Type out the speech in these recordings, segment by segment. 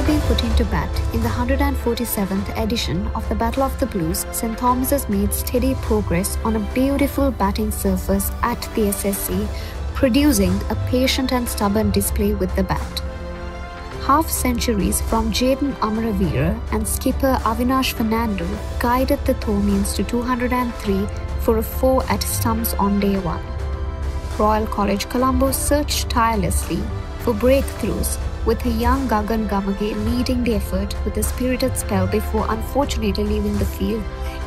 being put into bat in the 147th edition of the Battle of the Blues, St. Thomas's made steady progress on a beautiful batting surface at the SSC, producing a patient and stubborn display with the bat. Half-centuries from Jaden Amaraveera and skipper Avinash Fernando guided the Thomians to 203 for a 4 at stumps on day 1. Royal College Colombo searched tirelessly for breakthroughs, with a young Gagan Gamage leading the effort with a spirited spell before unfortunately leaving the field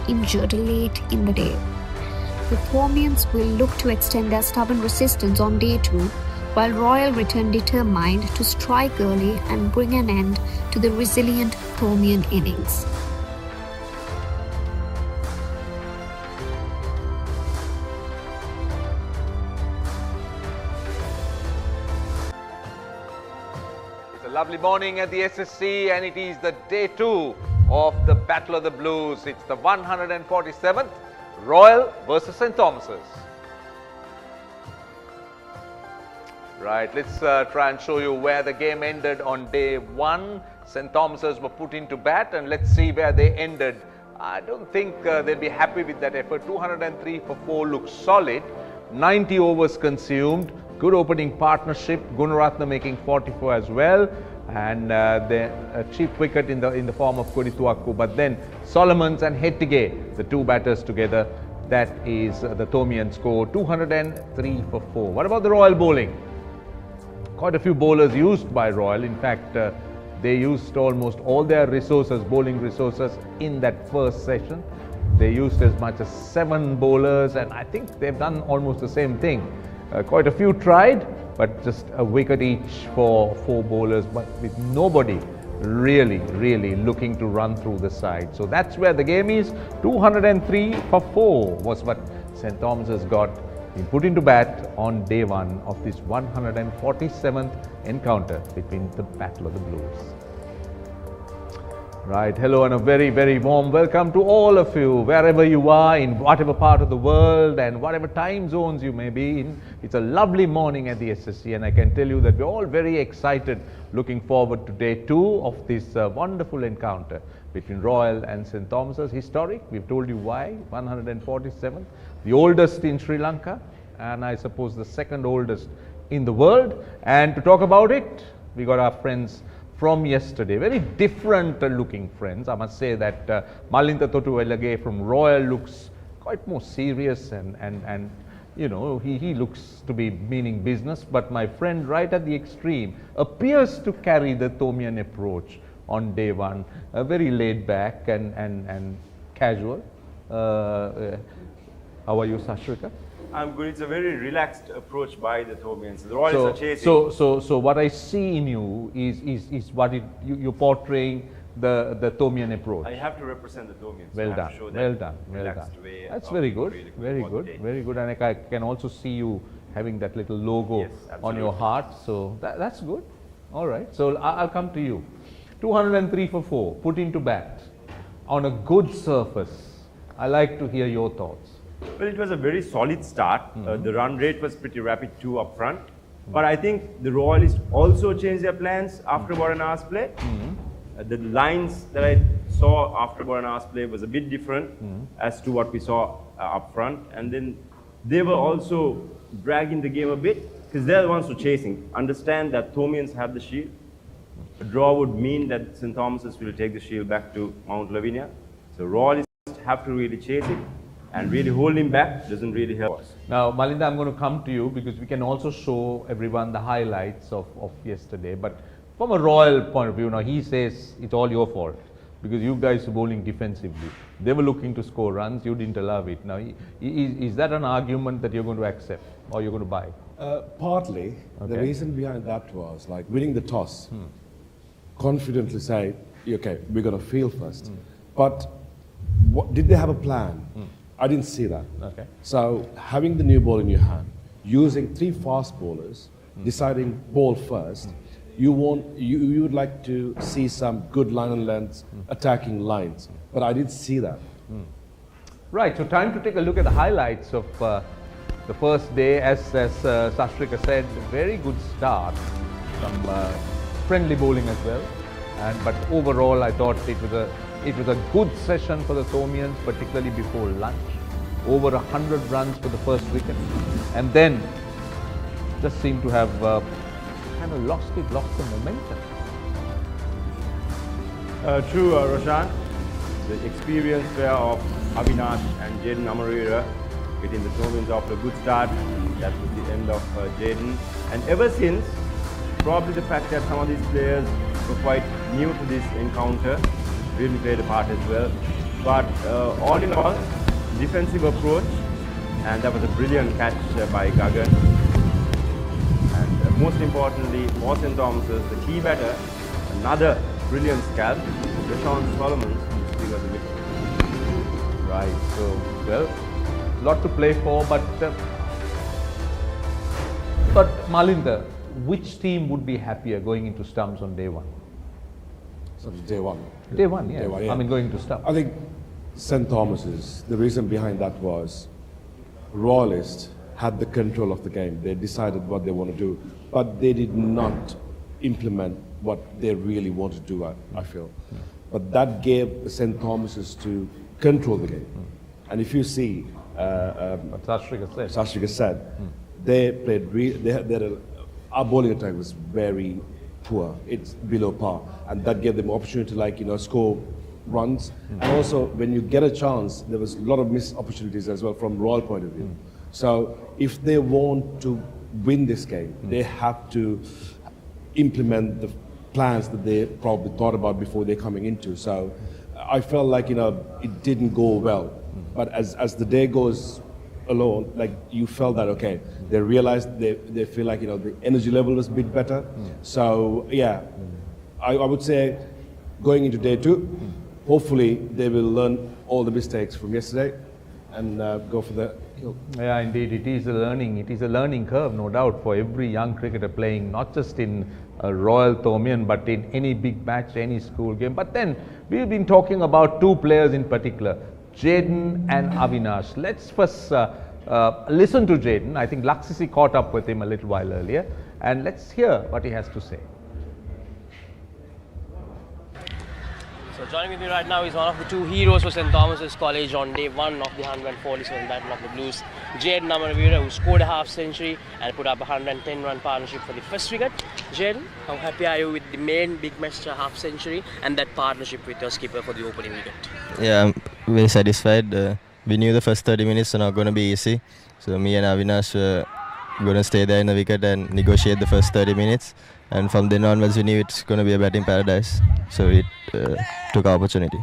injured late in the day. The Thomians will look to extend their stubborn resistance on day 2, while Royal returned determined to strike early and bring an end to the resilient Thomian innings. Lovely morning at the SSC, and it is the day 2 of the Battle of the Blues. It's the 147th, Royal versus St. Thomas's. Right, let's try and show you where the game ended on day 1. St. Thomas's were put into bat, and let's see where they ended. I don't think they'll be happy with that effort. 203 for 4 looks solid. 90 overs consumed. Good opening partnership. Gunaratna making 44 as well, and a cheap wicket in the form of Kodituaku. But then Solomons and Hettige, the 2 batters together, that is the Thomian score, 203 for 4. What about the Royal bowling? Quite a few bowlers used by Royal. In fact, they used almost all their resources, bowling resources, in that first session. They used as much as 7 bowlers, and I think they've done almost the same thing. Quite a few tried, but just a wicket each for 4 bowlers, but with nobody really looking to run through the side. So that's where the game is. 203 for 4 was what St. Thomas's got. Been put into bat on day 1 of this 147th encounter between the Battle of the Blues. Right, hello and a very warm welcome to all of you, wherever you are, in whatever part of the world and whatever time zones you may be in. It's a lovely morning at the SSC, and I can tell you that we're all very excited, looking forward to day 2 of this wonderful encounter between Royal and St. Thomas's. Historic, we've told you why, 147th, the oldest in Sri Lanka, and I suppose the 2nd oldest in the world. And to talk about it, we got our friends from yesterday, very different looking friends. I must say that Malinta Totuelage from Royal looks quite more serious, and you know, he looks to be meaning business, but my friend right at the extreme appears to carry the Thomian approach on day 1, very laid back and casual. How are you, Sashrika? I'm good. It's a very relaxed approach by the Thomians. The Royals are chasing. So what I see in you is what you're portraying the Thomian approach. I have to represent the Thomians. Well done. Well done. That's very good. Very good. And I can also see you having that little logo on your heart. So that's good. All right. So I'll come to you. 203 for 4, put into bat on a good surface. I like to hear your thoughts. Well, it was a very solid start. The run rate was pretty rapid too up front. But I think the Royalists also changed their plans after about an hour's play. The lines that I saw after about an hour's play was a bit different as to what we saw up front. And then they were also dragging the game a bit, because they're the ones who are chasing. Understand that Thomians have the shield. A draw would mean that St. Thomas's will take the shield back to Mount Lavinia. So Royalists have to really chase it, and really hold him back doesn't really help us. Now, Malinda, I'm going to come to you, because we can also show everyone the highlights of yesterday. But from a Royal point of view, now he says it's all your fault, because you guys were bowling defensively. They were looking to score runs, you didn't allow it. Now, is that an argument that you're going to accept, or you're going to buy? Partly. Okay. The reason behind that was like winning the toss, confidently say, okay, we're going to field first. But did they have a plan? I didn't see that. Okay. So having the new ball in your hand, using 3 fast bowlers, deciding ball first, you would like to see some good line and length attacking lines, but I didn't see that. Right, so time to take a look at the highlights of the first day. As Sashrika said, very good start, some friendly bowling as well. But overall, I thought it was a good session for the Thomians, particularly before lunch. Over 100 runs for the first wicket, and then just seemed to have kind of lost the momentum. True, Roshan. The experienced pair of Avinash and Jaden Amarira getting the Thomians off to a good start. That was the end of Jaden. And ever since, probably the fact that some of these players were quite new to this encounter really played a part as well. But all in all, defensive approach, and that was a brilliant catch by Gagan. And most importantly, for St. Thomas's, the key batter, another brilliant scalp, Rashawn Solomon, he was a wicket. Right, so, well, lot to play for, but Malinder, which team would be happier going into stumps on day one? So day one. Day one, yeah. Day one, yeah. I mean, going to stumps. I think St. Thomas's, the reason behind that was Royalists had the control of the game. They decided what they want to do, but they did not implement what they really want to do, I feel. But that gave St. Thomas's to control the game. And if you see, What Sashrika said, they played, our bowling attack was very poor. It's below par, and that gave them opportunity to score runs. And also, when you get a chance, there was a lot of missed opportunities as well from Royal point of view. So if they want to win this game, they have to implement the plans that they probably thought about before they're coming into. So I felt like it didn't go well, but as the day goes along, you felt that okay, they realized they feel like the energy level was a bit better. So yeah, I would say going into day two, hopefully they will learn all the mistakes from yesterday and go for the kill. Yeah, indeed, it is a learning curve, no doubt, for every young cricketer playing, not just in Royal Thomian, but in any big match, any school game. But then we've been talking about two players in particular, Jaden and Avinash. Let's first listen to Jaden. I think Laksisi caught up with him a little while earlier, and let's hear what he has to say. So joining with me right now is one of the two heroes for St. Thomas's College on day one of the 147th Battle of the Blues, Jaden Amarira, who scored a half-century and put up a 110-run partnership for the first wicket. Jaden, how happy are you with the main big match half-century and that partnership with your skipper for the opening wicket? Yeah, I'm very satisfied. We knew the first 30 minutes are not going to be easy. So me and Avinash were going to stay there in the wicket and negotiate the first 30 minutes. And from then onwards, we knew it's going to be a batting paradise. So it took our opportunity.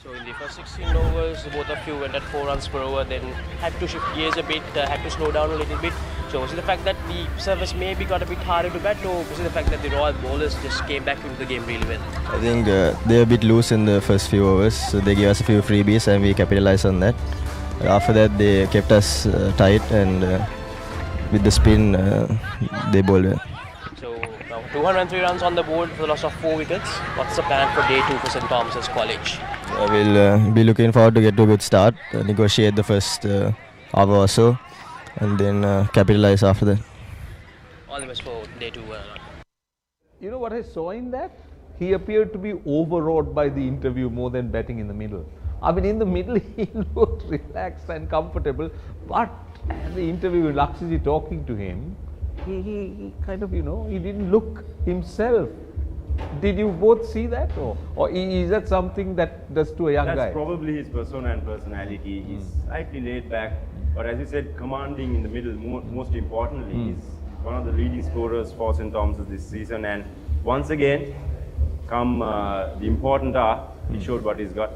So in the first 16 overs, both of you went at 4 runs per over, then had to shift gears a bit, had to slow down a little bit. So was it the fact that the service maybe got a bit harder to bat, or was it the fact that the Royal bowlers just came back into the game really well? I think they were a bit loose in the first few overs. So they gave us a few freebies and we capitalized on that. After that, they kept us tight, and with the spin, they bowled well. 203 runs on the board for the loss of 4 wickets. What's the plan for day 2 for St. Thomas's College? We'll be looking forward to get to a good start, negotiate the first hour or so, and then capitalize after that. All the best for day 2. You know what I saw in that? He appeared to be overawed by the interview more than batting in the middle. I mean, in the middle he looked relaxed and comfortable, but at the interview with Laksisi talking to him, he kind of, he didn't look himself. Did you both see that? Or is that something that does to a young guy? That's probably his persona and personality. He's slightly laid back, but as you said, commanding in the middle. Most importantly, he's one of the leading scorers for St. Thomas's this season. And once again, come the important hour, he showed what he's got.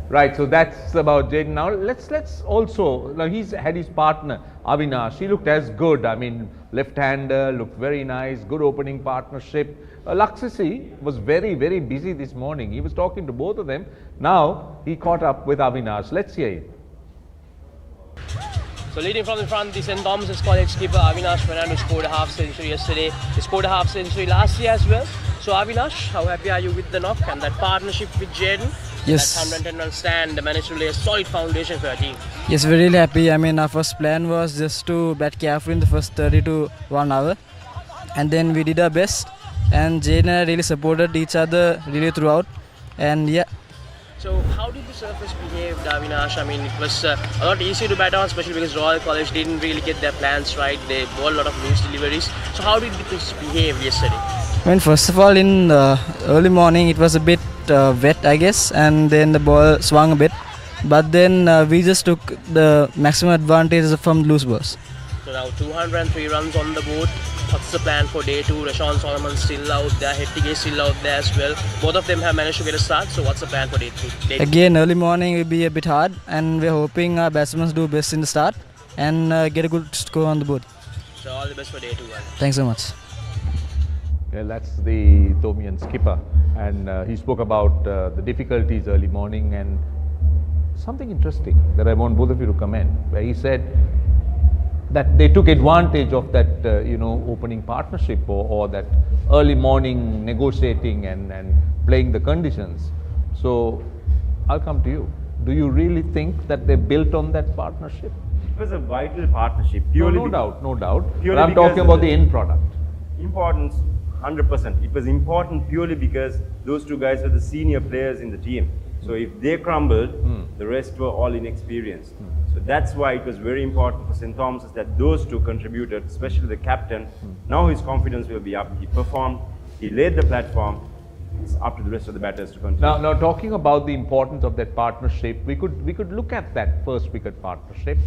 Right, so that's about Jaden. Now let's also, he's had his partner Avinash. He looked as good. I mean, left-hander, looked very nice, good opening partnership. Laksisi was very, very busy this morning. He was talking to both of them. Now he caught up with Avinash. Let's hear it. So leading from the front, the St. Thomas's College skipper Avinash Fernando scored a half-century yesterday. He scored a half-century last year as well. So Avinash, how happy are you with the knock and that partnership with Jaden? Yes. That 110-run stand managed to lay a solid foundation for your team. Yes, we're really happy. I mean, our first plan was just to bat carefully in the first 30 to 1 hour. And then we did our best. and Jade and I really supported each other really throughout. And yeah. So how did the surface behave, Davinash? I mean, it was a lot easier to bat on, especially because Royal College didn't really get their plans right. They bowled a lot of loose deliveries. So how did the pitch behave yesterday? I mean, first of all, in the early morning, it was a bit wet, I guess, and then the ball swung a bit. But then we just took the maximum advantage from loose balls. So now 203 runs on the board. What's the plan for day 2? Rashawn Solomon's still out there, Hettige is still out there as well. Both of them have managed to get a start. So what's the plan for day 2? Again, early morning will be a bit hard, and we're hoping our batsmen do best in the start and get a good score on the board. So all the best for day 2. Thanks so much. Yeah, that's the Tomian skipper, and he spoke about the difficulties early morning, and something interesting that I want both of you to comment, where he said that they took advantage of that opening partnership or that early morning negotiating and playing the conditions. So I'll come to you. Do you really think that they built on that partnership? It was a vital partnership. Purely No doubt. But Purely I'm talking about the end product. Importance, 100%. It was important purely because those two guys were the senior players in the team. So if they crumbled, the rest were all inexperienced. So that's why it was very important for St. Thomas's that those two contributed, especially the captain. Now his confidence will be up. He performed, he laid the platform. It's up to the rest of the batters to continue. Now talking about the importance of that partnership, we could look at that first wicket partnership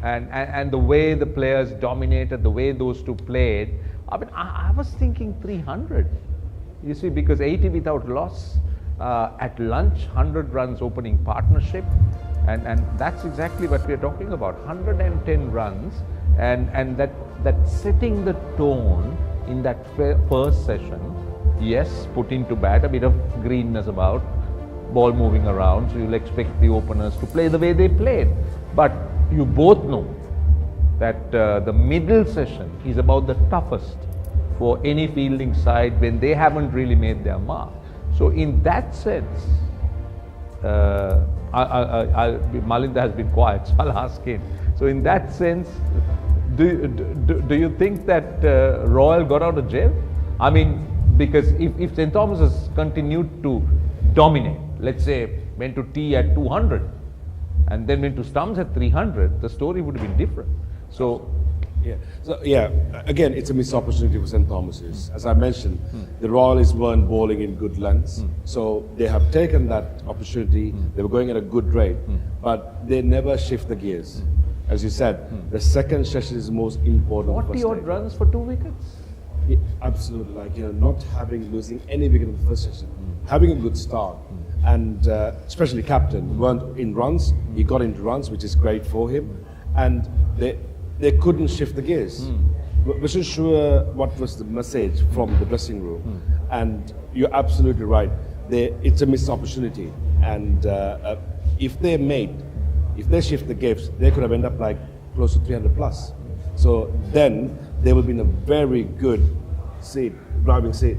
and the way the players dominated, the way those two played. I mean, I was thinking 300. You see, because 80 without loss. At lunch, 100 runs opening partnership, and that's exactly what we are talking about. 110 runs, and that setting the tone in that first session. Yes, put into bat, a bit of greenness about, ball moving around, so you'll expect the openers to play the way they played. But you both know that the middle session is about the toughest for any fielding side when they haven't really made their mark. So in that sense, Malinda has been quiet, so I'll ask him. So in that sense, do you think that Royal got out of jail? I mean, because if St. Thomas has continued to dominate, let's say went to tea at 200 and then went to stumps at 300, the story would have been different. So again, it's a missed opportunity for St. Thomas's. As I mentioned, the Royalists weren't bowling in good lengths, so they have taken that opportunity. They were going at a good rate, but they never shift the gears. As you said, the second session is the most important. 40 odd runs for 2 wickets? Yeah, absolutely, not losing any wicket in the first session, having a good start, and especially captain weren't in runs. He got into runs, which is great for him, and they couldn't shift the gears. Wasn't sure what was the message from the dressing room, and you're absolutely right. It's a missed opportunity, and if they shift the gears, they could have ended up like close to 300 plus. So then they will be in a very good driving seat.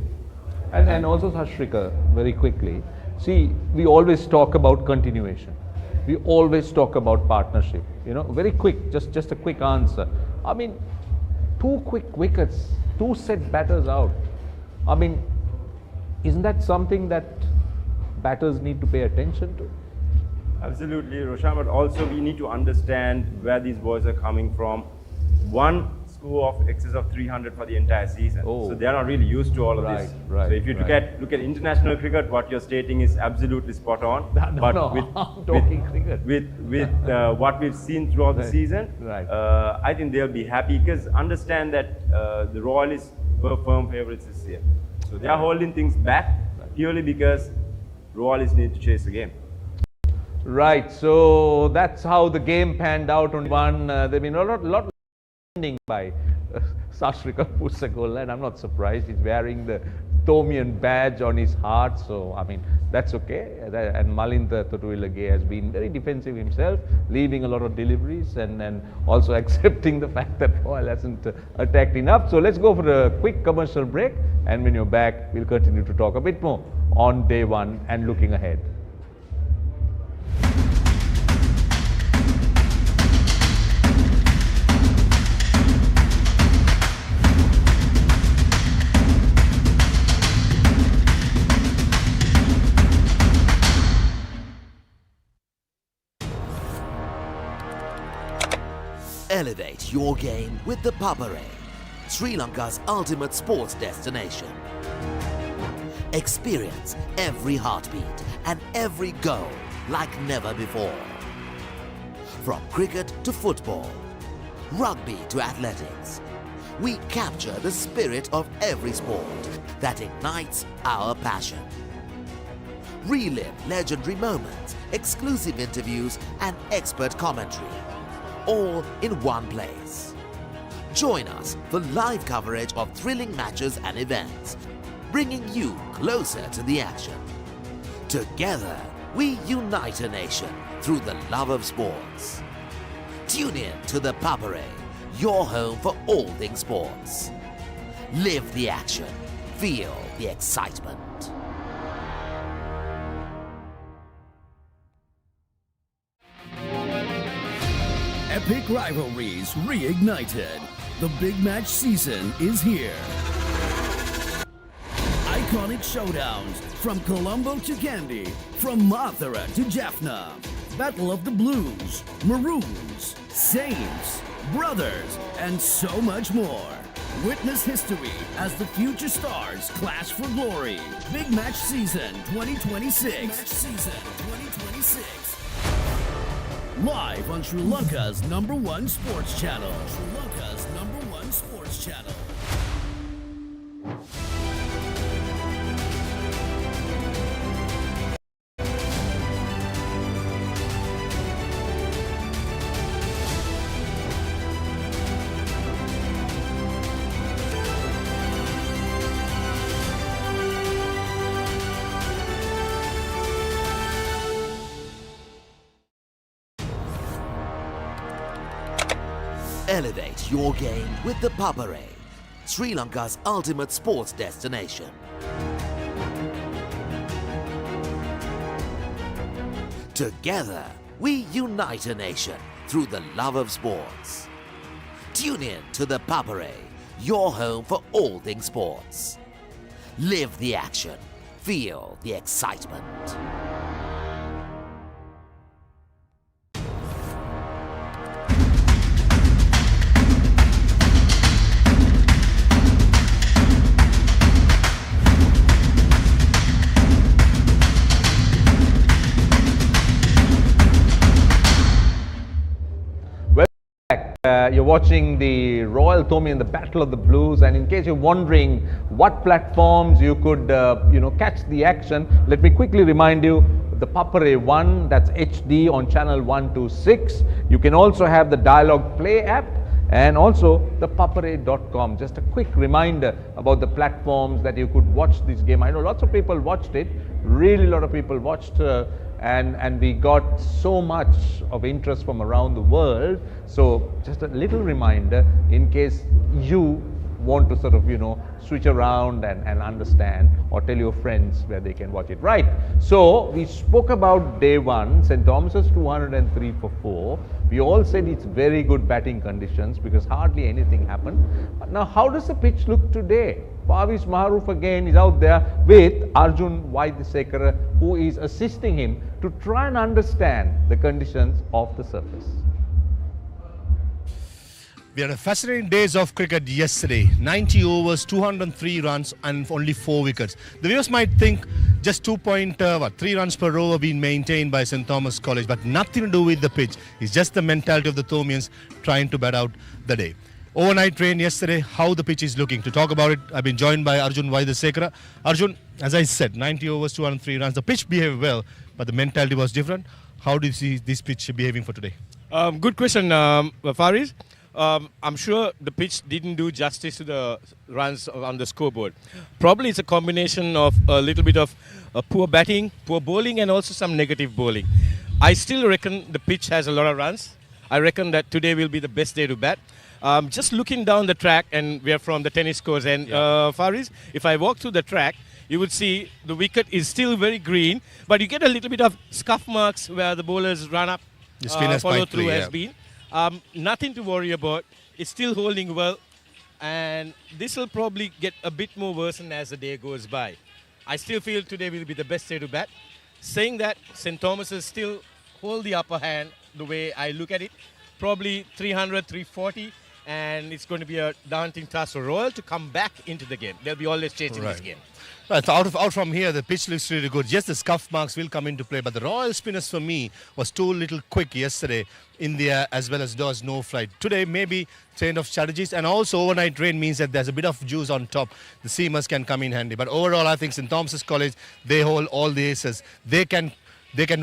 And also Sashrika, very quickly. See, we always talk about continuation. We always talk about partnership. Very quick, just a quick answer. I mean, 2 quick wickets, 2 set batters out. I mean, isn't that something that batters need to pay attention to? Absolutely, Roshan, but also we need to understand where these boys are coming from. One score of excess of 300 for the entire season. So they are not really used to all of this. So if you look at international cricket, what you're stating is absolutely spot on. I'm talking cricket. With what we've seen throughout the season, I think they'll be happy because understand that the Royalists were firm favourites this year. So they are holding things back purely because Royalists need to chase the game. Right, so that's how the game panned out on one. There've been a lot by Sashrika Pusagola, and I'm not surprised. He's wearing the Tomian badge on his heart, so I mean that's okay. And Malinda Thotuilage has been very defensive himself, leaving a lot of deliveries and also accepting the fact that Royal hasn't attacked enough. So let's go for a quick commercial break, and when you're back, we'll continue to talk a bit more on day 1 and looking ahead. Elevate your game with the Papare, Sri Lanka's ultimate sports destination. Experience every heartbeat and every goal like never before. From cricket to football, rugby to athletics, we capture the spirit of every sport that ignites our passion. Relive legendary moments, exclusive interviews and expert commentary, all in one place. Join us for live coverage of thrilling matches and events, bringing you closer to the action. Together, we unite a nation through the love of sports. Tune in to the Papare, your home for all things sports. Live the action, feel the excitement. Epic rivalries reignited. The big match season is here. Iconic showdowns from Colombo to Kandy, from Mathura to Jaffna. Battle of the Blues, Maroons, Saints, Brothers, and so much more. Witness history as the future stars clash for glory. Big Match Season 2026. Big Match Season 2026. Live on Sri Lanka's #1 sports channel. Sri Lanka's #1 sports channel. Elevate your game with the Papare, Sri Lanka's ultimate sports destination. Together, we unite a nation through the love of sports. Tune in to the Papare, your home for all things sports. Live the action, feel the excitement. You're watching the Royal Thomi and the Battle of the Blues, and in case you're wondering what platforms you could catch the action, let me quickly remind you the Papare 1, that's HD on channel 126. You can also have the Dialog Play app and also the papare.com. Just a quick reminder about the platforms that you could watch this game. I know lots of people watched it, really a lot of people watched and we got so much of interest from around the world. So just a little reminder in case you want to sort of switch around and understand, or tell your friends where they can watch it. Right, so we spoke about day one, St. Thomas's 203 for 4. We all said it's very good batting conditions because hardly anything happened. But now how does the pitch look today? Pavis Maharoof again is out there with Arjun Vaidyasekara, who is assisting him to try and understand the conditions of the surface. We had a fascinating days of cricket yesterday. 90 overs, 203 runs and only 4 wickets. The viewers might think just 3 runs per over being maintained by St. Thomas College, but nothing to do with the pitch. It's just the mentality of the Thomians trying to bat out the day. Overnight rain yesterday, how the pitch is looking. To talk about it, I've been joined by Arjun Vaidyasekara. Arjun, as I said, 90 overs, 203 runs. The pitch behaved well, but the mentality was different. How do you see this pitch behaving for today? Good question, Faris. I'm sure the pitch didn't do justice to the runs on the scoreboard. Probably it's a combination of a little bit of poor batting, poor bowling, and also some negative bowling. I still reckon the pitch has a lot of runs. I reckon that today will be the best day to bat. Just looking down the track, and we are from the tennis course, and Faris, if I walk through the track, you would see the wicket is still very green, but you get a little bit of scuff marks where the bowlers run up, follow through has been. Nothing to worry about. It's still holding well, and this will probably get a bit more worsened as the day goes by. I still feel today will be the best day to bat. Saying that, St. Thomas's still hold the upper hand the way I look at it. probably 300, 340, and it's going to be a daunting task for Royal to come back into the game. They'll be always chasing this game. Right, so out from here, the pitch looks really good. Yes, the scuff marks will come into play, but the Royal spinners for me was too little quick yesterday in the air, as well as there was no flight. Today, maybe change of strategies, and also overnight rain means that there's a bit of juice on top. The seamers can come in handy. But overall, I think St. Thomas's College, they hold all the aces. They can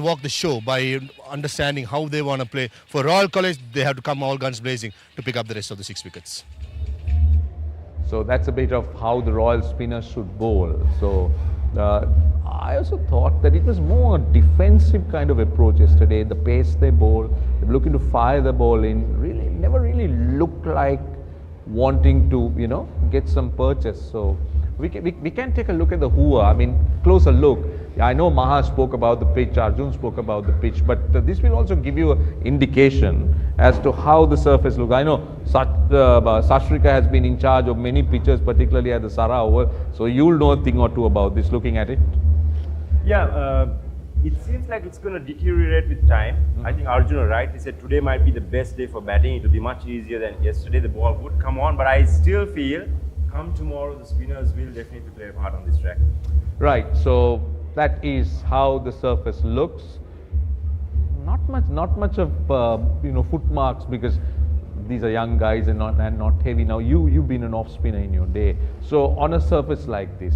walk the show by understanding how they want to play. For Royal College, they have to come all guns blazing to pick up the rest of the 6 wickets. So that's a bit of how the Royal spinners should bowl. So I also thought that it was more a defensive kind of approach yesterday. The pace they bowl, they're looking to fire the ball in, really never really looked like wanting to, you know, get some purchase. So we can take a look at the Hua. I mean, closer look. I know Maha spoke about the pitch, Arjun spoke about the pitch, but this will also give you an indication as to how the surface looks. I know Sashrika has been in charge of many pitches, particularly at the Sara Oval, so you'll know a thing or two about this looking at it. Yeah, it seems like it's going to deteriorate with time. I think Arjun was right. He said today might be the best day for batting. It will be much easier than yesterday. The ball would come on, but I still feel come tomorrow the spinners will definitely play a part on this track. Right, so that is how the surface looks. Not much of you know, footmarks, because these are young guys and not heavy. Now you've been an off spinner in your day. So on a surface like this,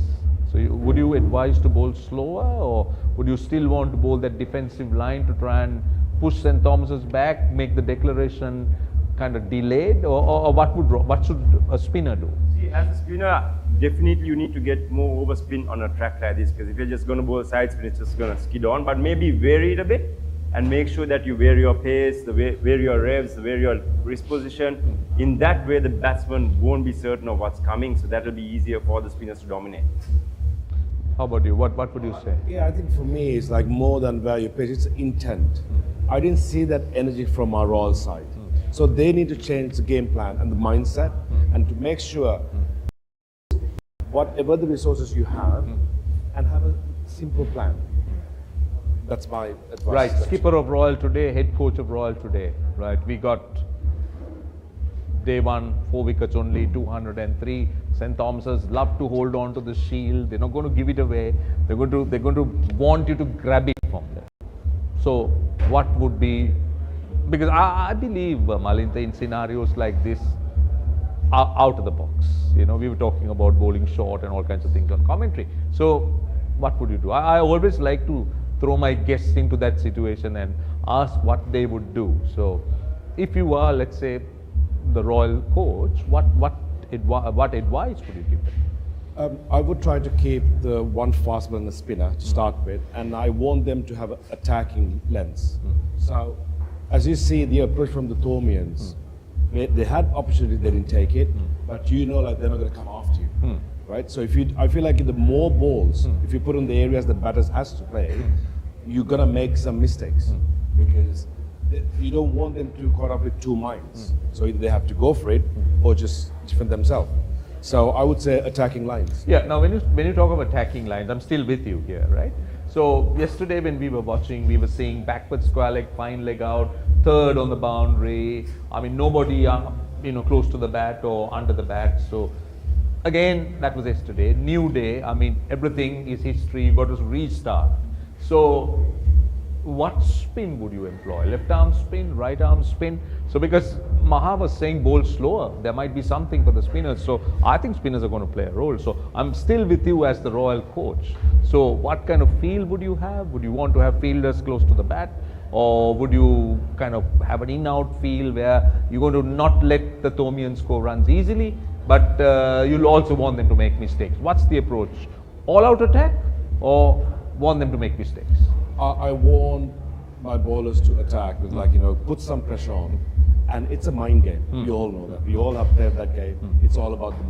so would you advise to bowl slower, or would you still want to bowl that defensive line to try and push St. Thomas's back, make the declaration kind of delayed, or what should a spinner do? See, as a spinner, definitely you need to get more overspin on a track like this, because if you're just going to bowl side spin, it's just going to skid on. But maybe vary it a bit and make sure that you vary your pace, vary your revs, vary your wrist position. In that way, the batsman won't be certain of what's coming, so that will be easier for the spinners to dominate. How about you? What would you say? Yeah, I think for me, it's like more than where you pitch, it's intent. I didn't see that energy from our Royal side. So they need to change the game plan and the mindset, and to make sure whatever the resources you have, and have a simple plan. That's my advice. Right, skipper of Royal today, head coach of Royal today. Right, we got day 1, 4 wickets only, 203. St. Thomas's love to hold on to the shield. They're not going to give it away. They're going to want you to grab it from them. So what would be? Because I believe, Malinta, in scenarios like this, out of the box. You know, we were talking about bowling short and all kinds of things on commentary. So what would you do? I always like to throw my guests into that situation and ask what they would do. So if you are, let's say, the Royal coach, what advice would you give them? I would try to keep the one fast bowler and the spinner to start with, and I want them to have attacking lengths. So as you see the approach from the Thomians, they had opportunity, they didn't take it, but you know, like, they're not going to come after you, right? So I feel like the more balls, if you put in the areas that batters has to play, you're going to make some mistakes, because you don't want them to caught up with two minds. So either they have to go for it or just defend themselves. So I would say attacking lines. Yeah, now when you talk about attacking lines, I'm still with you here, right? So yesterday when we were watching, we were seeing backward square leg, fine leg out, third on the boundary. I mean, nobody you know, close to the bat or under the bat. So again, that was yesterday. New day, I mean, everything is history. You've got to restart. So what spin would you employ? Left arm spin, right arm spin? So because Maha was saying bowl slower, there might be something for the spinners. So I think spinners are going to play a role. So I'm still with you as the Royal coach. So what kind of field would you have? Would you want to have fielders close to the bat? Or would you kind of have an in-out field where you're going to not let the Thomians score runs easily, but you'll also want them to make mistakes? What's the approach? All-out attack, or want them to make mistakes? I want my bowlers to attack with, like, you know, put some pressure on, and it's a mind game. We all know that. We all have played that game. It's all about the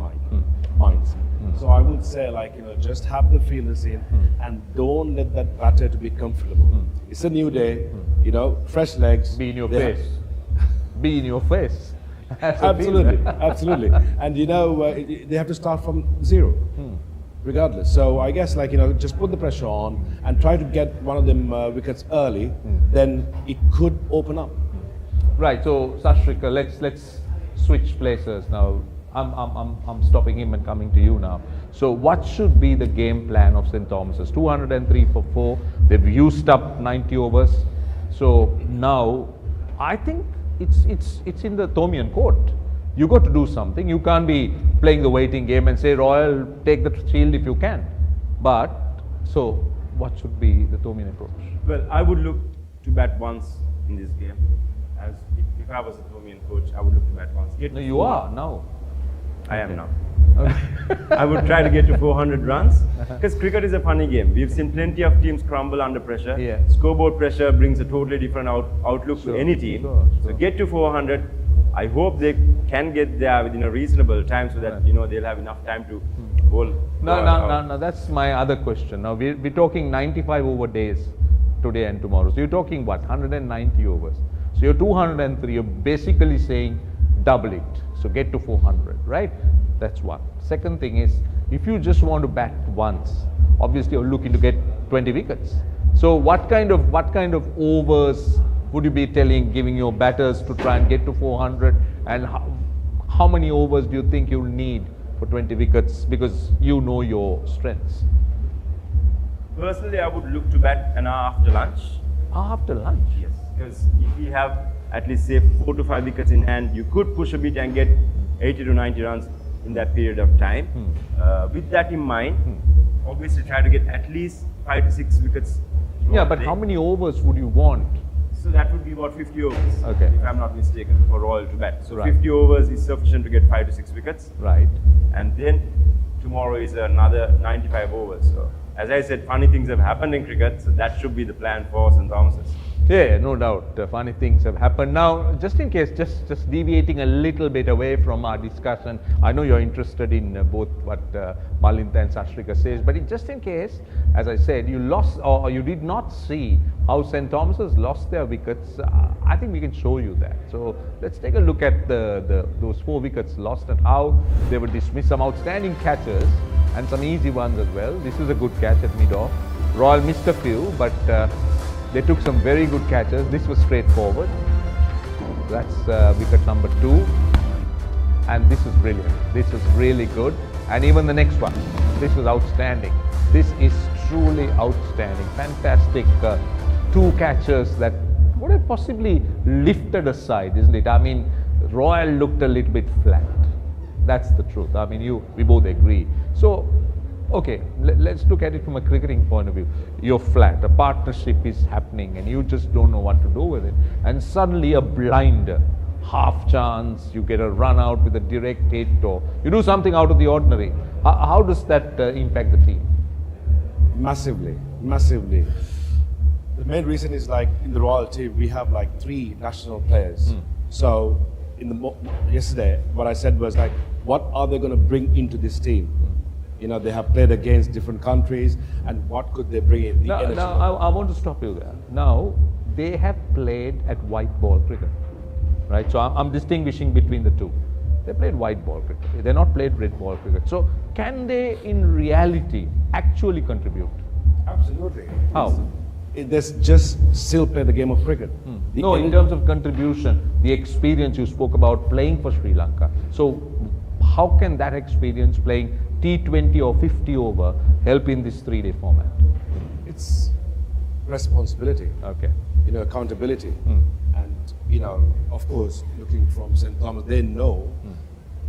minds. So I would say, like, you know, just have the fielders in, and don't let that batter to be comfortable. It's a new day, you know, fresh legs. Be in your face. Be in your face. Absolutely, absolutely. And you know, they have to start from zero. Regardless. So I guess, like, you know, just put the pressure on and try to get one of them wickets early, then it could open up. Right. So Sashrika, let's switch places now. I'm stopping him and coming to you now. So what should be the game plan of St. Thomas's? 203 for 4. They've used up 90 overs. So now I think it's in the Thomian court. You got to do something. You can't be playing the waiting game and say, Royal, take the shield if you can. But so what should be the Thomian approach? Well, I would look to bat once in this game. As if I was a Thomian coach, I would look to bat once. No, you are now. I am now. I would try to get to 400 runs because cricket is a funny game. We've seen plenty of teams crumble under pressure. Yeah. Scoreboard pressure brings a totally different outlook to any team. So get to 400. I hope they can get there within a reasonable time so that they'll have enough time to bowl. No. That's my other question. Now we're talking 95 over days today and tomorrow. So you're talking what? 190 overs. So you're 203. You're basically saying double it. So get to 400, right? That's one. Second thing is, if you just want to bat once, obviously you're looking to get 20 wickets. So what kind of overs would you be giving your batters to try and get to 400? And how many overs do you think you'll need for 20 wickets? Because you know your strengths. Personally, I would look to bat an hour after lunch. After lunch? Yes. Because if you have at least say 4 to 5 wickets in hand, you could push a bit and get 80 to 90 runs in that period of time. With that in mind, obviously try to get at least 5 to 6 wickets. Yeah, but how many overs would you want? So that would be about 50 overs, okay, if I'm not mistaken, for Royal to bat. So right, 50 overs is sufficient to get 5 to 6 wickets. Right. And then tomorrow is another 95 overs. So as I said, funny things have happened in cricket, so that should be the plan for St. Thomas's. Yeah, no doubt. Funny things have happened. Now, just in case, just deviating a little bit away from our discussion, I know you're interested in both what Malinta and Sashrika says, but just in case, as I said, you lost or you did not see how St. Thomas's lost their wickets, I think we can show you that. So let's take a look at those 4 wickets lost and how they were dismissed. Some outstanding catches and some easy ones as well. This is a good catch at mid-off. Royal missed a few, but they took some very good catches. This was straightforward. That's wicket number 2. And this is brilliant. This is really good. And even the next one. This was outstanding. This is truly outstanding. Fantastic 2 catches that would have possibly lifted aside, isn't it? I mean, Royal looked a little bit flat. That's the truth. I mean, we both agree. So, okay, let's look at it from a cricketing point of view. You're flat, a partnership is happening and you just don't know what to do with it. And suddenly a blinder, half chance, you get a run out with a direct hit or you do something out of the ordinary. How does that impact the team? Massively, massively. The main reason is like in the Royal team, we have like 3 national players. So yesterday, what I said was like, what are they going to bring into this team? You know, they have played against different countries, and what could they bring in? Now, I want to stop you there. Now, they have played at white ball cricket, right? So I'm distinguishing between the two. They played white ball cricket. They're not played red ball cricket. So can they, in reality, actually contribute? Absolutely. How? They just still play the game of cricket. No, in terms of contribution, the experience you spoke about playing for Sri Lanka. So how can that experience playing T20 or 50 over help in this 3-day format? It's responsibility. Okay. You know, accountability. And, you know, of course, looking from St. Thomas, they know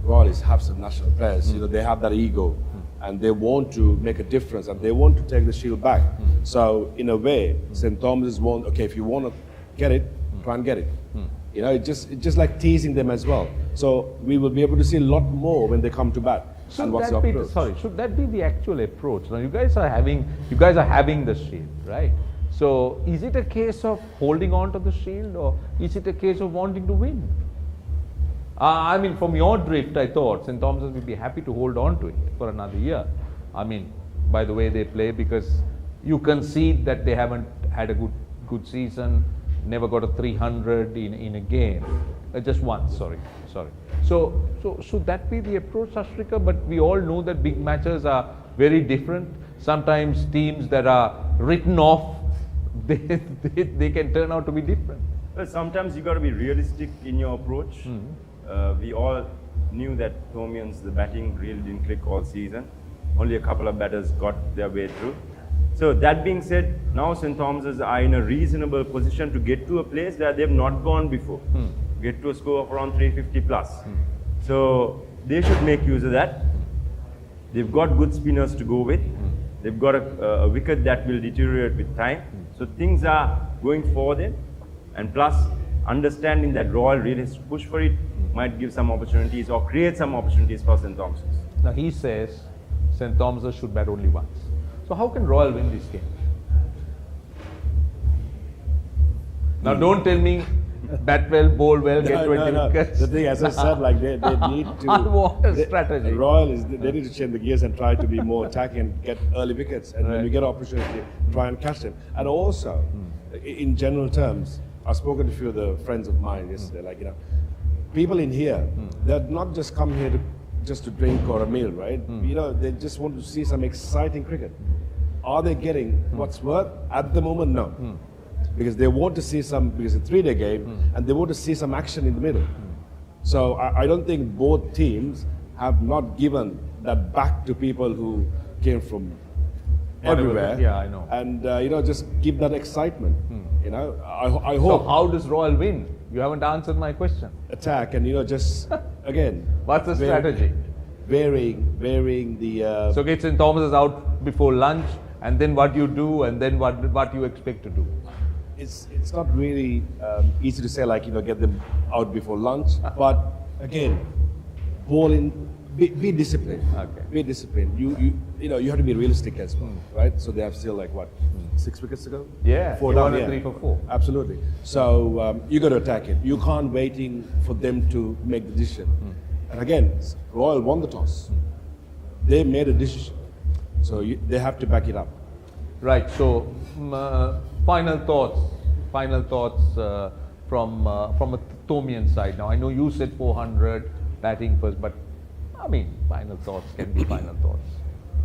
Royals have some national players. You know, they have that ego. And they want to make a difference and they want to take the shield back. So in a way, St. Thomas want, okay, if you want to get it, try and get it. You know, it's just like teasing them as well. So we will be able to see a lot more when they come to bat. Should that be the actual approach? Now you guys are having the shield, right? So is it a case of holding on to the shield or is it a case of wanting to win? I mean, from your drift, I thought St. Thomas's would be happy to hold on to it for another year. I mean, by the way they play, because you concede that they haven't had a good season, never got a 300 in a game, just once. Sorry. So should that be the approach, Sashrika? But we all know that big matches are very different. Sometimes teams that are written off, they can turn out to be different. Well, sometimes you got to be realistic in your approach. We all knew that Thomians, the batting really didn't click all season. Only a couple of batters got their way through. So that being said, now St. Thomas's are in a reasonable position to get to a place that they've not gone before. Get to a score of around 350 plus. So they should make use of that. They've got good spinners to go with. They've got a wicket that will deteriorate with time. So things are going for them. And plus, understanding that Royal really has to push for it might give some opportunities or create some opportunities for St. Thomas's. Now he says St. Thomas's should bat only once. So how can Royal win this game? Now don't tell me bat well, bowl well, get 20 wickets. The thing, as I said, like they need to. What a strategy. Royal is they need to change the gears and try to be more attacking and get early wickets. And when you get an opportunity, try and catch them. And also, in general terms, I've spoken to a few of the friends of mine yesterday. Like people in here, they're not just come here just to drink or a meal, right? They just want to see some exciting cricket. Are they getting what's worth? At the moment, no. Because they want to see because it's a 3-day game, and they want to see some action in the middle. So I don't think both teams have not given that back to people who came from everywhere. Yeah, I know. And just give that excitement. I So hope. how does Royal win? You haven't answered my question. Attack and just again. What's the strategy? Varying the. So get St. Thomas's out before lunch, and then what you do, and then what you expect to do. It's not really easy to say get them out before lunch, but again, bowling, be disciplined. Okay. Be disciplined. You have to be realistic as well, right? So they have still 6 wickets to go. Yeah, 4 you down. want a 3 for 4. Absolutely. So you got to attack it. You can't waiting for them to make the decision. And again, Royal won the toss. They made a decision, so they have to back it up. Right. So final thoughts from a Thomian side. Now I know you said 400 batting first, but I mean final thoughts can be final thoughts.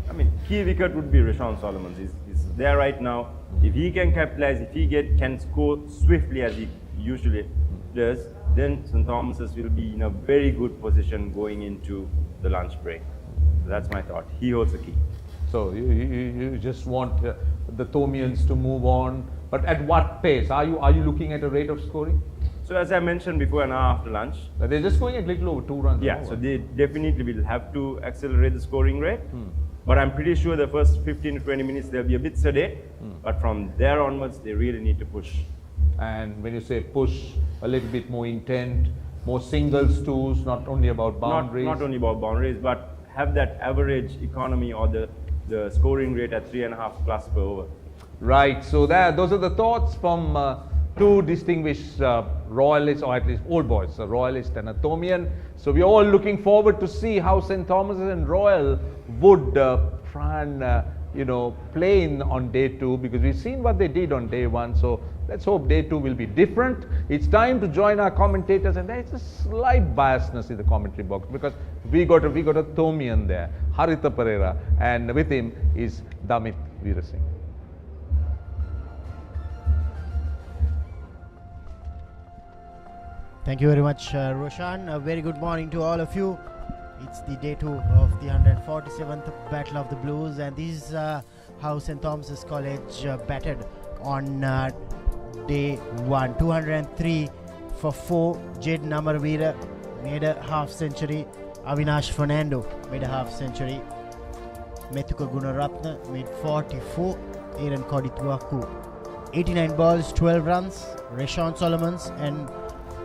I mean, key wicket would be Rashawn Solomon. He's there right now. If he can capitalize, if he can score swiftly as he usually does, then St. Thomas's will be in a very good position going into the lunch break. So that's my thought. He holds the key. So you just want the Thomians to move on, but at what pace? Are you looking at a rate of scoring? So as I mentioned before, an hour after lunch. They're just going a little over 2 runs. Yeah, so they definitely will have to accelerate the scoring rate. But I'm pretty sure the first 15 to 20 minutes they'll be a bit sedate. But from there onwards, they really need to push. And when you say push, a little bit more intent, more singles, twos, not only about boundaries. Not only about boundaries, but have that average economy or the scoring rate at 3.5 plus per over. Right, so those are the thoughts from two distinguished royalists, or at least old boys, a royalist and a Thomian. So we're all looking forward to see how St. Thomas's and Royal would try and play in on day 2, because we've seen what they did on day 1. So let's hope day 2 will be different. It's time to join our commentators, and there's a slight biasness in the commentary box because we got a Thomian there, Haritha Pereira, and with him is Damit Veerasinghe. Thank you very much, Roshan. A very good morning to all of you. It's the day 2 of the 147th Battle of the Blues, and this is how St. Thomas's College batted on day 1. 203 for 4. Jed Namarveera made a half century. Avinash Fernando made a half century. Methuka Gunaratna made 44. Aaron Kodituaku 89 balls, 12 runs. Rashawn Solomons and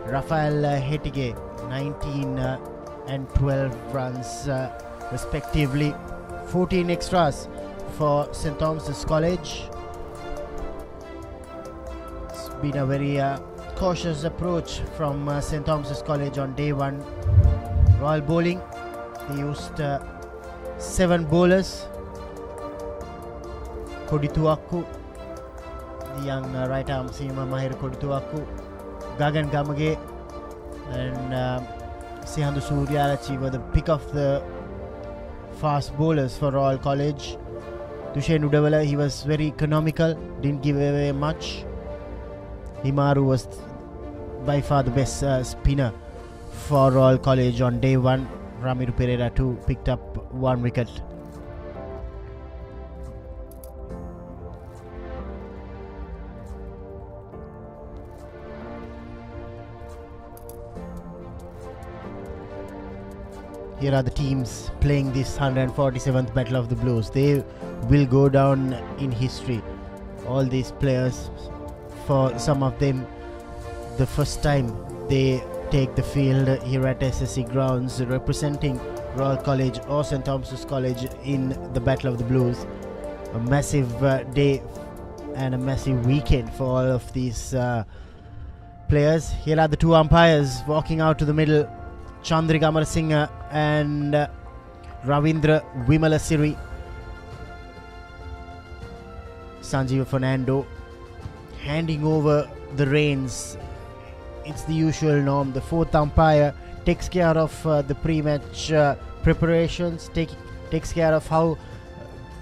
Rafael Hetige 19 and 12 runs respectively. 14 extras for St. Thomas's College. It's been a very cautious approach from St. Thomas's College on day 1. Royal bowling, they used 7 bowlers. Kodituaku, the young right arm seamer Mahir Kodituaku, Gagan Gamage and Sihandu Suryarachi were the pick of the fast bowlers for Royal College. Dushen Udavala, he was very economical, didn't give away much. Himaru was by far the best spinner for Royal College on day one. Ramiro Pereira too picked up 1 wicket. Here are the teams playing this 147th Battle of the Blues. They will go down in history. All these players, for some of them, the first time they take the field here at SSC grounds representing Royal College or St. Thomas's College in the Battle of the Blues. A massive day and a massive weekend for all of these players. Here are the two umpires walking out to the middle. Chandrika Amarasinghe and Ravindra Vimalasiri. Sanjeev Fernando handing over the reins. It's the usual norm. The fourth umpire takes care of the pre-match preparations, takes care of how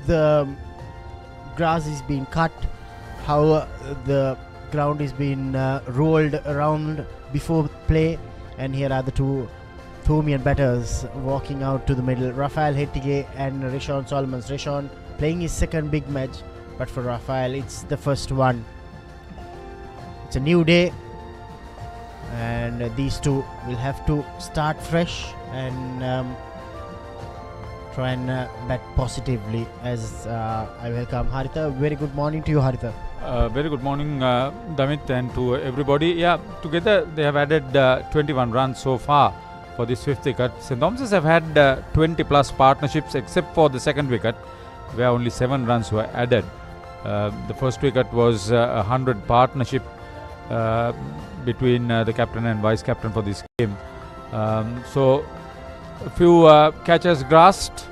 the grass is being cut, how the ground is being rolled around before play. And here are the two Thomian batters walking out to the middle. Rafael Hettige and Rishon Solomons. Rishon playing his second big match, but for Rafael it's the first one. It's a new day, and these two will have to start fresh and try and bat positively. As I welcome Haritha. Very good morning to you, Haritha. Very good morning, Damit, and to everybody. Yeah, together they have added 21 runs so far for this fifth wicket. St. Thomas's have had 20 plus partnerships except for the second wicket, where only 7 runs were added. The first wicket was a 100 partnership between the captain and vice captain for this game. So a few catches grasped,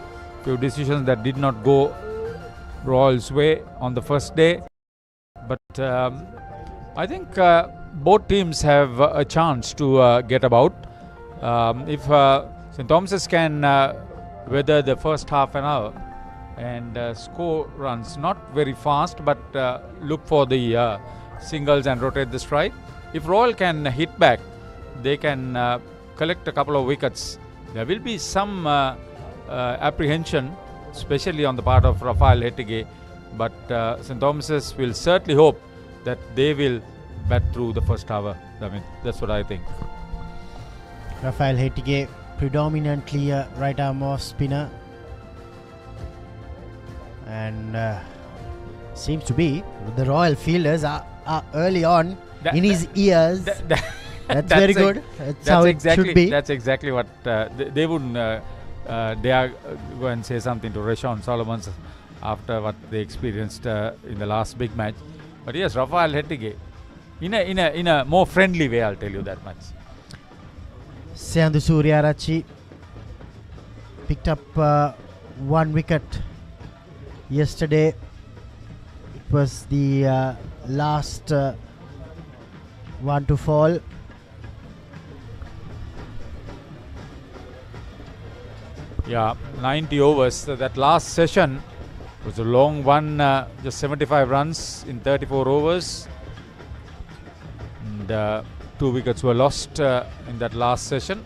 few decisions that did not go Royals' way on the first day. But I think both teams have a chance to get about. If St. Thomas's can weather the first half an hour and score runs, not very fast, but look for the singles and rotate the strike. If Royal can hit back, they can collect a couple of wickets. There will be some apprehension, especially on the part of Rafael Hettige. But St. Thomas's will certainly hope that they will bat through the first hour. I mean, that's what I think. Rafael Hettige, predominantly a right arm off spinner, and seems to be the Royal fielders are early on in his ears. That's very good. That's how exactly, it should be. That's exactly what they wouldn't dare go and say something to Rishon Solomons after what they experienced in the last big match. But yes, Rafael Hettige, in a more friendly way, I'll tell you that much. Seandu Suryarachi picked up 1 wicket yesterday. It was the last one to fall. Yeah, 90 overs. So that last session was a long one, just 75 runs in 34 overs. And 2 wickets were lost in that last session.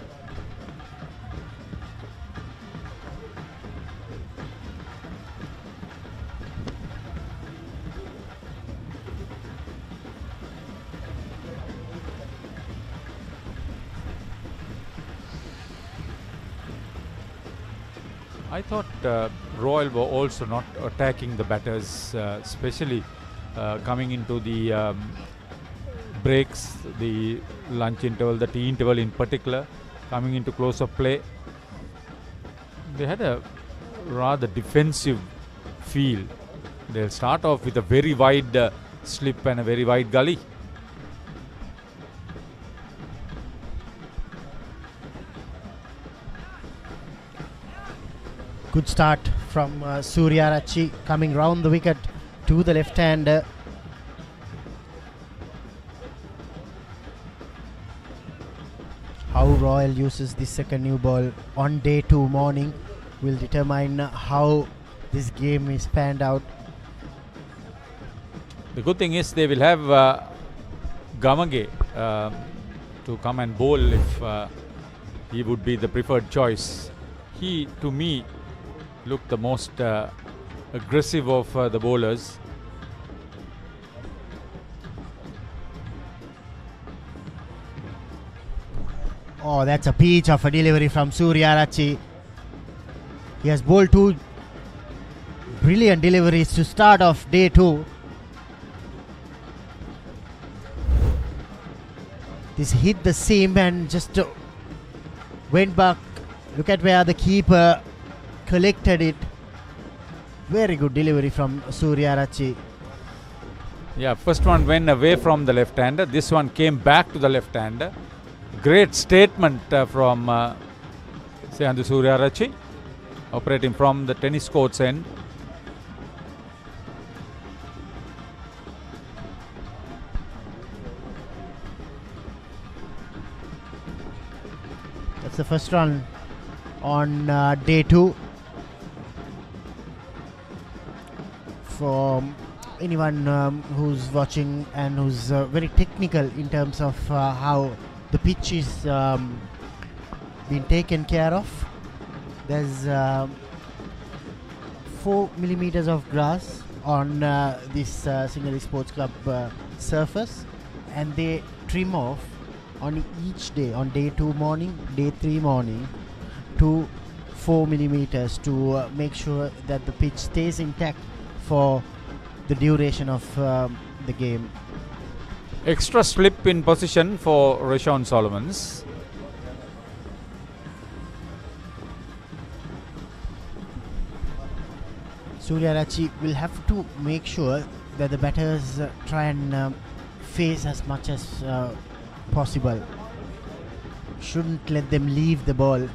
I thought Royal were also not attacking the batters, especially coming into the breaks, the lunch interval, the tea interval in particular, coming into close of play. They had a rather defensive feel. They'll start off with a very wide slip and a very wide gully. Good start from Suryarachi, coming round the wicket to the left-hander. How Royal uses the second new ball on day 2 morning will determine how this game is panned out. The good thing is they will have Gamage to come and bowl if he would be the preferred choice. He, to me, looked the most aggressive of the bowlers. Oh, that's a peach of a delivery from Suryarachi. He has bowled 2 brilliant deliveries to start off day 2. This hit the seam and just went back. Look at where the keeper collected it. Very good delivery from Suryarachi. Yeah, first one went away from the left-hander. This one came back to the left-hander. Great statement from Sehandu Suryarachi, operating from the tennis court's end. That's the first run on day 2. For anyone who's watching and who's very technical in terms of how the pitch is been taken care of, there's 4 millimeters of grass on this Sinhalese Sports Club surface, and they trim off on each day, on day 2 morning, day 3 morning, to 4 millimeters to make sure that the pitch stays intact for the duration of the game. Extra slip in position for Rashawn Solomons. Suryarachi will have to make sure that the batters try and face as much as possible. Shouldn't let them leave the ball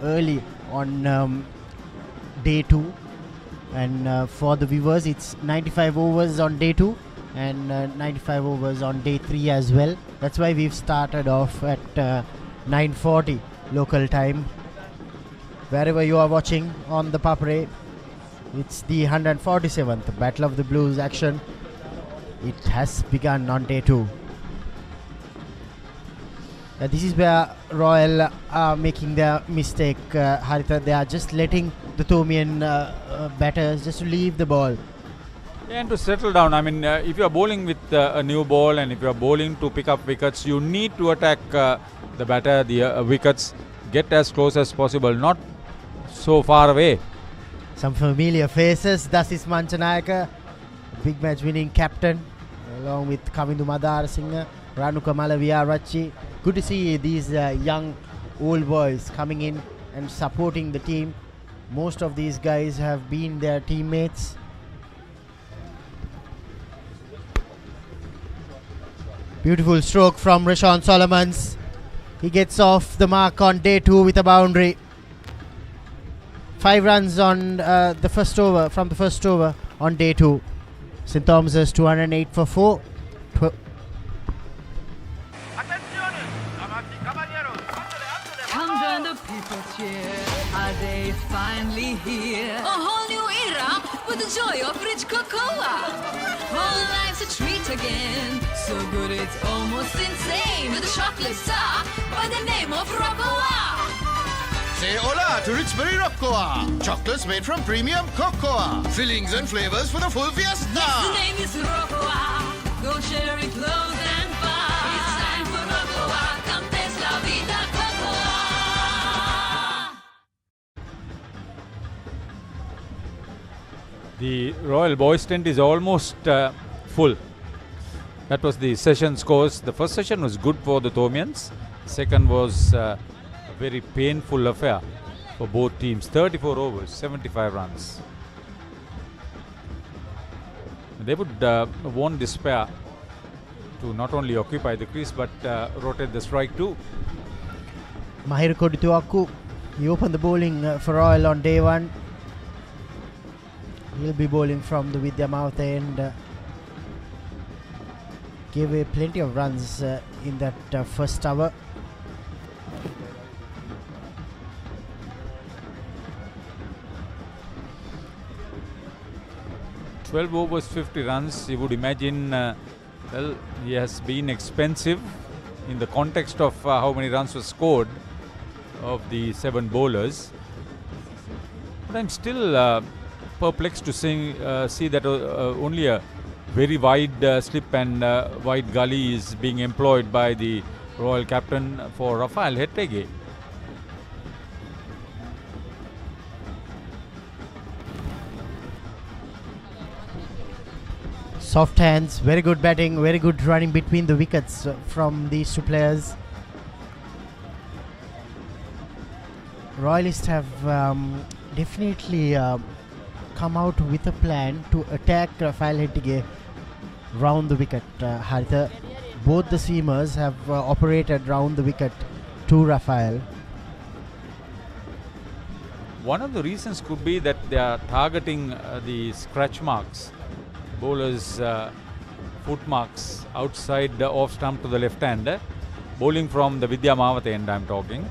early on day 2. And for the viewers, it's 95 overs on day 2 and 95 overs on day 3 as well. That's why we've started off at 9:40 local time. Wherever you are watching on the Papare, it's the 147th Battle of the Blues action. It has begun on day 2. This is where Royal are making their mistake, Haritha. They are just letting the Thomian batters just to leave the ball. Yeah, and to settle down. I mean, if you are bowling with a new ball and if you are bowling to pick up wickets, you need to attack the batter, the wickets, get as close as possible, not so far away. Some familiar faces. Dasis Manchanayaka, big match winning captain, along with Kavindu Madarasinghe, Ranuka Malaviarachi. Good to see these young old boys coming in and supporting the team. Most of these guys have been their teammates. Beautiful stroke from Rashawn Solomons. He gets off the mark on day 2 with a boundary. 5 runs on the first over, from the first over on day 2. St. Thomas's 208 for 4. Come join the people cheer. Our day is finally here. A whole new era with the joy of rich cocoa. Whole life's a treat again. So good it's almost insane. With a chocolate star by the name of Roccoa. Say hola to Richbury Roccoa. Chocolates made from premium cocoa. Fillings and flavors for the full fiesta. Yes, the name is Roccoa. Go share it close and far. It's time for Roccoa. Come taste la vida cocoa. The Royal Boys tent is almost full. That was the session scores. The first session was good for the Thomians. Second was a very painful affair for both teams. 34 overs, 75 runs. They would won't despair to not only occupy the crease but rotate the strike too. Mahir Kodituaku, he opened the bowling for Royal on day 1. He'll be bowling from the Vidya Mouth end. Gave away plenty of runs in that first over. "12 overs, 50 runs. You would imagine, well, he has been expensive in the context of how many runs were scored of the 7 bowlers. But I'm still perplexed to see that only a very wide slip and wide gully is being employed by the Royal captain for Rafael Hetege. Soft hands, very good batting, very good running between the wickets from these two players. Royalists have definitely come out with a plan to attack Rafael Hettige round the wicket. Haritha, both the seamers have operated round the wicket to Rafael. One of the reasons could be that they are targeting the scratch marks, bowlers' foot marks outside the off stump to the left hand, bowling from the Vidya Mawat end I'm talking.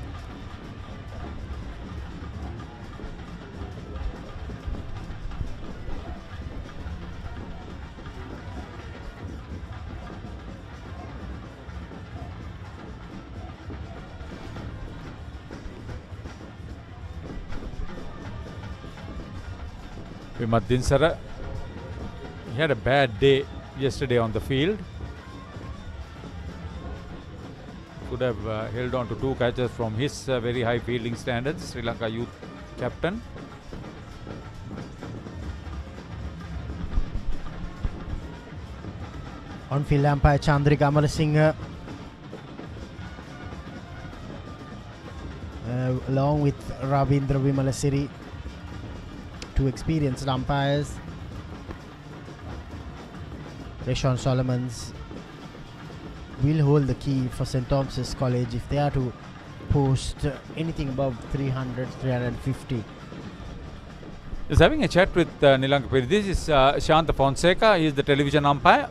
Dinsara, he had a bad day yesterday on the field. Could have held on to 2 catches from his very high fielding standards, Sri Lanka youth captain. On-field umpire Chandrika Amarasinghe along with Ravindra Vimalasiri, 2 experienced umpires. Reshon Solomons will hold the key for St. Thomas's College if they are to post anything above 300, 350. He's having a chat with Nilanka Peri. This is Shanta Fonseca. He is the television umpire.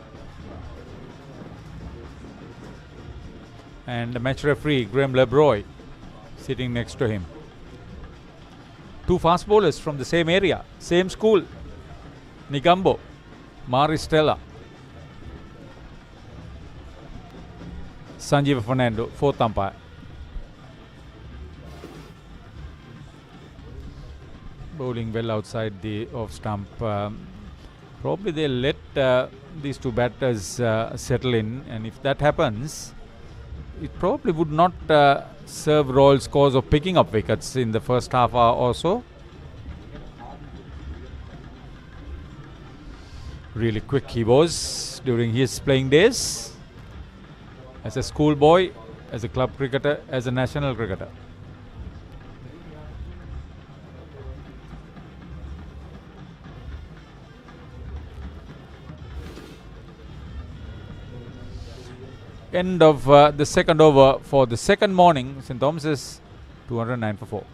And the match referee, Graham Lebroy, sitting next to him. 2 fast bowlers from the same area, same school. Nigambo, Maristella. Sanjeev Fernando, 4th umpire. Bowling well outside the off stump. Probably they'll let these 2 batters settle in, and if that happens, it probably would not serve Royal's cause of picking up wickets in the first half hour or so. Really quick he was during his playing days. As a schoolboy, as a club cricketer, as a national cricketer. End of the second over for the second morning. St. Thomas's 209 for 4.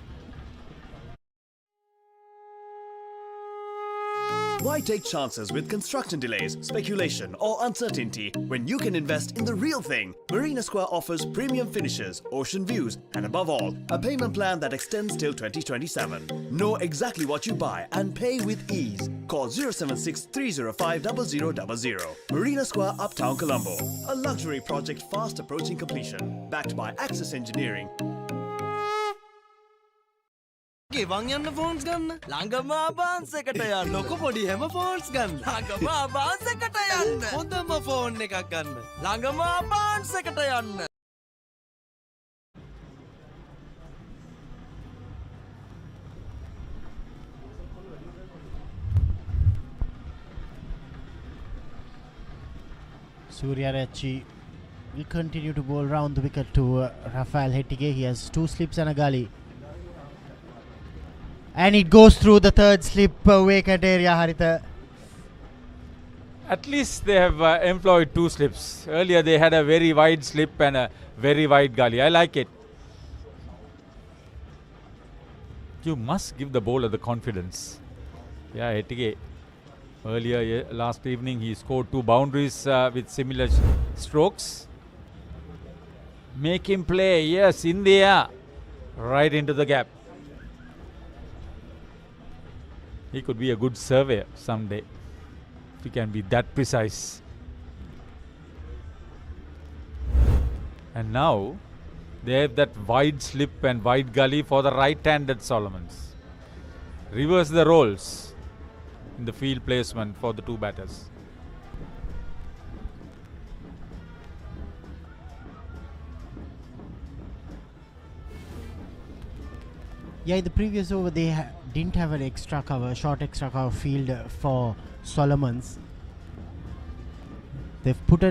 Why take chances with construction delays, speculation or uncertainty when you can invest in the real thing? Marina Square offers premium finishes, ocean views and above all, a payment plan that extends till 2027. Know exactly what you buy and pay with ease. Call 076 305 0000. Marina Square, Uptown Colombo. A luxury project fast approaching completion. Backed by Access Engineering. ගෙවන් යන්න phones ගන්න ළඟම ආබාන්ස් එකට යන්න ලොකු පොඩි හැම phones ගන්න ළඟම ආබාන්ස් එකට යන්න හොඳම ෆෝන් එකක් ගන්න ළඟම ආබාන්ස් එකට යන්න Suryarechi will continue to bowl round the wicket to Rafael Hettige. He has 2 slips and a gully. And it goes through the 3rd slip vacant area, Haritha. At least they have employed 2 slips. Earlier they had a very wide slip and a very wide gully. I like it. You must give the bowler the confidence. Yeah, Hettige. Earlier last evening he scored 2 boundaries with similar strokes. Make him play, yes, in the air. Right into the gap. He could be a good surveyor someday. If he can be that precise. And now they have that wide slip and wide gully for the right-handed Solomons. Reverse the roles in the field placement for the two batters. Yeah, in the previous over they didn't have an extra cover, short extra cover field for Solomons. They've put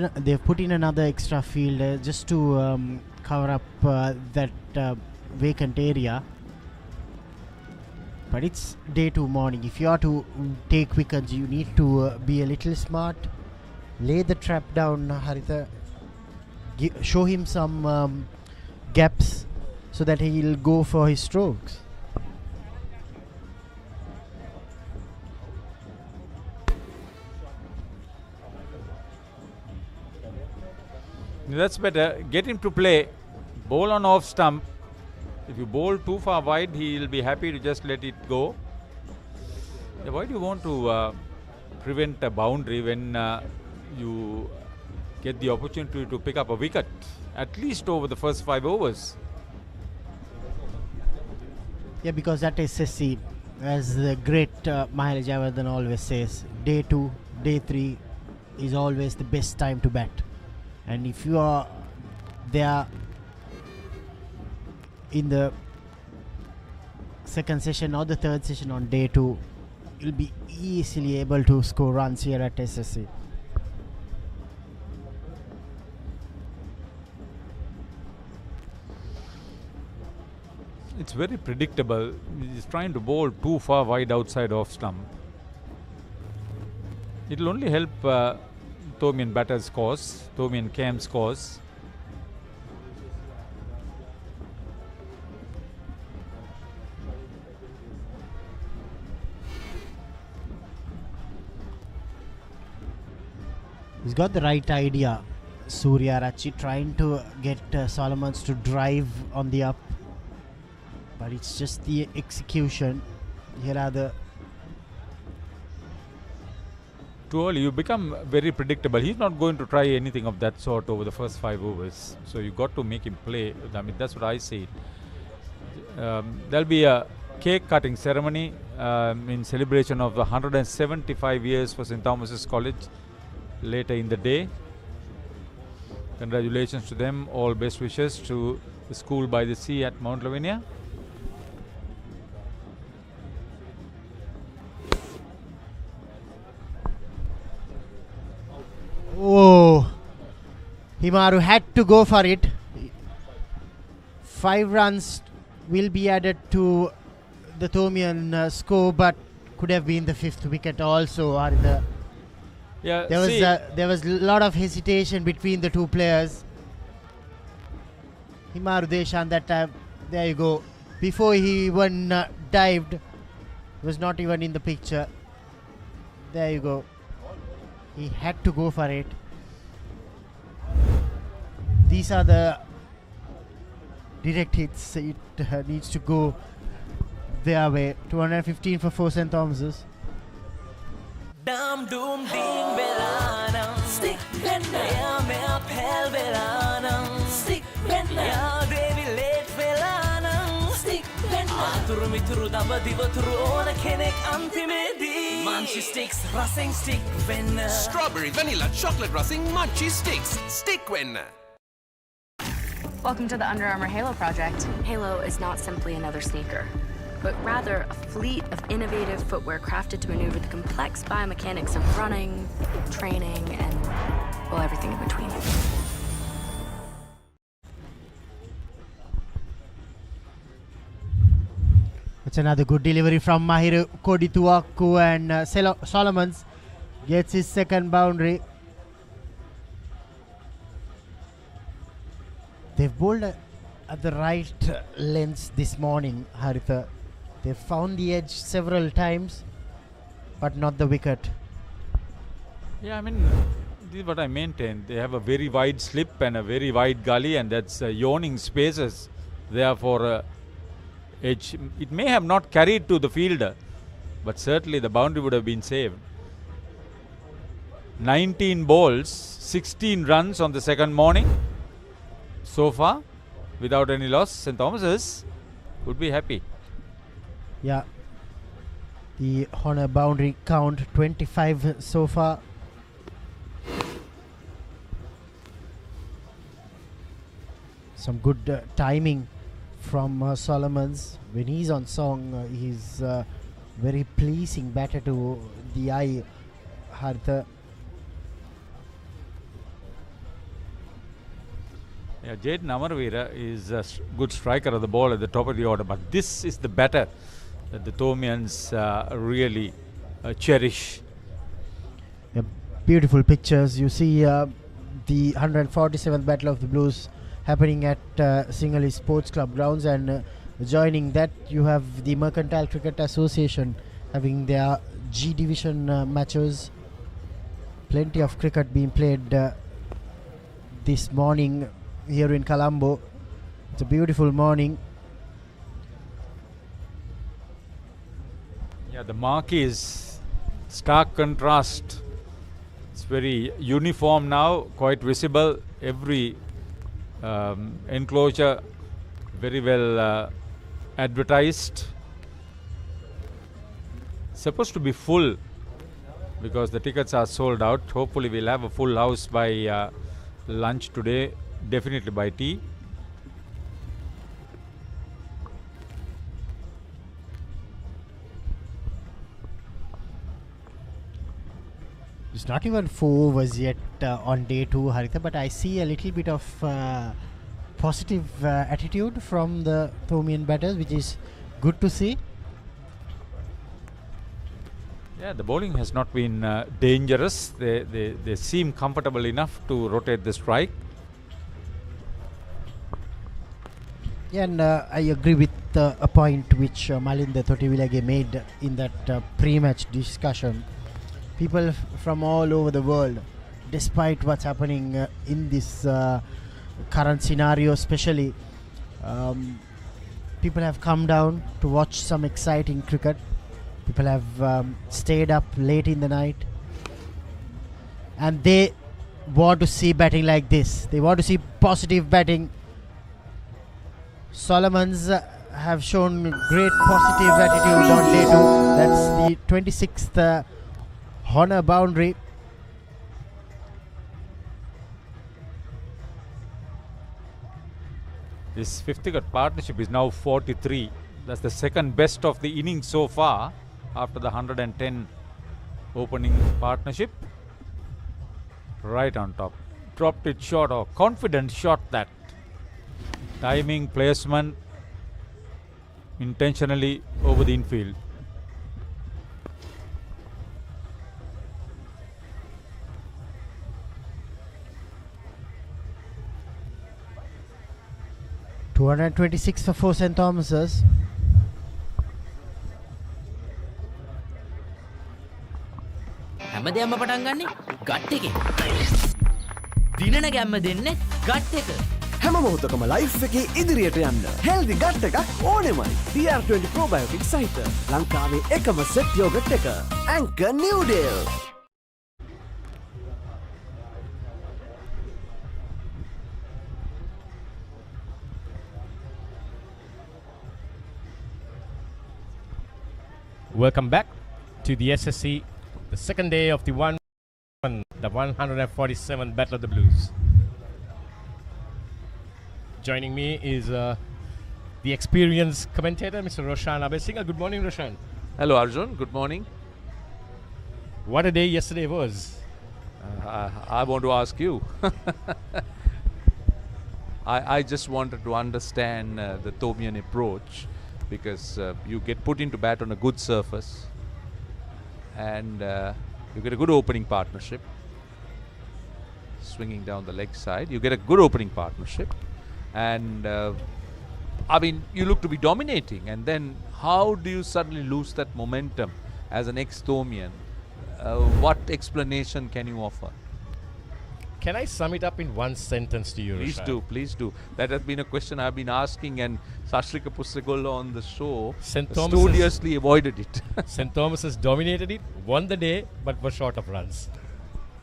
in another extra field just to cover up that vacant area. But it's day 2 morning. If you are to take wickets, you need to be a little smart. Lay the trap down, Haritha. Show him some gaps so that he'll go for his strokes. That's better. Get him to play. Bowl on off stump. If you bowl too far wide, he'll be happy to just let it go. Yeah, why do you want to prevent a boundary when you get the opportunity to pick up a wicket, at least over the first 5 overs? Yeah, because at SSC, as the great Mahela Javardhan always says, day 2, day 3 is always the best time to bat. And if you are there in the second session or the third session on day 2, you'll be easily able to score runs here at SSC. It's very predictable. He's trying to bowl too far wide outside off stump. It'll only help Thomian batter's cause, Thomian Cam's cause. He's got the right idea, Surya Rachi, trying to get Solomons to drive on the up. But it's just the execution. Here are the... Too early, you become very predictable. He's not going to try anything of that sort over the first 5 overs. So you got to make him play. I mean, that's what I see. There'll be a cake cutting ceremony in celebration of the 175 years for St. Thomas's College later in the day. Congratulations to them. All best wishes to the school by the sea at Mount Lavinia. Oh, Himaru had to go for it. 5 runs will be added to the Thomian score, but could have been the 5th wicket also. Yeah, there was a lot of hesitation between the two players. Himaru Deshan that time, there you go. Before he even dived, was not even in the picture. There you go. He had to go for it. These are the direct hits. It needs to go their way. 215 for 4 St. Thomas's. Dam doom ding belana stick penna ya mea pel belana stick penna ya devi late belana stick penna aturu mituru damba divaturu ona kenek antimedi munchie sticks racing stick venna strawberry vanilla chocolate racing munchie sticks stick venna. Welcome to the Under Armour Halo project. Halo is not simply another sneaker, but rather a fleet of innovative footwear crafted to maneuver the complex biomechanics of running, training, and, well, everything in between. It's another good delivery from Mahir Kodituaku, and Solomons gets his second boundary. They've bowled at the right lengths this morning, Haritha. They found the edge several times, but not the wicket. Yeah, I mean, this is what I maintain. They have a very wide slip and a very wide gully, and that's yawning spaces there for edge. It may have not carried to the fielder, but certainly the boundary would have been saved. 19 balls, 16 runs on the second morning. so far without any loss. St. Thomas's would be happy. Yeah. The honor boundary count 25 so far. Some good timing from Solomons. When he's on song, he's very pleasing batter to the eye, Haritha. Yeah, Jaden Amarveera is a good striker of the ball at the top of the order, but this is the batter that the Thomians really cherish. Yeah, beautiful pictures. You see the 147th Battle of the Blues happening at Sinhalese Sports Club grounds, and joining that you have the Mercantile Cricket Association having their G Division matches. Plenty of cricket being played this morning here in Colombo. It's a beautiful morning. Yeah, the mark is stark contrast. It's very uniform now, quite visible. Every enclosure very well advertised. Supposed to be full because the tickets are sold out. Hopefully we'll have a full house by lunch today, definitely by tea. It's not even 4 overs yet on day 2, Haritha, but I see a little bit of positive attitude from the Thomian batters, which is good to see. Yeah, the bowling has not been dangerous. They seem comfortable enough to rotate the strike. Yeah, and I agree with a point which Malinda Thotivilage made in that pre-match discussion. People from all over the world, despite what's happening in this current scenario especially, people have come down to watch some exciting cricket. People have stayed up late in the night, and they want to see batting like this. They want to see positive batting. Solomons have shown great positive attitude on day 2. That's the 26th honor boundary. This 50 wicket partnership is now 43. That's the second best of the innings so far after the 110 opening partnership. Right on top. Dropped it short, or confident shot that. Timing, placement, intentionally over the infield. .226 for 4 St. Thomas's. හැමදේම පටන් ගන්නේ gut එකෙන්. දිනන ගැම්ම දෙන්නේ gut එක. හැම මොහොතකම life එකේ ඉදිරියට යන්න හෙල්දි ගට් එකක් ඕනෙමයි. DR20 probiotic සහිත ලංකාවේ එකම සෙට් යෝගට් එක. Anchor New Deal. Welcome back to the SSC, the second day of the 147th Battle of the Blues. Joining me is the experienced commentator, Mr. Roshan Abesinga. Good morning, Roshan. Hello, Arjun. Good morning. What a day yesterday was. I want to ask you. I just wanted to understand the Thomian approach, because you get put into bat on a good surface and you get a good opening partnership. Swinging down the leg side, you get a good opening partnership, and I mean, you look to be dominating, and then how do you suddenly lose that momentum as an ex-Thomian? What explanation can you offer? Can I sum it up in one sentence to you, Please Roshan? do, please do. That has been a question I've been asking, and Sashrika Pusegolo on the show studiously avoided it. St. Thomas has dominated it, won the day, but was short of runs.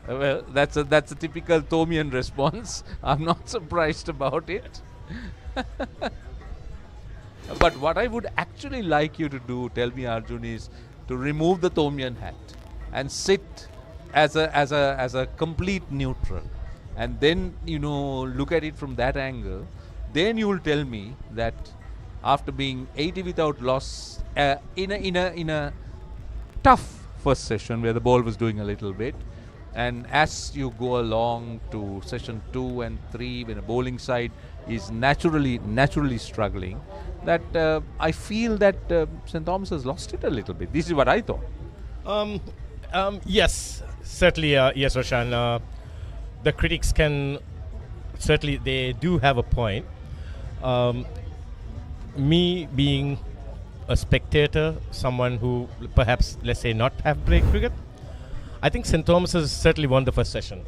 Well, that's a typical Tomian response. I'm not surprised about it. But what I would actually like you to do, tell me, Arjun, is to remove the Tomian hat and sit as a complete neutral, and then look at it from that angle. Then you will tell me that after being 80 without loss in a tough first session where the ball was doing a little bit, and as you go along to session 2 and 3 when a bowling side is naturally struggling, that I feel that St. Thomas has lost it a little bit. This is what I thought. Yes, certainly, yes, Roshan. The critics they do have a point. Me being a spectator, someone who perhaps, let's say, not have played cricket, I think St. Thomas has certainly won the first session.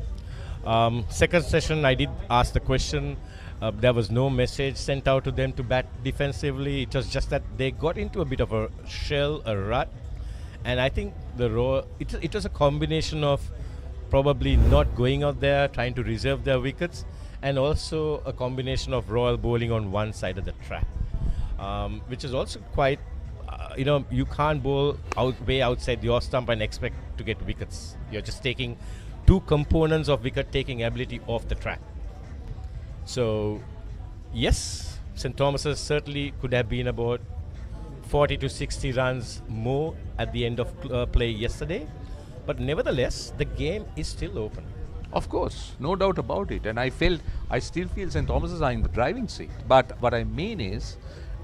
Second session, I did ask the question. There was no message sent out to them to bat defensively. It was just that they got into a bit of a shell, a rut. And I think it was a combination of probably not going out there, trying to reserve their wickets, and also a combination of Royal bowling on one side of the track, which is also quite, you can't bowl way outside your stump and expect to get wickets. You're just taking two components of wicket-taking ability off the track. So, yes, St. Thomas's certainly could have been about 40 to 60 runs more at the end of play yesterday. But nevertheless, the game is still open. Of course, no doubt about it. And I still feel St. Thomas's are in the driving seat. But what I mean is,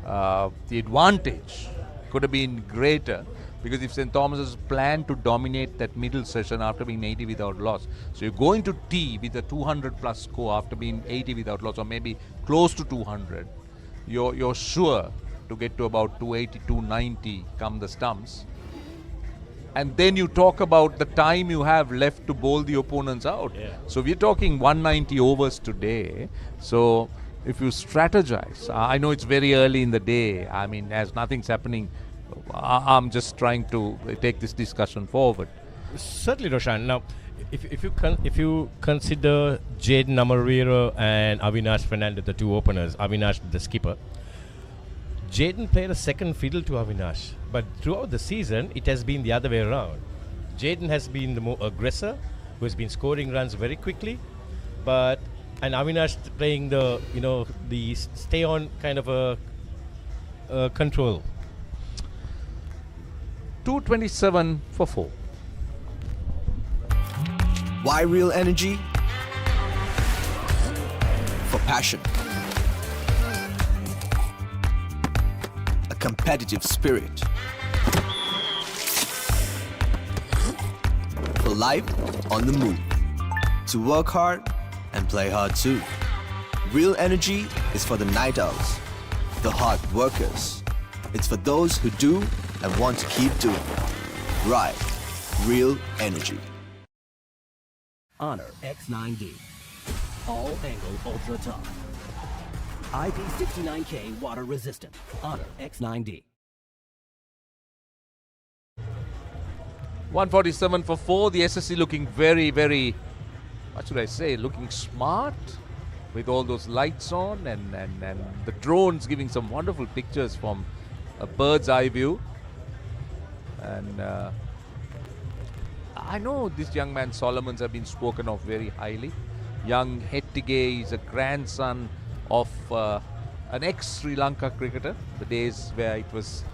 the advantage could have been greater, because if St. Thomas's planned to dominate that middle session after being 80 without loss, so you're going to tea with a 200 plus score after being 80 without loss, or maybe close to 200, you're sure to get to about 280, 290 come the stumps. And then you talk about the time you have left to bowl the opponents out. Yeah. So we're talking 190 overs today. So if you strategize, I know it's very early in the day. I mean, as nothing's happening, I'm just trying to take this discussion forward. Certainly, Roshan. Now, if you consider Jaden Namarweera and Avinash Fernandez, the two openers, Avinash the skipper, Jaden played a second fiddle to Avinash, but throughout the season it has been the other way around. Jaden has been the more aggressor, who has been scoring runs very quickly, and Avinash playing the stay on kind of a control. 227 for 4. Why real energy? For passion. A competitive spirit. For life on the move. To work hard and play hard too. Real energy is for the night owls, the hard workers. It's for those who do and want to keep doing. Right. Real energy. Honor X9D. All angle ultra tough. IP69K water resistant. Honor X9D. 147 for 4. The SSC looking very, very, what should I say, looking smart with all those lights on and the drones giving some wonderful pictures from a bird's eye view. And I know this young man Solomons have been spoken of very highly. Young Hettige is a grandson of an ex-Sri Lanka cricketer, the days where it was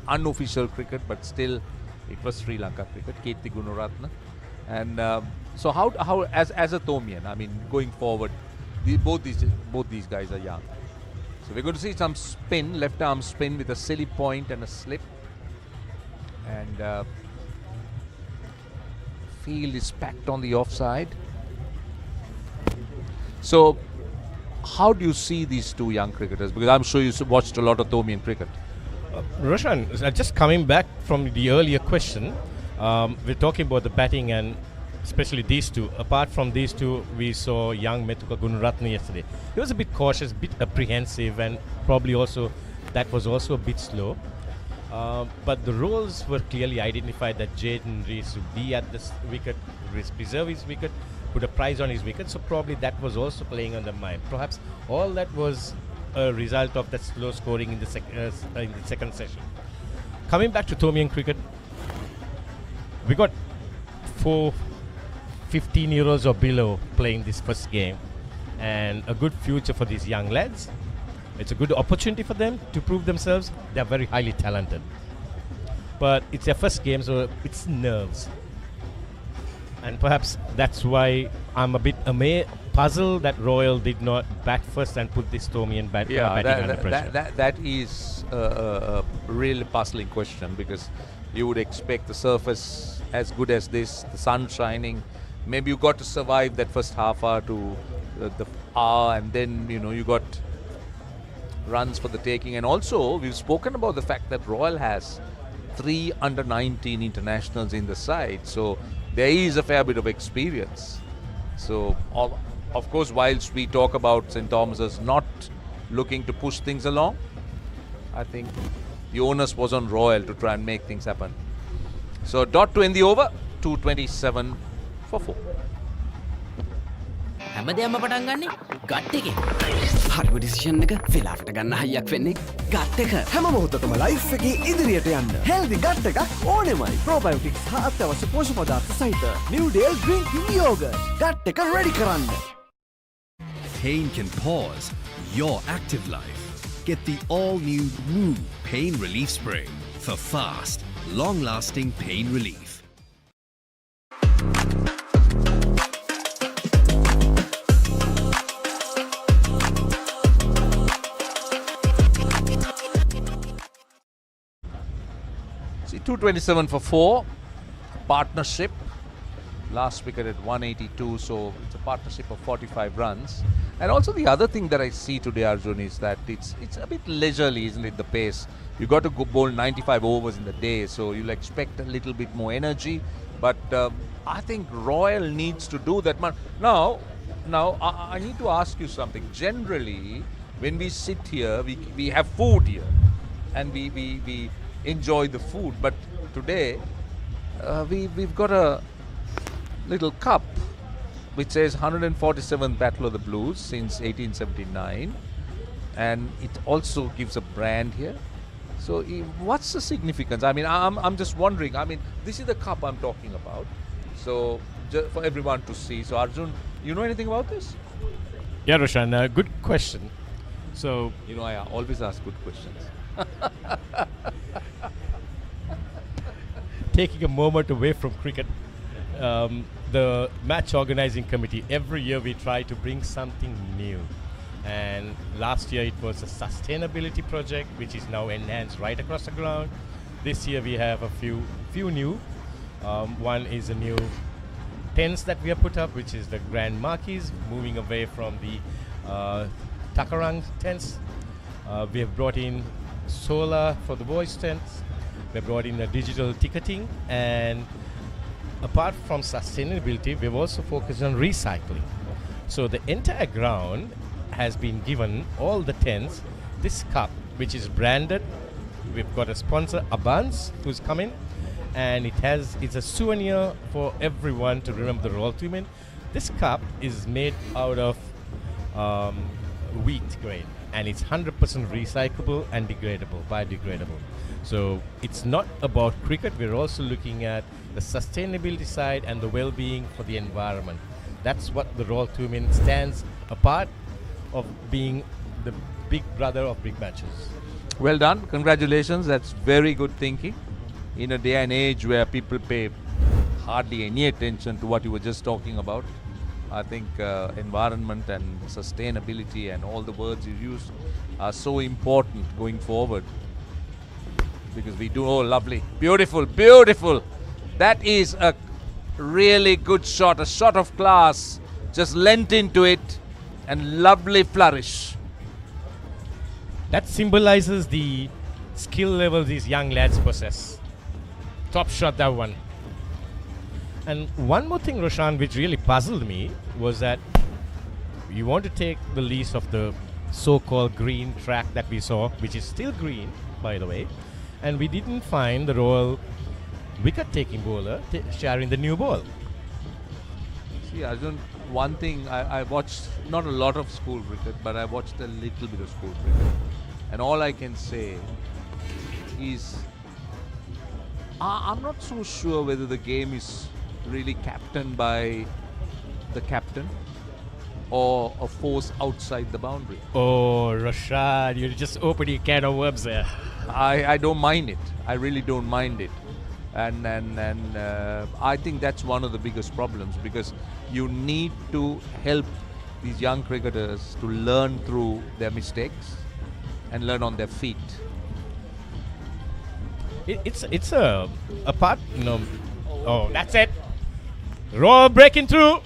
unofficial cricket, but still it was Sri Lanka cricket, Kirti Gunaratne. And so how as a Tomian, I mean, going forward, both these guys are young. So we're going to see some spin, left arm spin with a silly point and a slip. And field is packed on the offside. So how do you see these two young cricketers? Because I'm sure you watched a lot of Tomian cricket. Roshan, just coming back from the earlier question, we're talking about the batting and especially these two. Apart from these two, we saw young Metuka Gunaratne yesterday. He was a bit cautious, a bit apprehensive, and probably also that was also a bit slow. But the roles were clearly identified that Jaden Rees would be at this wicket, preserve his wicket, put a prize on his wicket. So probably that was also playing on their mind. Perhaps all that was a result of that slow scoring in the second session. Coming back to Tomian cricket, we got 4 15-year-olds or below playing this first game, and a good future for these young lads. It's a good opportunity for them to prove themselves. They're very highly talented. But it's their first game, so it's nerves. And perhaps that's why I'm a bit puzzled that Royal did not bat first and put this Tomian batting under pressure. That is a really puzzling question, because you would expect the surface as good as this, the sun shining. Maybe you got to survive that first half hour to the hour, and then you got runs for the taking. And also we've spoken about the fact that Royal has 3 under-19 internationals in the side, so there is a fair bit of experience. So of course, whilst we talk about St. Thomas's not looking to push things along, I think the onus was on Royal to try and make things happen. So dot to end the over, 227 for 4. හැමදේම පටන් ගන්නේ gut එකේ. හරිම decision එක වෙලාවට ගන්න හයියක් වෙන්නේ gut එක. හැම මොහොතකම ලයිෆ් එකේ ඉදිරියට යන්න. හෙල්දි ගට් එකක් ඕනෙමයි. ප්‍රොබයෝටික්ස් හා අත්‍යවශ්‍ය පෝෂක පදාර්ථ සහිත New Dale Green Tea Yogurt. Gut එක රෙඩි කරන්න. Pain can pause your active life. Get the all-new Move Pain Relief Spray for fast, long-lasting pain relief. See, 227 for 4. Partnership. Last wicket at 182, so it's a partnership of 45 runs. And also the other thing that I see today, Arjun, is that it's a bit leisurely, isn't it, the pace? You got to go bowl 95 overs in the day, so you'll expect a little bit more energy. But I think Royal needs to do that. Now, I need to ask you something. Generally, when we sit here, we have food here, and we enjoy the food. But today, we've got a little cup which says 147th Battle of the Blues since 1879, and it also gives a brand here. So what's the significance? I mean, I'm just wondering. I mean, this is the cup I'm talking about, so just for everyone to see. So Arjun, you know anything about this? Yeah, Roshan, good question. So I always ask good questions. Taking a moment away from cricket, the match organizing committee, every year we try to bring something new. And last year it was a sustainability project, which is now enhanced right across the ground. This year we have a few new. One is a new tents that we have put up, which is the Grand Marquis, moving away from the Takarang tents. We have brought in solar for the boys' tents. We brought in a digital ticketing, and apart from sustainability, we've also focused on recycling. So the entire ground has been given, all the tents, this cup, which is branded. We've got a sponsor, Abans, who's coming, and it's a souvenir for everyone to remember the Royal Tomian. This cup is made out of wheat grain, and it's 100% recyclable and biodegradable. So it's not about cricket, we're also looking at the sustainability side and the well-being for the environment. That's what the Royal Tomian stands apart of being the big brother of big matches. Well done, congratulations, that's very good thinking. In a day and age where people pay hardly any attention to what you were just talking about, I think environment and sustainability and all the words you used are so important going forward. Because we do, oh lovely, beautiful, beautiful. That is a really good shot, a shot of class, just lent into it, and lovely flourish. That symbolizes the skill level these young lads possess. Top shot, that one. And one more thing, Roshan, which really puzzled me was that you want to take the lease of the so-called green track that we saw, which is still green, by the way, and we didn't find the Royal wicket-taking bowler sharing the new ball. See, Arjun, one thing, I watched not a lot of school cricket, but I watched a little bit of school cricket. And all I can say is, I'm not so sure whether the game is really captained by the captain or a force outside the boundary. Oh, Rashad, you just opened a can of worms there. I don't mind it. I really don't mind it. And I think that's one of the biggest problems, because you need to help these young cricketers to learn through their mistakes and learn on their feet. It's a part, you know. Oh, that's it. Royal breaking through.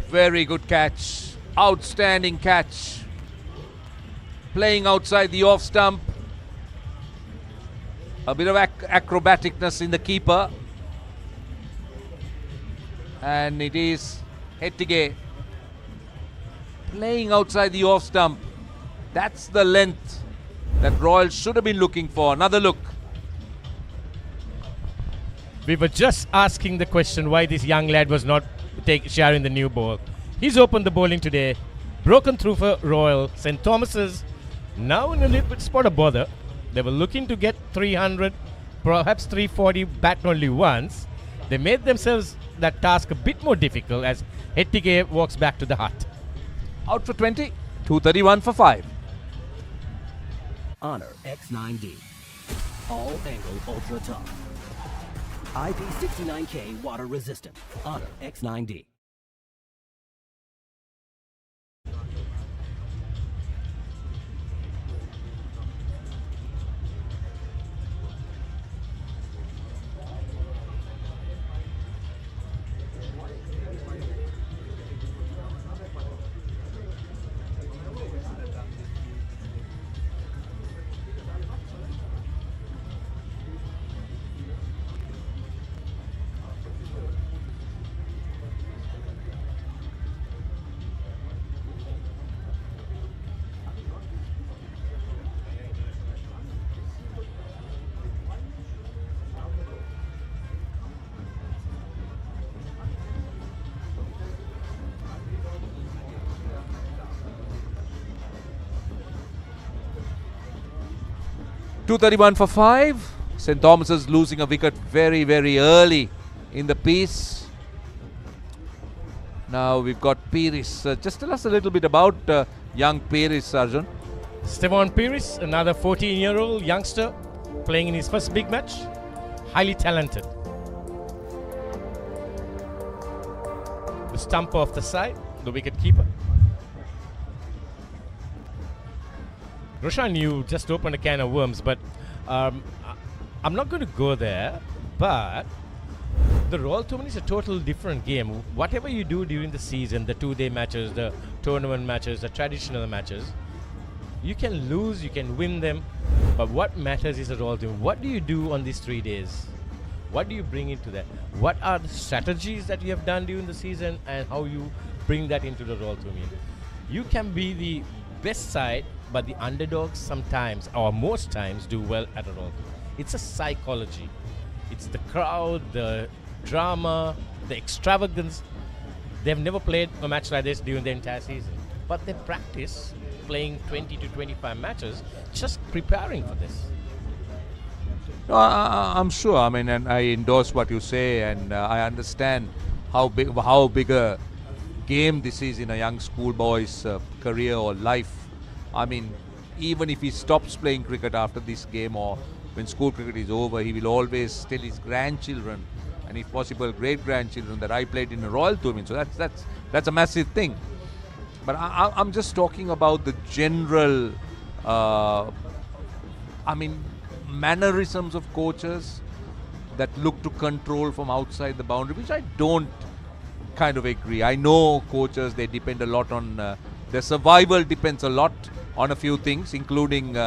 Very good catch. Outstanding catch. Playing outside the off stump. A bit of acrobaticness in the keeper. And it is Hettige playing outside the off stump. That's the length that Royal should have been looking for. Another look. We were just asking the question why this young lad was not sharing the new ball. He's opened the bowling today. Broken through for Royal. St. Thomas's now in a little bit spot of bother. They were looking to get 300, perhaps 340, bat only once. They made themselves that task a bit more difficult as Hettige walks back to the hut. Out for 20, 231 for 5. Honor X9D. All angle ultra tough. IP69K water resistant. Honor X9D. .231 for 5. St. Thomas's losing a wicket very, very early in the piece. Now we've got Pires. Just tell us a little bit about young Pires, Arjun. Stevan Pires, another 14-year-old youngster playing in his first big match. Highly talented. The stumper off the side, the wicket keeper. Roshan, you just opened a can of worms, but I'm not going to go there. But the Royal Tournament is a total different game. Whatever you do during the season, the two-day matches, the tournament matches, the traditional matches, you can lose, you can win them, but what matters is the Royal Tournament. What do you do on these 3 days? What do you bring into that? What are the strategies that you have done during the season and how you bring that into the Royal Tournament? You can be the best side, but the underdogs sometimes, or most times, do well at a Royal Tournament. It's a psychology. It's the crowd, the drama, the extravagance. They've never played a match like this during the entire season, but they practice playing 20 to 25 matches, just preparing for this. No, I'm sure. I mean, and I endorse what you say, and I understand how big a game this is in a young schoolboy's career or life. I mean, even if he stops playing cricket after this game or when school cricket is over, he will always tell his grandchildren and if possible great-grandchildren that I played in a Royal Tournament. So that's a massive thing. But I'm just talking about the general, mannerisms of coaches that look to control from outside the boundary, which I don't kind of agree. I know coaches, they depend a lot on, their survival depends a lot on a few things, including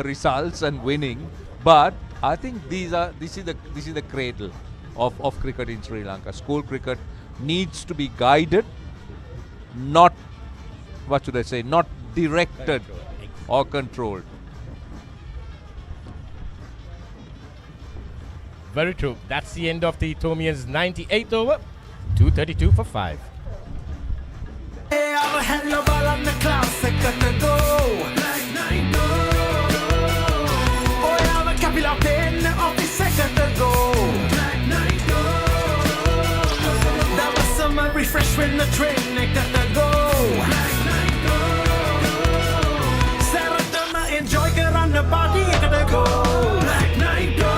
results and winning. But I think this is the cradle of cricket in Sri Lanka. School cricket needs to be guided, not, not directed or controlled. Very true. That's the end of the Thomians' 98th over. 232 for 5. Refresh when the train got to go. Saratama enjoy get on the body gotta go. Black Knight go.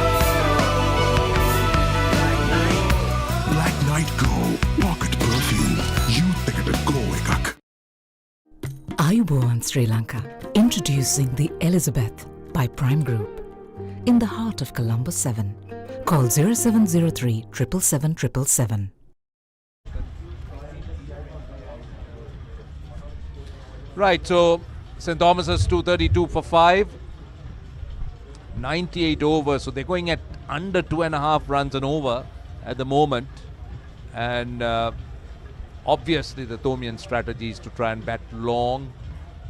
Black Knight go. Pocket perfume. You take it go ekak. Ayubowan Sri Lanka, introducing the Elizabeth by Prime Group. In the heart of Colombo 7. Call 0703 777 777. Right, so St. Thomas's 232 for 5. 98 overs, so they're going at under 2.5 runs an over at the moment. And obviously the Thomian strategy is to try and bat long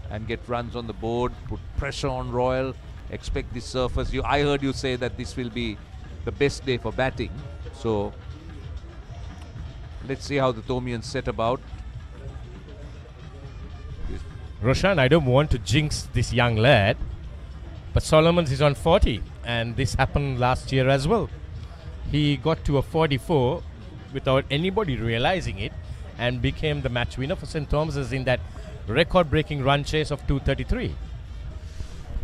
and get runs on the board, put pressure on Royal, expect the surface. I heard you say that this will be the best day for batting. So let's see how the Thomians set about. Roshan, I don't want to jinx this young lad, but Solomons is on 40, and this happened last year as well. He got to a 44 without anybody realizing it and became the match winner for St. Thomas's in that record-breaking run chase of 233.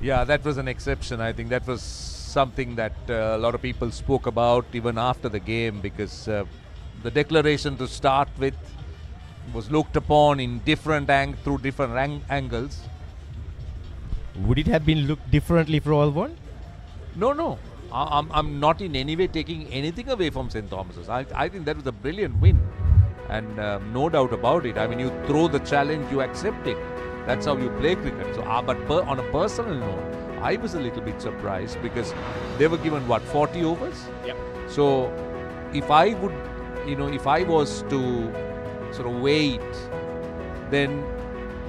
Yeah, that was an exception. I think that was something that a lot of people spoke about even after the game, because the declaration to start with was looked upon in through different angles. Would it have been looked differently for all one? No. I'm not in any way taking anything away from St. Thomas's. I think that was a brilliant win, and no doubt about it. I mean, you throw the challenge, you accept it. That's how you play cricket. So, but on a personal note, I was a little bit surprised because they were given 40 overs. Yep. So, if I was to sort of wait, then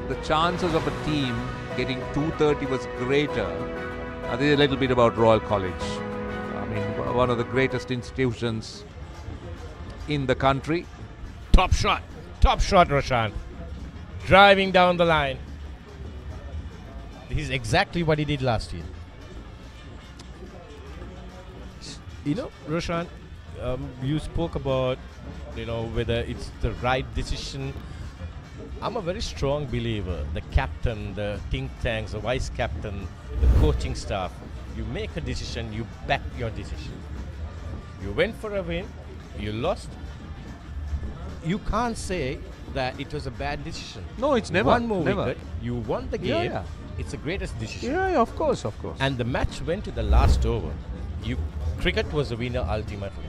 the chances of a team getting 230 was greater. This is a little bit about Royal College. I mean, one of the greatest institutions in the country. Top shot, Roshan. Driving down the line. This is exactly what he did last year. Roshan, you spoke about whether it's the right decision. I'm a very strong believer. The captain, the think tanks, the vice captain, the coaching staff, you make a decision, you back your decision. You went for a win, you lost. You can't say that it was a bad decision. No, it's never. One more never. wicket, you won the game. Yeah. It's the greatest decision. Yeah, of course. And the match went to the last over. Cricket was the winner ultimately.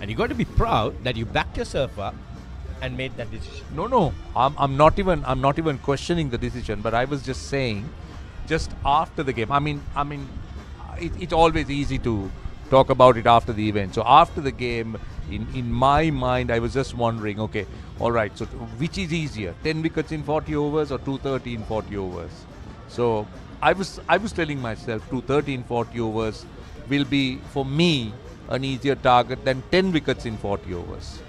And you got to be proud that you backed yourself up and made that decision. No. I'm not even questioning the decision, but I was just saying, just after the game. I mean, it's always easy to talk about it after the event. So after the game, in my mind, I was just wondering, okay, all right, so which is easier, 10 wickets in 40 overs or 230 in 40 overs? So I was telling myself 230 in 40 overs will be, for me, an easier target than 10 wickets in 40 overs.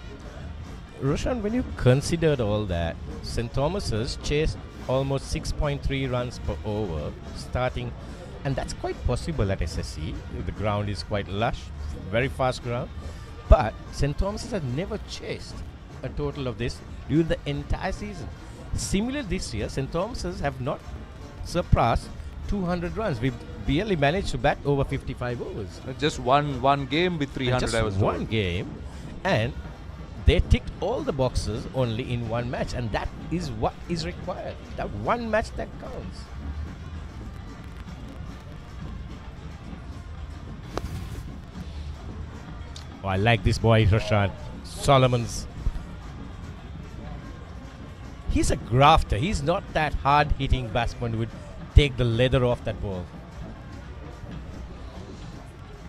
Roshan, when you considered all that, St. Thomas's chased almost 6.3 runs per over starting, and that's quite possible at SSC. The ground is quite lush, very fast ground, but St. Thomas's has never chased a total of this during the entire season. Similar this year, St. Thomas's have not surpassed 200 runs. We barely managed to bat over 55 overs. Just one game with 300, I was told. One game, and they ticked all the boxes only in one match, and that is what is required. That one match that counts. Oh, I like this boy, Roshan. Solomons. He's a grafter. He's not that hard-hitting batsman who would take the leather off that ball.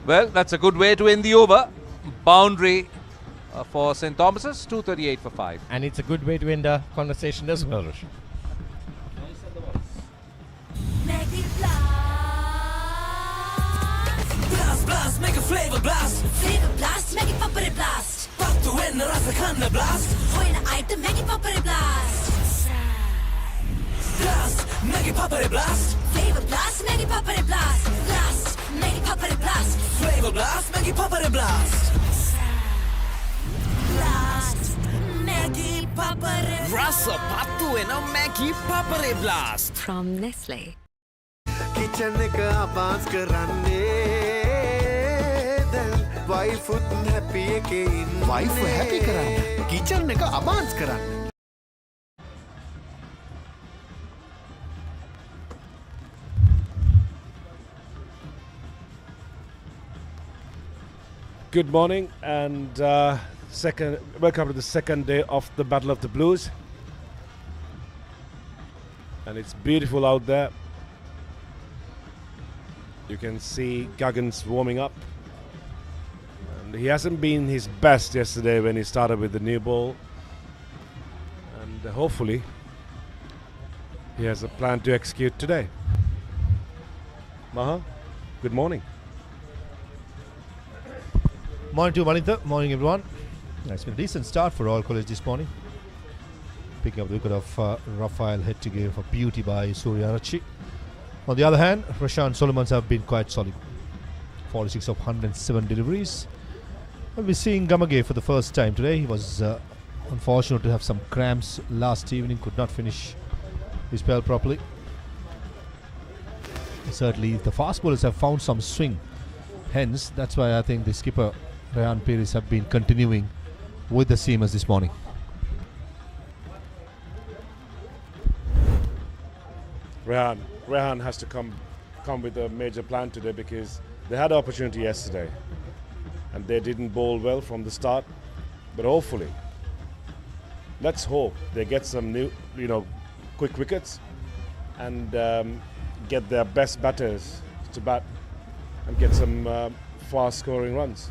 Well, that's a good way to end the over. Boundary for St. Thomas's, 238 for 5. And it's a good way to end the conversation as well, Roshan. Blast, blast, blast, make a flavor blast. Flavor blast, make it Papare blast. Pattu enna rasa kanna blast. Hoina item, make it Papare blast. Blast, make it Papare blast. Flavor blast, make it Papare blast. Blast, make it Papare blast. Flavor blast, make it Papare blast. Blast, make it Papare blast. Rasa pattu enna Maggi Papare blast. From Nestle. Kitchen එක අපාස් කරන්නේ දැන් wife උත් happy එකේ ඉන්නේ wife happy කරන්න kitchen එක අබාන්ස් කරන්න Good morning and welcome to the second day of the Battle of the Blues. And it's beautiful out there. You can see Gagan's warming up. And he hasn't been his best yesterday when he started with the new ball. And hopefully he has a plan to execute today. Maha, good morning. Morning to Manitha, morning everyone. It's been a decent start for Royal College this morning. Picking up the wicket of Rafael Hettige for beauty by Suryarachi. On the other hand, Rashan Solomons have been quite solid. 46 of 107 deliveries. We'll be seeing Gamage for the first time today. He was unfortunate to have some cramps last evening, could not finish his spell properly. Certainly the fast bowlers have found some swing. Hence, that's why I think the skipper Rehan Pires have been continuing with the seamers this morning. Rehan has to come with a major plan today because they had opportunity yesterday and they didn't bowl well from the start. But hopefully, let's hope they get some new, quick wickets and get their best batters to bat and get some fast scoring runs.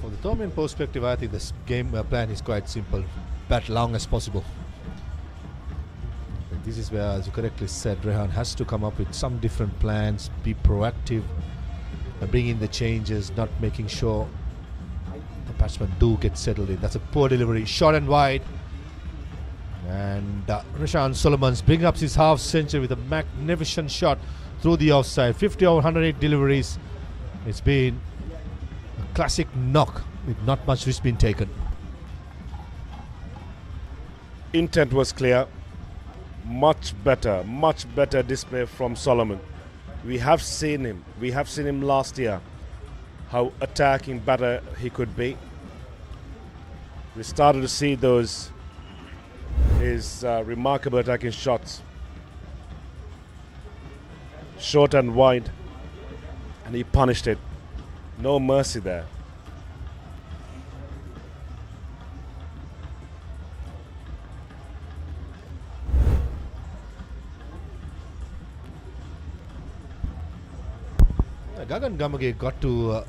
From the Tomian perspective, I think this game plan is quite simple. Bat long as possible. This is where, as you correctly said, Rehan has to come up with some different plans, be proactive, bring in the changes, not making sure the batsmen do get settled in. That's a poor delivery, short and wide. And Rashan Solomons bring up his half century with a magnificent shot through the offside. 50 over 108 deliveries. It's been a classic knock with not much risk being taken. Intent was clear. Much better display from Solomon. We have seen him last year, how attacking batter he could be. We started to see his remarkable attacking shots, short and wide, and he punished it. No mercy there. Gagan Gamage got to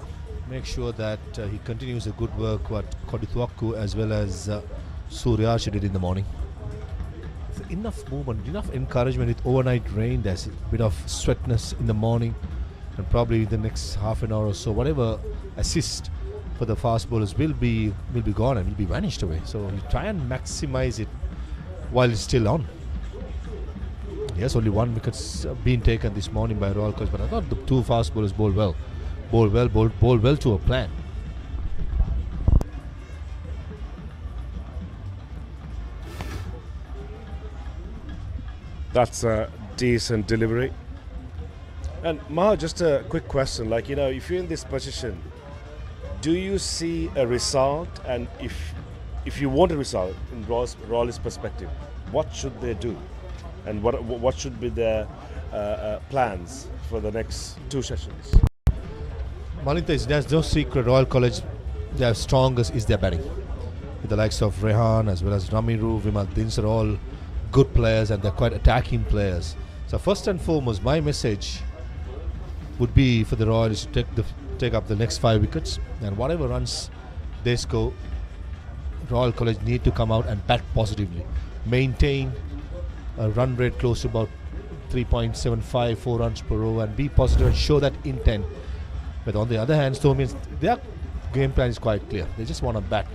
make sure that he continues the good work what Kodithuaku as well as Suryashi did in the morning. Enough movement, enough encouragement with overnight rain. There's a bit of sweatness in the morning, and probably the next half an hour or so, whatever assist for the fast bowlers will be gone and will be vanished away. So you try and maximize it while it's still on. Yes, only one wicket's been taken this morning by Royal College, but I thought the two fast bowlers bowled well to a plan. That's a decent delivery. And Maha, just a quick question, if you're in this position, do you see a result? And if you want a result in Rawley's perspective, what should they do? And what should be their plans for the next two sessions? Manitha, there's no secret. Royal College, their strongest is their batting. With the likes of Rehan as well as Ramiru, Vimal Dins are all good players and they're quite attacking players. So first and foremost, my message would be for the Royals to take up the next 5 wickets, and whatever runs they score, Royal College need to come out and bat positively. Maintain a run rate close to about 3.75, 4 runs per over, and be positive and show that intent. But on the other hand, Stormians, their game plan is quite clear. They just want to bat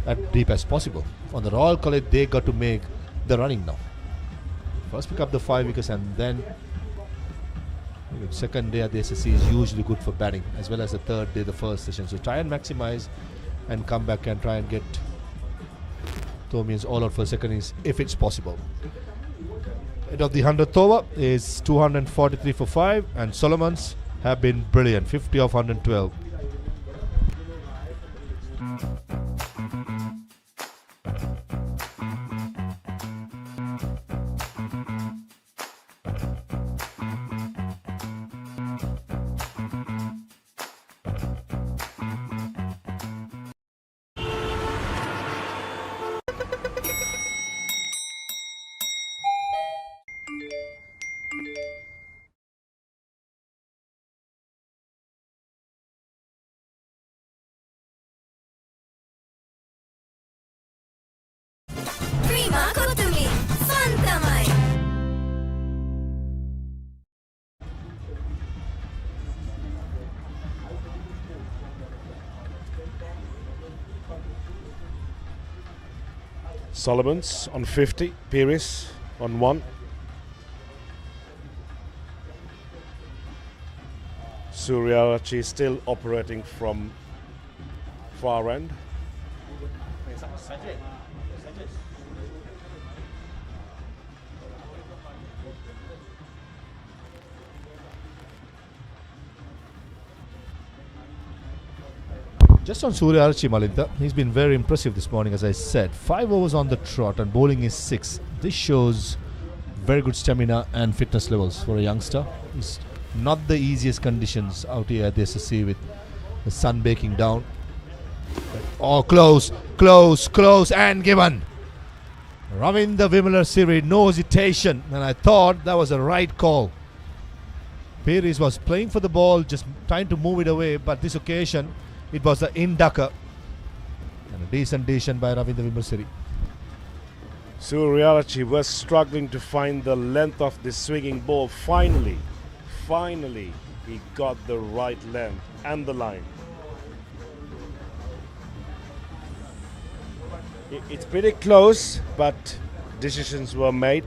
as deep as possible. On the Royal College, they got to make the running now. First pick up the 5 wickets, and then second day at the SSC is usually good for batting, as well as the third day, the first session. So try and maximize and come back and try and get Stormians all out for second innings if it's possible. End of the 100th over is 243 for 5, and Solomons have been brilliant, 50 of 112. Solomons on 50, Pires on 1. Suryarachi still operating from far end. Just on Suryarachi, Malinta, he's been very impressive this morning, as I said. 5 overs on the trot and bowling is 6. This shows very good stamina and fitness levels for a youngster. It's not the easiest conditions out here at the SSC with the sun baking down. Oh, close, and given. Ravinda Vimala Siri, no hesitation, and I thought that was a right call. Pires was playing for the ball, just trying to move it away, but this occasion it was the inducker, and a decent decision by Ravinda Vimala Siri. Suryarachi was struggling to find the length of this swinging ball. Finally, he got the right length and the line. It's pretty close, but decisions were made.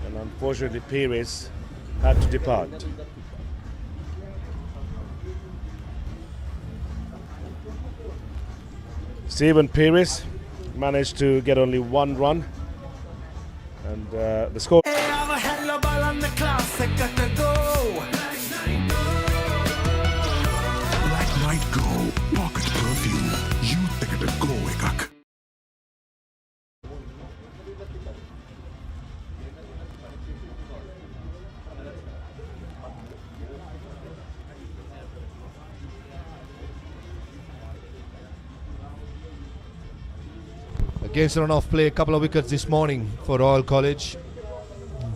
And unfortunately, Pires had to depart. Stephen Pires managed to get only 1 run, and the score. Black Night Go, pocket perfume. You take it a go, ekak. Against run off play, a couple of wickets this morning for Royal College.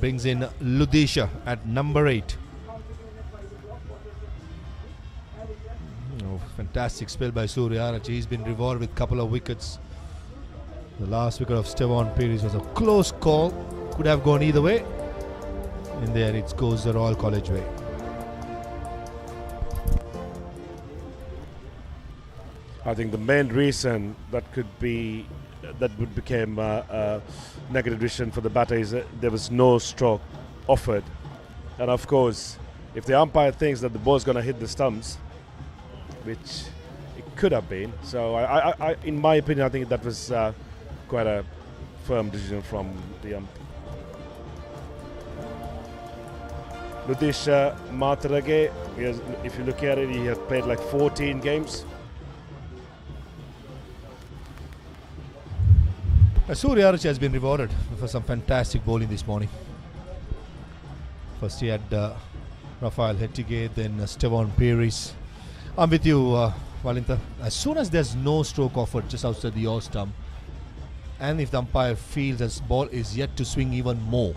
Brings in Ludisha at number 8. Oh, fantastic spell by Suryarachi. He's been rewarded with a couple of wickets. The last wicket of Stevon Pires was a close call. Could have gone either way. In the end, it goes the Royal College way. I think the main reason that would become a negative decision for the batter is that there was no stroke offered, and of course, if the umpire thinks that the ball's going to hit the stumps, which it could have been, so I in my opinion, I think that was quite a firm decision from the umpire. Ludisha Matarage, if you look at it, he has played like 14 games. Suryarachi has been rewarded for some fantastic bowling this morning. First he had Rafael Hettige, then Stevon Pires. I'm with you, Valinta. As soon as there's no stroke offered just outside the off stump, and if the umpire feels this ball is yet to swing even more,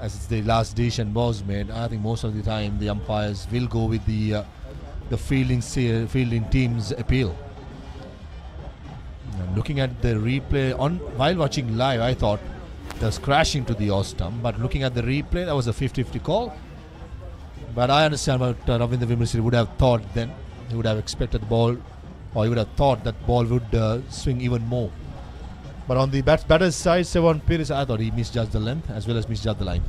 as the last decision was made, I think most of the time the umpires will go with the fielding team's appeal. And looking at the replay while watching live, I thought that was crashing to the off stump. But looking at the replay, that was a 50-50 call. But I understand what Ravindra Vimalasery would have thought then. He would have expected the ball, or he would have thought that ball would swing even more. But on the batter's side, Sevon Pires, I thought he misjudged the length as well as misjudged the line.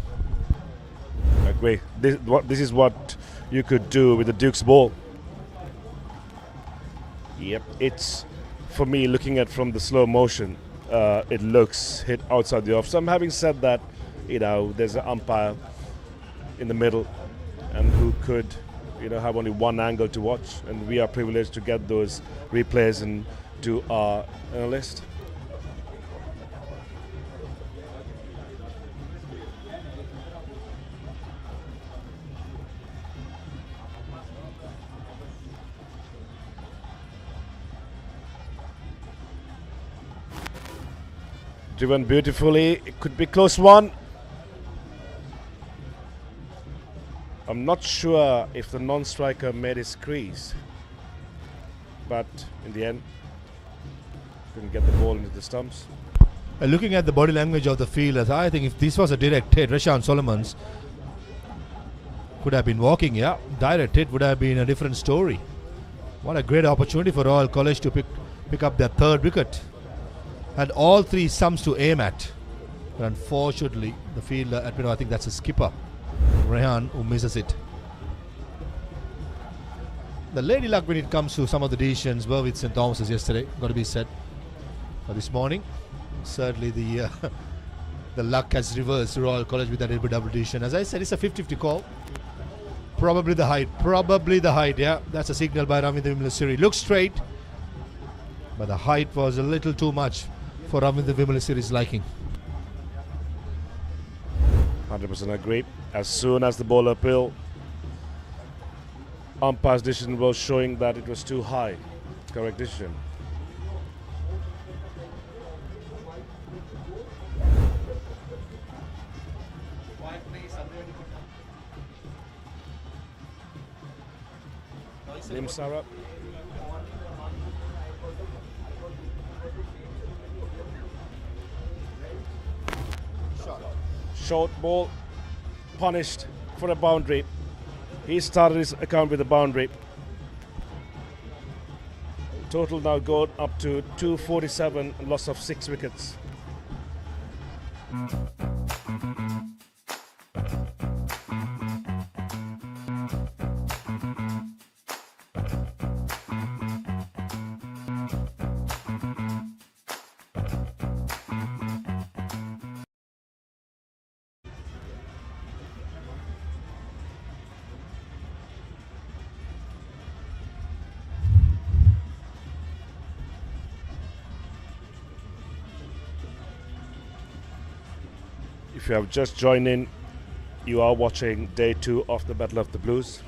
I agree. This is what you could do with the Duke's ball. Yep, it's, for me, looking at from the slow motion, it looks hit outside the off stump. Having said that, there's an umpire in the middle, and who could, have only one angle to watch, and we are privileged to get those replays and to our analyst. Driven beautifully, it could be close one. I'm not sure if the non-striker made his crease, but in the end, couldn't get the ball into the stumps. Looking at the body language of the fielders, I think if this was a direct hit, Rashaan Solomons could have been walking, direct hit would have been a different story. What a great opportunity for Royal College to pick up their third wicket. Had all three stumps to aim at. But unfortunately, the fielder, I think that's a skipper, Rehan, who misses it. The lady luck when it comes to some of the decisions were with St. Thomas's yesterday, got to be said. But this morning, certainly the luck has reversed to Royal College with that double decision. As I said, it's a 50-50 call. Probably the height, yeah. That's a signal by Ravindra Vimalasery. Looks straight, but the height was a little too much for Ravindra Vimalasery's liking. 100% agree. As soon as the ball appealed, umpire's decision was showing that it was too high. Correct decision. Lim Sarab. Short ball, punished for a boundary. He started his account with a boundary. Total now gone up to 247, loss of 6 wickets. If you have just joined in, you are watching day 2 of the Battle of the Blues.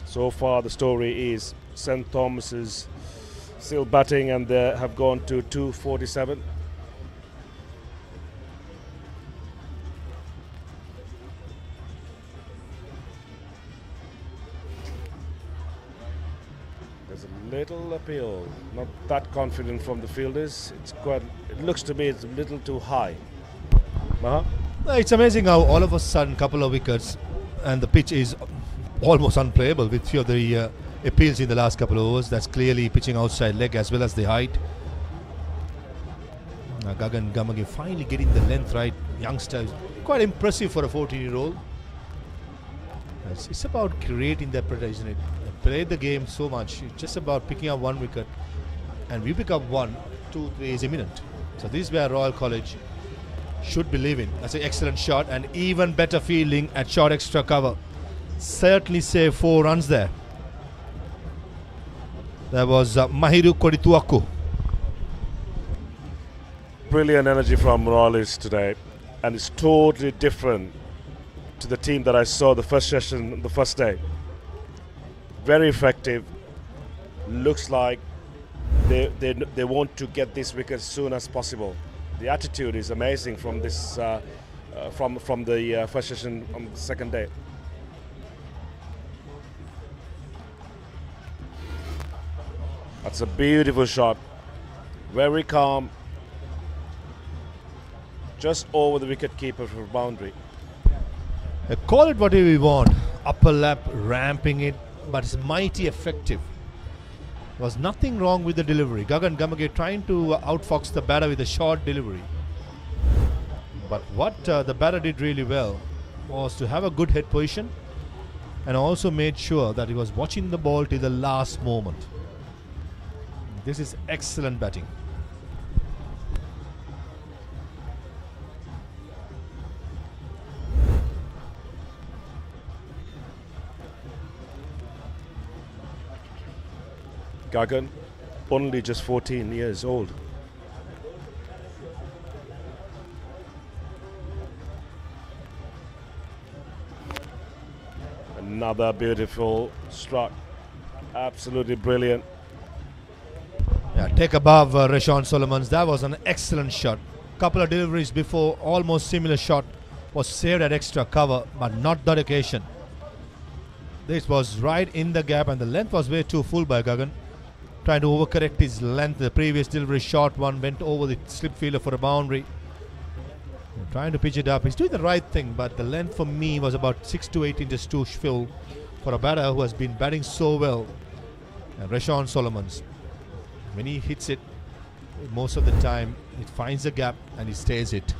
So far the story is St. Thomas's still batting and they have gone to 247. There's a little appeal, not that confident from the fielders. It looks to me it's a little too high. It's amazing how all of a sudden couple of wickets and the pitch is almost unplayable with few of the appeals in the last couple of overs. That's clearly pitching outside leg as well as the height. Gagan Gamage finally getting the length right. Youngster, quite impressive for a 14-year-old. It's about creating that pressure, isn't it? Play the game so much. It's just about picking up one wicket, and we pick up 1, 2, 3 is imminent. So this is where Royal College should believe in. That's an excellent shot and even better fielding at short extra cover. Certainly save 4 runs there. There was Mahiru Kodituaku. Brilliant energy from Royalists today, and it's totally different to the team that I saw the first session, the first day. Very effective. Looks like they want to get this wicket as soon as possible. The attitude is amazing from this from the first session on the second day. That's a beautiful shot. Very calm. just over the wicket keeper for boundary. Call it whatever you want. Upper lap, ramping it, but it's mighty effective. There was nothing wrong with the delivery. Gagan Gamage trying to outfox the batter with a short delivery. But what the batter did really well was to have a good head position and also made sure that he was watching the ball till the last moment. This is excellent batting. Gagan, only just 14 years old. Another beautiful struck. Absolutely brilliant. Yeah, take above Rashawn Solomons. That was an excellent shot. Couple of deliveries before, almost similar shot was saved at extra cover, but not that occasion. This was right in the gap, and the length was way too full by Gagan. Trying to overcorrect his length. The previous delivery, short one, went over the slip fielder for a boundary. Trying to pitch it up. He's doing the right thing, but the length for me was about 6 to 8 inches too full for a batter who has been batting so well. And Rashawn Solomons, when he hits it, most of the time it finds a gap and he stays it.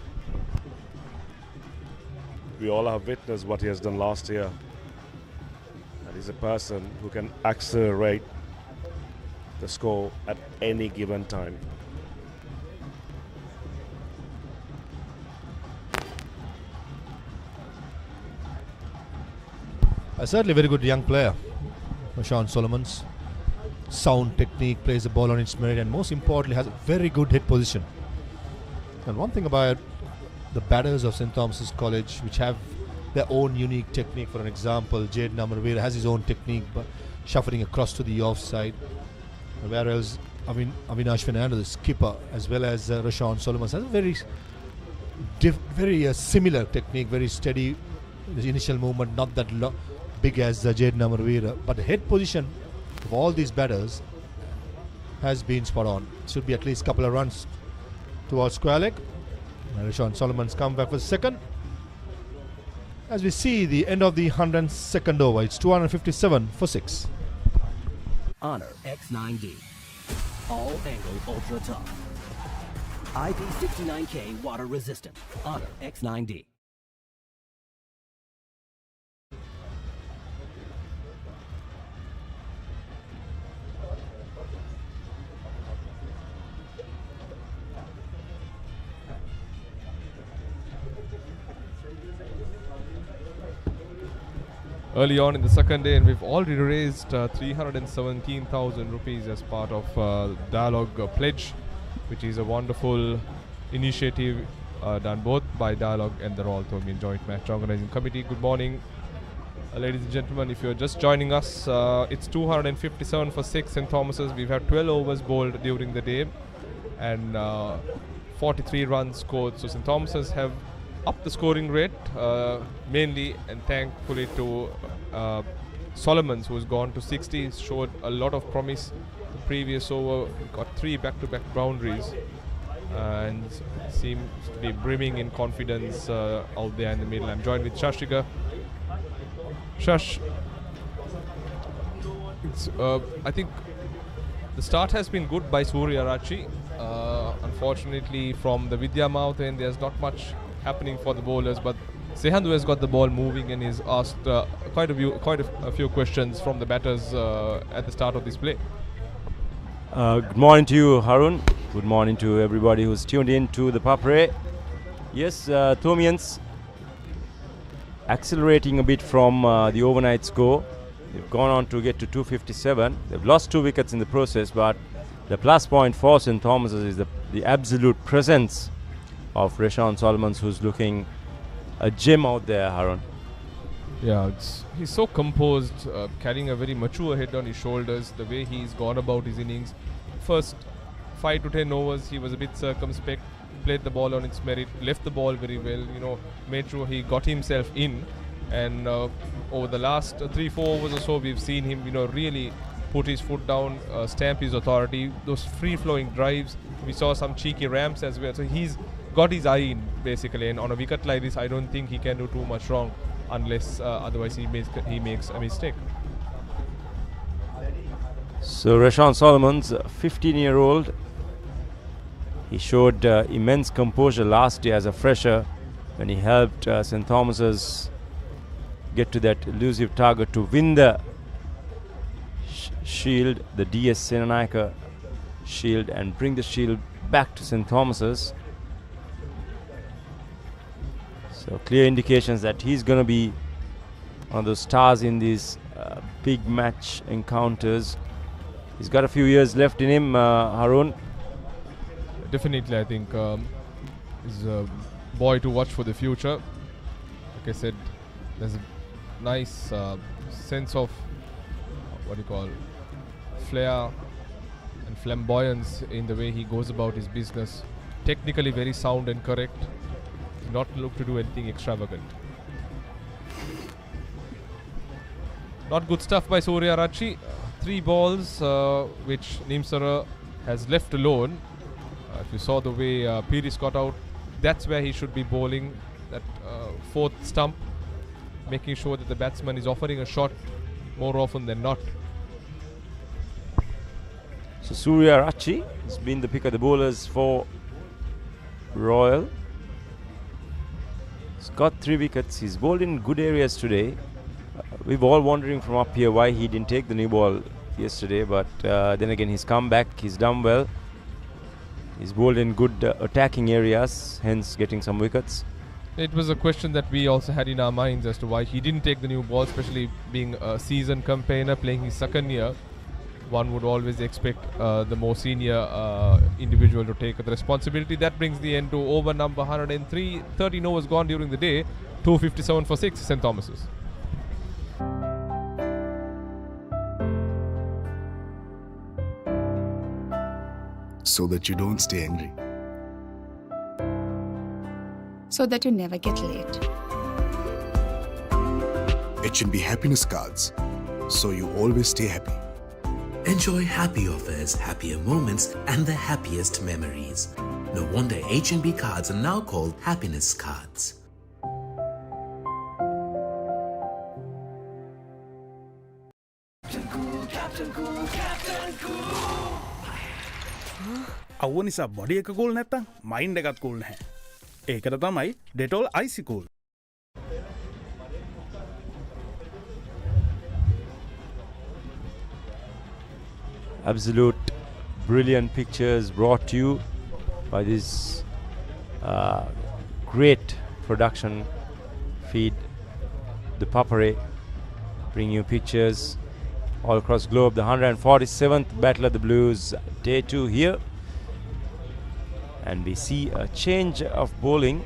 We all have witnessed what he has done last year. And he's a person who can accelerate the score at any given time. Certainly a very good young player, Rashawn Solomons. Sound technique, plays the ball on its merit, and most importantly has a very good head position. And one thing about the batters of St. Thomas's College, which have their own unique technique, for an example, Jaden Amarveer has his own technique, but shuffling across to the offside, whereas Avinash Fernando, the skipper, as well as Rashawn Solomons, has a very similar technique, very steady. The initial movement, not that big as Jaden Amarveer, but the head position of all these batters has been spot on. Should be at least a couple of runs towards square leg. Rashawn Solomons come back for the second. As we see the end of the 102nd over, it's 257 for 6. Honor X9D. All angle ultra tough. IP69K water resistant. Honor X9D. Early on in the second day, and we've already raised 317,000 rupees as part of Dialog Pledge, which is a wonderful initiative done both by Dialog and the Royal Thomaian Joint Match Organizing Committee. Good morning, ladies and gentlemen. If you're just joining us, it's 257 for 6 St. Thomas's. We've had 12 overs bowled during the day and 43 runs scored. So St. Thomas's have up the scoring rate, mainly and thankfully to Solomons, who's gone to 60. Showed a lot of promise. The previous over got 3 back-to-back boundaries and seems to be brimming in confidence out there in the middle. I'm joined with Shashika. Shash, I think the start has been good by Surya Rachi. Unfortunately, from the Vidya mouth end, there's not much happening for the bowlers, but Sehandu has got the ball moving and he's asked quite a few questions from the batters at the start of this play. Good morning to you, Harun. Good morning to everybody who's tuned in to the Papare. Yes, Thomaians accelerating a bit from the overnight score. They've gone on to get to 257. They've lost 2 wickets in the process, but the plus point for St. Thomas's is the absolute presence of Rashawn Solomons, who's looking a gem out there, Harun. Yeah, he's so composed, carrying a very mature head on his shoulders, the way he's gone about his innings. First 5 to 10 overs, he was a bit circumspect, played the ball on its merit, left the ball very well, made sure he got himself in. And over the last 3-4 overs or so, we've seen him, really put his foot down, stamp his authority. Those free-flowing drives, we saw some cheeky ramps as well. So he's got his eye in basically, and on a wicket like this, I don't think he can do too much wrong unless otherwise he makes a mistake. So Rashawn Solomon's 15-year-old. He showed immense composure last year as a fresher when he helped St. Thomas's get to that elusive target to win the shield, the DS Senanayaka shield, and bring the shield back to St. Thomas's. So clear indications that he's going to be one of those stars in these big match encounters. He's got a few years left in him, Harun. Definitely, I think he's a boy to watch for the future. Like I said, there's a nice sense of flair and flamboyance in the way he goes about his business. Technically very sound and correct. Not look to do anything extravagant. Not good stuff by Surya-Rachi. 3 balls which Nimsara has left alone. If you saw the way Piris got out, that's where he should be bowling, that 4th stump, making sure that the batsman is offering a shot more often than not. So Surya-Rachi has been the pick of the bowlers for Royal. He's got 3 wickets. He's bowled in good areas today. We were all wondering from up here why he didn't take the new ball yesterday, but then again he's come back, he's done well. He's bowled in good attacking areas, hence getting some wickets. It was a question that we also had in our minds as to why he didn't take the new ball, especially being a seasoned campaigner playing his second year. One would always expect the more senior individual to take the responsibility. That brings the end to over number 103. 13 overs gone during the day. 257 for 6, St. Thomas's. So that you don't stay angry. So that you never get late. H&B Happiness Cards. So you always stay happy. Enjoy happy offers, happier moments, and the happiest memories. No wonder H&B cards are now called Happiness Cards. අවුව නිසා body එක cool නැත්තම් mind එකත් cool නැහැ. ඒකට තමයි Dettol Icy Cool. Absolute brilliant pictures brought to you by this great production feed, ThePapare, bringing you pictures all across globe. The 147th Battle of the Blues, day 2 here. And we see a change of bowling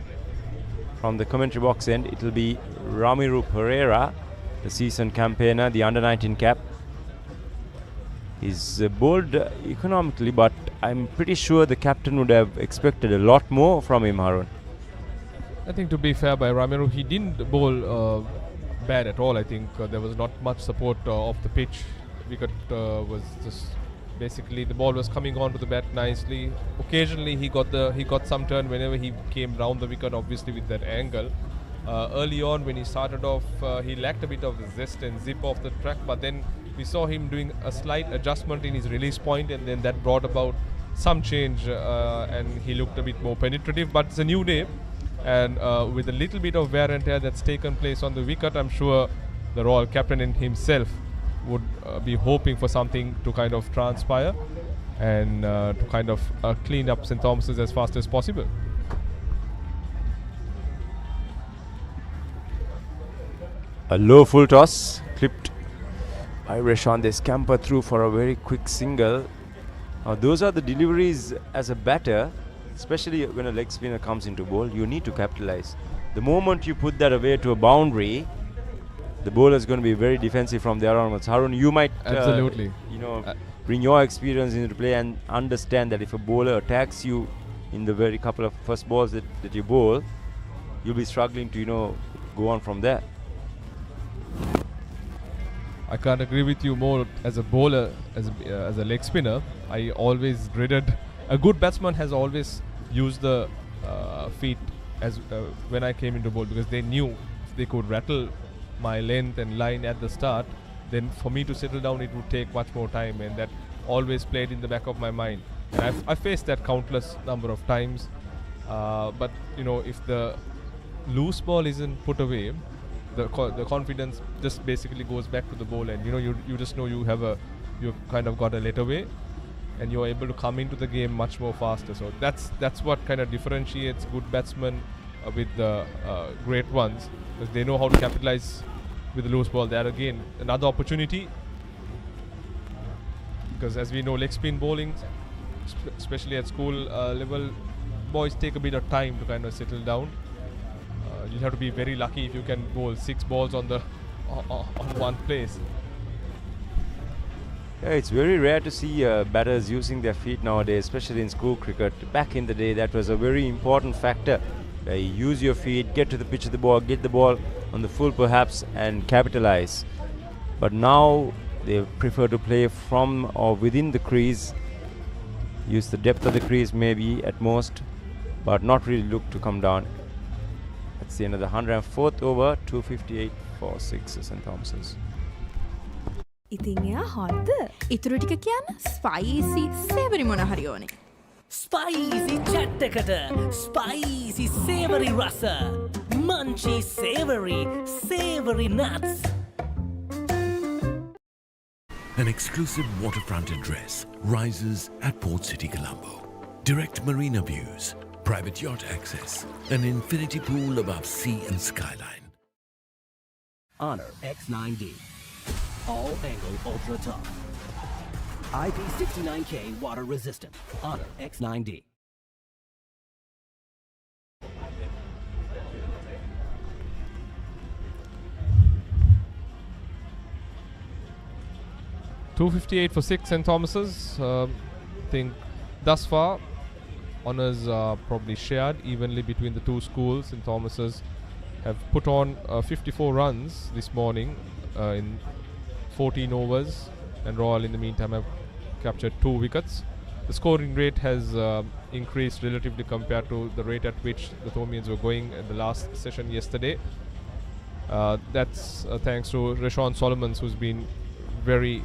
from the commentary box end. It will be Ramiru Pereira, the seasoned campaigner, the under-19 cap. He's bowled economically, but I'm pretty sure the captain would have expected a lot more from him, Harun. I think to be fair by Ramiru, he didn't bowl bad at all. I think there was not much support off the pitch. Wicket was just basically the ball was coming onto the bat nicely. Occasionally he got some turn whenever he came round the wicket, obviously with that angle. Early on when he started off, he lacked a bit of zest and zip off the track, but then we saw him doing a slight adjustment in his release point, and then that brought about some change and he looked a bit more penetrative. But it's a new day, and with a little bit of wear and tear that's taken place on the wicket, I'm sure the Royal captain in himself would be hoping for something to kind of transpire and to kind of clean up St. Thomas's as fast as possible. A low full toss clipped by Rashawn. They scamper through for a very quick single. Those are the deliveries as a batter, especially when a leg spinner comes into bowl. You need to capitalize. The moment you put that away to a boundary, the bowler is going to be very defensive from there onwards. Harun, you might absolutely bring your experience into play and understand that if a bowler attacks you in the very couple of first balls that you bowl, you'll be struggling to go on from there. I can't agree with you more. As a bowler, as a leg spinner, I always dreaded. A good batsman has always used the feet as when I came into bowl, because they knew if they could rattle my length and line at the start, then for me to settle down it would take much more time, and that always played in the back of my mind. And I've faced that countless number of times. But you know, if the loose ball isn't put away, the confidence just basically goes back to the bowl, and you know, you just know you've kind of got a letaway, and you're able to come into the game much more faster. So that's what kind of differentiates good batsmen with the great ones, because they know how to capitalize with the loose ball. There again, another opportunity, because as we know, leg spin bowling, especially at school level, boys take a bit of time to kind of settle down. You have to be very lucky if you can bowl 6 balls on one place. Yeah, it's very rare to see batters using their feet nowadays, especially in school cricket. Back in the day, that was a very important factor. You use your feet, get to the pitch of the ball, get the ball on the full perhaps, and capitalize. But now they prefer to play from or within the crease, use the depth of the crease maybe at most, but not really look to come down. That's the end of the 104th over, 258 for 6 St. Thomas's. ඉතින් එයා හොද්ද ඉතුරු ටික කියන්න spicy සේවරි මොන හරි ඕනේ Spicy chat එකට spicy savory rasa munchy savory nuts. An exclusive waterfront address rises at Port City, Colombo. Direct marina views, private yacht access, an infinity pool above sea and skyline. Honor X9D. All angle ultra tough. IP69K water resistant. Honor X9D. .258 for 6 St. Thomas's. I think thus far honours are probably shared evenly between the two schools. St. Thomas's have put on 54 runs this morning in 14 overs, and Royal in the meantime have captured 2 wickets. The scoring rate has increased relatively compared to the rate at which the Thomians were going in the last session yesterday. That's thanks to Rashawn Solomons, who's been very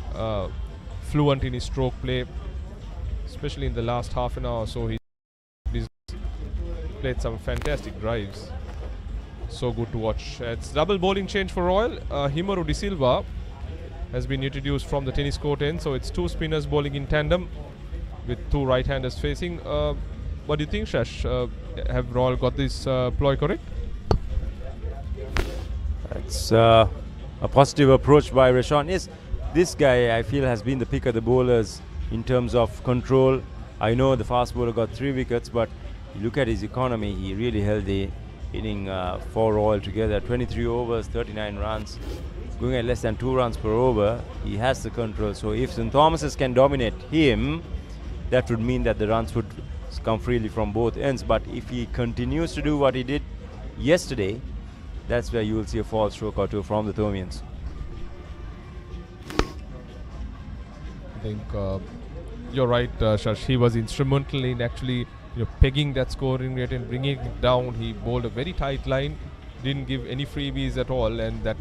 fluent in his stroke play, especially in the last half an hour or so. He's played some fantastic drives. So good to watch. It's double bowling change for Royal. Himaru De Silva has been introduced from the tennis court end, so it's 2 spinners bowling in tandem with 2 right-handers facing. What do you think, Shash? Have Royal got this ploy correct? It's a positive approach by Rashawn. Yes, this guy I feel has been the pick of the bowlers in terms of control. I know the fast bowler got 3 wickets, but you look at his economy, he really held the inning for Royal together. 23 overs, 39 runs. Going at less than 2 runs per over, he has the control. So if St. Thomas's can dominate him, that would mean that the runs would come freely from both ends. But if he continues to do what he did yesterday, that's where you will see a false stroke or 2 from the Thomians. I think you're right, Shash. He was instrumental in actually pegging that scoring rate and bringing it down. He bowled a very tight line, didn't give any freebies at all, and that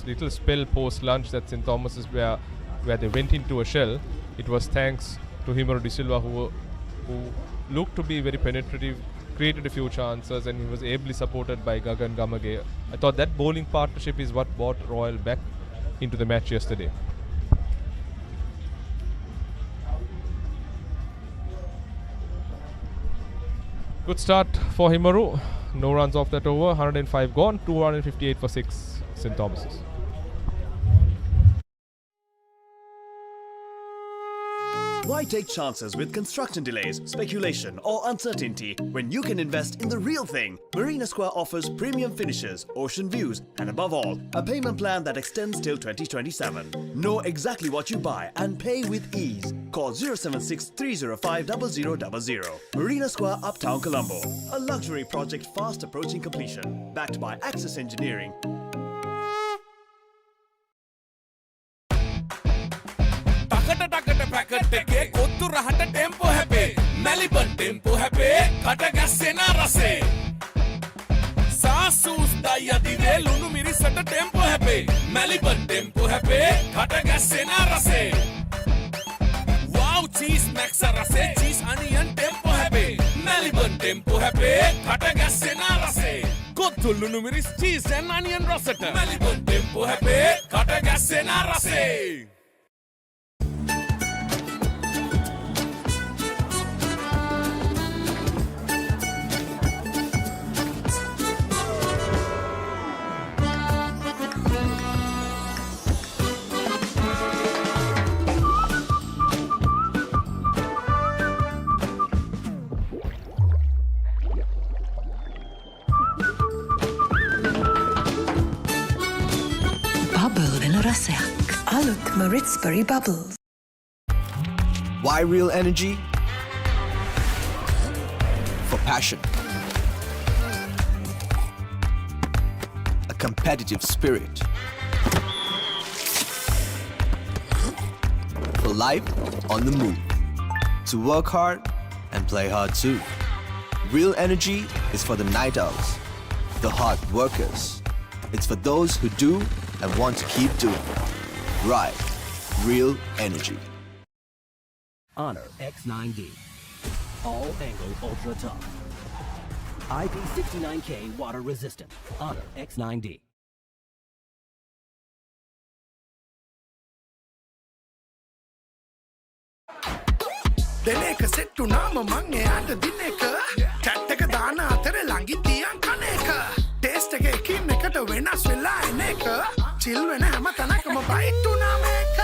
little spell post lunch that St. Thomas's where they went into a shell, it was thanks to Himaru De Silva, who looked to be very penetrative, created a few chances, and he was ably supported by Gagan Gamage. I thought that bowling partnership is what brought Royal back into the match yesterday. Good start for Himaru. No runs off that over. 105 gone. 258 for 6 St. Thomas's. Why take chances with construction delays, speculation, or uncertainty when you can invest in the real thing? Marina Square offers premium finishes, ocean views, and above all, a payment plan that extends till 2027. Know exactly what you buy and pay with ease. Call 076 305 0000. Marina Square, Uptown, Colombo. A luxury project fast approaching completion. Backed by Access Engineering. Packet එකේ කොත්තු රහට Tempo හැපේ Maliban Tempo හැපේ කට ගැස්සෙන රසේ happy. Melbourne tempo happy. Katagasena rase. Wow, cheese max rase. Cheese onion tempo happy. Melbourne tempo happy. Katagasena rase. Kothullu numiris cheese and onion rosetta. Melbourne tempo happy. Katagasena rase. Aluk Maritzbury Bubbles. Why real energy? For passion. A competitive spirit. For life on the move. To work hard and play hard too. Real energy is for the night owls, the hard workers. It's for those who do and want to keep doing. Right. Real energy. Honor X9D. All angle ultra tough. IP69K water resistant. Honor X9D. Deneka settu nama mange ata dineka. Chattaka dana athare langi tiyan kaneka. Taste එක එකින් එකට වෙනස් වෙලා එන එක chill වෙන හැම තැනකම බයිට් උනා මේක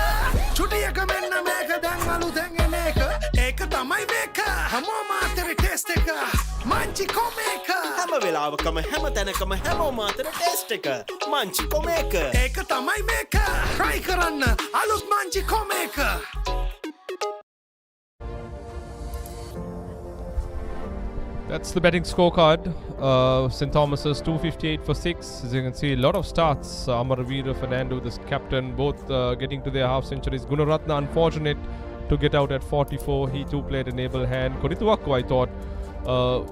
චුටියක මෙන්න මේක දැන් අලුතෙන් එන එක ඒක තමයි මේක හැමෝම අතර ටෙස්ට් එක මංචි කොමේක හැම වෙලාවකම හැම තැනකම හැමෝම අතර ටෙස්ට් එක මංචි කොමේක ඒක තමයි මේක try කරන්න අලුත් Munchee කොමේක. That's the betting scorecard. St. Thomas's 258 for 6. As you can see, a lot of starts. Amaravira, Fernando, the captain, both getting to their half centuries. Gunaratna, unfortunate to get out at 44. He too played an able hand. Korithuakku, I thought,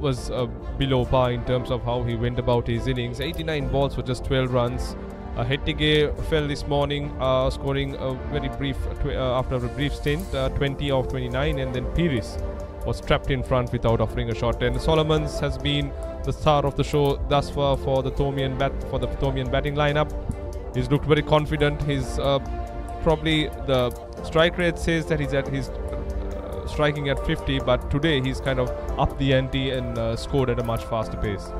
was below par in terms of how he went about his innings. 89 balls for just 12 runs. Hettige fell this morning, scoring a very brief after a brief stint, 20 of 29, and then Pires was trapped in front without offering a shot. And Solomons has been the star of the show thus far for the Thomian batting lineup. He's looked very confident. He's probably the strike rate says that he's striking at 50, but today he's kind of upped the ante and scored at a much faster pace.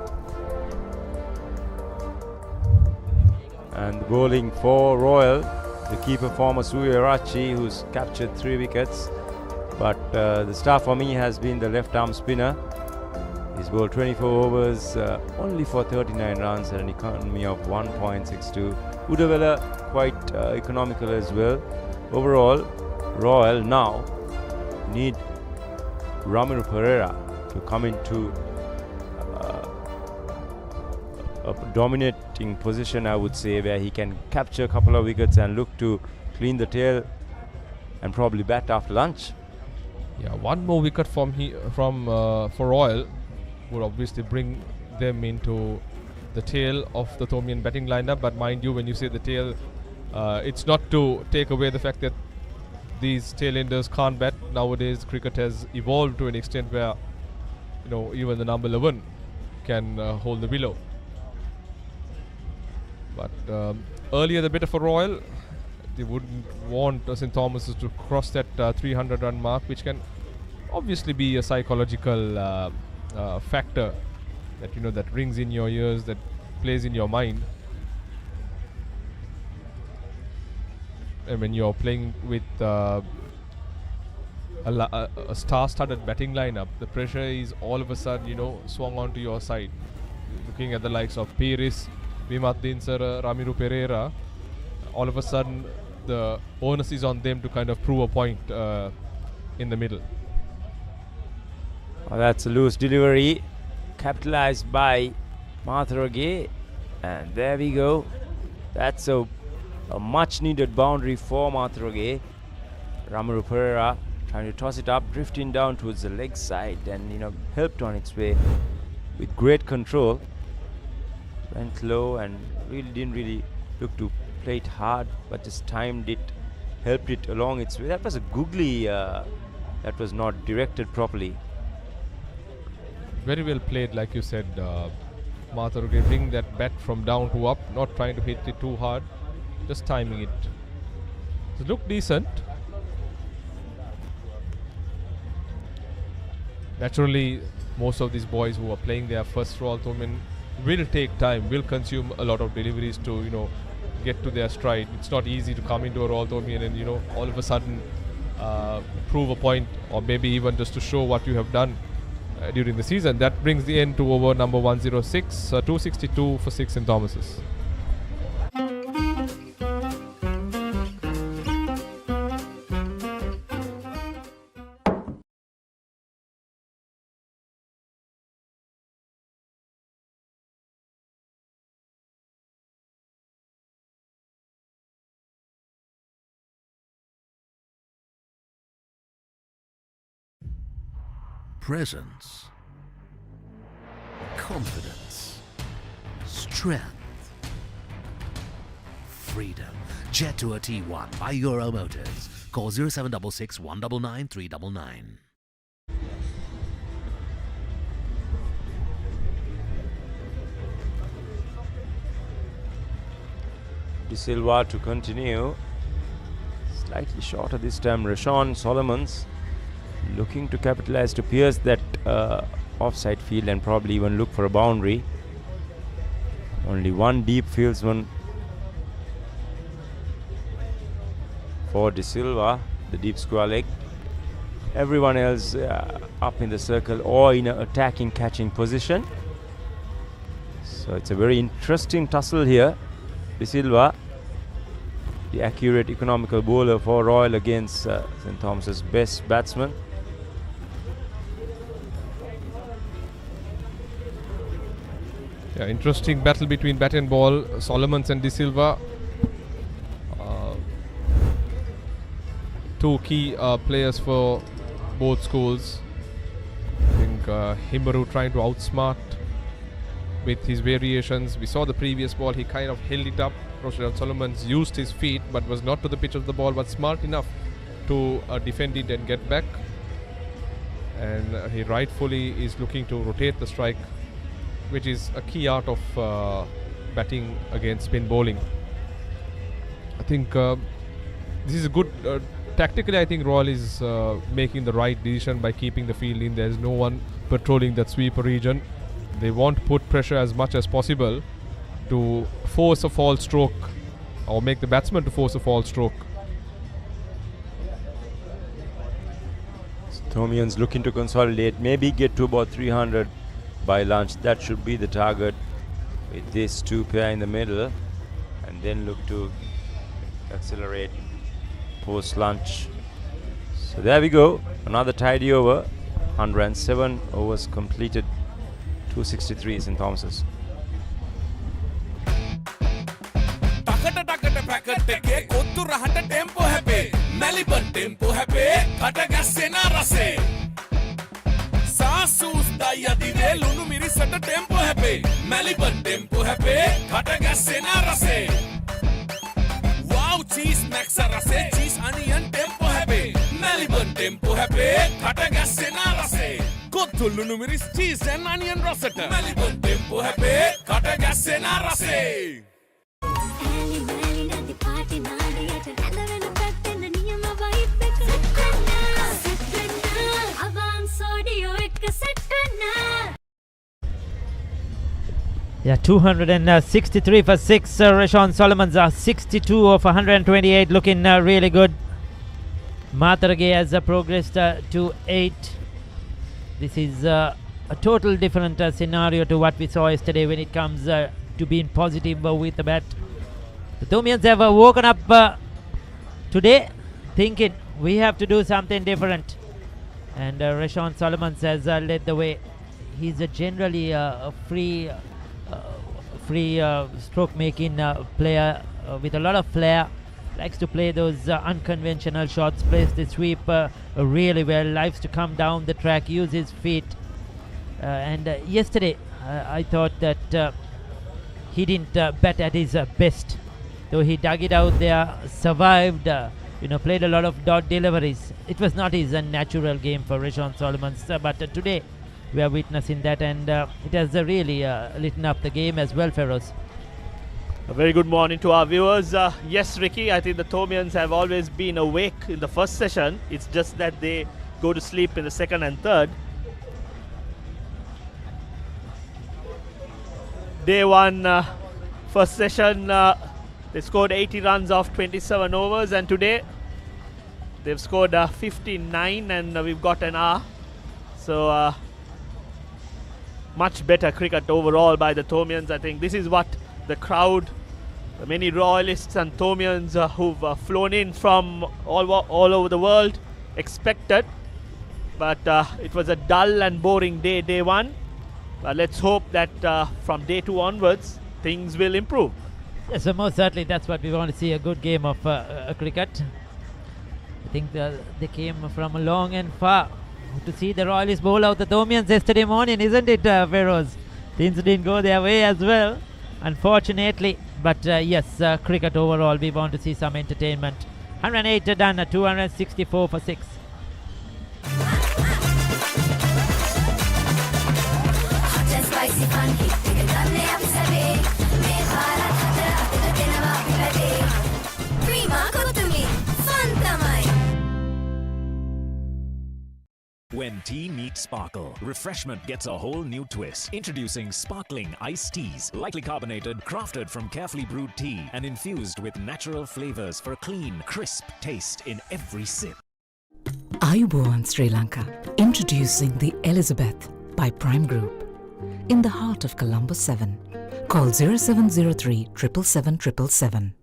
And bowling for Royal, the key performer Suyarachi, who's captured 3 wickets. But the star for me has been the left arm spinner. He's bowled 24 overs, only for 39 runs at an economy of 1.62. Udavela quite economical as well. Overall, Royal now need Ramiro Pereira to come into a dominating position, I would say, where he can capture a couple of wickets and look to clean the tail and probably bat after lunch. Yeah, one more wicket for Royal would obviously bring them into the tail of the Thomian batting lineup. But mind you, when you say the tail, it's not to take away the fact that these tailenders can't bat. Nowadays, cricket has evolved to an extent where, you know, even the number 11 can hold the willow. But earlier the better for Royal. They wouldn't want St. Thomas's to cross that 300 run mark, which can obviously be a psychological factor that, you know, that rings in your ears, that plays in your mind. And when you're playing with a star-studded batting lineup, the pressure is all of a sudden, you know, swung onto your side. Looking at the likes of Pires, Vimat Dinsara, Ramiro Pereira, all of a sudden the onus is on them to kind of prove a point in the middle. Well, that's a loose delivery, capitalized by Mathrage, and there we go. That's a much needed boundary for Mathrage. Ramiro Pereira trying to toss it up, drifting down towards the leg side, and, you know, helped on its way with great control. Went low and didn't really look to played hard, but just timed it, helped it along its way. That was a googly, that was not directed properly. Very well played, like you said, Matharuge, bring that bat from down to up, not trying to hit it too hard, just timing it. It looked decent. Naturally, most of these boys who are playing their first Royal Tournament will take time, will consume a lot of deliveries to, get to their stride. It's not easy to come into a Royal Tournament and, all of a sudden prove a point, or maybe even just to show what you have done during the season. That brings the end to over number 106, 262 for 6 St. Thomas's. Presence, confidence, strength, freedom. Jet Tour T1 by Euro Motors. Call 0766 199 399. De Silva to continue. Slightly shorter this time. Rashawn Solomons looking to capitalize to pierce that offside field and probably even look for a boundary. Only one deep fieldsman for De Silva, the deep square leg. Everyone else up in the circle or in an attacking catching position. So it's a very interesting tussle here. De Silva, the accurate economical bowler for Royal against St. Thomas's best batsman. Yeah, interesting battle between bat and ball, Solomons and De Silva. Two key players for both schools. I think Himaru trying to outsmart with his variations. We saw the previous ball, he kind of held it up. Roshan Solomons used his feet but was not to the pitch of the ball, but smart enough to defend it and get back. And he rightfully is looking to rotate the strike, which is a key art of batting against spin bowling. I think this is a good tactically. I think Royal is making the right decision by keeping the field in. There's no one patrolling that sweeper region. They want to put pressure as much as possible to force a fall stroke, or make the batsman to force a fall stroke. Thomians looking to consolidate, maybe get to about 300 by lunch. That should be the target with this two pair in the middle, and then look to accelerate post lunch. So there we go, another tidy over. 107 overs completed, 263 St. Thomas's. Wow, cheese max rase, cheese onion tempo happy. Melbourne tempo happy, kata gasena rase. Kothulunu miris cheese and onion rosetta. Melbourne tempo happy, kata gasena rase. Yeah, 263 for 6. Rashawn Solomons are 62 of 128, looking really good. Matharuge has progressed to 8. This is a total different scenario to what we saw yesterday when it comes to being positive with the bat. The Thomians have woken up today thinking we have to do something different. And Rashawn Solomons has led the way. He's generally a free stroke making player with a lot of flair. Likes to play those unconventional shots, plays the sweep really well, likes to come down the track, use his feet. And yesterday I thought that he didn't bat at his best. though he dug it out there, survived, played a lot of dot deliveries. It was not his natural game for Rashawn Solomons, but today we are witnessing that, and it has really lit up the game as well, Feroz. A very good morning to our viewers. Yes, Ricky, I think the Thomians have always been awake in the first session. It's just that they go to sleep in the second and third. Day one, first session, they scored 80 runs off 27 overs, and today they've scored 59, and we've got an hour. So much better cricket overall by the Thomians. I think this is what the crowd, the many royalists and Thomians who've flown in from all over the world expected. But it was a dull and boring day one. But let's hope that from day two onwards, things will improve. Yes, so most certainly that's what we want to see, a good game of cricket. I think they came from long and far to see the Royalists bowl out the Thomians yesterday morning, isn't it, Feroz? Things didn't go their way as well, unfortunately. But yes, cricket overall, we want to see some entertainment. 108 done, 264 for 6. When tea meets sparkle, refreshment gets a whole new twist. Introducing sparkling iced teas, lightly carbonated, crafted from carefully brewed tea, and infused with natural flavors for a clean, crisp taste in every sip. Ayubowan Sri Lanka, introducing the Elizabeth by Prime Group. In the heart of Colombo 7. Call 0703 777 777.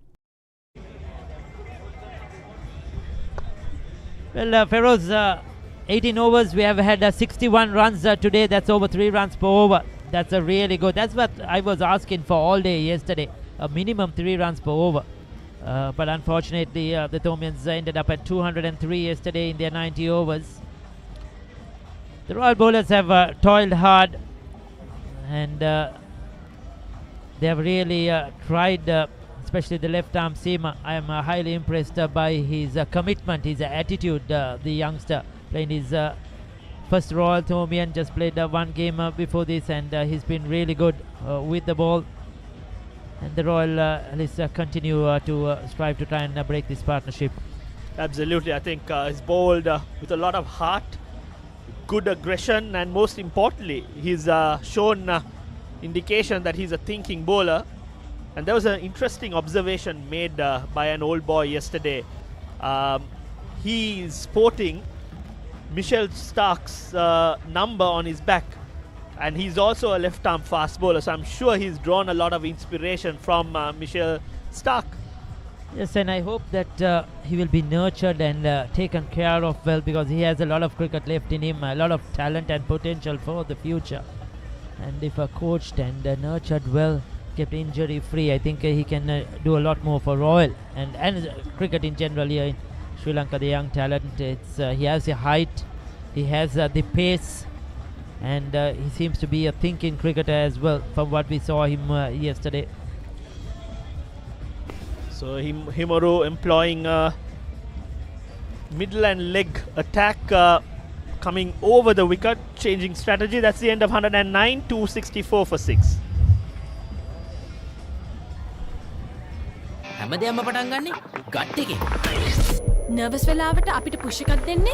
Well, Feroz, 18 overs, we have had 61 runs today. That's over 3 runs per over. That's a really good. That's what I was asking for all day yesterday. A minimum 3 runs per over. But unfortunately, the Thomians ended up at 203 yesterday in their 90 overs. The Royal bowlers have toiled hard, and they have really tried, especially the left-arm seamer. I am highly impressed by his commitment, his attitude, the youngster. Playing his first Royal Thomian, just played one game before this, and he's been really good with the ball. And the Royalists continue to strive to try and break this partnership. Absolutely, I think he's bowled with a lot of heart, good aggression, and most importantly, he's shown indication that he's a thinking bowler. And there was an interesting observation made by an old boy yesterday. He's sporting Michelle Stark's number on his back, and he's also a left-arm fast bowler, so I'm sure he's drawn a lot of inspiration from Michelle Stark. Yes, and I hope that he will be nurtured and taken care of well, because he has a lot of cricket left in him, a lot of talent and potential for the future. And if coached and nurtured well, kept injury free, I think he can do a lot more for Royal and cricket in general here in Sri Lanka. The young talent, he has the height, he has the pace, and he seems to be a thinking cricketer as well from what we saw him yesterday. So Himaru employing middle and leg attack, coming over the wicket, changing strategy. That's the end of 109, 264 for 6. හැමදේම පටන් ගන්නේ gut එකෙන්. Nervous වෙලාවට අපිට push එකක් දෙන්නේ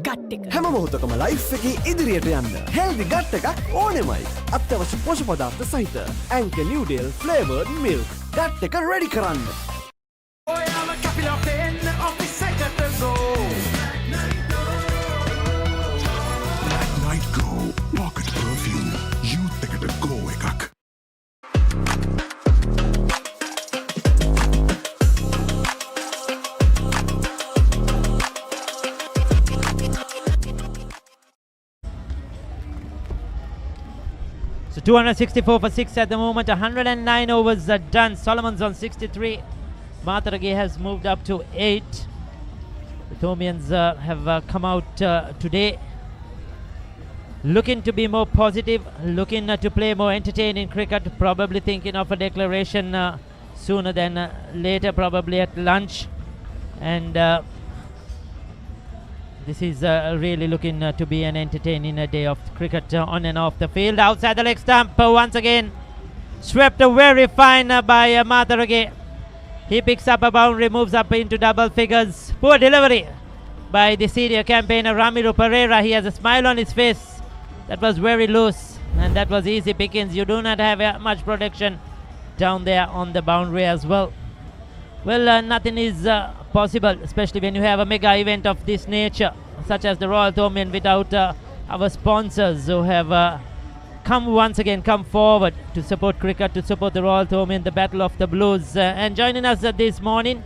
gut එක. හැම මොහොතකම ලයිෆ් එකේ ඉදිරියට යන්න හෙල්දි ගට් එකක් ඕනෙමයි. අත්‍යවශ්‍ය පෝෂක පදාර්ථ සහිත ඇන්කර් නිව්ඩේල් ෆ්ලේවර්ඩ් මිල්ක් ගට් එක රෙඩි කරන්න. ඔයාම කැපිලා පෙන්න ඔෆිස් එකට ගෝ. Black Night Go Pocket Perfume Youth එකට go එකක්. So 264 for 6 at the moment. 109 overs are done. Solomon's on 63. Matarage has moved up to 8. The Thomians have come out today looking to be more positive, looking to play more entertaining cricket, probably thinking of a declaration sooner than later, probably at lunch. And this is really looking to be an entertaining day of cricket on and off the field. Outside the leg stump once again. Swept very fine by Matarage. He picks up a boundary, moves up into double figures. Poor delivery by the senior campaigner Ramiro Pereira. He has a smile on his face. That was very loose, and that was easy pickings. You do not have much protection down there on the boundary as well. Well, nothing is possible, especially when you have a mega event of this nature, such as the Royal Thomaian, without our sponsors who have come forward to support cricket, to support the Royal Thomaian, the Battle of the Blues. And joining us this morning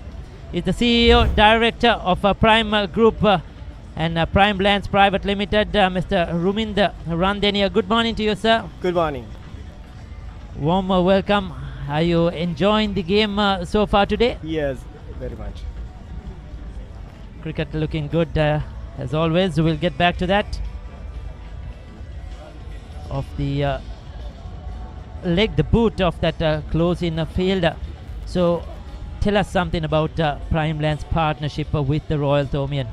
is the CEO, Director of Prime Group and Prime Lands Private Limited, Mr. Ruminder Randenia. Good morning to you, sir. Good morning. Warm welcome. Are you enjoying the game so far today? Yes, very much. Cricket looking good as always. We'll get back to that. Of the leg, the boot of that close-in fielder. So tell us something about Prime Lands partnership with the Royal Thomaian.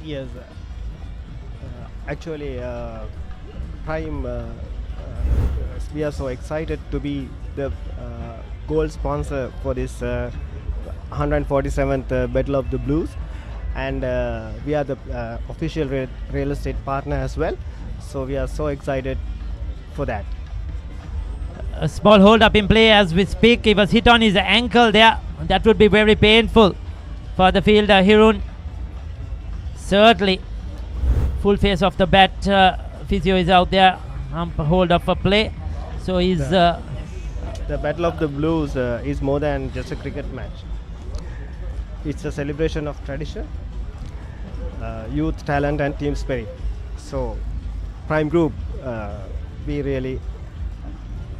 Yes, actually Prime, we are so excited to be the gold sponsor for this 147th Battle of the Blues, and we are the official real estate partner as well. So we are so excited for that. A small hold up in play as we speak. He was hit on his ankle there. That would be very painful for the fielder, Hirun. Certainly. Full face of the bat. Physio is out there. Hold up for play. So he's... the Battle of the Blues is more than just a cricket match. It's a celebration of tradition, youth, talent and team spirit. So Prime Group, we really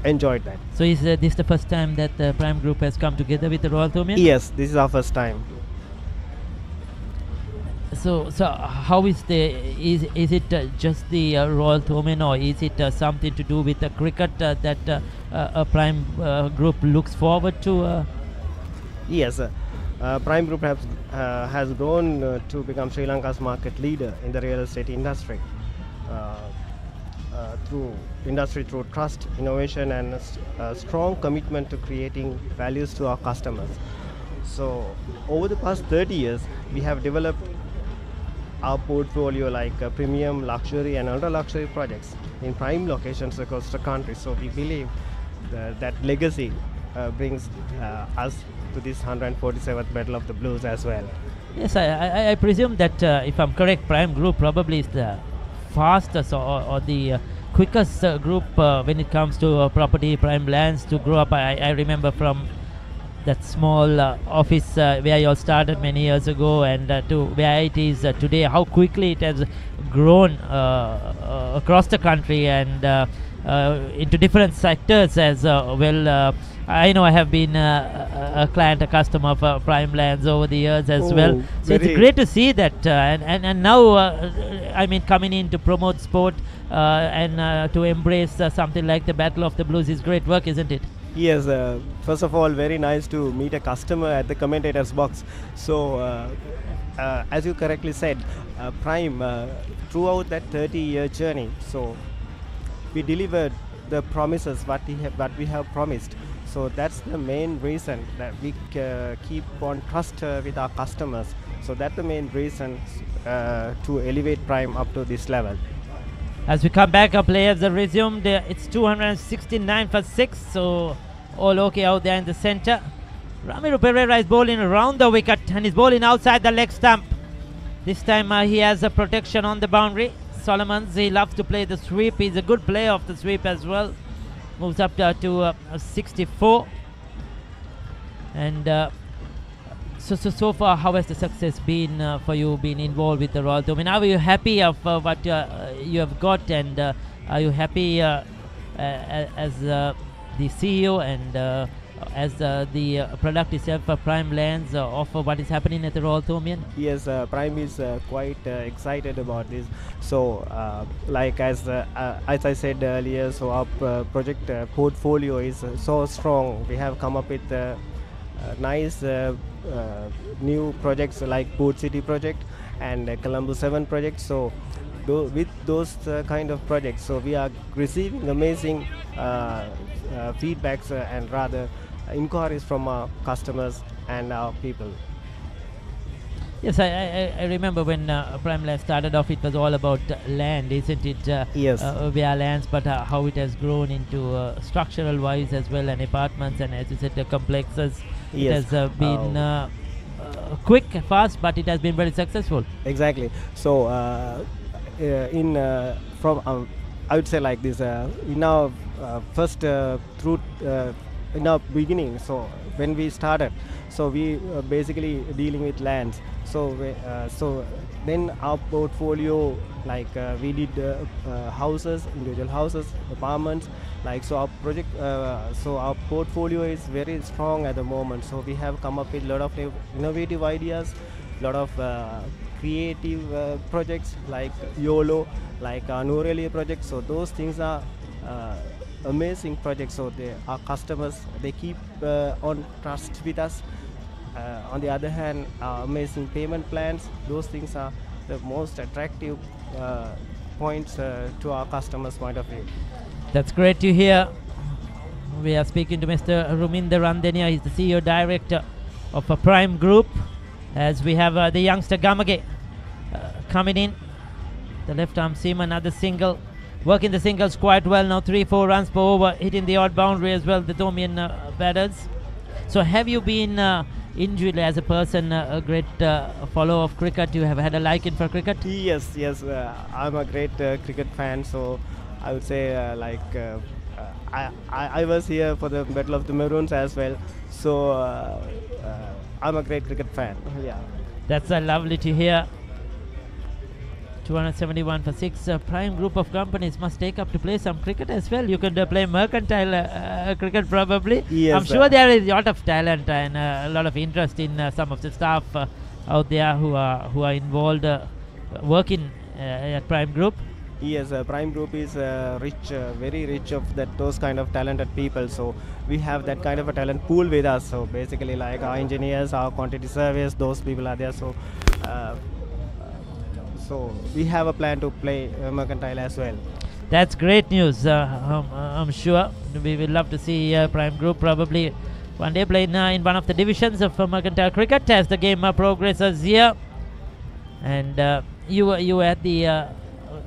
enjoyed that. So is this the first time that the Prime Group has come together with the Royal Thomaian? Yes, this is our first time. So how is is it just the Royal Thomaian, or is it something to do with the cricket that a Prime Group looks forward to? Yes, Prime Group has grown to become Sri Lanka's market leader in the real estate industry. Through trust, innovation and a strong commitment to creating values to our customers. So over the past 30 years, we have developed our portfolio like premium, luxury and ultra luxury projects in prime locations across the country. So we believe that legacy brings us to this 147th Battle of the Blues as well. Yes, I presume that if I'm correct, Prime Group probably is the fastest or the quickest group when it comes to property, Prime Lands to grow up. I remember from that small office where you all started many years ago and to where it is today, how quickly it has grown across the country and into different sectors as well. I know I have been a client, a customer of Prime Lands over the years as well. So it's great to see that and now I mean, coming in to promote sport and to embrace something like the Battle of the Blues is great work, isn't it? Yes, first of all, very nice to meet a customer at the commentator's box. So as you correctly said, Prime throughout that 30-year journey, so we delivered the promises what we have promised. So that's the main reason that we keep on trust with our customers. So that's the main reason to elevate Prime up to this level. As we come back, our players have resumed. It's 269 for 6, so all okay out there in the center. Ramiro Pereira is bowling around the wicket and is bowling outside the leg stump. This time he has a protection on the boundary. Solomons, he loves to play the sweep. He's a good player of the sweep as well. Moves up to 64. And so far, how has the success been for you being involved with the Royal Thomaian? Are you happy of what you have got, and are you happy as the CEO and as the product itself, Prime lands of what is happening at the Royal Thomaian? Yes, Prime is quite excited about this. So, like as I said earlier, so our project portfolio is so strong. We have come up with nice new projects like Port City project and Colombo 7 project. So, with those kind of projects, so we are receiving amazing feedbacks and rather inquiries from our customers and our people. Yes, I remember when Prime Life started off, it was all about land, isn't it? Yes. Bare lands, but how it has grown into structural wise as well, and apartments, and as you said, the complexes. Yes. It has been quick, fast, but it has been very successful. Exactly. So, I would say like this, in our first in our beginning, so when we started, so we basically dealing with lands. So so then our portfolio, like we did houses, individual houses, apartments, like so our project, so our portfolio is very strong at the moment. So we have come up with a lot of innovative ideas, lot of creative projects like YOLO, like our Norelia project. So those things are amazing projects. So our customers, they keep on trust with us. On the other hand, our amazing payment plans, those things are the most attractive points to our customers' point of view. That's great to hear. We are speaking to Mr. Ruminder Randenia. He's the CEO Director of a Prime Group. As we have the youngster Gamage coming in, the left arm seam, another single, working the singles quite well now, 3-4 runs per over, hitting the odd boundary as well, the Thomaian batters. So have you been individually as a person a great follower of cricket? You have had a liking for cricket? Yes, I'm a great cricket fan, so I would say I was here for the Battle of the Maroons as well, so I'm a great cricket fan. Yeah, that's lovely to hear. 271 for 6. Prime Group of companies must take up to play some cricket as well. You can play mercantile cricket probably. Yes, I'm sure there is a lot of talent and a lot of interest in some of the staff out there who are involved working at Prime Group. Yes, Prime Group is rich, very rich of those kind of talented people. So we have that kind of a talent pool with us. So basically, like our engineers, our quantity surveyors, those people are there. So so we have a plan to play mercantile as well. That's great news. I'm sure we will love to see Prime Group probably one day playing in one of the divisions of mercantile cricket as the game progresses here. And you were at the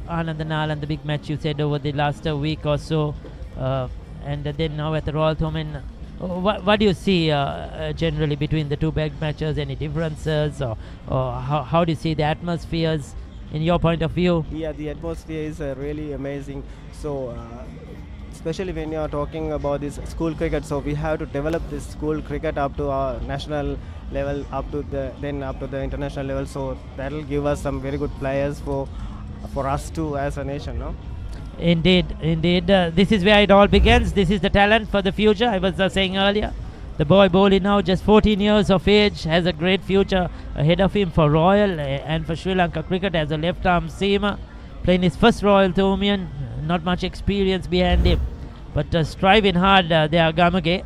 Anand and the big match, you said, over the last week or so, and then now at the Royal Thomaian. What do you see generally between the two big matches? Any differences, or how do you see the atmospheres in your point of view? Yeah, the atmosphere is really amazing. So especially when you are talking about this school cricket, so we have to develop this school cricket up to our national level, up to the international level. So that will give us some very good players for us too as a nation, no? Indeed. This is where it all begins. This is the talent for the future. I was saying earlier, the boy bowling now, just 14 years of age, has a great future ahead of him for Royal and for Sri Lanka cricket as a left-arm seamer, playing his first Royal Thomaian. Not much experience behind him, but striving hard there, Gamage.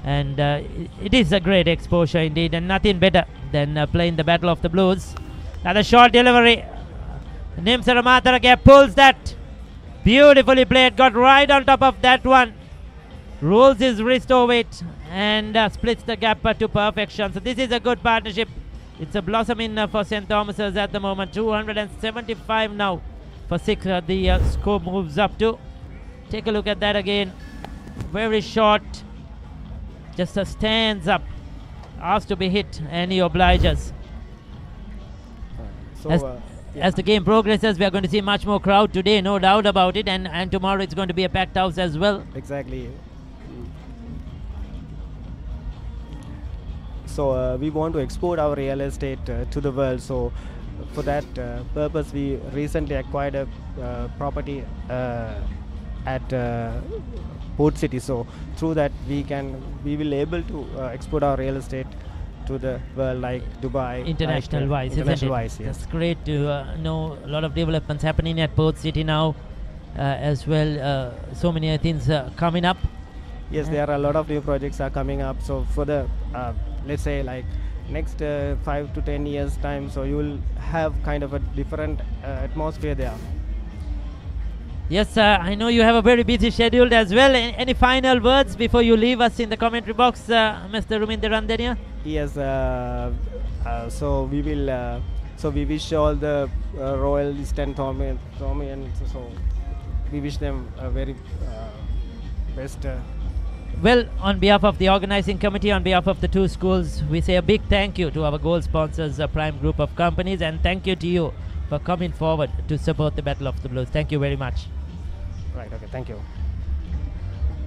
And it is a great exposure indeed, and nothing better than playing the Battle of the Blues. Another short delivery. Nimsara Matarage pulls that. Beautifully played, got right on top of that one. Rolls his wrist over it and splits the gap to perfection. So this is a good partnership. It's a blossoming for St. Thomas's at the moment. 275 now for 6. The score moves up to. Take a look at that again. Very short. Just stands up. Asked to be hit and he obliges. As the game progresses, we are going to see much more crowd today, no doubt about it, and tomorrow it's going to be a packed house as well. Exactly. So we want to export our real estate to the world. So for that purpose, we recently acquired a property at port city. So through that we will able to export our real estate to the world, like Dubai, international like, wise, international isn't it? wise, yes. It's great to know a lot of developments happening at Port City now as well. So many things coming up. Yes, there are a lot of new projects are coming up. So for the let's say like next 5 to 10 years time, so you will have kind of a different atmosphere there. Yes, I know you have a very busy schedule as well. Any final words before you leave us in the commentary box, Mr. Ruminder Randenia? Yes, so we will. So we wish all the royalists and Thomians. So we wish them a very best. Well, on behalf of the organizing committee, on behalf of the two schools, we say a big thank you to our gold sponsors, Prime Group of Companies, and thank you to you for coming forward to support the Battle of the Blues. Thank you very much. Right, okay, thank you.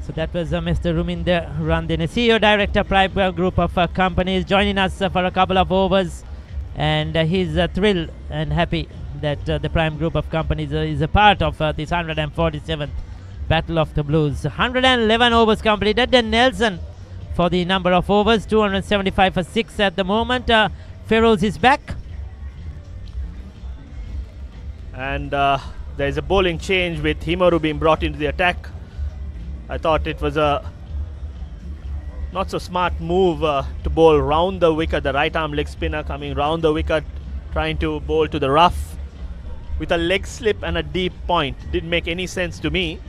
So that was Mr. Ruminder Randenia, CEO Director, Prime Group of Companies, joining us for a couple of overs. And he's thrilled and happy that the Prime Group of Companies is a part of this 147th Battle of the Blues. 111 overs completed. Then Nelson for the number of overs, 275 for 6 at the moment. Feroz is back. And there is a bowling change with Himaru being brought into the attack. I thought it was a not so smart move to bowl round the wicket. The right arm leg spinner coming round the wicket, trying to bowl to the rough with a leg slip and a deep point. Didn't make any sense to me.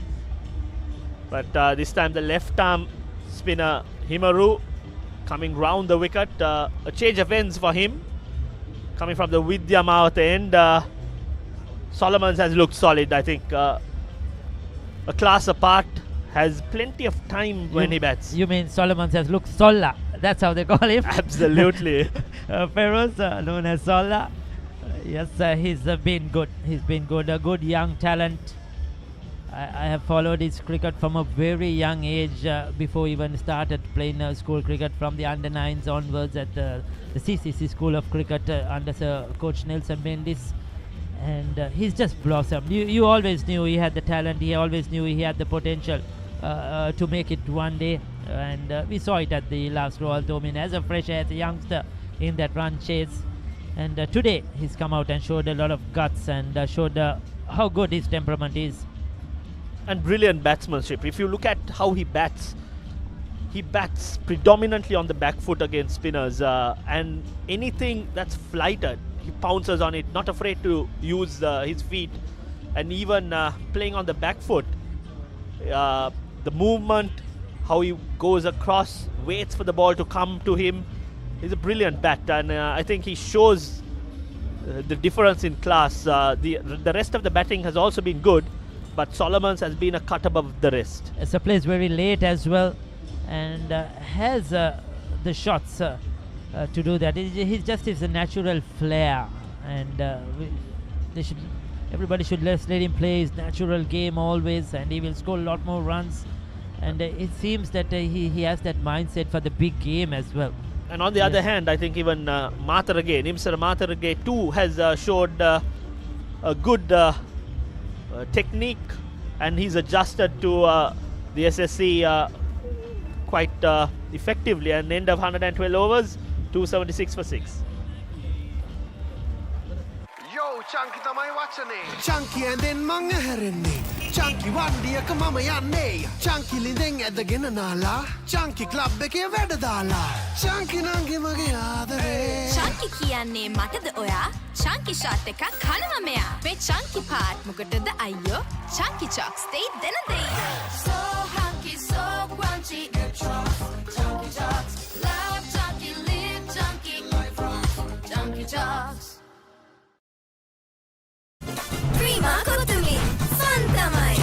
But this time the left arm spinner Himaru coming round the wicket. A change of ends for him. Coming from the Vidyama at the end. Solomons has looked solid, I think. A class apart. Has plenty of time when he bats. You mean Solomons has looked Solla? That's how they call him. Absolutely. Feroz, known as Solla. Yes, he's been good. He's been good. A good young talent. I have followed his cricket from a very young age, before even started playing school cricket, from the under-9s onwards at the CCC School of Cricket under Sir Coach Nelson Mendis. And he's just blossomed. You always knew he had the talent. He always knew he had the potential to make it one day. And we saw it at the last Royal Dominion as a fresh, as a youngster in that run chase. And today he's come out and showed a lot of guts and showed how good his temperament is. And brilliant batsmanship. If you look at how he bats predominantly on the back foot against spinners, and anything that's flighted, he pounces on it, not afraid to use his feet, and even playing on the back foot. The movement, how he goes across, waits for the ball to come to him. He's a brilliant bat, and I think he shows the difference in class. The rest of the batting has also been good, but Solomons has been a cut above the rest. So plays very late as well, and has the shots to do that. He's just his natural flair, and everybody should let him play his natural game always, and he will score a lot more runs. And it seems that he has that mindset for the big game as well. And on the other hand, I think even Matharage, Nimsar Matharage too has showed a good technique, and he's adjusted to the SSC quite effectively. An end of 112 overs, 276 for 6. Chunky tamai wachane Chunky and then manga herenne Chunky wandiyaka mama yanne Chunky lindeng edagena nala Chunky club ekේ වැඩ දාලා Chunky nange mage ආදරේ Chunky kiyanne matad oya Chunky shot එකක් කනවා මෙයා මේ Chunky part මොකටද අයියෝ Chunky chalks they dena they So hunky so crunchy Chunky chalks love Chunky live Chunky Chunky chalks Prima Kotumi, Santamai.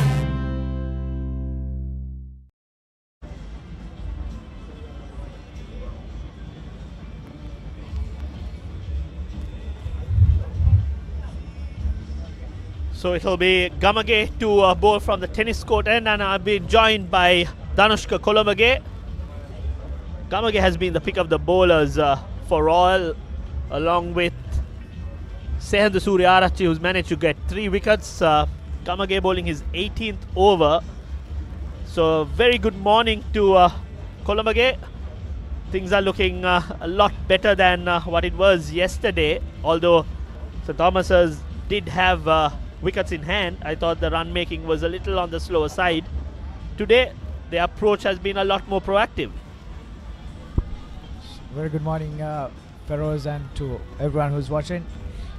So it'll be Gamage to bowl from the tennis court end, and I've been joined by Danushka Kolomage. Gamage has been the pick of the bowlers for Royal, along with Sehendu Suryarachi, who's managed to get 3 wickets. Gamage bowling his 18th over. So very good morning to Colombo. Things are looking a lot better than what it was yesterday. Although St. Thomas's did have wickets in hand, I thought the run making was a little on the slower side. Today, the approach has been a lot more proactive. Very good morning, Feroz, and to everyone who's watching.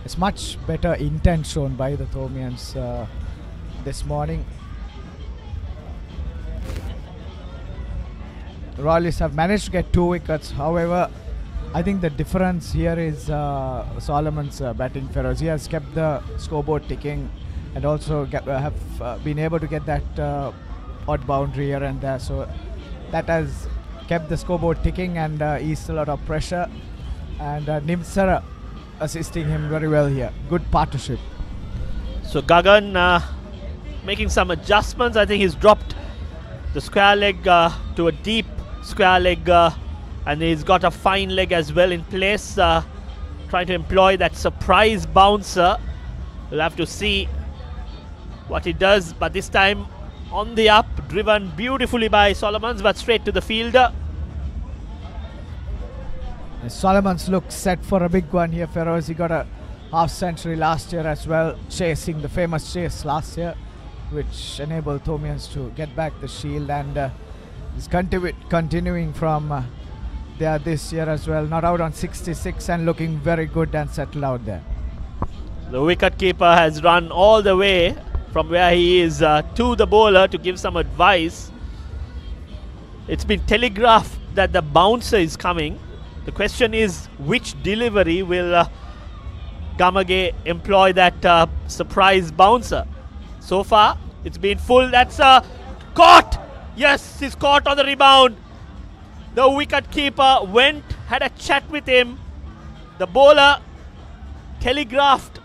It's much better intent shown by the Thomians this morning. The Royalists have managed to get 2 wickets. However, I think the difference here is Solomon's batting. Feroz, he has kept the scoreboard ticking and also have been able to get that odd boundary here and there. So that has kept the scoreboard ticking and eased a lot of pressure. And Nimsara assisting him very well here. Good partnership. So Gagan making some adjustments. I think he's dropped the square leg to a deep square leg, and he's got a fine leg as well in place, trying to employ that surprise bouncer. We'll have to see what he does, but this time on the up, driven beautifully by Solomons, but straight to the fielder. Solomons looks set for a big one here, Feroz. He got a half century last year as well, chasing the famous chase last year, which enabled Thomians to get back the shield, and is continuing from there this year as well. Not out on 66 and looking very good and settled out there. The wicket keeper has run all the way from where he is to the bowler to give some advice. It's been telegraphed that the bouncer is coming. The question is, which delivery will Gamage employ that surprise bouncer? So far, it's been full. That's caught! Yes, he's caught on the rebound. The wicket keeper had a chat with him. The bowler telegraphed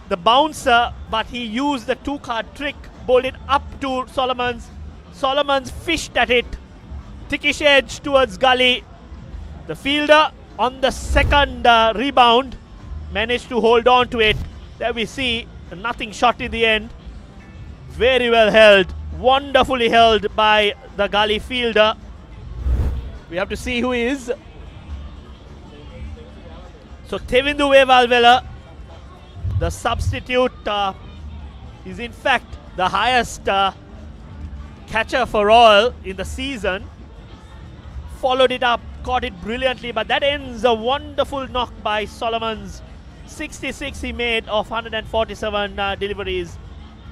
the bouncer, but he used the 2-card trick, bowled it up to Solomons. Solomons fished at it, thickish edge towards gully. The fielder on the second rebound managed to hold on to it. There we see a nothing shot in the end. Very well held, wonderfully held by the gully fielder. We have to see who is. So Tevindu Vevalvela, the substitute, is in fact the highest catcher for Royal in the season. Followed it up, caught it brilliantly, but that ends a wonderful knock by Solomons. 66 he made of 147 deliveries.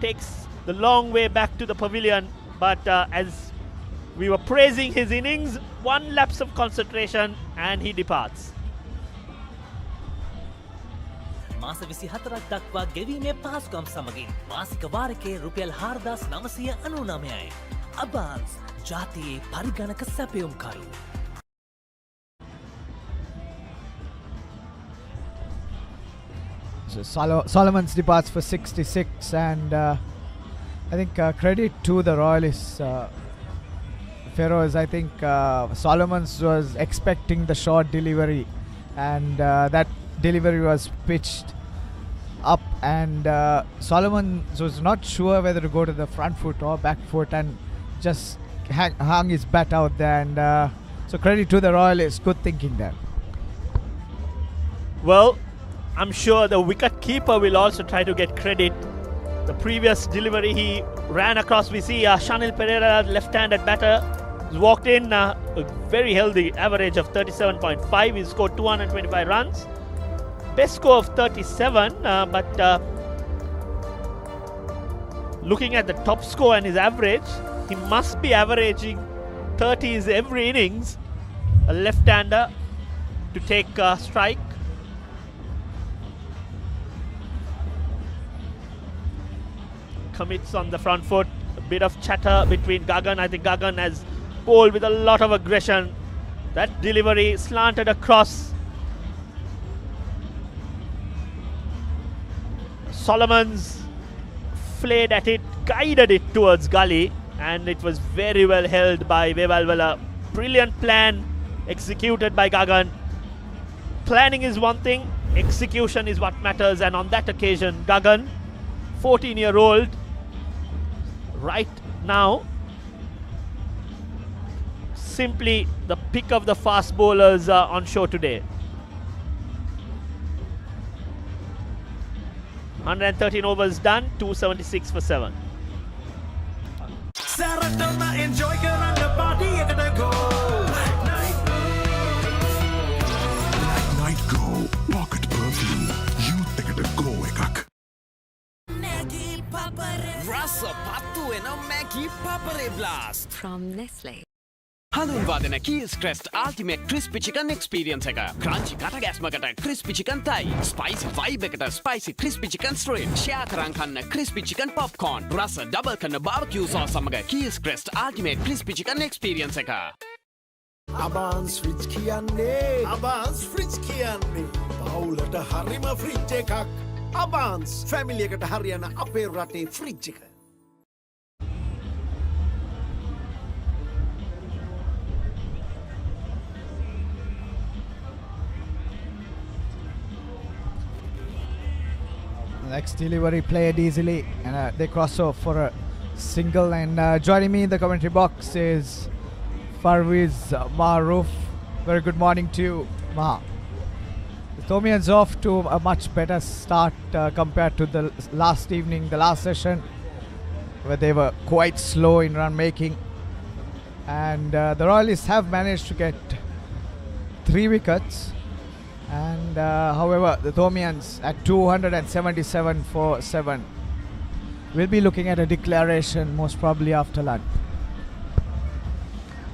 Takes the long way back to the pavilion, but as we were praising his innings, 1 lapse of concentration and he departs. මාස 24ක් දක්වා ගෙවීමේ පහසුකම් සමගින් මාසික වාරිකයේ රුපියල් 4999යි. අබාන්ස් ජාතියේ පරිගණක සැපයුම්කරු. So Solomons departs for 66, and I think credit to the Royalists. Feroz, I think Solomons was expecting the short delivery, and that delivery was pitched up, and Solomons was not sure whether to go to the front foot or back foot, and just hung his bat out there, and so credit to the Royalists, good thinking there. Well, I'm sure the wicket keeper will also try to get credit. The previous delivery he ran across, we see Shanil Pereira, left-handed batter, has walked in a very healthy average of 37.5. He scored 225 runs. Best score of 37, but looking at the top score and his average, he must be averaging 30s every innings. A left-hander to take strike. Commits on the front foot. A bit of chatter between Gagan. I think Gagan has bowled with a lot of aggression. That delivery slanted across. Solomons flayed at it, guided it towards gully, and it was very well held by Vevalvela. Brilliant plan executed by Gagan. Planning is one thing, execution is what matters, and on that occasion, Gagan, 14-year-old, right now simply the pick of the fast bowlers on show today. 113 overs done, 276 for 7. Saratama enjoy karanga party ekata go. Night Go Pocket Perfume. Youth ekata go ekak. Maggie Papare. Rasa pattu ena Maggie Papare blast from Nestle. හඳුන්වාදන Keys Crest Ultimate Crispy Chicken Experience එක. Crunchy කටගැස්මකට Crispy Chicken Thai, Spicy Vibe එකට Spicy Crispy Chicken Strip, Share කරන් කන්න Crispy Chicken Popcorn, රස double කරන barbecue sauce සමග Keys Crest Ultimate Crispy Chicken Experience එක. Abans fridge කියන්නේ Abans fridge කියන්නේ පවුලට හරිම fridge එකක්. Abans family එකට හරියන අපේ රටේ fridge එක. Next delivery played easily, and they cross off for a single. And joining me in the commentary box is Farwiz Maroof. Very good morning to you, Ma. The Thomians off to a much better start compared to the last evening, the last session, where they were quite slow in run making. And the Royalists have managed to get 3 wickets. And however, the Thomians at 277 for 7 will be looking at a declaration most probably after lunch.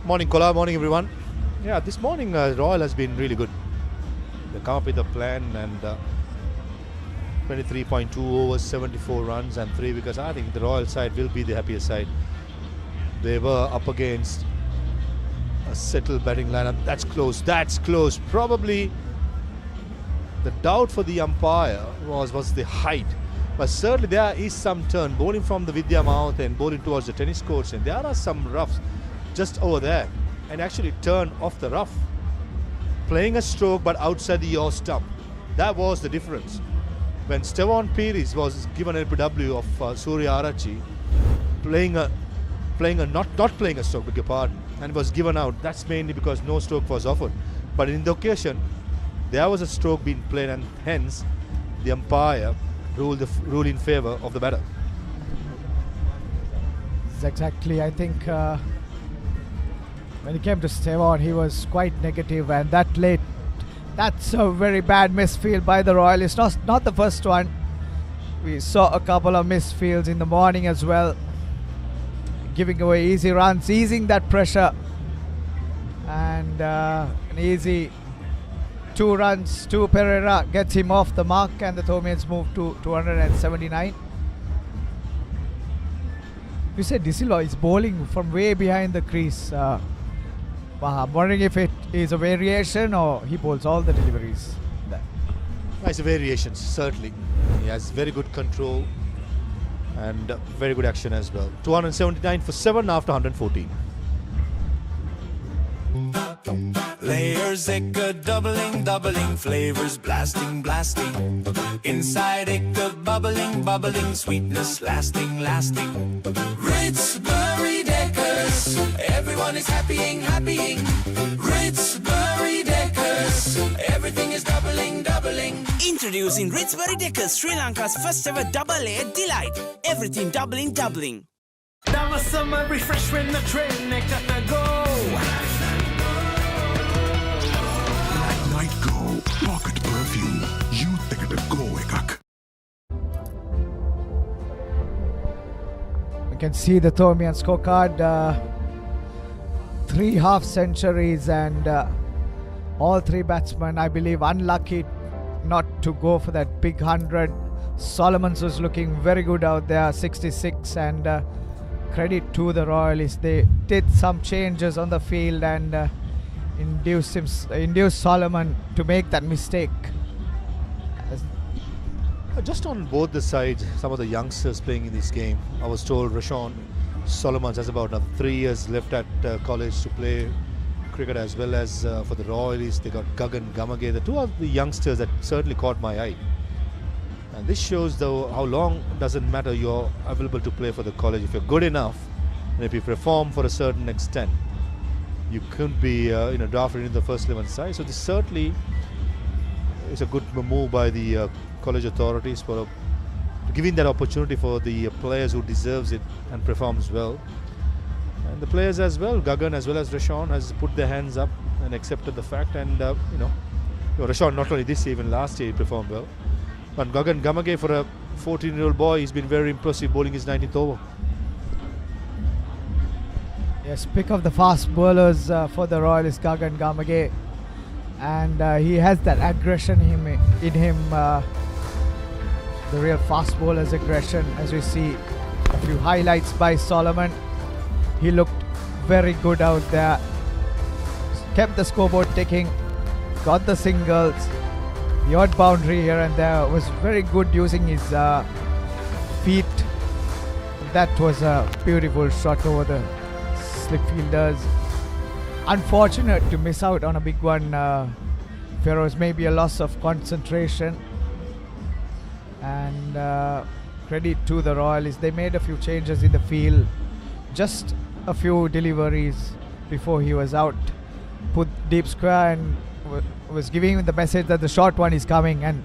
Morning Kola, morning everyone. Yeah, this morning Royal has been really good. They come up with a plan and 23.2 overs, 74 runs and 3 wickets. I think the Royal side will be the happiest side. They were up against a settled batting lineup. That's close. Probably the doubt for the umpire was the height, but certainly there is some turn, bowling from the Vidya mouth and bowling towards the tennis courts, and there are some roughs just over there, and actually turn off the rough, playing a stroke but outside the yaw stump. That was the difference. When Stevon Peris was given an LPW of Surya Arachi, not playing a stroke, beg your pardon, and was given out, that's mainly because no stroke was offered. But in the occasion, there was a stroke being played, and hence the umpire ruled in favour of the batter. Exactly. I think when it came to Stevon, he was quite negative, and that's a very bad misfield by the Royalists. Not the first one. We saw a couple of misfields in the morning as well, giving away easy runs, easing that pressure, and an easy 2 runs to Pereira gets him off the mark, and the Thomians move to 279. You said De Silva is bowling from way behind the crease. I'm wondering if it is a variation or he bowls all the deliveries. It's a variation, certainly. He has very good control and very good action as well. 279 for 7 after 114. Layers ekka doubling, flavors blasting. Inside ekka bubbling, sweetness lasting. Ritz Berry Deckers, everyone is happying. Ritz Berry Deckers, everything is doubling. Introducing Ritz Berry Deckers, Sri Lanka's first ever double-A delight. Everything doubling. That was summer refreshment, the train ekka go. Night Go Pocket Perfume. Youth ekata go ekak. You can see the Thomian scorecard, 3 half centuries, and all 3 batsmen, I believe, unlucky not to go for that big 100. Solomons was looking very good out there, 66, and credit to the Royalists. They did some changes on the field and induced Solomon to make that mistake. Just on both the sides, some of the youngsters playing in this game, I was told Rashawn Solomon has about 3 years left at college to play cricket, as well as for the Royalists they got Gagan Gamage. The 2 of the youngsters that certainly caught my eye. And this shows though how long doesn't matter, you're available to play for the college. If you're good enough and if you perform for a certain extent, you couldn't be drafted into the first 11 side. So this certainly is a good move by the college authorities for giving that opportunity for the players who deserves it and performs well. And the players as well, Gagan as well as Rashawn, has put their hands up and accepted the fact. And Rashawn, not only this year, even last year he performed well. But Gagan Gamage, for a 14-year-old boy, he's been very impressive bowling his 19th over. Yes, pick of the fast bowlers for the Royalists, Gagan Gamage. And he has that aggression in him, the real fast bowler's aggression. As we see a few highlights by Solomon, he looked very good out there, kept the scoreboard ticking, got the singles, the odd boundary here and there, was very good using his feet. That was a beautiful shot over the slip fielders. Unfortunate to miss out on a big one, Feroz. Maybe a loss of concentration. And credit to the Royalists, they made a few changes in the field, just a few deliveries before he was out. Put deep square and was giving him the message that the short one is coming, and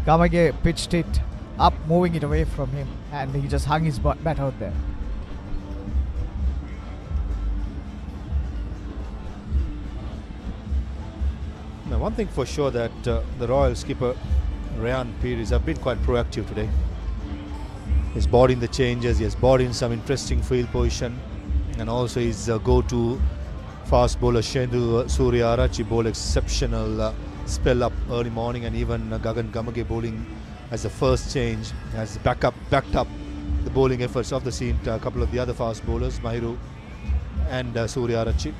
Gamage pitched it up, moving it away from him, and he just hung his bat out there. Now, one thing for sure that the Royal skipper Ryan Pires have been quite proactive today. He's brought in the changes, he has brought in some interesting field position, and also his go-to fast bowler Shendu Suryarachi bowled exceptional spell up early morning, and even Gagan Gamage bowling as the first change has backed up the bowling efforts of the scene. A couple of the other fast bowlers, Mahiru and Suryarachi.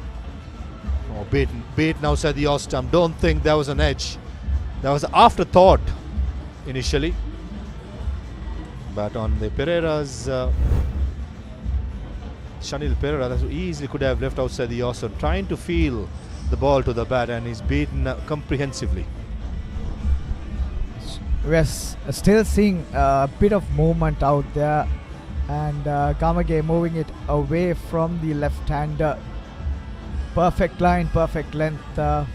Oh, beaten outside the off stump. Don't think there was an edge. That was an afterthought initially. But on the Pereira's, Shanil Pereira, that easily could have left outside the off stump, trying to feel the ball to the bat, and he's beaten comprehensively. We're still seeing a bit of movement out there, and Gamage moving it away from the left-hander. Perfect line, perfect length. I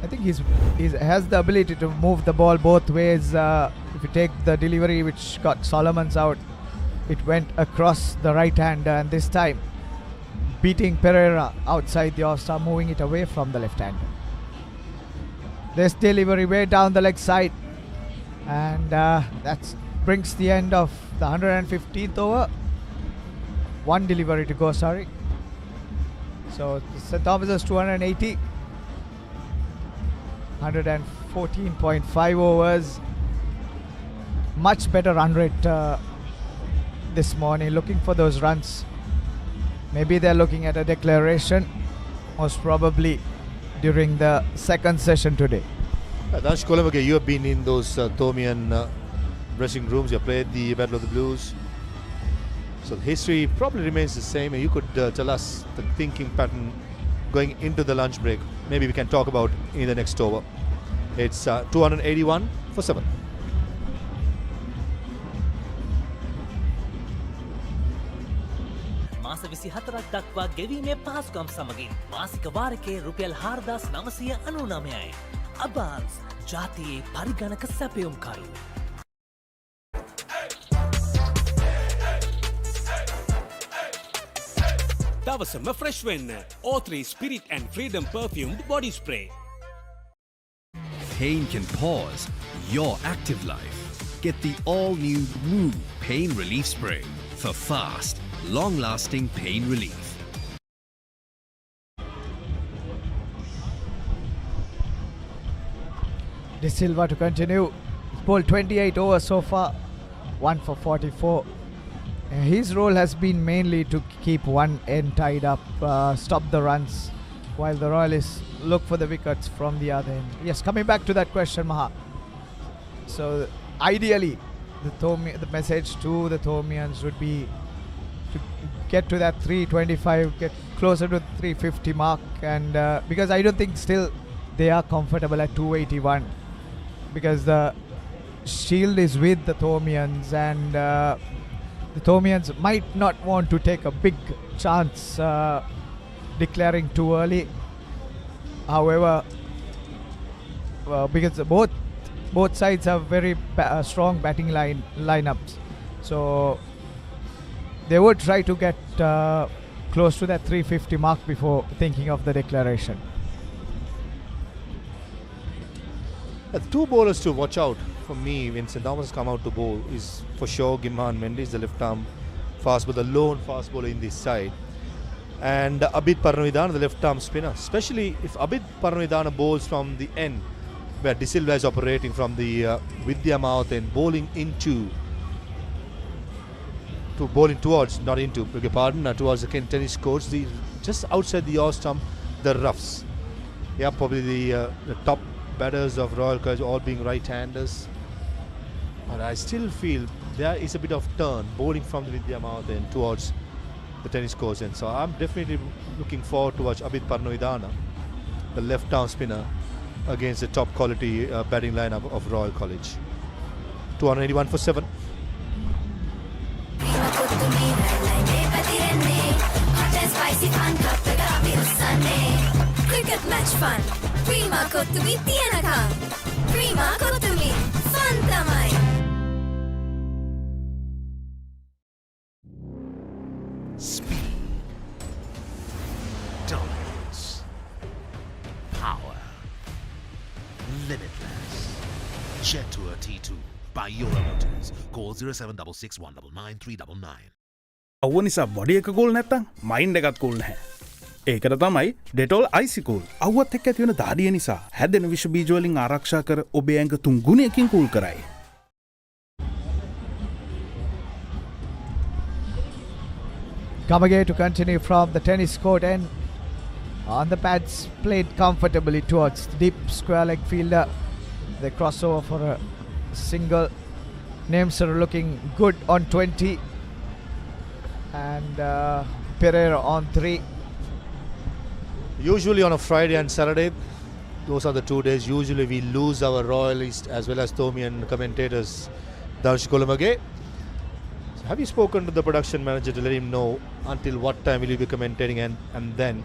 think he has the ability to move the ball both ways. If you take the delivery which got Solomon's out, it went across the right-hander, and this time beating Pereira outside the off-stump, moving it away from the left-hander. This delivery way down the leg side, and that brings the end of the 115th over. One delivery to go, sorry. So St. Thomas's 280, 114.5 overs. Much better run rate this morning, looking for those runs. Maybe they're looking at a declaration, most probably during the second session today. Dash Colombo, you have been in those Thomian dressing rooms. You have played the Battle of the Blues. So the history probably remains the same. You could tell us the thinking pattern going into the lunch break. Maybe we can talk about in the next over. It's 281 for 7. මාස 24ක් දක්වා ගෙවීමේ පහසුකම් සමගින් මාසික වාරකයේ රුපියල් 4,999යි. අබාන්ස් ජාතියේ පරිගණක සැපයුම්කරු. දවසම fresh වෙන්න O3 Spirit and Freedom perfumed body spray. Pain can pause your active life. Get the all-new Woo Pain Relief Spray for fast, long-lasting pain relief. De Silva to continue. He's bowled 28 overs so far, 1 for 44. His role has been mainly to keep one end tied up, stop the runs, while the Royalists look for the wickets from the other end. Yes, coming back to that question, Maha. So ideally, the message to the Thomians would be to get to that 325, get closer to the 350 mark, and because I don't think still they are comfortable at 281, because the shield is with the Thomians, and the Thomians might not want to take a big chance declaring too early. However, because both sides have very strong batting lineups, so they would try to get close to that 350 mark before thinking of the declaration. The two bowlers to watch out for me when St. Thomas come out to bowl is for sure Gimhan Mendes, the left arm fast bowler, the lone fast bowler in this side, and Abid Parnavidana, the left arm spinner. Especially if Abid Parnavidana bowls from the end where De Silva is operating from the Vidya mouth and bowling towards the tennis courts, just outside the off stump, the roughs. Yeah, probably the top batters of Royal College all being right-handers. But I still feel there is a bit of turn bowling from the Vidya mouth and towards the tennis courts, and so I'm definitely looking forward to watch Abid Parnavidana, the left arm spinner, against the top quality batting lineup of Royal College. 281 for 7. Cricket match fun. Prima Kottumi Tianaka. Prima Kottumi. Fun tamai. Speed. Dominance. Power. Limitless. Jet Tour T2 by Yola Motors. Call 0766 199 399. අවුව නිසා body එක cool නැත්තම් mind එකත් cool නැහැ. ඒකට තමයි Dettol IC cool. අවුවත් එක්ක ඇති වෙන දාඩිය නිසා හැදෙන විෂ බීජ වලින් ආරක්ෂා කර ඔබේ ඇඟ 3 ගුණයකින් කූල් කරයි. Gamage to continue from the tennis court and on the pads played comfortably towards the deep square leg fielder. They cross over for a single. Names are looking good on 20. And Pereira on 3. Usually on a Friday and Saturday, those are the 2 days. Usually we lose our Royalist as well as Thomian commentators, Darsh Kolomage. So have you spoken to the production manager to let him know until what time will you be commentating, and then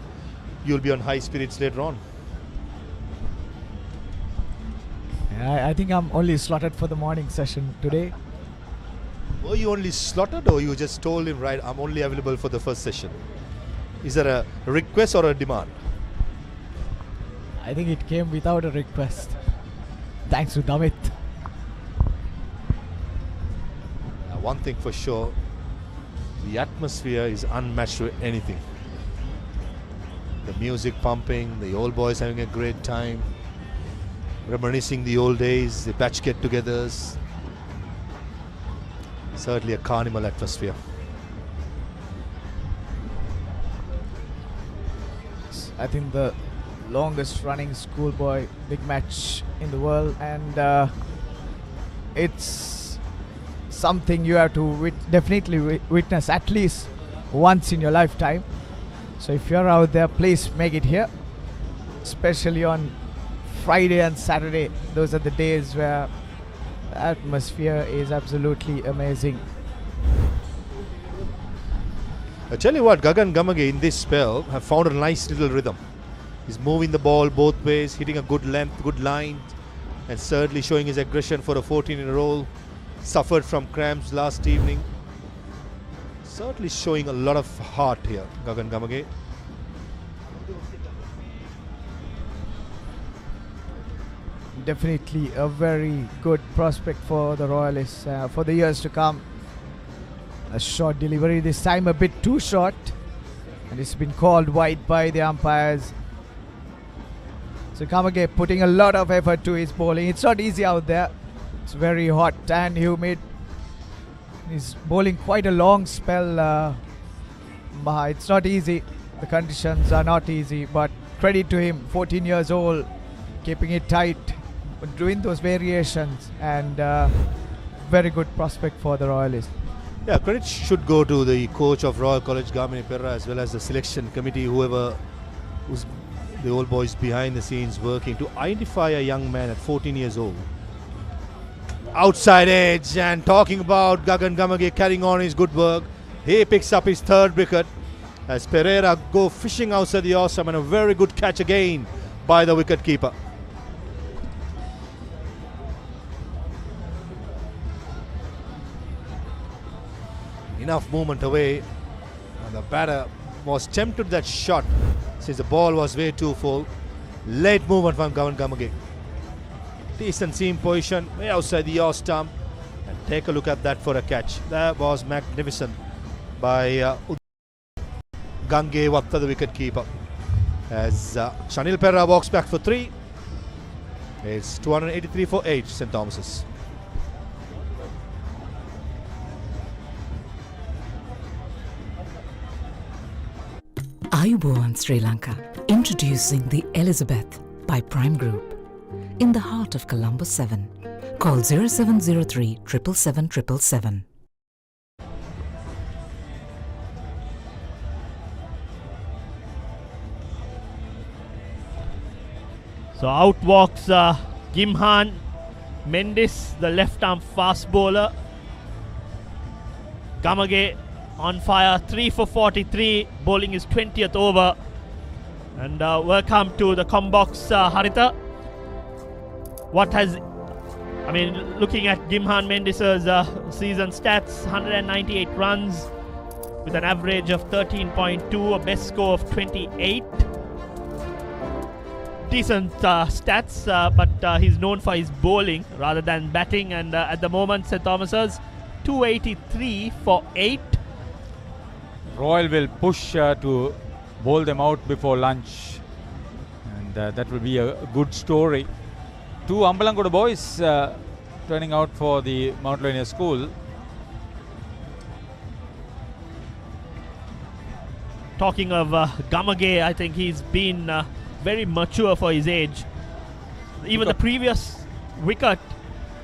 you'll be on high spirits later on? I think I'm only slotted for the morning session today. Were you only slotted, or you just told him, right, I'm only available for the first session? Is there a request or a demand? I think it came without a request. Thanks to Damit. One thing for sure, the atmosphere is unmatched with anything. The music pumping, the old boys having a great time, reminiscing the old days, the batch get-togethers. Certainly a carnival atmosphere. I think the longest running schoolboy big match in the world, and it's something you have to definitely witness at least once in your lifetime. So if you're out there, please make it here, especially on Friday and Saturday. Those are the days where the atmosphere is absolutely amazing. I tell you what, Gagan Gamage in this spell have found a nice little rhythm. He's moving the ball both ways, hitting a good length, good line, and certainly showing his aggression for a 14 in a row. Suffered from cramps last evening. Certainly showing a lot of heart here, Gagan Gamage. Definitely a very good prospect for the Royalists for the years to come. A short delivery, this time a bit too short, and it's been called wide by the umpires. So Kamage putting a lot of effort to his bowling. It's not easy out there. It's very hot and humid. He's bowling quite a long spell. It's not easy. The conditions are not easy, but credit to him, 14 years old, keeping it tight, doing those variations, and very good prospect for the Royalists. Yeah, credit should go to the coach of Royal College, Gamini Perra, as well as the selection committee, whoever who's the old boys behind the scenes working to identify a young man at 14 years old. Outside edge, and talking about Gagan Gamage carrying on his good work. He picks up his third wicket. as Pereira go fishing outside the off stump, and a very good catch again by the wicket keeper. Enough movement away, and the batter was tempted that shot since the ball was way too full. Late movement from Gavan Gamage. Decent seam position way outside the off stump, and take a look at that for a catch. That was magnificent by Gange Vatta, the wicket keeper. As Shanil Perra walks back for 3. It's 283 for 8, St. Thomas's. Ayubowan Sri Lanka, introducing the Elizabeth by Prime Group. In the heart of Colombo 7. Call 0703 777 777. So out walks Gimhan Mendis, the left arm fast bowler. Gamage on fire, 3 for 43, bowling his 20th over. And welcome to the Combox, Harita. Looking at Gimhan Mendis' season stats, 198 runs with an average of 13.2, a best score of 28. Decent stats, but he's known for his bowling rather than batting, and at the moment St. Thomas's 283 for 8. Royal will push to bowl them out before lunch, and that will be a good story. 2 Ambalangoda boys turning out for the Mount Lavinia school. Talking of Gamage, I think he's been very mature for his age. Even the previous wicket,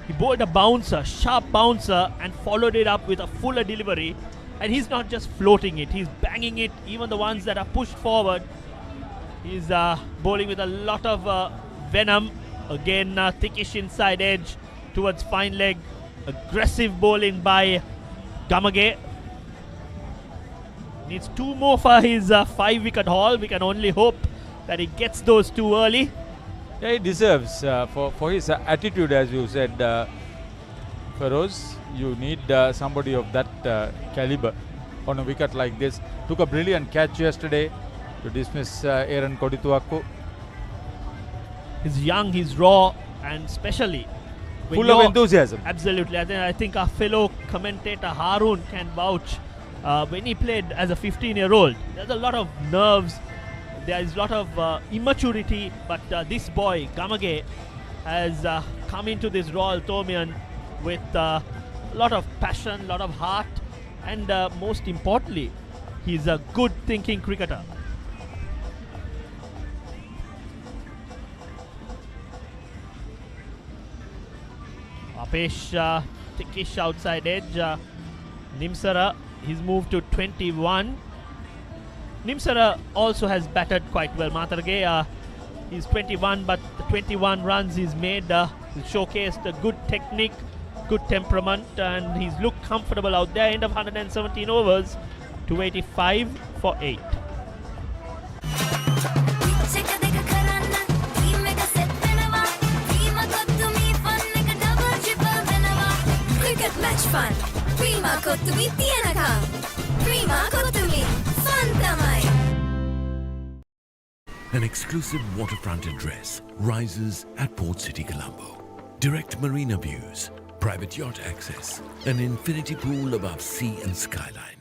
he bowled a bouncer, sharp bouncer, and followed it up with a fuller delivery. And he's not just floating it, he's banging it. Even the ones that are pushed forward, he's bowling with a lot of venom. Again, thickish inside edge towards fine leg. Aggressive bowling by Gamage. Needs 2 more for his 5-wicket haul. We can only hope that he gets those 2 early. Yeah, he deserves for his attitude, as you said, Feroz. You need somebody of that caliber on a wicket like this. Took a brilliant catch yesterday to dismiss Aaron Kodituaku. He's young, he's raw, and especially full of enthusiasm. Absolutely. I think our fellow commentator Harun can vouch. When he played as a 15-year-old, there's a lot of nerves, there is a lot of immaturity, but this boy, Gamage, has come into this Royal Tomian with a lot of passion, a lot of heart, and most importantly, he's a good thinking cricketer. Apesh, thickish outside edge. Nimsara, he's moved to 21. Nimsara also has batted quite well. Matarge, he's 21, but the 21 runs he's made showcased a good technique, good temperament, and he's looked comfortable out there. End of 117 overs, 285 for 8. Cricket match fun. Prima Kotumi Tianaka. Prima Kotumi. Fun tamai. An exclusive waterfront address rises at Port City, Colombo. Direct marina views, private yacht access, an infinity pool above sea and skyline.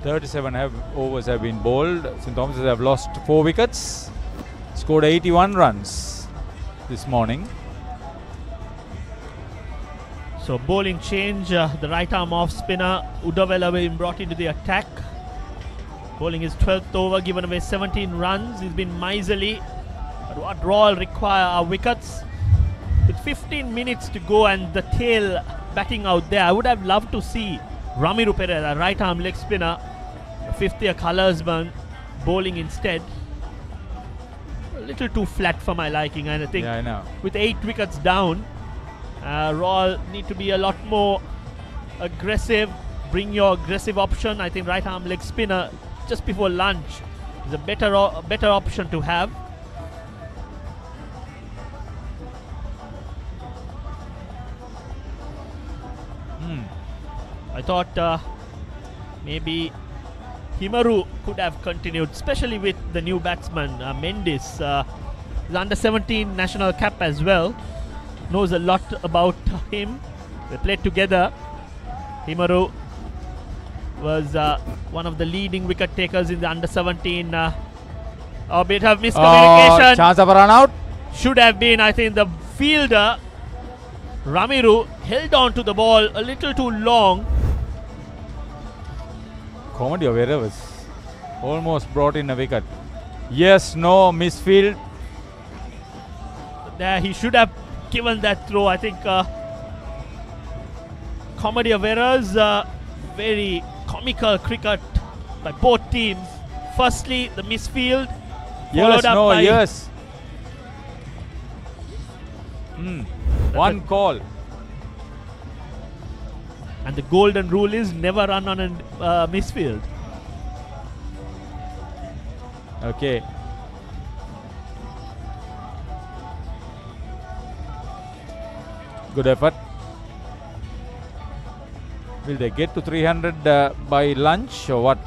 Overs have been bowled. St. Thomas's have lost 4 wickets, scored 81 runs this morning. So bowling change, the right arm off spinner Udavela being brought into the attack. Bowling his 12th over, given away 17 runs. He's been miserly, but what Royal require are wickets. With 15 minutes to go and the tail batting out there, I would have loved to see Ramiru Pereira, right arm leg spinner, 5th year colorsman, bowling instead. little too flat for my liking, and I think Yeah, I know. with 8 wickets down, Royal need to be a lot more aggressive. Bring your aggressive option. I think right arm leg spinner just before lunch is a better option to have. I thought maybe Himaru could have continued, especially with the new batsman Mendes. He's under 17 national cap as well. Knows a lot about him. They played together. Himaru was one of the leading wicket takers in the under 17. A bit of miscommunication. Chance of a run out. Should have been, I think, the fielder Ramiru held on to the ball a little too long. Comedy of errors. Almost brought in a wicket. Yes, no, misfield. There, he should have given that throw. I think comedy of errors. Very comical cricket by both teams. Firstly, the misfield. Yes, up no, by yes. One call. And the golden rule is never run on a misfield. Okay. Good effort. Will they get to 300 by lunch or what?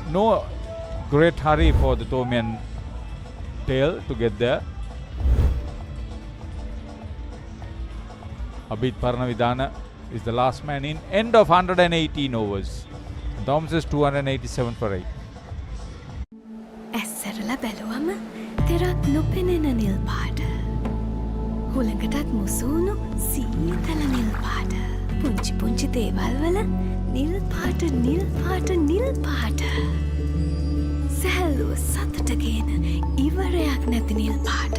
No great hurry for the Tomian tail to get there. Abid Parnavidana is the last man in. End of 118 overs. Thomas is 287 for 8. ඇස්සරල බැලුවම තෙරක් නොපෙනෙන නිල් පාට. හුළඟටත් මුසුණු සීතල නිල් පාට. පුංචි පුංචි දේවල් වල නිල් පාට නිල් පාට නිල් පාට. සැහැල්ලුව සතුට ගේන ඉවරයක් නැති නිල් පාට.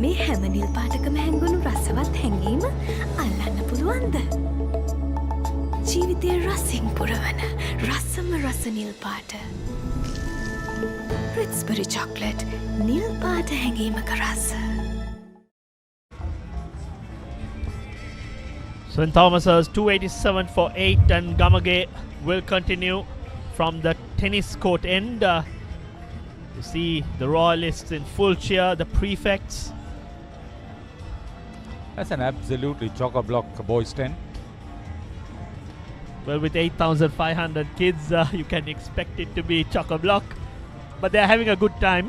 මේ හැම නිල් පාටකම හැංගුණු රසවත් හැඟීම අල්ලන්න පුළුවන්ද? ජීවිතය රසින් පුරවන රසම රස නිල් පාට. Ritzbury chocolate, නිල් පාට හැඟීමක රස. St. Thomas's 287 for 8, and Gamage will continue from the tennis court end. You see the Royalists in full cheer, the prefects. That's an absolutely chock-a-block boys' 10. Well, with 8,500 kids, you can expect it to be chock-a-block. But they're having a good time,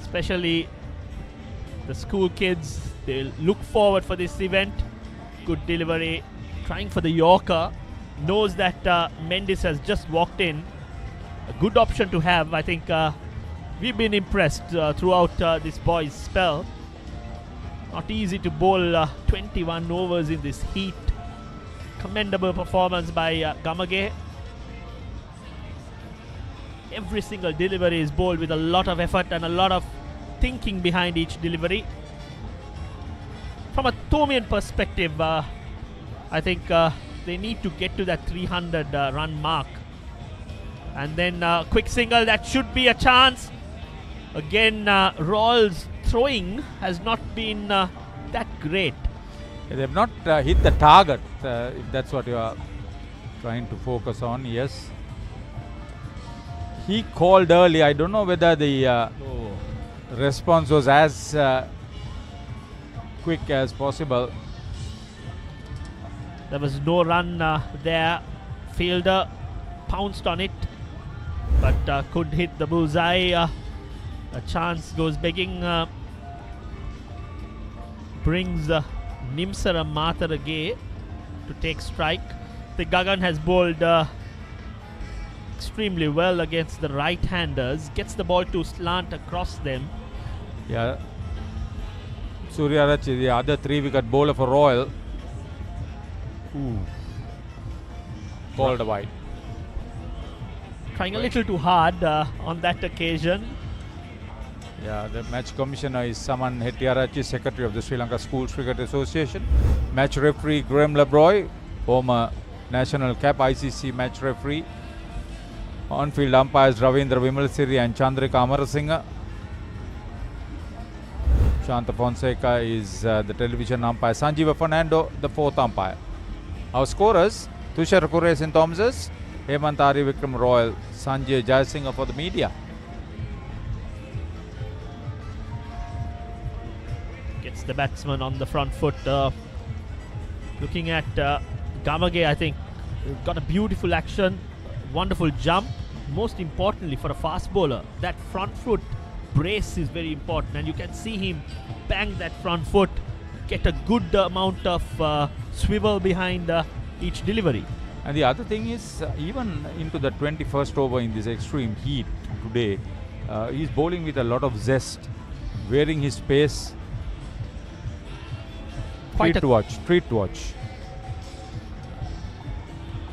especially the school kids. They look forward for this event. Good delivery, trying for the Yorker. Knows that Mendes has just walked in. A good option to have. I think we've been impressed throughout this boys' spell. Not easy to bowl 21 overs in this heat. Commendable performance by Gamage. Every single delivery is bowled with a lot of effort and a lot of thinking behind each delivery. From a Tomian perspective, I think they need to get to that 300 run mark. And then quick single, that should be a chance. Again, Royal's throwing has not been that great. They have not hit the target, if that's what you are trying to focus on. Yes. He called early. I don't know whether the response was as quick as possible. There was no run there. Fielder pounced on it, but couldn't hit the bullseye. A chance goes begging. Brings Nimsara Matharage to take strike. The Gagan has bowled extremely well against the right-handers. Gets the ball to slant across them. Yeah. Suryarachi, the other 3-wicket bowler for Royal. Ooh. Called wide. Trying a little too hard on that occasion. Yeah, the match commissioner is Saman Hettiarachchi, secretary of the Sri Lanka Schools Cricket Association. Match referee Graham Labroy, former national cap ICC match referee On-field umpires Ravindra Vimalsiri and Chandrika Amarasinghe. Shanta Fonseca is the television umpire. Sanjeeva Fernando, the fourth umpire. Our scorers, Tushar Kure St. Thomas's, Hemant Ari Vikram Royal, Sanjay Jayasinghe for the media. Gets the batsman on the front foot. Looking at Gamage, I think got a beautiful action, wonderful jump. Most importantly for a fast bowler, that front foot brace is very important, and you can see him bang that front foot, get a good amount of swivel behind each delivery. And the other thing is, even into the 21st over in this extreme heat today, he's bowling with a lot of zest, wearing his pace. Treat to watch.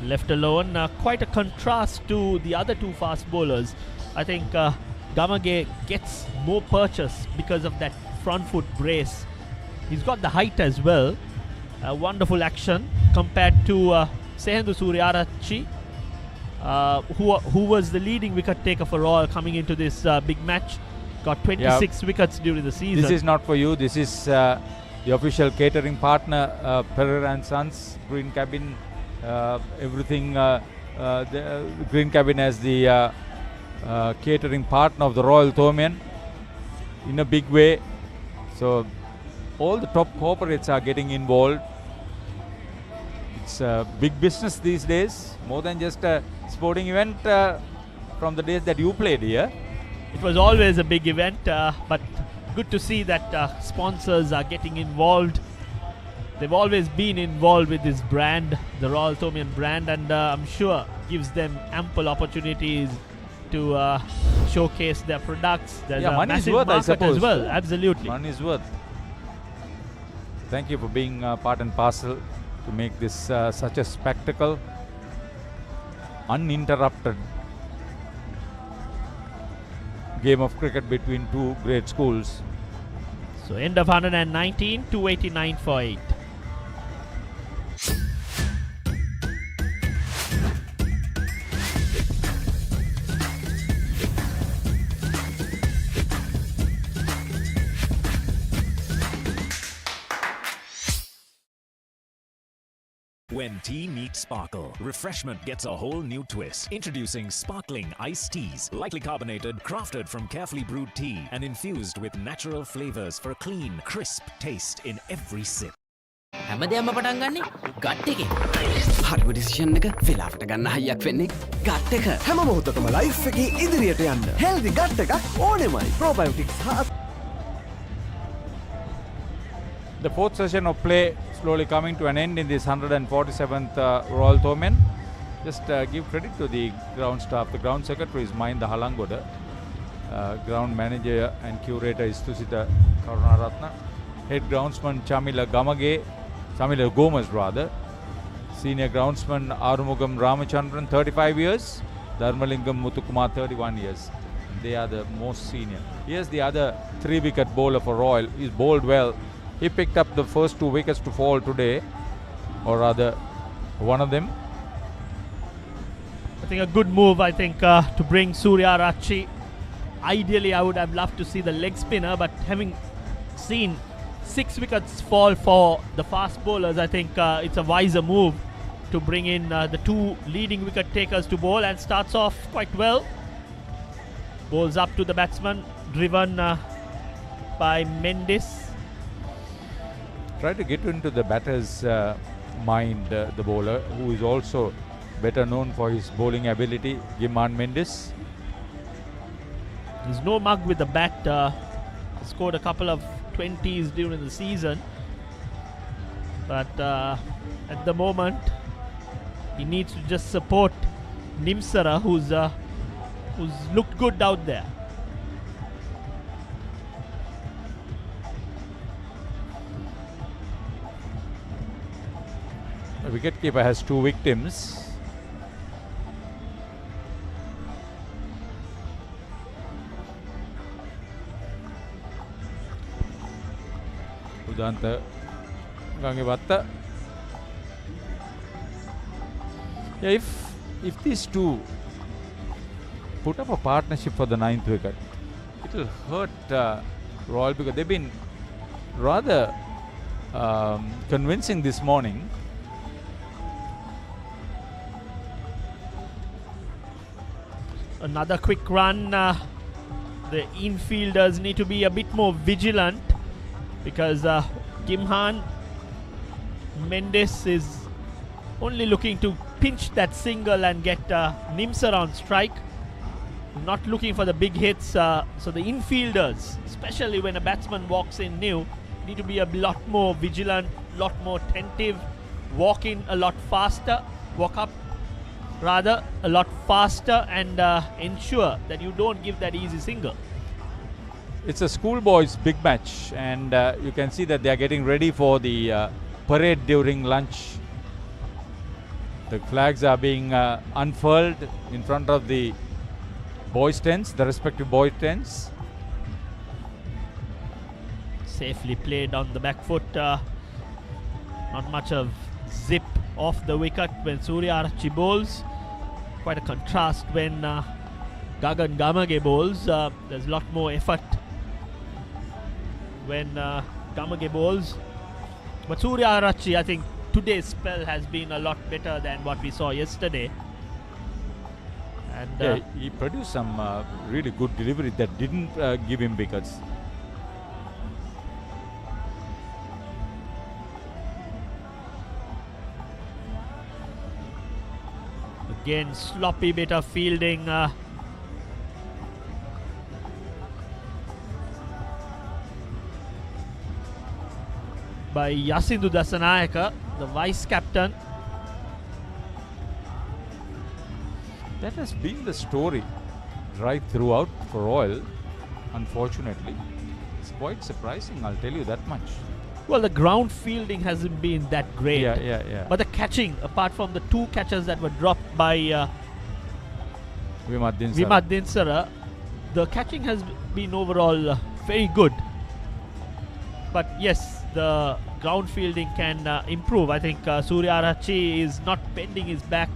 Left alone, quite a contrast to the other two fast bowlers. I think Gamage gets more purchase because of that front foot brace. He's got the height as well. A wonderful action compared to Sehendu Suryarachchi, who was the leading wicket taker for Royal coming into this big match. Got 26 wickets during the season. This is not for you. This is the official catering partner, Pereira and Sons, Green Cabin. Everything, the Green Cabin as the catering partner of the Royal Thomaian in a big way. So all the top corporates are getting involved. It's a big business these days, more than just a sporting event from the days that you played here. It was always a big event, but good to see that sponsors are getting involved. They've always been involved with this brand, the Royal Thomaian brand, and I'm sure gives them ample opportunities to showcase their products. There's a money is massive worth, I market suppose. as well. Absolutely. Money is worth. Thank you for being part and parcel to make this such a spectacle, uninterrupted game of cricket between two great schools. So end of 119, 289 for 8. When tea meets sparkle, refreshment gets a whole new twist. Introducing sparkling iced teas, lightly carbonated, crafted from carefully brewed tea and infused with natural flavors for a clean, crisp taste in every sip. හැමදේම පටන් ගන්නේ gut එකෙන්. හරිම decision එක වෙලාවට ගන්න හයියක් වෙන්නේ gut එක. හැම මොහොතකම ලයිෆ් එකේ ඉදිරියට යන්න. හෙල්දි ගට් එකක් ඕනෙමයි. ප්‍රොබයෝටික්ස් The fourth session of play slowly coming to an end in this 147th Royal Thomaian. Just give credit to the ground staff. The ground secretary is Mahinda Halangoda. Ground manager and curator is Tusita Karunaratna. Head groundsman Chamila Gomez rather. Senior groundsman Arumugam Ramachandran, 35 years. Dharmalingam Muthukumar, 31 years. They are the most senior. Here's the other 3-wicket bowler for Royal. He's bowled well. He picked up the first 2 wickets to fall today, or rather one of them. I think a good move, to bring Suryarachchi. Ideally, I would have loved to see the leg spinner, but having seen 6 wickets fall for the fast bowlers, I think it's a wiser move to bring in the 2 leading wicket takers to bowl, and starts off quite well. Bowls up to the batsman, driven by Mendes. Try to get into the batter's mind, the bowler, who is also better known for his bowling ability, Giman Mendes. He's no mug with the bat. Scored a couple of 20s during the season. But at the moment, he needs to just support Nimsara, who's looked good out there. The wicketkeeper has 2 victims. Udanta Gangivatta. Yeah, if these two put up a partnership for the 9th wicket. It will hurt Royal because they've been rather convincing this morning. Another quick run. The infielders need to be a bit more vigilant because Gimhan Mendes is only looking to pinch that single and get Nimsar on strike. Not looking for the big hits. So the infielders, especially when a batsman walks in new, need to be a lot more vigilant, lot more attentive, walk in a lot faster, walk up rather a lot faster, and ensure that you don't give that easy single. It's a schoolboys big match, and you can see that they are getting ready for the parade during lunch. The flags are being unfurled in front of the boys' tents, the respective boys' tents. Safely played on the back foot. Not much of zip off the wicket when Surya Archie bowls. Quite a contrast when Gagan Gamage bowls. There's a lot more effort when Gamage bowls. But Surya Archie, I think today's spell has been a lot better than what we saw yesterday. And yeah, he produced some really good delivery that didn't give him wickets. Again, sloppy bit of fielding. By Yasindu Dasanayaka, the vice captain. That has been the story right throughout for Royal, unfortunately. It's quite surprising, I'll tell you that much. Well, the ground fielding hasn't been that great. Yeah. But the catching, apart from the 2 catches that were dropped by Vimat Dinsara, the catching has been overall very good. But yes, the ground fielding can improve. I think Surya Archie is not bending his back,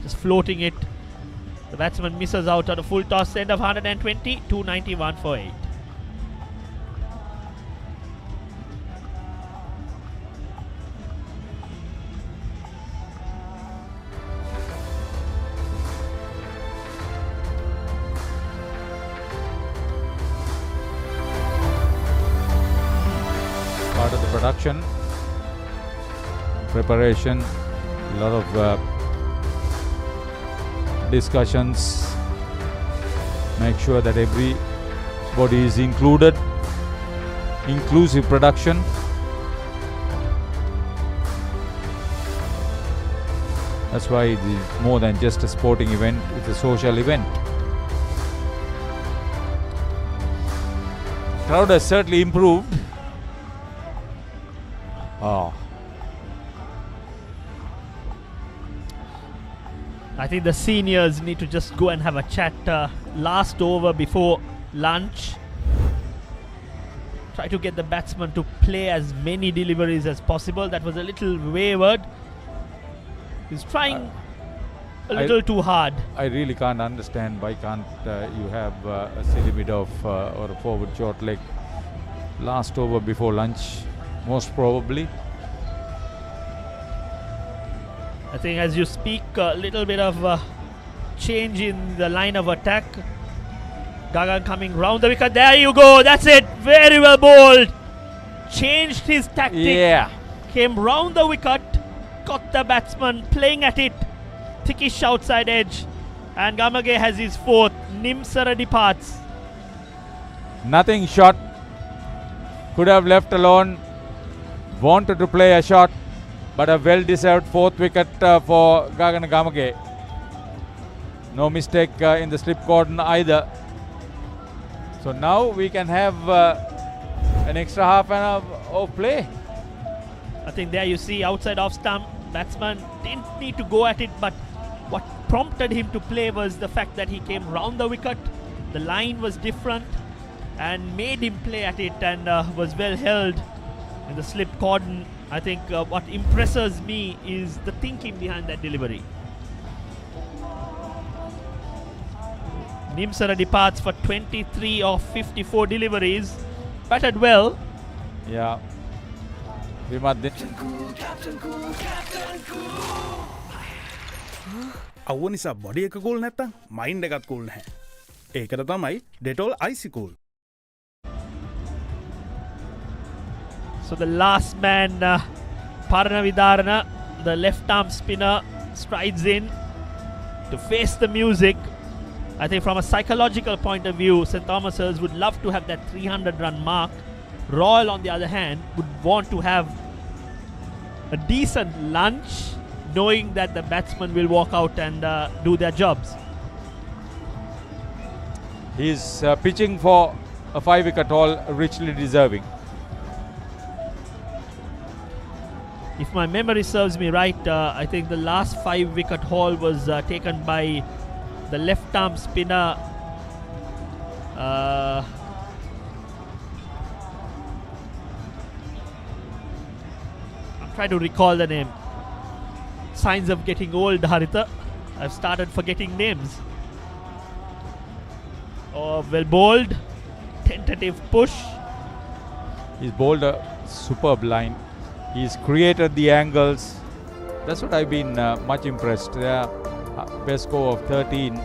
just floating it. The batsman misses out on a full toss, end of 120, 291 for 8. Part of the production, preparation, a lot of discussions, make sure that everybody is included, inclusive production. That's why it is more than just a sporting event, it's a social event. Crowd has certainly improved. I think the seniors need to just go and have a chat last over before lunch. Try to get the batsman to play as many deliveries as possible. That was a little wayward. He's trying a little too hard. I really can't understand why can't you have a silly mid-off or a forward short leg last over before lunch, most probably. I think as you speak, a little bit of change in the line of attack. Gagan coming round the wicket. There you go. That's it. Very well bowled. Changed his tactic. Yeah. Came round the wicket. Got the batsman playing at it. Thickish outside edge. And Gamage has his 4th. Nimsara departs. Nothing shot. Could have left alone. Wanted to play a shot. But a well-deserved 4th wicket for Gagan Gamage. No mistake in the slip cordon either. So now we can have an extra half an hour of play. I think there you see outside off stump. Batsman didn't need to go at it, but what prompted him to play was the fact that he came round the wicket. The line was different and made him play at it, and was well held in the slip cordon. I think what impresses me is the thinking behind that delivery. Nimsara departs for 23 of 54 deliveries. Batted well. Yeah. Vimad අවුව නිසා body එක cool නැත්තම් mind එකත් cool නැහැ. ඒකට තමයි Dettol Icy Cool. So the last man, Parna Vidarana, the left arm spinner, strides in to face the music. I think from a psychological point of view, St. Thomas's would love to have that 300 run mark. Royal, on the other hand, would want to have a decent lunch, knowing that the batsmen will walk out and do their jobs. He's pitching for a 5-wicket haul, richly deserving. If my memory serves me right, I think the last 5-wicket haul was taken by the left arm spinner. I'm trying to recall the name. Signs of getting old, Haritha. I've started forgetting names. Oh, well bowled. Tentative push. He's bowled a superb line. He's created the angles. That's what I've been much impressed. There, best score of 13.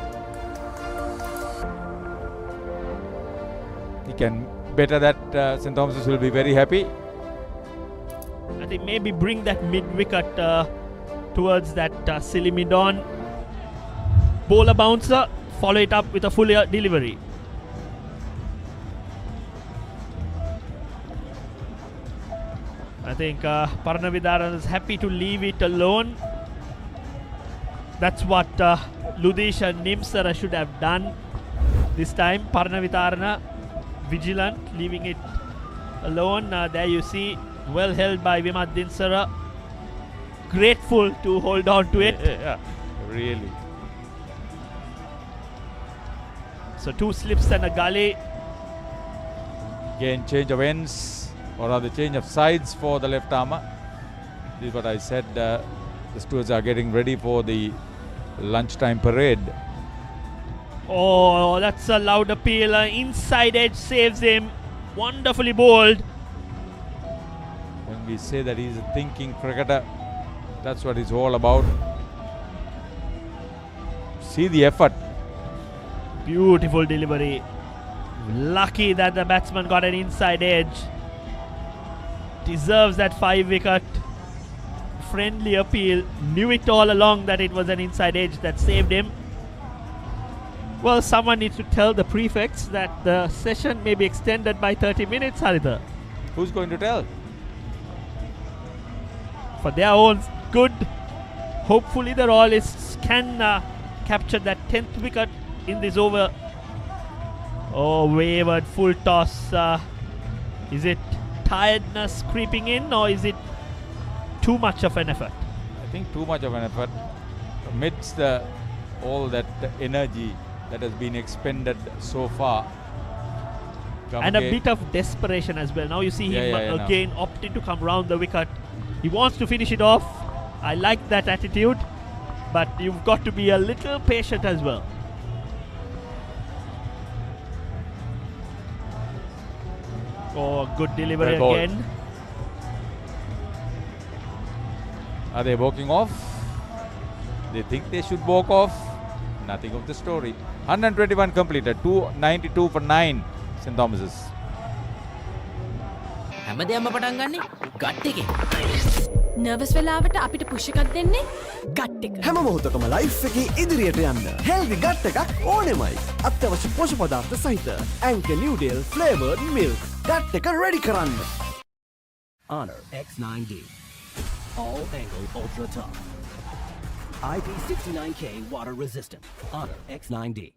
He can better that. St. Thomas's will be very happy. I think maybe bring that mid-wicket towards that silly mid-on. Bowler bouncer, follow it up with a full delivery. I think Parna Vidarana is happy to leave it alone. That's what Ludish and Nimsara should have done this time. Parna Vidarana vigilant, leaving it alone. There you see, well held by Vimad Dinsara. Grateful to hold on to it. Yeah, really. So 2 slips and a gully. Again, change of ends, or rather change of sides for the left armour. This is what I said. The stewards are getting ready for the lunchtime parade. Oh, that's a loud appeal. Inside edge saves him. Wonderfully bowled. When we say that he's a thinking cricketer, that's what it's all about. See the effort. Beautiful delivery. Lucky that the batsman got an inside edge. Deserves that 5-wicket. Friendly appeal. Knew it all along that it was an inside edge that saved him. Well, someone needs to tell the prefects that the session may be extended by 30 minutes, Haritha. Who's going to tell? For their own good. Hopefully the Royalists can capture that 10th wicket in this over. Oh, wavered full toss. Is it tiredness creeping in, or is it too much of an effort? I think too much of an effort. Amidst all that energy that has been expended so far. And a bit of desperation as well. Now you see him again opting to come round the wicket. He wants to finish it off. I like that attitude, but you've got to be a little patient as well. Oh, good delivery again. Are they walking off? They think they should walk off. Nothing of the story. 121 completed. 292 for 9. St. Thomas's. හැමදේම පටන් ගන්නේ gut එකේ. Nervous වෙලාවට අපිට push එකක් දෙන්නේ gut එක. හැම මොහොතකම ලයිෆ් එකේ ඉදිරියට යන්න හෙල්දි ගට් එකක් ඕනෙමයි. අත්‍යවශ්‍ය පෝෂක පදාර්ථ සහිත ඇන්කර් නිව්ඩේල් ෆ්ලේවර්ඩ් මිල්ක් ගට් එක රෙඩි කරන්න. Honor X9D. All angle ultra tough. IP69K water resistant. Honor X9D.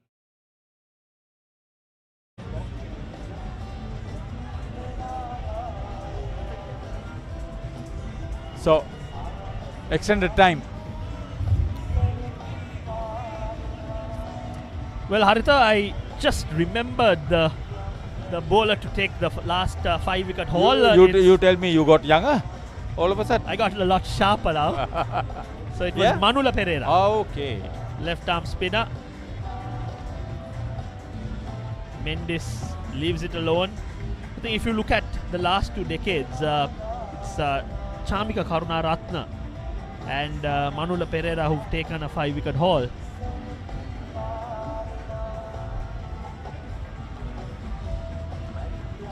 So, extended time. Well, Haritha, I just remembered the bowler to take the last 5-wicket haul. You tell me you got younger all of a sudden? I got a lot sharper now. So it was Manula Pereira. Okay. Left arm spinner. Mendes leaves it alone. I think if you look at the last 2 decades, it's Chamika Karunaratne and Manula Pereira who've taken a 5-wicket haul.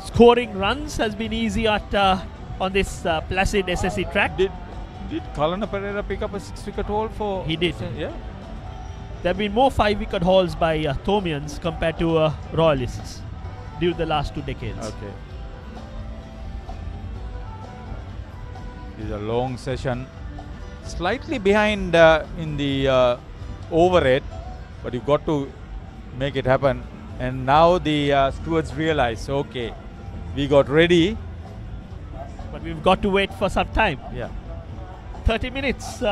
Scoring runs has been easy at on this placid SSE track. Did Kalana Pereira pick up a 6-wicket haul for? He did. Yeah. There have been more 5-wicket hauls by Thomians compared to Royalists due to the last 2 decades. Okay. This is a long session. Slightly behind in the over rate, but you've got to make it happen. And now the stewards realize, okay, we got ready. But we've got to wait for some time. Yeah. 30 minutes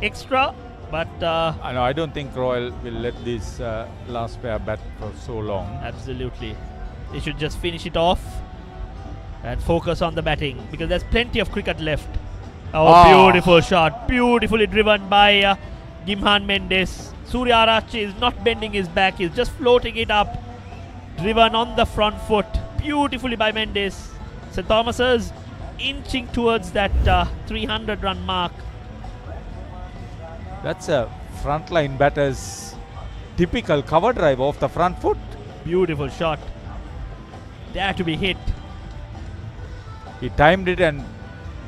extra, but I don't think Royal will let this last pair bat for so long. Absolutely. They should just finish it off and focus on the batting because there's plenty of cricket left. Beautiful shot. Beautifully driven by Gimhan Mendes. Surya Arachi is not bending his back. He's just floating it up. Driven on the front foot. Beautifully by Mendes. St. Thomas's inching towards that 300-run mark. That's a frontline batter's typical cover drive off the front foot. Beautiful shot. There to be hit. He timed it and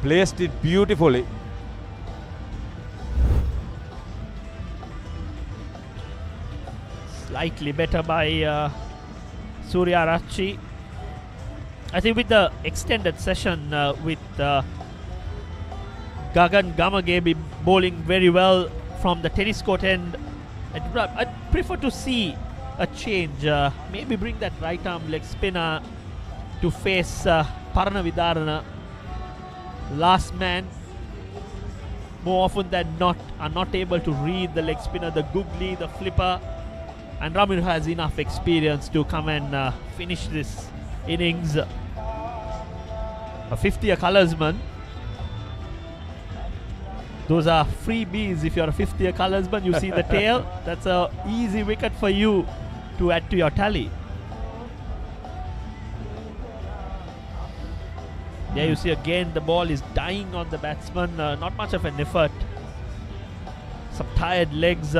placed it beautifully. Slightly better by Surya Arachi. I think with the extended session with Gagan Gamagebi bowling very well from the tennis court end, I'd prefer to see a change. Maybe bring that right arm leg spinner to face Paranavidarana. Last man, more often than not, are not able to read the leg spinner, the googly, the flipper. And Ramiro has enough experience to come and finish this innings. A 50-year colorsman. Those are freebies. If you're a 50-year colorsman, you see the tail. That's a easy wicket for you to add to your tally. There you see again the ball is dying on the batsman. Not much of an effort. Some tired legs.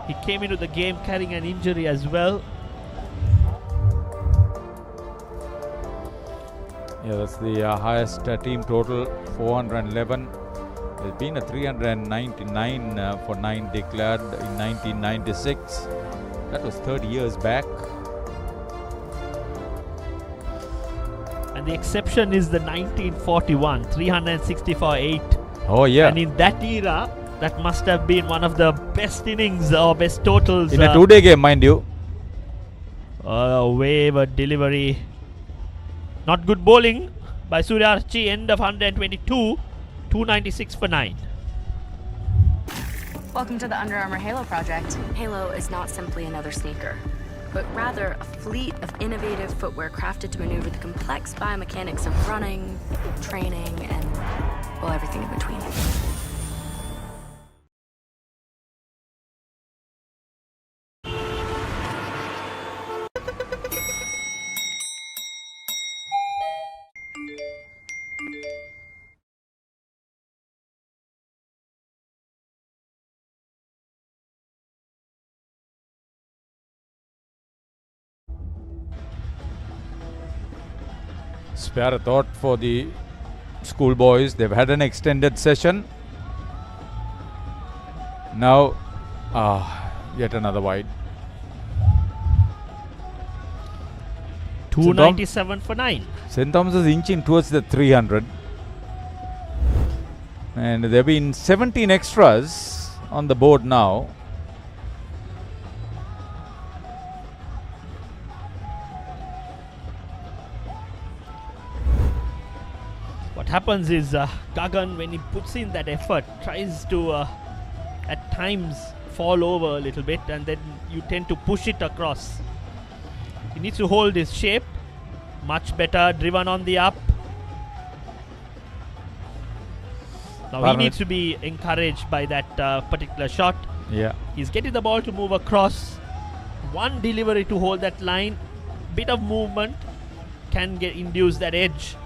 He came into the game carrying an injury as well. Yeah, that's the highest team total, 411. There's been a 399 for 9 declared in 1996. That was 30 years back. And the exception is the 1941, 360 for 8. Oh yeah. And in that era, that must have been one of the best innings or best totals. In a 2-day game, mind you. Wave delivery. Not good bowling by Surya Arachi. End of 122, 296 for 9. Welcome to the Under Armour Halo project. Halo is not simply another sneaker, but rather a fleet of innovative footwear crafted to maneuver the complex biomechanics of running, training, and, well, everything in between. Spare a thought for the schoolboys. They've had an extended session. Now, yet another wide. 297 for 9. St. Thomas is inching towards the 300. And there have been 17 extras on the board now. What happens is Gagan, when he puts in that effort, tries to at times fall over a little bit, and then you tend to push it across. He needs to hold his shape. Much better, driven on the up. Now he needs to be encouraged by that particular shot. Yeah. He's getting the ball to move across. One delivery to hold that line. bit of movement can induce that edge.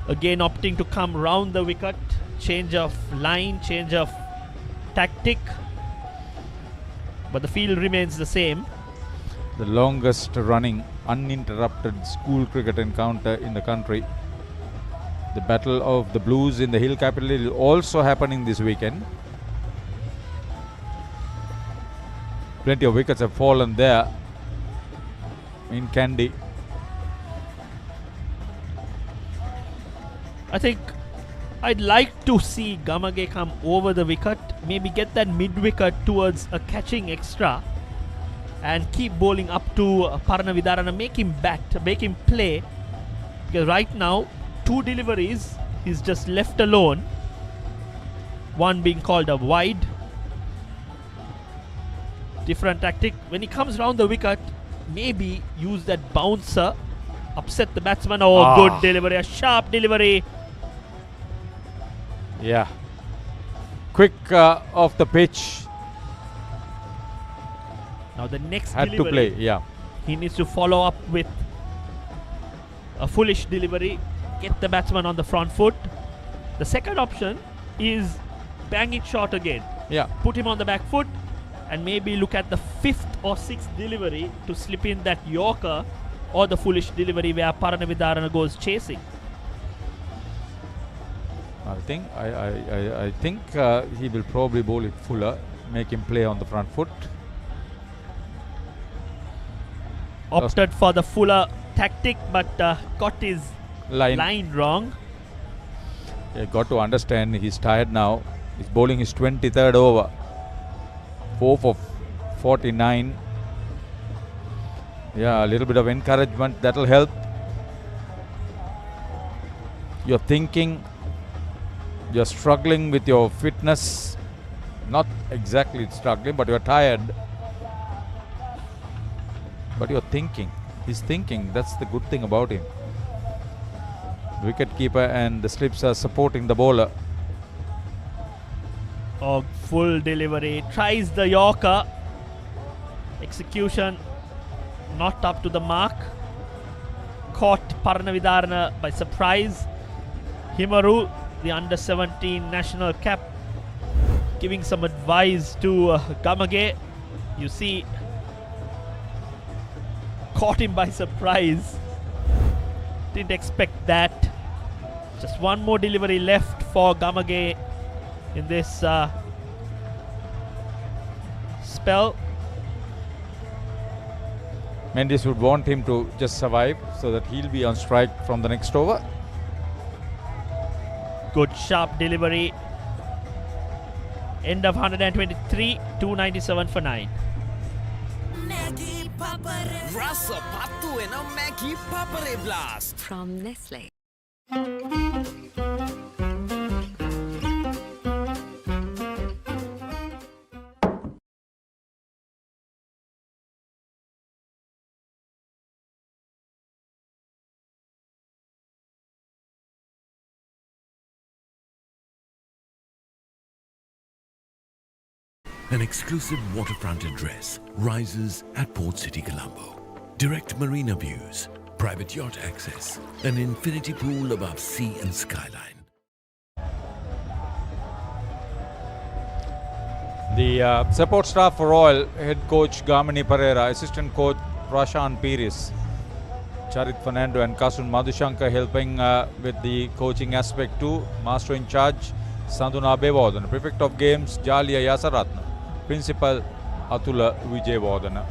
Again, opting to come round the wicket, change of line, change of tactic, but the field remains the same. The longest running uninterrupted school cricket encounter in the country. The Battle of the Blues in the Hill Capital is also happening this weekend. Plenty of wickets have fallen there in Kandy. I think I'd like to see Gamage come over the wicket, maybe get that mid-wicket towards a catching extra and keep bowling up to Paranavidarana, make him bat, make him play, because right now 2 deliveries he's just left alone, one being called a wide. Different tactic. When he comes round the wicket, maybe use that bouncer, upset the batsman. Good delivery, a sharp delivery. Yeah. Quick off the pitch. Now the next had delivery, to play, yeah. he needs to follow up with a foolish delivery, get the batsman on the front foot. The second option is bang it short again. Yeah. Put him on the back foot and maybe look at the 5th or 6th delivery to slip in that Yorker or the foolish delivery where Paranavidarana goes chasing. I think he will probably bowl it fuller, make him play on the front foot. Opted for the fuller tactic, but got his line wrong. You got to understand, he's tired now. He's bowling his 23rd over. 4 for 49. Yeah, a little bit of encouragement, that'll help. You're thinking, you're struggling with your fitness. Not exactly struggling, but you're tired. But you're thinking. He's thinking. That's the good thing about him. The wicket-keeper and the slips are supporting the bowler. Full delivery. Tries the Yorker. Execution not up to the mark. Caught Paranavidarana by surprise. Himaru, the under-17 national cap, giving some advice to Gamage. You see, caught him by surprise. Didn't expect that. Just one more delivery left for Gamage in this spell. Mendes would want him to just survive so that he'll be on strike from the next over. Good sharp delivery. End of 123, 297 for 9. Rasa patu ena Maggi Papare Blast from Nestle. An exclusive waterfront address rises at Port City, Colombo. Direct marina views, private yacht access, an infinity pool above sea and skyline. The support staff for Royal, head coach Gamini Pereira, assistant coach Prashan Piris, Charit Fernando and Kasun Madhushankar helping with the coaching aspect too. Master in charge Sanduna Bewardhan, prefect of games Jalia Yasaratna, principal Atula Vijayawardhana.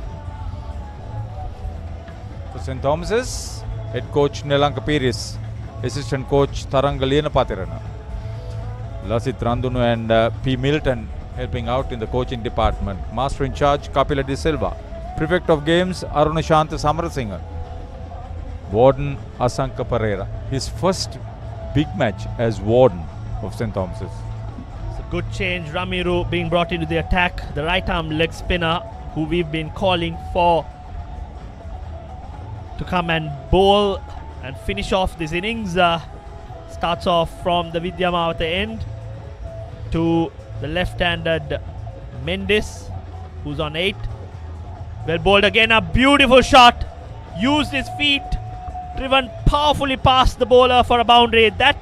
For St. Thomas's, head coach Nelanka Piris, assistant coach Tarangalina Patirana, Lasit Randunu and P. Milton helping out in the coaching department. Master in charge Kapila De Silva, prefect of games Arunashant Samarasinghe, warden Asanka Pereira. His first big match as warden of St. Thomas's. Good change, Ramiru being brought into the attack. The right arm leg spinner who we've been calling for to come and bowl and finish off this innings. Starts off from the Vidyama at the end to the left-handed Mendes, who's on 8. Well bowled again, a beautiful shot. used his feet, driven powerfully past the bowler for a boundary. That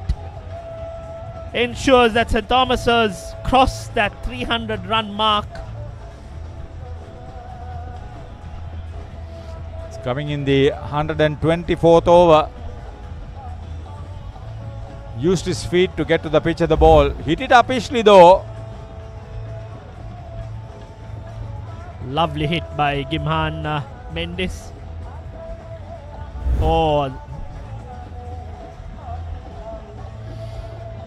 ensures that St. Thomas's cross that 300 run mark. It's coming in the 124th over. Used his feet to get to the pitch of the ball. Hit it uppishly though. Lovely hit by Gimhan Mendes. Oh,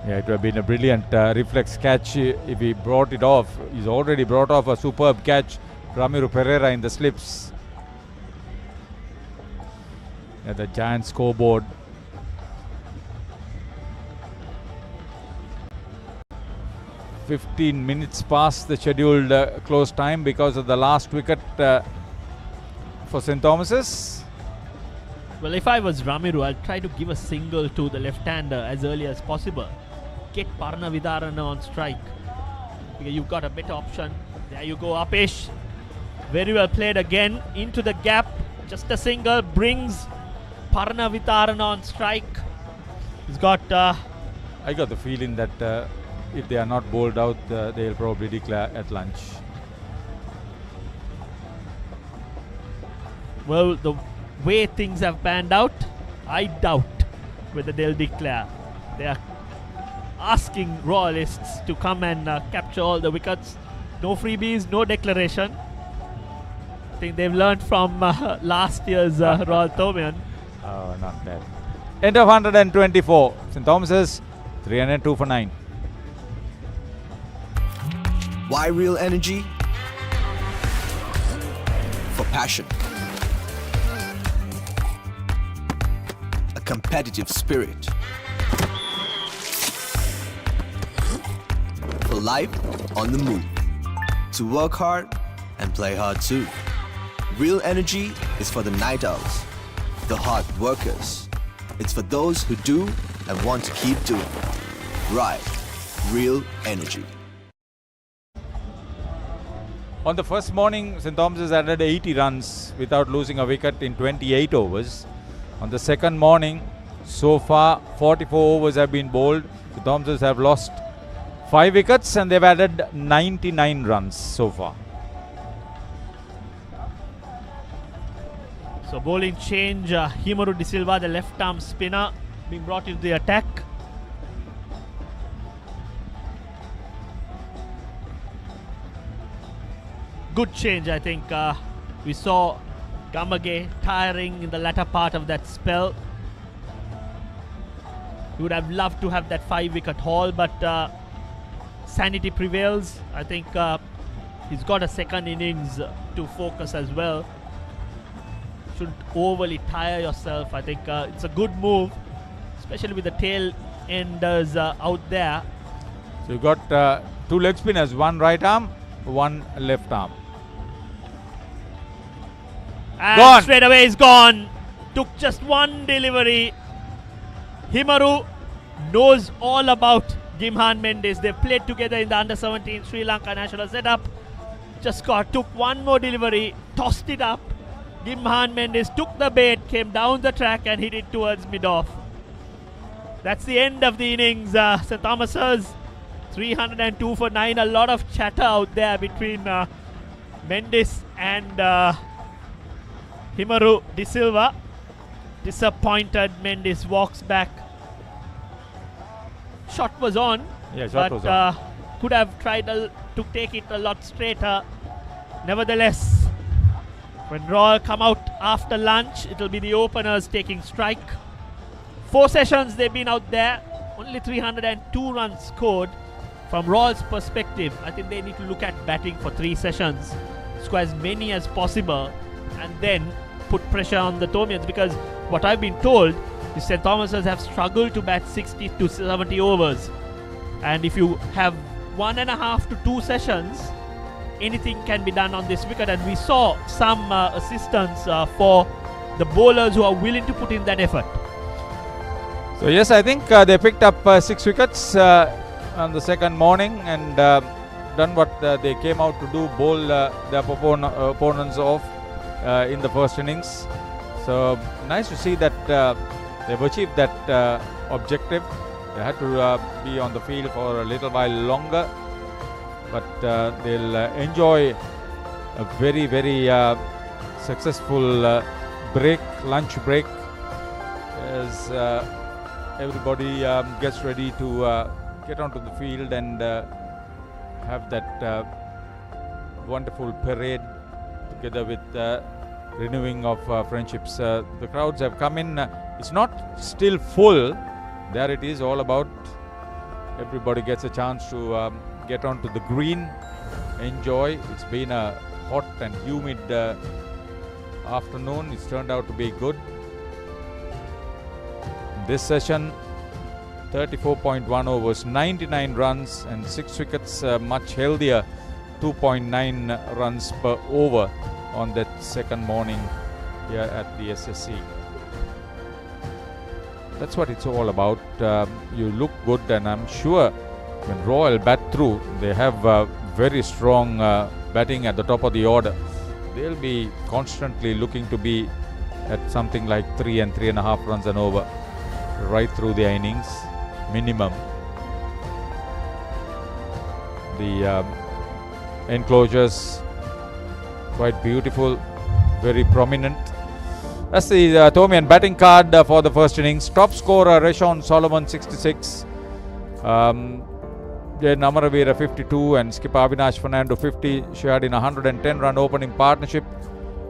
yeah, it would have been a brilliant reflex catch if he brought it off. He's already brought off a superb catch. Ramiro Pereira in the slips. At the giant scoreboard. "15 minutes past the scheduled close time because of the last wicket for St. Thomas's. well, if I was Ramiro, I'll try to give a single to the left-hander as early as possible. Get Parna Vidarana on strike. Because you've got a better option. There you go, Apesh. Very well played again into the gap. Just a single brings Parna Vidarana on strike. He's got... I got the feeling that if they are not bowled out, they'll probably declare at lunch. Well, the way things have panned out, I doubt whether they'll declare. They are asking Royalists to come and capture all the wickets. No freebies, no declaration. I think they've learned from last year's Royal Tomian. Oh, not bad. End of 124. St. Thomas's 302 for 9. Why real energy? For passion. A competitive spirit. For life on the move. To work hard and play hard too. Real energy is for the night owls, the hard workers. It's for those who do and want to keep doing. Right. Real energy. On the first morning, St. Thomas's added 80 runs without losing a wicket in 28 overs. On the second morning, so far 44 overs have been bowled. St. Thomas's have lost 5 wickets and they've added 99 runs so far. So bowling change, Himaru De Silva, the left arm spinner, being brought into the attack. Good change, I think. We saw Gamage tiring in the latter part of that spell. He would have loved to have that 5-wicket haul, but sanity prevails. I think he's got a second innings to focus as well. Shouldn't overly tire yourself. I think it's a good move, especially with the tail enders out there. So you've got 2 leg spinners, 1 right arm, 1 left arm. And gone. Straight away is gone. Took just 1 delivery. Himaru knows all about Gimhan Mendes. They played together in the under-17 Sri Lanka national setup. Just took 1 more delivery, tossed it up. Gimhan Mendes took the bait, came down the track and hit it towards mid-off. That's the end of the innings. St. Thomas's 302 for 9. A lot of chatter out there between Mendes and Himaru De Silva. Disappointed Mendes walks back. Shot was on, shot was on. Could have tried to take it a lot straighter. Nevertheless, when Royal come out after lunch, it will be the openers taking strike. 4 sessions they've been out there. Only 302 runs scored. From Royal's perspective, I think they need to look at batting for 3 sessions. Score as many as possible and then put pressure on the Tomians, because what I've been told is St. Thomas's have struggled to bat 60 to 70 overs. And if you have 1.5 to 2 sessions, anything can be done on this wicket. And we saw some assistance for the bowlers who are willing to put in that effort. So yes, I think they picked up 6 wickets on the second morning and done what they came out to do, bowl their opponents off in the first innings. So nice to see that they've achieved that objective. They had to be on the field for a little while longer, but they'll enjoy a very, very successful lunch break, as everybody gets ready to get onto the field and have that wonderful parade together with renewing of friendships. The crowds have come in. It's not still full. There it is, all about. Everybody gets a chance to get onto the green, enjoy. It's been a hot and humid afternoon. It's turned out to be good. This session, 34.1 overs, 99 runs and 6 wickets, much healthier, 2.9 runs per over on that second morning here at the SSC. That's what it's all about. You look good, and I'm sure when Royal bat through, they have very strong batting at the top of the order. They'll be constantly looking to be at something like 3 and 3.5 runs and over right through the innings minimum. The enclosures quite beautiful, very prominent. That's the Tomian batting card for the first innings. Top scorer Reshon Solomon 66, Jaden Amaravira 52 and skipper Avinash Fernando 50 shared in a 110 run opening partnership.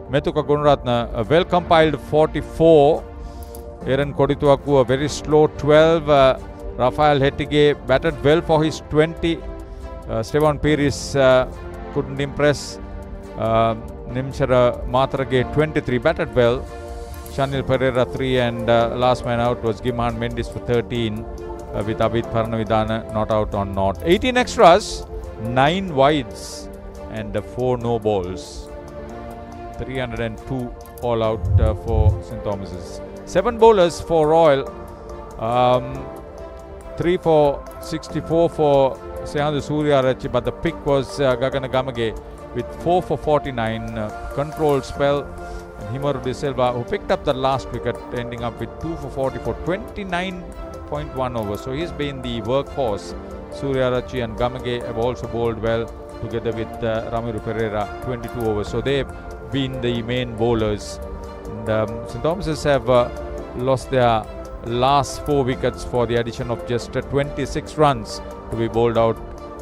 Methuka Gunaratna a well compiled 44. Aaron Kodituaku a very slow 12. Rafael Hettige batted well for his 20. Stevan Pires couldn't impress. Nimshara Matrage 23 batted well. Shanil Pereira 3 and last man out was Gimhan Mendis for 13 with Abid Paranavidana not out on not. 18 extras, 9 wides and 4 no balls. 302 all out for St. Thomas's. 7 bowlers for Royal. 3 for 64 for Sehandu Suryarachi, but the pick was Gagana Gamage with 4 for 49. Controlled spell. And Himaru De Silva, who picked up the last wicket, ending up with 2 for 40 for 29.1 overs. So he's been the workhorse. Suryarachi and Gamage have also bowled well together with Ramiru Pereira, 22 overs. So they've been the main bowlers. And St. Thomas's have lost their last 4 wickets for the addition of just 26 runs to be bowled out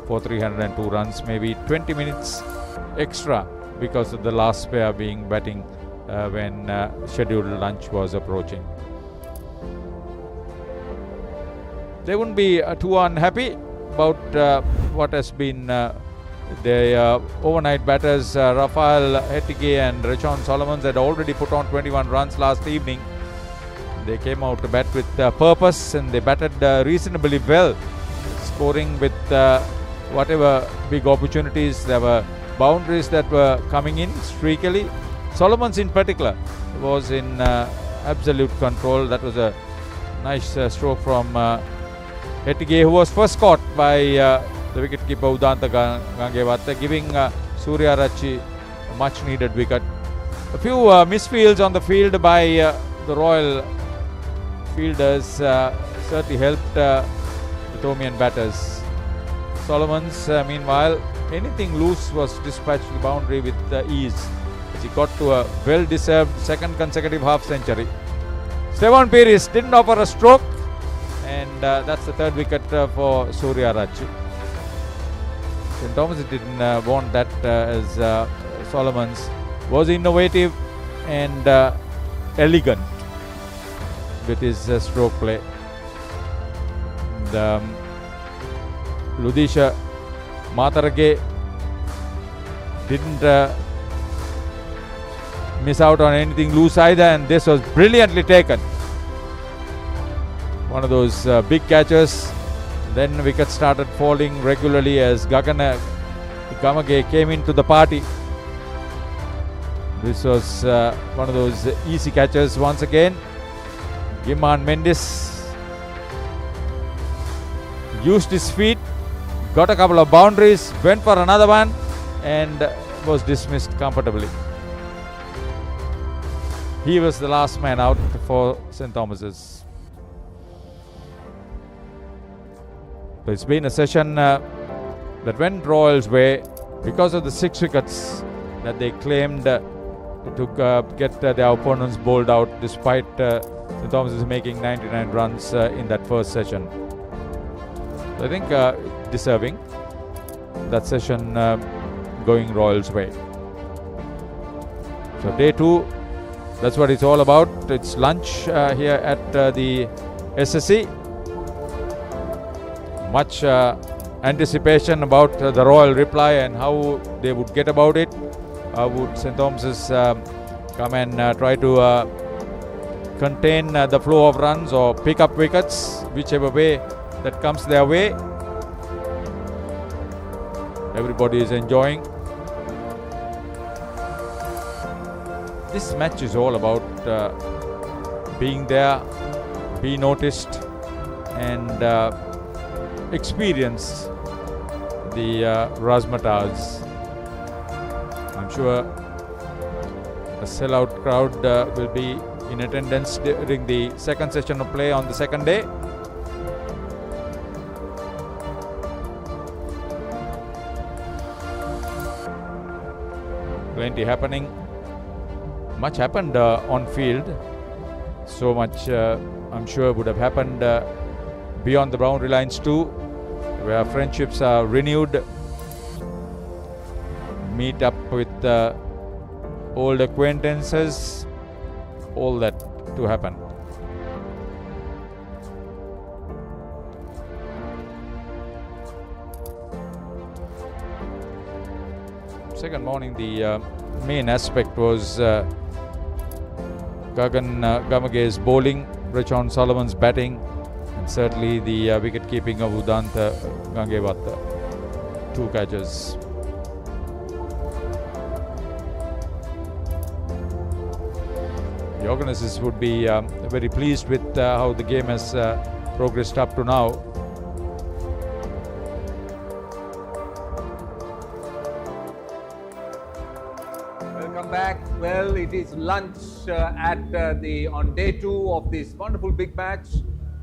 for 302 runs. Maybe 20 minutes extra because of the last pair being batting when scheduled lunch was approaching. They wouldn't be too unhappy about what has been the overnight batters. Rafael Hettige and Reshon Solomon had already put on 21 runs last evening. They came out to bat with purpose and they batted reasonably well, scoring with whatever big opportunities. There were boundaries that were coming in streakily. Solomon's in particular was in absolute control. That was a nice stroke from Hettige, who was first caught by the wicketkeeper Udanta Gangevatta, giving Suryarachi a much needed wicket. A few misfields on the field by the Royal fielders certainly helped the Tomian batters. Solomon's, meanwhile, anything loose was dispatched to the boundary with ease. He got to a well-deserved second consecutive half-century. Stevan Pires didn't offer a stroke, and that's the third wicket for Suryarachi. St. Thomas didn't want that as Solomon's was innovative and elegant with his stroke play. And, Ludisha Matarage didn't miss out on anything loose either, and this was brilliantly taken. One of those big catches. Then wickets started falling regularly as Gagana Gamage came into the party. This was one of those easy catches once again. Gimhan Mendis used his feet, got a couple of boundaries, went for another one and was dismissed comfortably. he was the last man out for St. Thomas's. So it's been a session that went Royals' way because of the 6 wickets that they claimed to get their opponents bowled out, despite St. Thomas's making 99 runs in that first session. So I think deserving that session going Royals' way. So day 2, that's what it's all about. It's lunch here at the SSC. Much anticipation about the Royal reply and how they would get about it. Would St. Thomas's come and try to contain the flow of runs or pick up wickets, whichever way that comes their way. Everybody is enjoying. This match is all about being there, be noticed, and experience the Razzmatazz. I'm sure a sellout crowd will be in attendance during the second session of play on the second day. Plenty happening. Much happened on field. So much I'm sure would have happened beyond the boundary lines too, where friendships are renewed. Meet up with old acquaintances, all that to happen. Second morning, the main aspect was Gagan Gamage's bowling, Rachon Solomon's batting, and certainly the wicket keeping of Udanta Gangevatta. 2 catches. The organisers would be very pleased with how the game has progressed up to now. Welcome back. Well, it is lunch on day 2 of this wonderful big match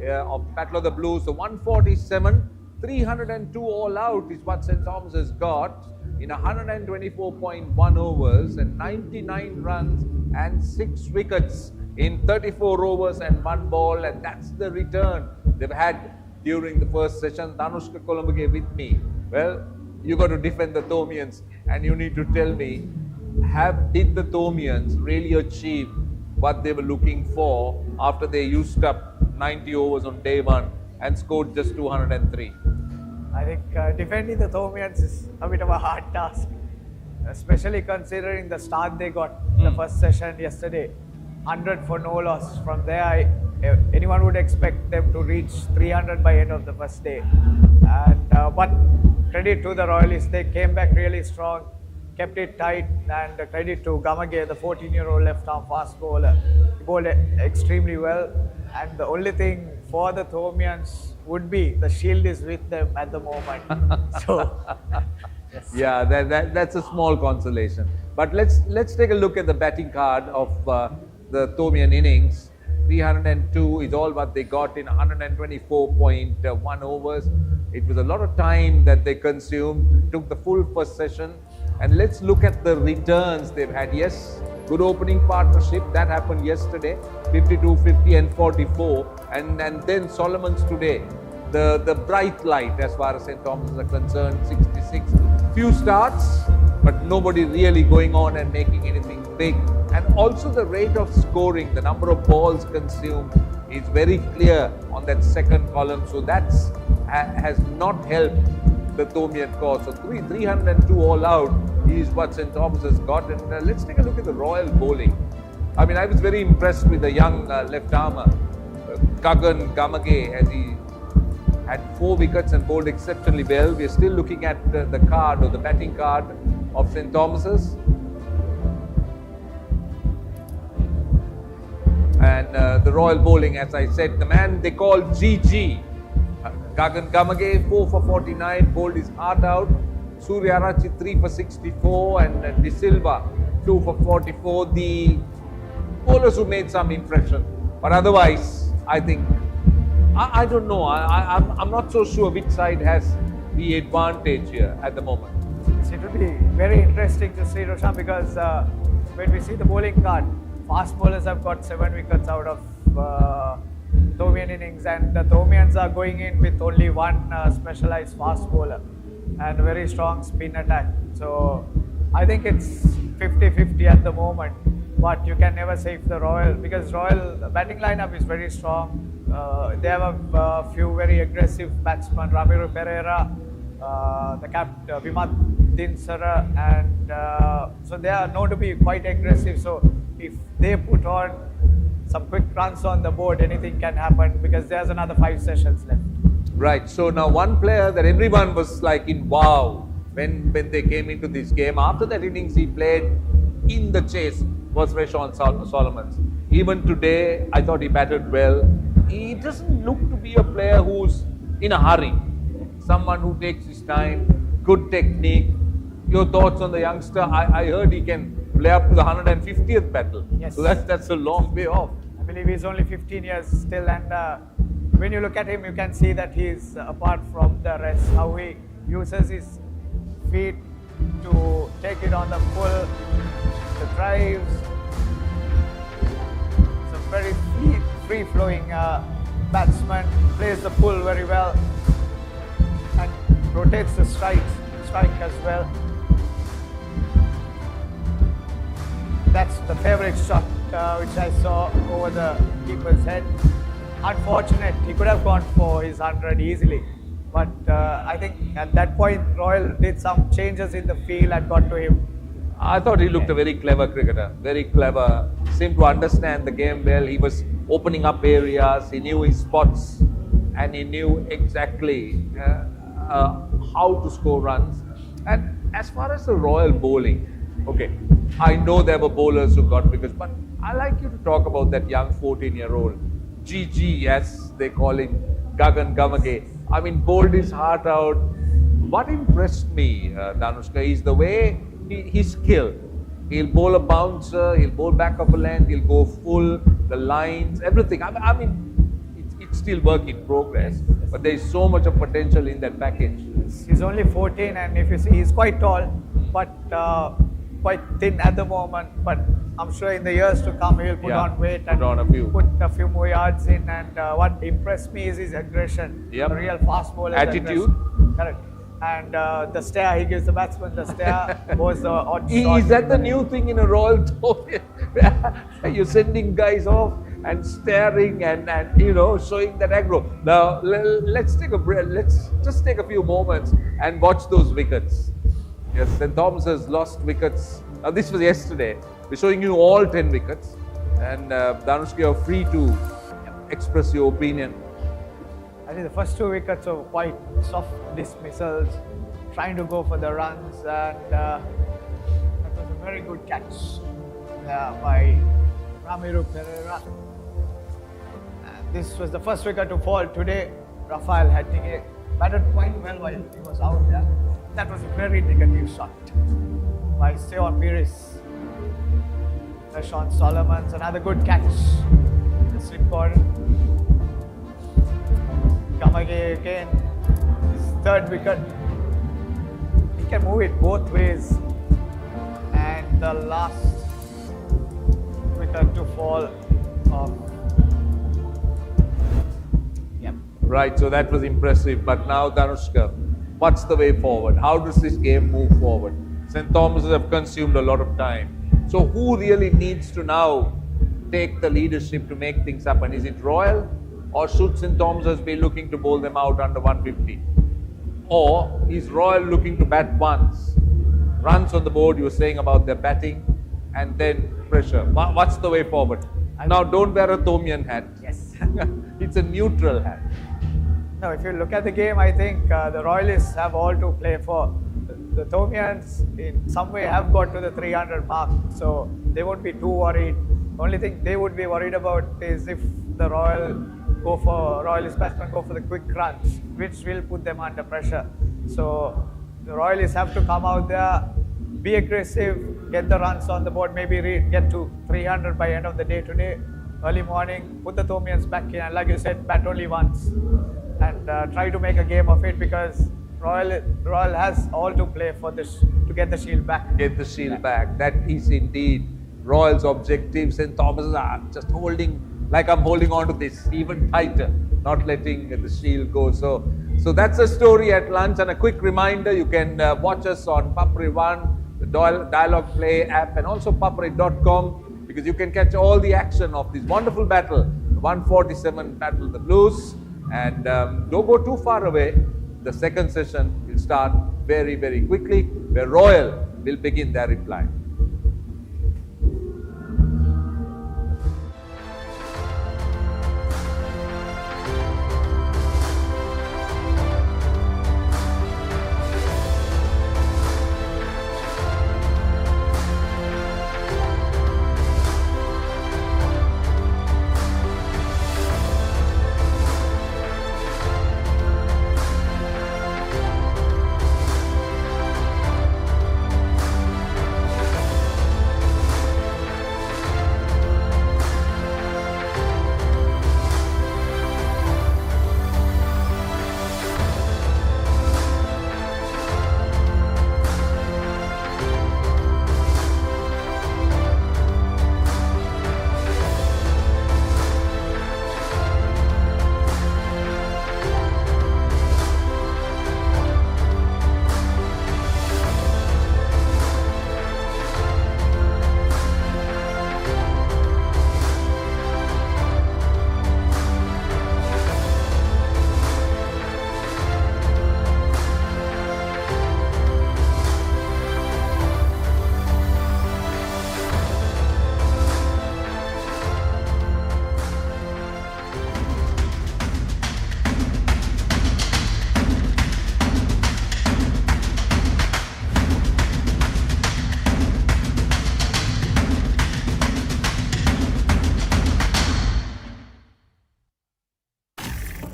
of Battle of the Blues. So 147, 302 all out is what St. Thomas has got in 124.1 overs and 99 runs and 6 wickets in 34 overs and 1 ball, and that's the return they've had during the first session. Danushka Colombo with me. Well, you got to defend the Thomians, and you need to tell me, did the Thomians really achieve what they were looking for after they used up 90 overs on day 1 and scored just 203? I think defending the Thomians is a bit of a hard task, especially considering the start they got the first session yesterday. 100 for no loss. From there, anyone would expect them to reach 300 by end of the first day. And but credit to the Royalists, they came back really strong, kept it tight, and credit to Gamage, the 14-year-old left-arm fast bowler. He bowled extremely well, and the only thing for the Thomians would be the shield is with them at the moment. So, yes. Yeah, that's a small consolation. But let's take a look at the batting card of the Thomian innings. 302 is all what they got in 124.1 overs. It was a lot of time that they consumed, took the full first session. And let's look at the returns they've had. Yes, good opening partnership. That happened yesterday. 52, 50 and 44. And then Solomon's today. The bright light as far as St. Thomas are concerned, 66. Few starts, but nobody really going on and making anything big. And also the rate of scoring, the number of balls consumed is very clear on that second column. So that has not helped the Thomian cause. So 302 all out is what St. Thomas has got. And let's take a look at the Royal bowling. I mean, I was very impressed with the young left-armer, Gagan Gamage, as he had 4 wickets and bowled exceptionally well. We are still looking at the card, or the batting card of St. Thomas's. And the Royal bowling, as I said, the man they call GG. Gagan Gamage, 4 for 49, bowled his heart out. Surya Arachi, 3 for 64, and De Silva, 2 for 44. The bowlers who made some impression. But otherwise, I think, I don't know. I'm not so sure which side has the advantage here at the moment. It will be very interesting to see, Roshan, because when we see the bowling card, fast bowlers have got 7 wickets out of Thomian innings, and the Thomians are going in with only one specialized fast bowler and a very strong spin attack. So I think it's 50-50 at the moment, but you can never say if the Royal, because Royal batting lineup is very strong. They have a few very aggressive batsmen, Ramiro Pereira, the captain Vimat Dinsara, and so they are known to be quite aggressive. So if they put on some quick runs on the board, anything can happen, because there's another 5 sessions left. Right. So now one player that everyone was like in wow when they came into this game, after that innings he played in the chase, was Reshaun Solomons. Even today, I thought he batted well. He doesn't look to be a player who's in a hurry. Someone who takes his time, good technique. Your thoughts on the youngster? I heard he can play up to the 150th battle. Yes. So that's a long way off. I believe he's only 15 years still, and when you look at him, you can see that he's apart from the rest, how he uses his feet to take it on the full, the drives. It's a very free-flowing batsman, plays the pull very well and rotates the strike as well. That's the favourite shot which I saw over the keeper's head. Unfortunate, he could have gone for his 100 easily, but I think at that point Royal did some changes in the field and got to him. I thought he looked a very clever cricketer, very clever, seemed to understand the game well. He was opening up areas, he knew his spots, and he knew exactly how to score runs. And as far as the Royal bowling, okay, I know there were bowlers who got wickets, but I like you to talk about that young 14-year-old, GG as they call him, Gagan Gamage. I mean, bowled his heart out. What impressed me, Danushka, is the way his skill. He'll bowl a bouncer, he'll bowl back of a length, he'll go full, the lines, everything. I mean, it's still work in progress, but there is so much of potential in that package. He's only 14, and if you see, he's quite tall, but quite thin at the moment. But I'm sure in the years to come, he'll put on weight and put a few more yards in. And what impressed me is his aggression, the real fast bowler. Attitude. Correct. And the stare, he gives the batsman the stare, was the odd shot. Is that the new thing in a Royal tour? You're sending guys off and staring and you know, showing that aggro. Now, let's take a break. Let's just take a few moments and watch those wickets. Yes, St. Thomas has lost wickets. Now, this was yesterday. We're showing you all 10 wickets. And Danushka, you're free to express your opinion. I think the first 2 wickets were quite soft dismissals, trying to go for the runs, and that was a very good catch by Ramiro Pereira. And this was the first wicket to fall today. Rafael Hattinghe batted quite well while he was out there. That was a very negative shot by Sean Pires. Reshaun Solomons, another good catch. The slip corner. Gamage again, his 3rd wicket. He can move it both ways. And the last wicket to fall off. Right, so that was impressive. But now, Danushka, what's the way forward? How does this game move forward? St. Thomas have consumed a lot of time. So who really needs to now take the leadership to make things happen? Is it Royal? Or should St. Thomas be looking to bowl them out under 150? Or is Royal looking to bat once? Runs on the board, you were saying about their batting, and then pressure. What's the way forward? Now, don't wear a Thomian hat. Yes. It's a neutral hat. No, if you look at the game, I think the Royalists have all to play for. The Thomians, in some way, have got to the 300 mark, so they won't be too worried. The only thing they would be worried about is if the Royalist batsmen go for the quick runs, which will put them under pressure. So the Royalists have to come out there, be aggressive, get the runs on the board, maybe get to 300 by end of the day today. Early morning, put the Thomians back in, and like you said, bat only once, and try to make a game of it, because Royal has all to play for this to get the shield back. Get the shield back. That is indeed Royal's objective. St. Thomas are just holding, like I'm holding on to this, even tighter, not letting the shield go. So that's the story at lunch. And a quick reminder, you can watch us on Papare 1, the Dialog Play app, and also papare.com, because you can catch all the action of this wonderful battle, the 147 Battle of the Blues. And don't go too far away. The second session will start very, very quickly, where Royal will begin their reply.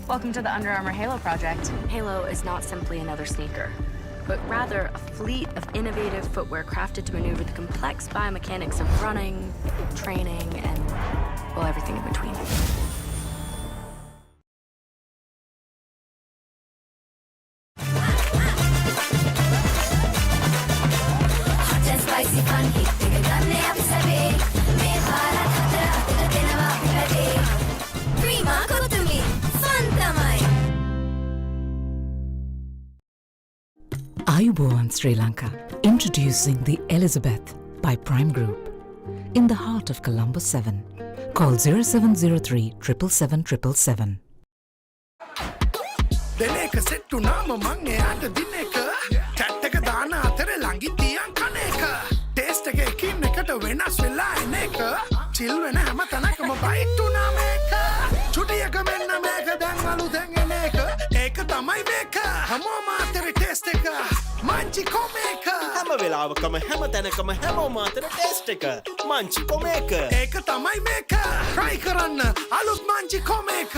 Welcome to the Under Armour Halo project. Halo is not simply another sneaker, but rather a fleet of innovative footwear crafted to maneuver the complex biomechanics of running, training, and, well, everything in between. Ayubowan Sri Lanka, introducing the Elizabeth by Prime Group. In the heart of Colombo 7. Call 0703 777 777. දෙනක සෙට්ටු නාම මං එයාට දින එක chat එක දාන අතර ළඟින් තියන් කන එක ටේස්ට් එක එකින් එකට වෙනස් වෙලා එන එක චිල් වෙන හැම තැනකම බයිට් උනා මේක චුටියක මෙන්න මේක දැන් අලුතෙන් එන එක ඒක තමයි මේක හැමෝම අතර ටේස්ට් එක මංචි කොමේක හැම වෙලාවකම හැම තැනකම හැමෝම අතර ටේස්ට් එක මංචි කොමේක ඒක තමයි මේක try කරන්න අලුත් Munchee කොමේක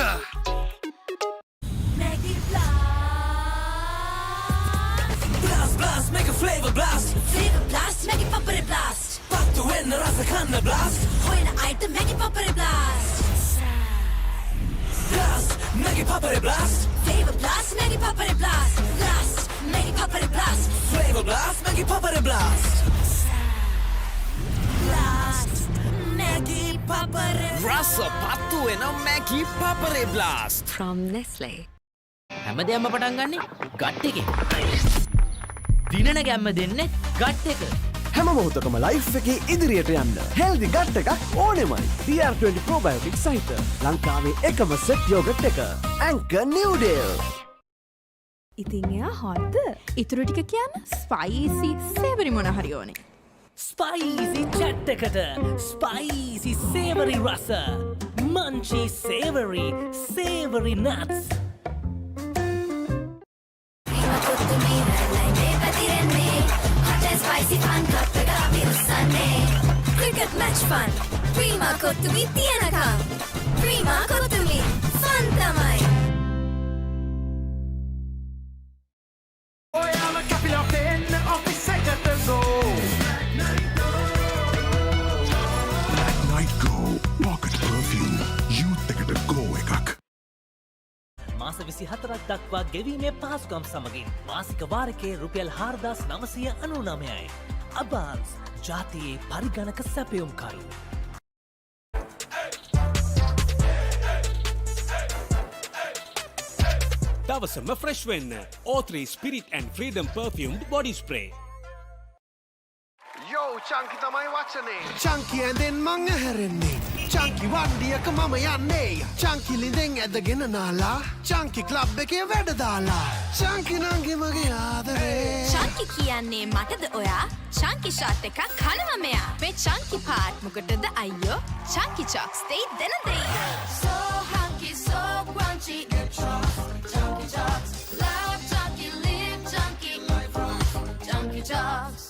Blast, make a flavor blast. Flavor blast, make it Papare blast. Pattu enna rasa kanna blast. Hoina item, make it Papare blast. Blast, make it Papare blast. Flavor blast, make it Papare blast. Blast, make it Papare blast. Flavor blast, make it Papare blast. Blast, make it Papare blast. Rasa pattu enna Maggi Papare blast. From Nestle. හැමදේම පටන් ගන්නේ gut එකෙන්. දිනන ගැම්ම දෙන්නේ gut එක. හැම මොහොතකම life එකේ ඉදිරියට යන්න හෙල්දි ගට් එකක් ඕනෙමයි. TR20 probiotic සහිත ලංකාවේ එකම සෙට් යෝගට් එක. Anchor New Deal. ඉතින් එයා හොද්ද? ඉතුරු ටික කියන්න ස්පයිසි සේවරි මොන හරි ඕනේ. ස්පයිසි චැට් එකට ස්පයිසි සේවරි රස. Munchee savoury nuts. Spicy fun cup එක විරුසන්නේ cricket match fun ප්‍රීමා කොත්තුමි තියනකම් ප්‍රීමා කොත්තුමි fun තමයි ඔයාලා කැපිලා පෙන්න ඔෆිස් එකට ගෝ මාස 24ක් දක්වා ගෙවීමේ පහසුකම් සමගින් මාසික වාරකයේ රුපියල් 4999යි. අබාන්ස් ජාතියේ පරිගණක සැපයුම්කරු. දවසම ෆ්‍රෙෂ් වෙන්න O3 Spirit and Freedom perfumed body spray. යෝ චංකි තමයි වචනේ. චංකි ඇඳෙන් මං ඇහැරෙන්නේ. චංකි වණ්ඩියක මම යන්නේ. චංකි ලිඳෙන් ඇදගෙන නාලා. චංකි ක්ලබ් එකේ වැඩ දාලා. චංකි නංගි මගේ ආදරේ. චංකි කියන්නේ මටද ඔයා? චංකි ෂාට් එකක් කනවා මෙයා. මේ චංකි පාට් මොකටද අයියෝ? චංකි චොක්ස් දෙයි දෙන දෙයි. So hunky, so crunchy, chunky chocks. Love chunky, live chunky, chunky chocks.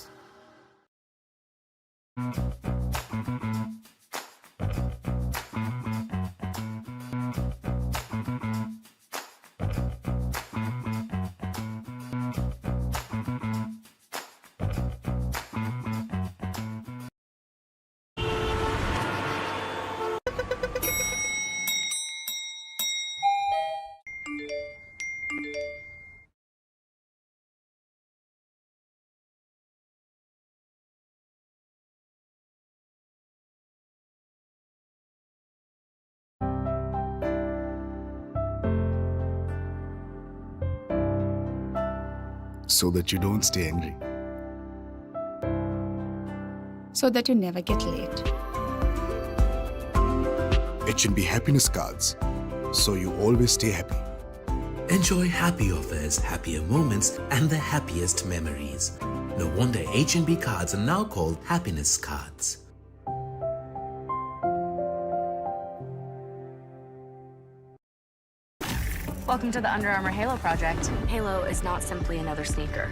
So that you don't stay angry. So that you never get late. It should be happiness cards, so you always stay happy. Enjoy happy offers, happier moments, and the happiest memories. No wonder H&B cards are now called happiness cards. Welcome to the Under Armour Halo project. Halo is not simply another sneaker,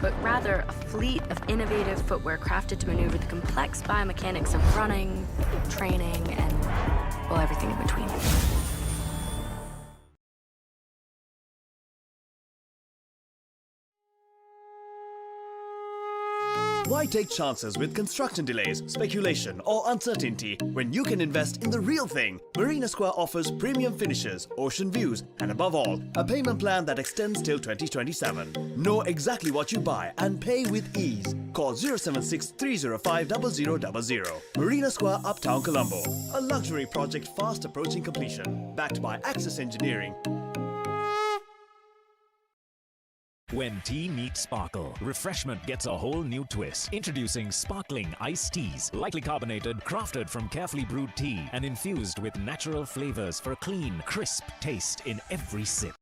but rather a fleet of innovative footwear crafted to maneuver the complex biomechanics of running, training, and, well, everything in between. Why take chances with construction delays, speculation, or uncertainty when you can invest in the real thing? Marina Square offers premium finishes, ocean views, and above all, a payment plan that extends till 2027. Know exactly what you buy and pay with ease. Call 076 305 0000. Marina Square, Uptown, Colombo. A luxury project fast approaching completion. Backed by Access Engineering. When tea meets sparkle, refreshment gets a whole new twist. Introducing sparkling iced teas, lightly carbonated, crafted from carefully brewed tea, and infused with natural flavors for a clean, crisp taste in every sip.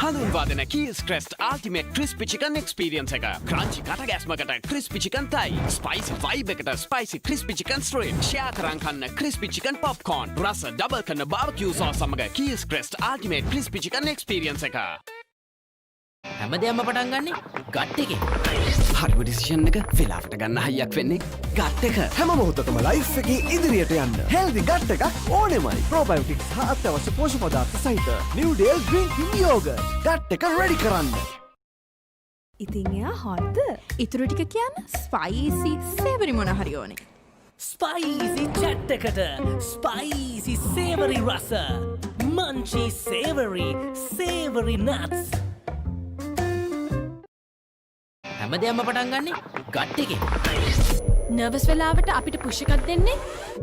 හඳුන්වාදන keys ක්‍රෙස්ට් ultimate crispy chicken experience එක. Crunchy කටගැස්මකට crispy chicken තයි. Spicy vibe එකට spicy crispy chicken street. Share කරන් කන්න crispy chicken popcorn. රස double කරන barbecue sauce සමග keys ක්‍රෙස්ට් ultimate crispy chicken experience එක. හැමදේම පටන් ගන්නේ ගට් එකේ. හරිම ඩිසිෂන් එක වෙලාවට ගන්න හයියක් වෙන්නේ ගට් එක. හැම මොහොතකම ලයිෆ් එකේ ඉදිරියට යන්න හෙල්දි ගට් එකක් ඕනෙමයි. ප්‍රෝබයෝටික්ස් හා අත්‍යවශ්‍ය පෝෂක පදාර්ථ සහිත නිව් ඩේල් ග්‍රීන් ටී යෝගර්ට් ගට් එක රෙඩි කරන්න. ඉතින් එයා හොද්ද? ඉතුරු ටික කියන්න ස්පයිසි සේවරි මොන හරි ඕනේ. ස්පයිසි චැට් එකට ස්පයිසි සේවරි රස. Munchee සේවරි nuts. හැමදේම පටන් ගන්නේ ගට් එකේ. නර්වස් වෙලාවට අපිට පුෂ් එකක් දෙන්නේ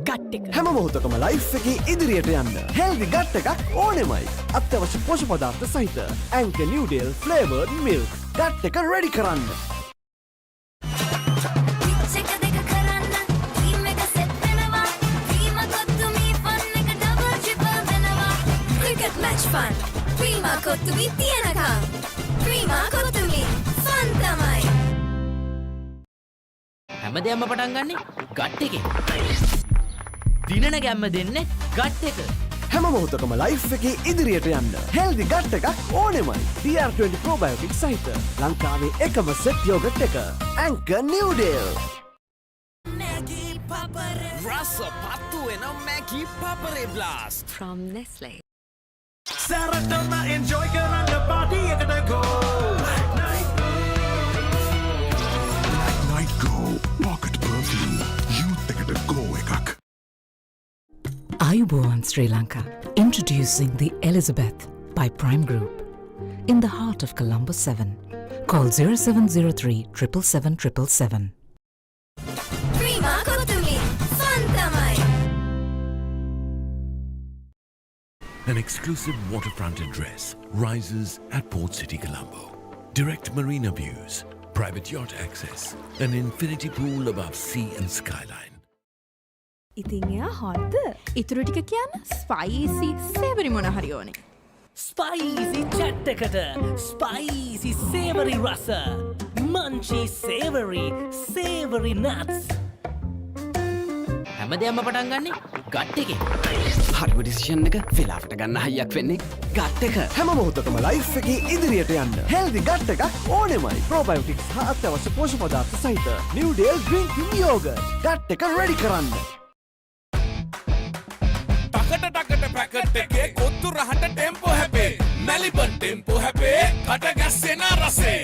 ගට් එක. හැම මොහොතකම ලයිෆ් එකේ ඉදිරියට යන්න හෙල්දි ගට් එකක් ඕනෙමයි. අත්‍යවශ්‍ය පෝෂක පදාර්ථ සහිත ඇන්කර් නිව් ඩේල් ෆ්ලේවර්ඩ් මිල්ක් ගට් එක රෙඩි කරන්න. Match fun. Prima කොත්තුමි තියනකම්. Prima කොත්තුමි fun තමයි. හැමදේම පටන් ගන්නේ ගට් එකෙන්. දිනන ගැම්ම දෙන්නේ ගට් එක. හැම මොහොතකම ලයිෆ් එකේ ඉදිරියට යන්න හෙල්දි ගට් එකක් ඕනෙමයි. DR20 probiotic සහිත ලංකාවේ එකම සෙට් යෝගට් එක. Anchor New Deal. රස පත්තු වෙන Maggie පපරේ blast From Nestle. සැරටම enjoy කරන්න පාටි එකට ගෝ. Night Go Pocket Perfume Youth එකට go එකක්. Ayubowan Sri Lanka, introducing the Elizabeth by Prime Group. In the heart of Colombo 7. Call 0703 777 777. Prima Kotumi, Fantamai. An exclusive waterfront address rises at Port City, Colombo. Direct marina views, private yacht access, an infinity pool above sea and skyline. ඉතින් එයා හොද්ද ඉතුරු ටික කියන්න spicy සේවරි මොන හරි ඕනේ. Spicy chat එකට spicy savoury රස මංචි සේවරි නට්ස්. හැමදේම පටන් ගන්නේ ගට් එකෙන්. හරිම ඩිසිෂන් එක වෙලාවට ගන්න හයියක් වෙන්නේ ගට් එක. හැම මොහොතකම ලයිෆ් එකේ ඉදිරියට යන්න හෙල්දි ගට් එකක් ඕනෙමයි. probiotics හා අත්‍යවශ්‍ය පෝෂක පදාර්ථ සහිත New Deal drinking yogurt. Gut එක රෙඩි කරන්න. ටකට පැකට් එකේ කොත්තු රහට ටෙම්පෝ හැපේ. මැලිබන් ටෙම්පෝ හැපේ කට ගැස්සෙන රසේ.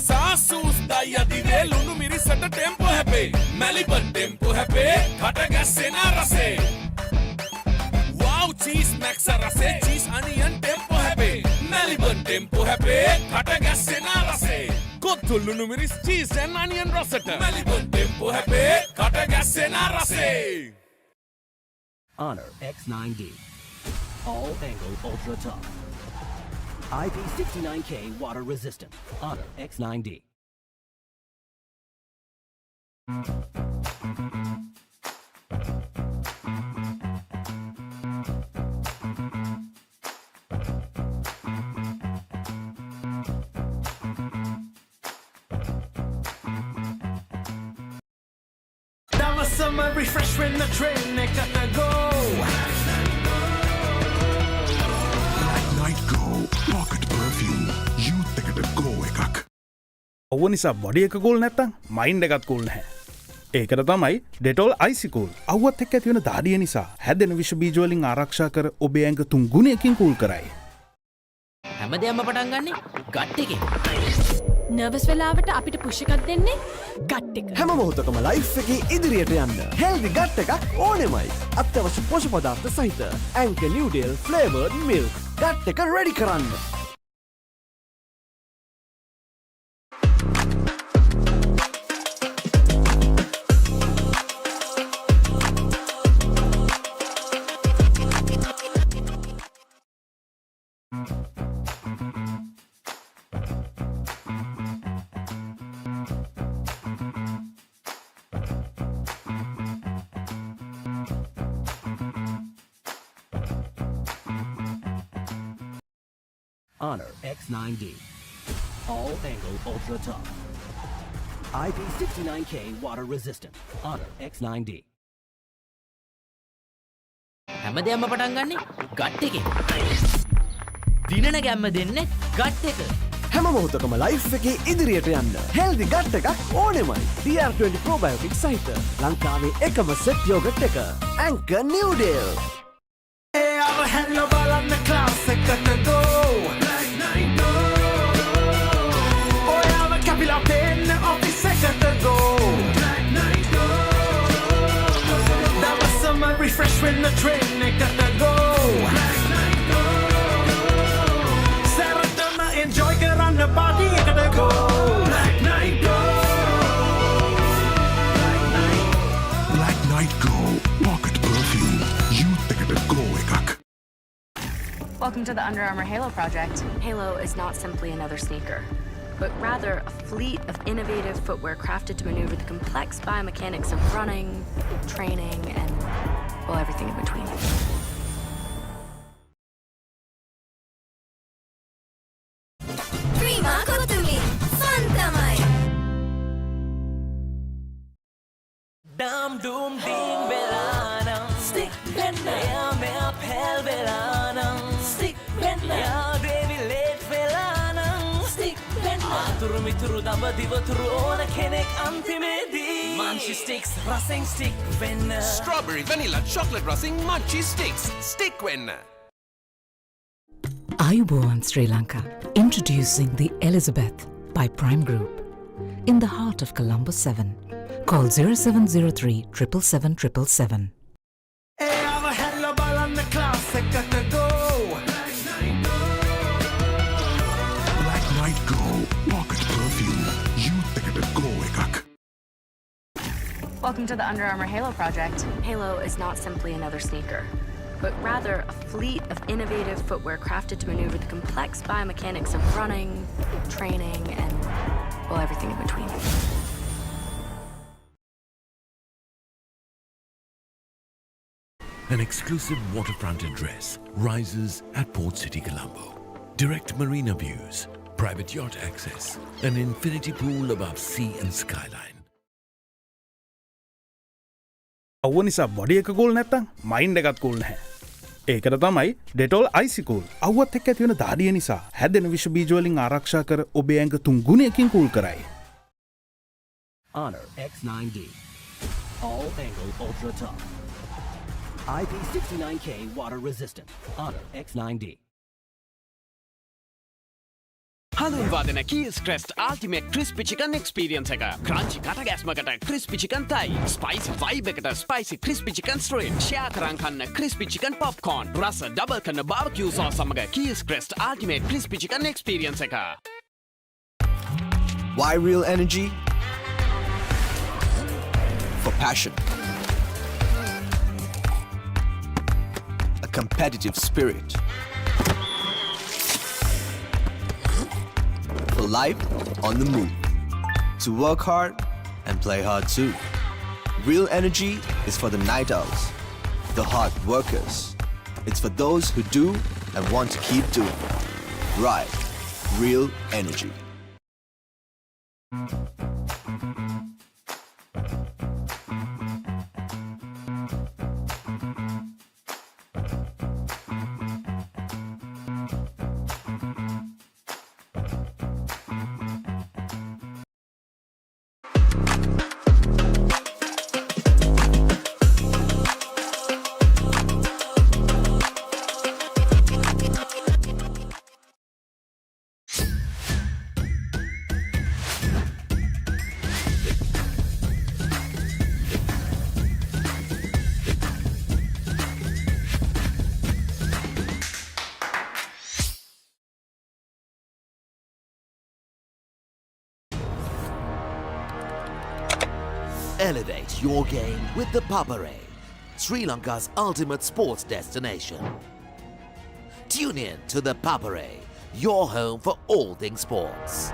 සාසූස් දයි අදිවේ ලුණු මිරිසට ටෙම්පෝ හැපේ. මැලිබන් ටෙම්පෝ හැපේ කට ගැස්සෙන රසේ. Wow cheese max රසේ cheese onion ටෙම්පෝ හැපේ. මැලිබන් ටෙම්පෝ හැපේ කට ගැස්සෙන රසේ. කොත්තු ලුණු මිරිස් cheese and onion රසට. මැලිබන් ටෙම්පෝ හැපේ කට ගැස්සෙන රසේ. Honor X9D. All angle ultra tough. IP69K water resistant. Honor X9D. Summer refresh when the train got to go. Night Go Pocket Perfume Youth එකට go එකක්. ඔව නිසා බොඩි එක කූල් නැත්තම් මයින්ඩ් එකත් කූල් නැහැ. ඒකට තමයි ඩෙටෝල් අයිසි කූල්. අවුවත් එක්ක ඇති වෙන දාඩිය නිසා හැදෙන විෂ බීජ වලින් ආරක්ෂා කර ඔබේ ඇඟ 3 ගුණයකින් කූල් කරයි. හැමදේම පටන් ගන්නේ ගට් එකෙන්. නර්වස් වෙලාවට අපිට පුෂ් එකක් දෙන්නේ ගට් එක. හැම මොහොතකම ලයිෆ් එකේ ඉදිරියට යන්න හෙල්දි ගට් එකක් ඕනෙමයි. අත්‍යවශ්‍ය පෝෂක පදාර්ථ සහිත Anchor New Deal flavored milk. Gut එක රෙඩි කරන්න. Honor X9D. All angle ultra tough. IP69K water resistant. Honor X9D. හැමදේම පටන් ගන්නේ ගට් එකෙන්. දිනන ගැම්ම දෙන්නේ ගට් එක. හැම මොහොතකම ලයිෆ් එකේ ඉදිරියට යන්න හෙල්දි ගට් එකක් ඕනෙමයි. DR20 probiotic සහිත ලංකාවේ එකම සෙට් යෝගට් එක. Anchor New Deal. I'll handle ball on the classic got to go. Capilla pen office got to go. That was summer refresh when the train got to go. Saratama enjoy get on the body got to go. Black Night Go. Black Night Go Pocket Perfume Youth එකට go එකක්. Welcome to the Under Armour Halo project. Halo is not simply another sneaker, but rather a fleet of innovative footwear crafted to maneuver the complex biomechanics of running, training, and, well, everything in between. Prima Kotumi, Fantamai. අතුරු මිතුරු දඹ දිවතුරු ඕන කෙනෙක් අන්තිමේදී Munchie sticks රසෙන් stick වෙන්න Strawberry, vanilla, chocolate racing Munchie sticks. Stick when. Ayubowan Sri Lanka, introducing the Elizabeth by Prime Group. In the heart of Colombo 7. Call 0703 777 777. Black Night Go Pocket Perfume. Youth එකට go එකක්. Welcome to the Under Armour Halo project. Halo is not simply another sneaker, but rather a fleet of innovative footwear crafted to maneuver the complex biomechanics of running, training, and, well, everything in between. An exclusive waterfront address rises at Port City, Colombo. Direct marina views, private yacht access, an infinity pool above sea and skyline. අවුව නිසා body එක cool නැත්තම් mind එකත් cool නැහැ. ඒකට තමයි Dettol IC cool. අවුවත් එක්ක ඇති වෙන දාඩිය නිසා හැදෙන විෂ බීජ වලින් ආරක්ෂා කර ඔබේ ඇඟ 3 ගුණයකින් කූල් කරයි. Honor X9D. All angle ultra tough. IP69K water resistant. Honor X9D. හඳුන්වා දෙන Keys Crest Ultimate Crispy Chicken Experience එක. Crunchy කටගැස්මකට Crispy Chicken Thai, Spicy Vibe එකට Spicy Crispy Chicken Strip, Share කරන් කන්න Crispy Chicken Popcorn, රස double කරන barbecue sauce සමග Keys Crest Ultimate Crispy Chicken Experience එක. Why real energy? For passion. A competitive spirit. For life on the move. To work hard and play hard too. Real energy is for the night owls, the hard workers. It's for those who do and want to keep doing. Right. Real energy. Elevate your game with the Papare, Sri Lanka's ultimate sports destination. Tune in to the Papare, your home for all things sports.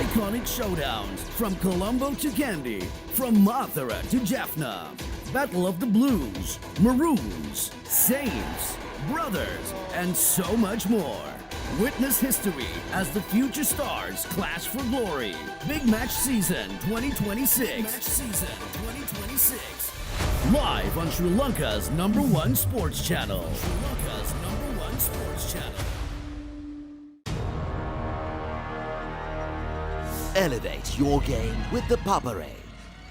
Iconic showdowns from Colombo to Kandy, from Mathura to Jaffna. Battle of the Blues, Maroons, Saints, Brothers, and so much more. Witness history as the future stars clash for glory. Big Match Season 2026. Match Season 2026. Live on Sri Lanka's #1 sports channel. Sri Lanka's #1 sports channel. Elevate your game with the Papare,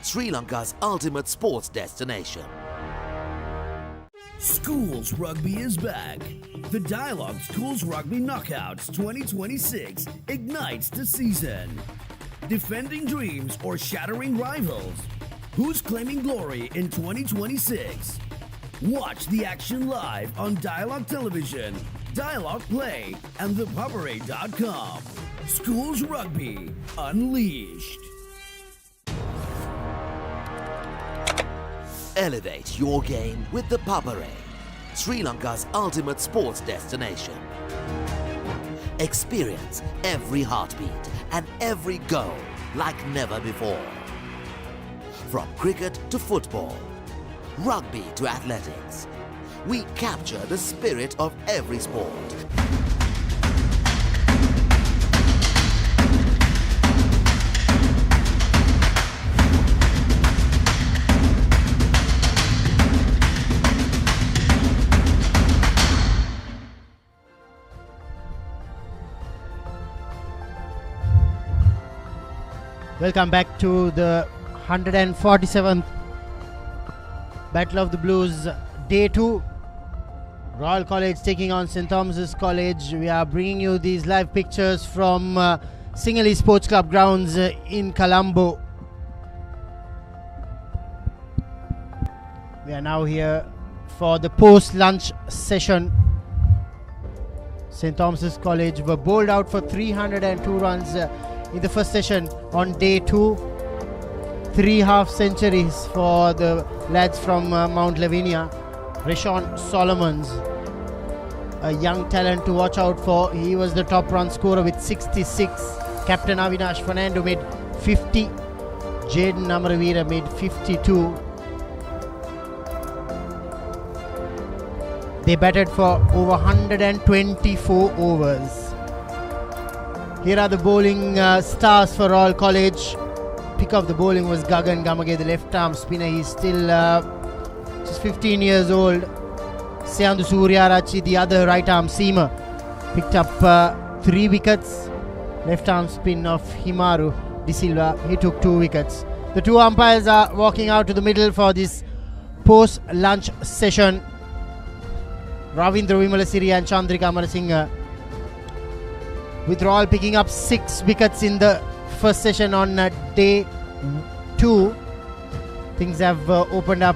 Sri Lanka's ultimate sports destination. Schools Rugby is back. The Dialog Schools Rugby Knockouts 2026 ignites the season. Defending dreams or shattering rivals? Who's claiming glory in 2026? Watch the action live on Dialog Television, Dialog Play, and ThePapare.com. Schools Rugby Unleashed. Elevate your game with the Papare, Sri Lanka's ultimate sports destination. Experience every heartbeat and every goal like never before. From cricket to football, rugby to athletics, we capture the spirit of every sport. Welcome back to the 147th Battle of the Blues, Day 2. Royal College taking on St. Thomas's College. We are bringing you these live pictures from Sinhalese Sports Club grounds in Colombo. We are now here for the post-lunch session. St. Thomas's College were bowled out for 302 runs in the first session on Day 2. 3 half centuries for the lads from Mount Lavinia. Rishon Solomons, a young talent to watch out for. He was the top run scorer with 66. Captain Avinash Fernando made 50. Jaden Amaravira made 52. They batted for over 124 overs. Here are the bowling stars for Royal College. Pick of the bowling was Gagan Gamage, the left arm spinner. He's still just 15 years old. Seandu Suryarachi, the other right arm seamer, picked up 3 wickets. Left arm spin of Himaru De Silva, he took 2 wickets. The 2 umpires are walking out to the middle for this post-lunch session. Ravindra Vimalasiri and Chandrika Amarasinghe, with Royal picking up 6 wickets in the first session on Day 2. Things have opened up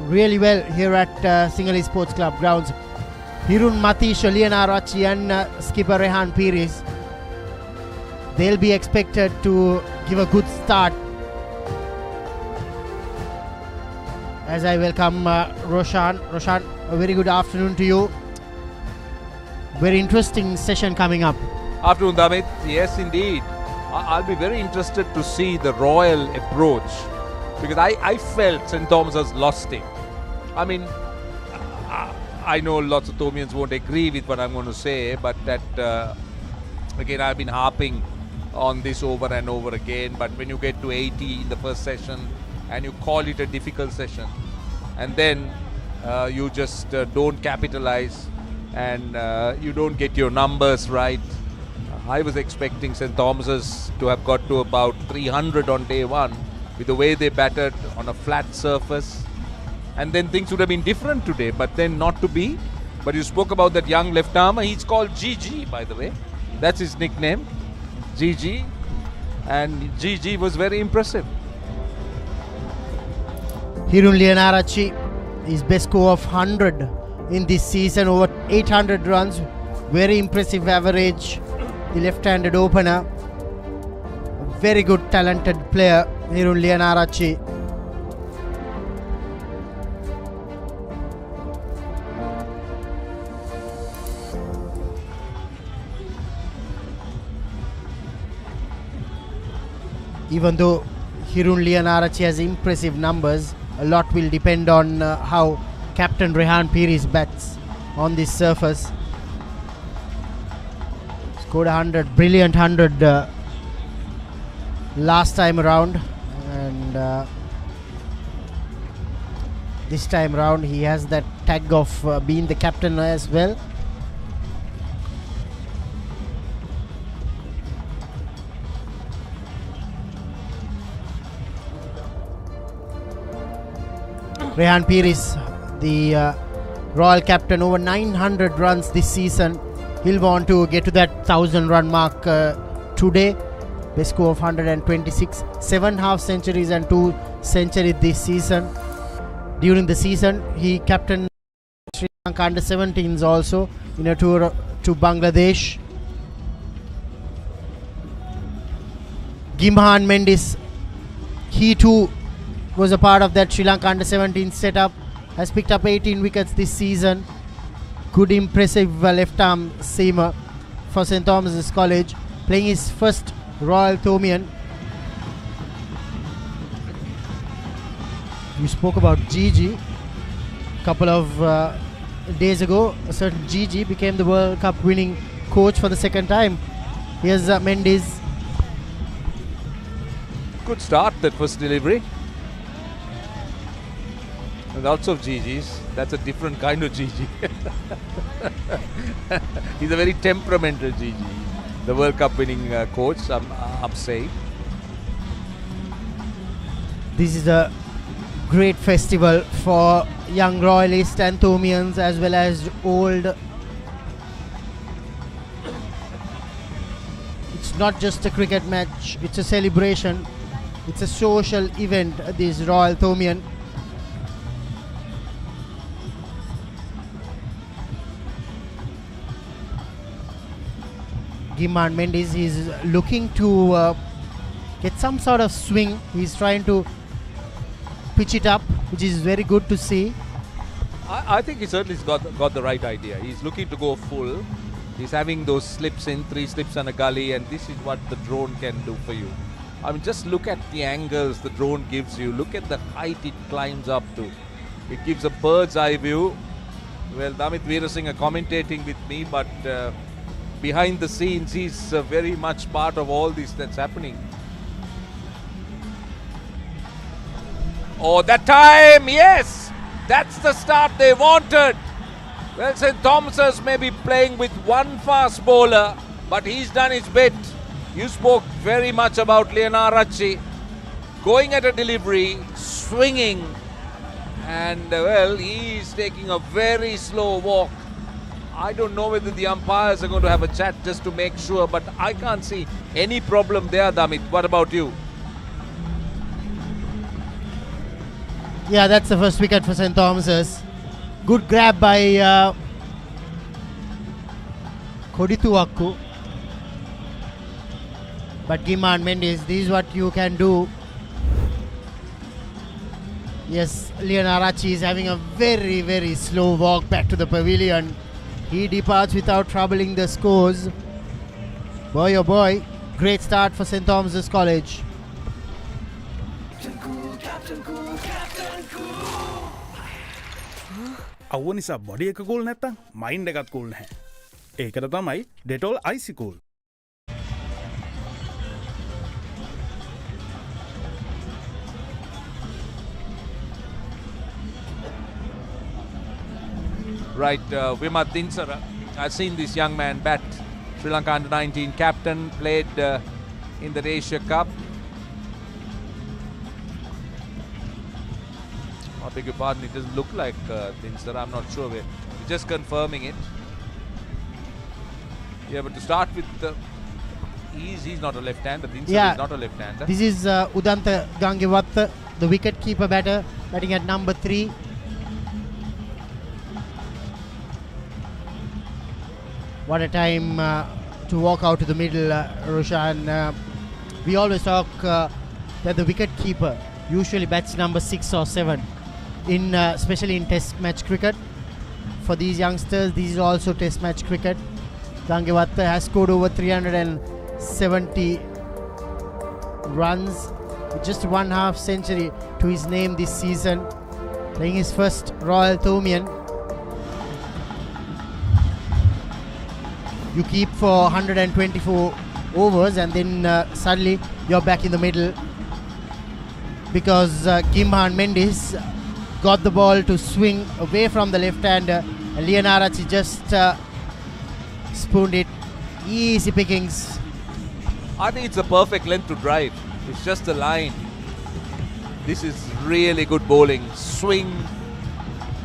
really well here at Sinhalese Sports Club grounds. Hirun Matish, Liana Rachi and skipper Rehan Pires, they'll be expected to give a good start. As I welcome Roshan. Roshan, a very good afternoon to you. Very interesting session coming up. Afternoon, Damit. Yes, indeed. I'll be very interested to see the Royal approach, because I felt St. Thomas has lost it. I mean, I know lots of Thomians won't agree with what I'm going to say, but that, again, I've been harping on this over and over again. But when you get to 80 in the first session and you call it a difficult session, and then you just don't capitalize and you don't get your numbers right. I was expecting St. Thomas's to have got to about 300 on Day 1 with the way they batted on a flat surface, and then things would have been different today, but then not to be. But you spoke about that young left armer. He's called GG, by the way. That's his nickname, GG, and GG was very impressive. Hirun Lianarachi, his best score of 100 in this season, over 800 runs, very impressive average. The left-handed opener, a very good talented player, Hirun Lianarachi. Even though Hirun Lianarachi has impressive numbers, a lot will depend on how Captain Rehan Pires bats on this surface. Scored 100, brilliant 100 last time around, and this time around he has that tag of being the captain as well. Rehan Pires, the Royal captain, over 900 runs this season. He'll want to get to that 1,000 run mark today. Best score of 126, 7 half centuries and 2 centuries this season. During the season, he captained Sri Lanka under 17s also in a tour to Bangladesh. Gimhan Mendis, he too was a part of that Sri Lanka under 17 setup. Has picked up 18 wickets this season. Good impressive left arm seamer for St. Thomas's College, playing his first Royal Thomian. You spoke about Gigi a couple of days ago. A certain Gigi became the World Cup winning coach for the second time. Here's Mendes. Good start, that first delivery. And lots of GGs. That's a different kind of GG. He's a very temperamental GG. The World Cup winning coach, I'm saying. This is a great festival for young royalists and Thomians as well as old. It's not just a cricket match, it's a celebration. It's a social event, this Royal Thomian. Gimhan Mendes is looking to get some sort of swing. He's trying to pitch it up, which is very good to see. I think he certainly got the right idea. He's looking to go full. He's having those slips in, 3 slips and a gully, and this is what the drone can do for you. I mean, just look at the angles the drone gives you. Look at the height it climbs up to. It gives a bird's eye view. Well, Damit Veerasinghe are commentating with me, but behind the scenes, he's very much part of all this that's happening. Oh, that time, yes! That's the start they wanted. Well, St. Thomas's may be playing with one fast bowler, but he's done his bit. You spoke very much about Leonaracci going at a delivery, swinging, and well, he's taking a very slow walk. I don't know whether the umpires are going to have a chat just to make sure, but I can't see any problem there, Damit. What about you? Yeah, that's the first wicket for St. Thomas's. Good grab by Kodituakku. But Gimhan Mendes, this is what you can do. Yes, Leonaracci is having a very, very slow walk back to the pavilion. He departs without troubling the scores. Boy, oh boy, great start for St. Thomas's College. අවුව නිසා body එක cool නැත්තම් mind එකත් cool නැහැ. ඒකට තමයි Dettol Icy Cool. Right, Vimat Dinsara. I've seen this young man bat. Sri Lanka under-19 captain, played in the Asia Cup. I beg your pardon, it doesn't look like Dinsara. I'm not sure. We're just confirming it. Yeah, but to start with, he's not a left-hander. Dinsara is not a left-hander. This is Udanta Gangewatta, the wicket-keeper batter, batting at number 3. What a time to walk out to the middle, Roshan. We always talk that the wicket keeper usually bats number 6 or 7, especially in test match cricket. For these youngsters, this is also test match cricket. Gangewatta has scored over 370 runs, with just 1/2 century to his name this season, playing his first Royal Thomian. You keep for 124 overs and then suddenly you're back in the middle, because Gimhan Mendes got the ball to swing away from the left-hander and Leonaracci just spooned it. Easy pickings. I think it's a perfect length to drive. It's just a line. This is really good bowling. Swing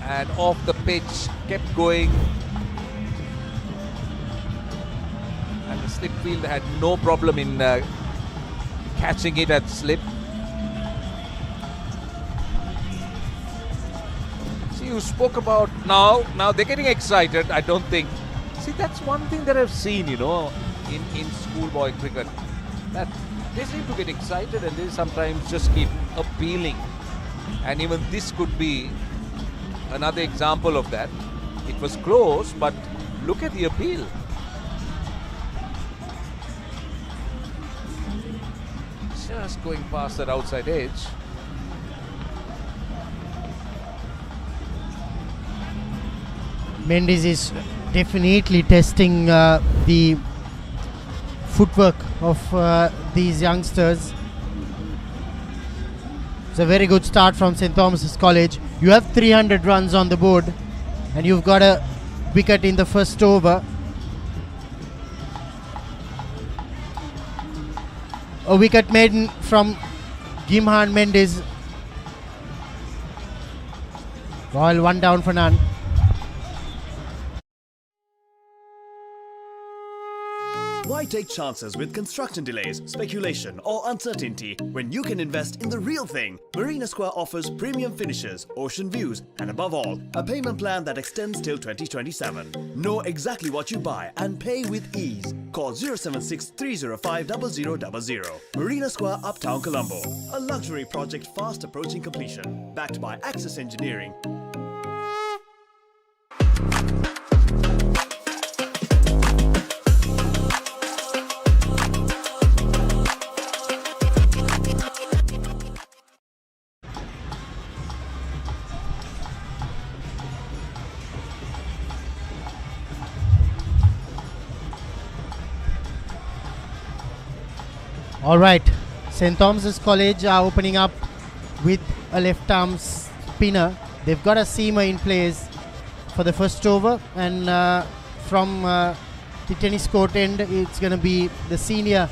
and off the pitch, kept going. And the slip fielder had no problem in catching it at slip. See, you spoke about now they're getting excited, I don't think. See, that's one thing that I've seen, in schoolboy cricket, that they seem to get excited and they sometimes just keep appealing. And even this could be another example of that. It was close, but look at the appeal. Just going past that outside edge. Mendes is definitely testing the footwork of these youngsters. It's a very good start from St. Thomas's College. You have 300 runs on the board and you've got a wicket in the first over. A wicket maiden from Gimhan Mendes Royal 1 down for none. Why take chances with construction delays, speculation, or uncertainty when you can invest in the real thing? Marina Square offers premium finishes, ocean views, and above all, a payment plan that extends till 2027. Know exactly what you buy and pay with ease. Call 076 305 0000. Marina Square, Uptown, Colombo. A luxury project fast approaching completion. Backed by Access Engineering. All right, St. Thomas's College are opening up with a left arm spinner. They've got a seamer in place for the first over, and from the tennis court end, it's going to be the senior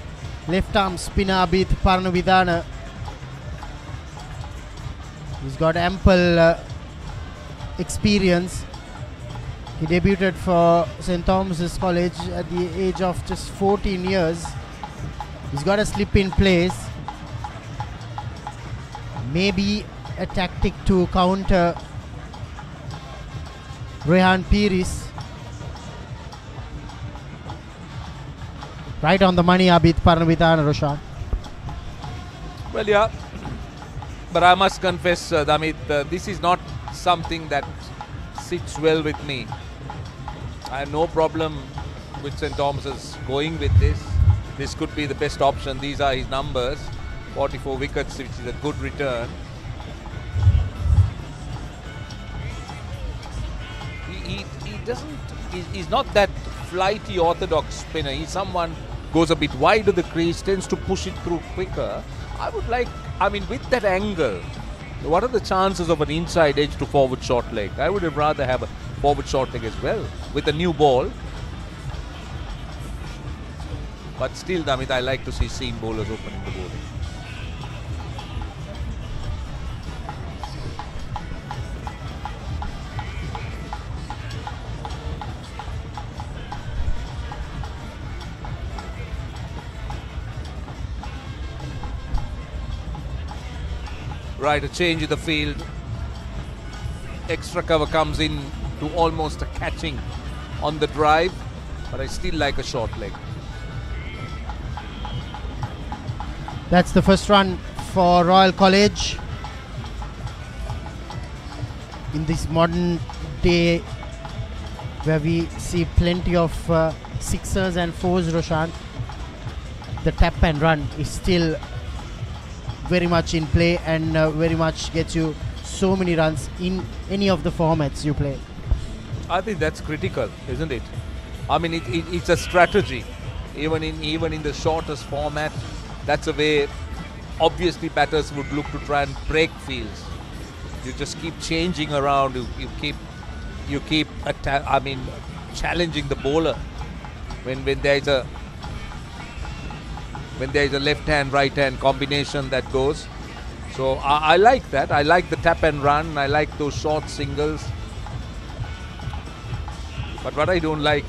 left arm spinner Abhith Paranavidana. He's got ample experience. He debuted for St. Thomas's College at the age of just 14 years. He's got a slip in place. Maybe a tactic to counter Rehan Piris. Right on the money, Abhith Paranavidana, Roshan. Well, yeah. But I must confess, Damit, this is not something that sits well with me. I have no problem with St. Thomas's going with this. This could be the best option. These are his numbers. 44 wickets, which is a good return. He's not that flighty orthodox spinner. He's someone goes a bit wide of the crease, tends to push it through quicker. With that angle, what are the chances of an inside edge to forward short leg? I would have rather have a forward short leg as well with a new ball. But still, Damit, I like to see seam bowlers opening the bowling. Right, a change in the field. Extra cover comes in to almost a catching on the drive, but I still like a short leg. That's the first run for Royal College. In this modern day where we see plenty of sixers and fours, Roshan, the tap and run is still very much in play and very much gets you so many runs in any of the formats you play. I think that's critical, isn't it? I mean, it's a strategy. Even in the shortest format, that's a way obviously batters would look to try and break fields. You just keep changing around. You keep challenging the bowler when there is a left hand right hand combination that goes. So I like that. I like the tap and run. I like those short singles. But what I don't like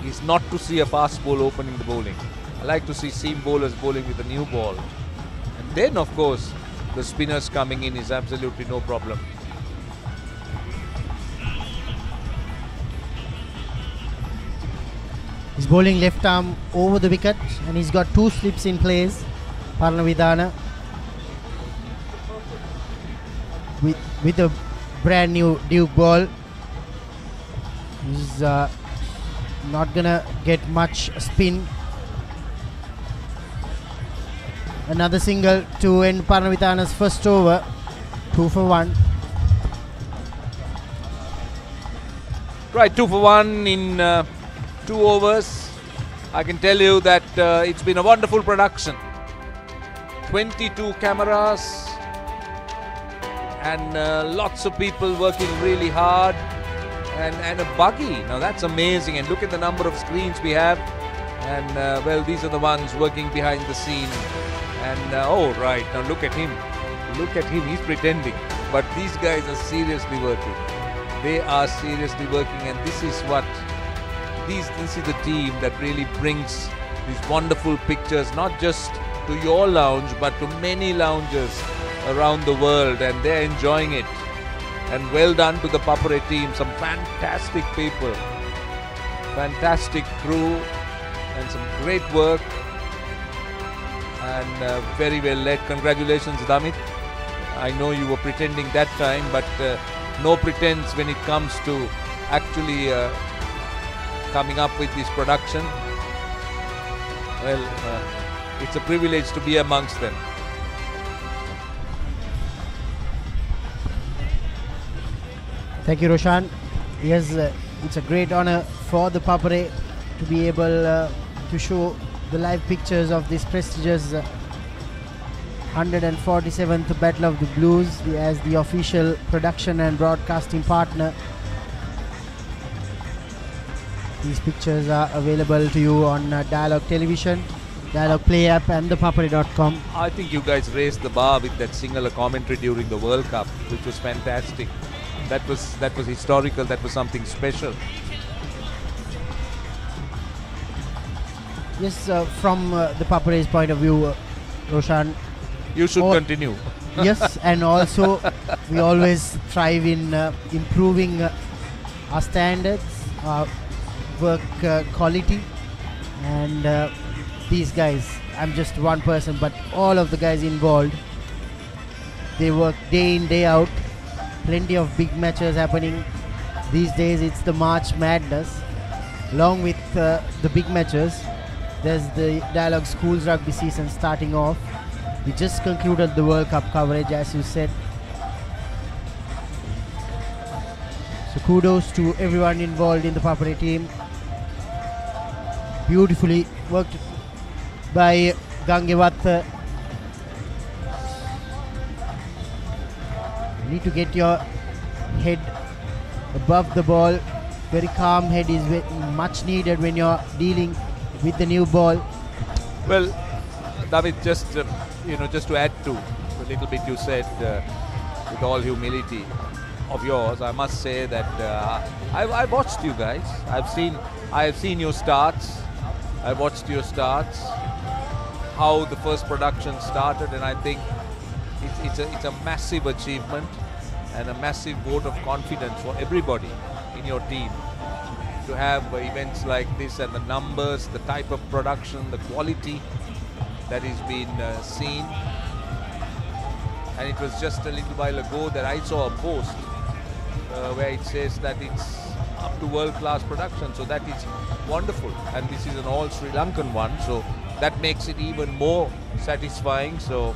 is not to see a fast ball opening the bowling. I like to see seam bowlers bowling with a new ball. And then, of course, the spinners coming in is absolutely no problem. He's bowling left arm over the wicket and he's got two slips in place. Paranavidana with a brand new Duke ball. He's not gonna get much spin. Another single to end Paranavidana's first over. 2 for 1. Right, 2 for 1 in 2 overs. I can tell you that it's been a wonderful production. 22 cameras and lots of people working really hard and a buggy. Now that's amazing, and look at the number of screens we have, and well, these are the ones working behind the scene. And oh right, now look at him, he's pretending. But these guys are seriously working. They are seriously working, and this is the team that really brings these wonderful pictures, not just to your lounge, but to many lounges around the world, and they're enjoying it. And well done to the Papare team, some fantastic people, fantastic crew, and some great work, and very well led. Congratulations, Damit. I know you were pretending that time, but no pretense when it comes to actually coming up with this production. Well, it's a privilege to be amongst them. Thank you, Roshan. Yes, it's a great honor for the Papare to be able to show the live pictures of this prestigious 147th Battle of the Blues as the official production and broadcasting partner. These pictures are available to you on Dialog Television, Dialog Play app, and ThePapare.com. I think you guys raised the bar with that singular commentary during the World Cup, which was fantastic. That was historical. That was something special. Yes, from the Papare's point of view, Roshan, you should continue. Yes, and also we always strive in improving our standards, our work quality, and these guys, I'm just one person, but all of the guys involved, they work day in, day out. Plenty of big matches happening these days. It's the March Madness. Along with the big matches, there's the Dialog Schools Rugby season starting off. We just concluded the World Cup coverage, as you said. So kudos to everyone involved in the Papare team. Beautifully worked by Gangewath. You need to get your head above the ball. Very calm head is much needed when you're dealing with the new ball. Well, David, just to add to the little bit you said, with all humility of yours, I must say that I watched you guys. I have seen your starts. I watched your starts, how the first production started, and I think it's a massive achievement and a massive vote of confidence for everybody in your team to have events like this, and the numbers, the type of production, the quality that is being seen. And it was just a little while ago that I saw a post where it says that it's up to world-class production, so that is wonderful, and this is an all Sri Lankan one, so that makes it even more satisfying. So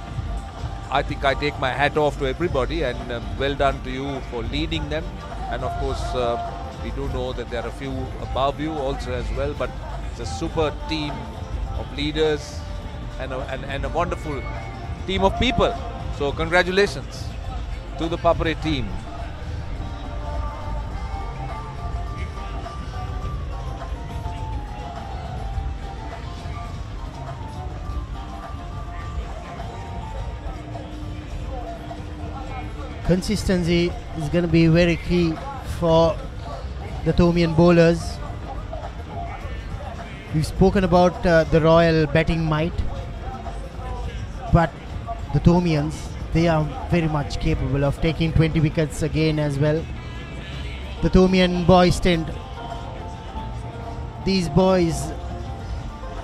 I think I take my hat off to everybody, and well done to you for leading them. And of course we do know that there are a few above you also as well, but it's a super team of leaders and a wonderful team of people. So congratulations to the Papare team. Consistency is going to be very key for the Thomian bowlers. We've spoken about the Royal batting might, but the Thomians, they are very much capable of taking 20 wickets again as well. The Thomian boys these boys,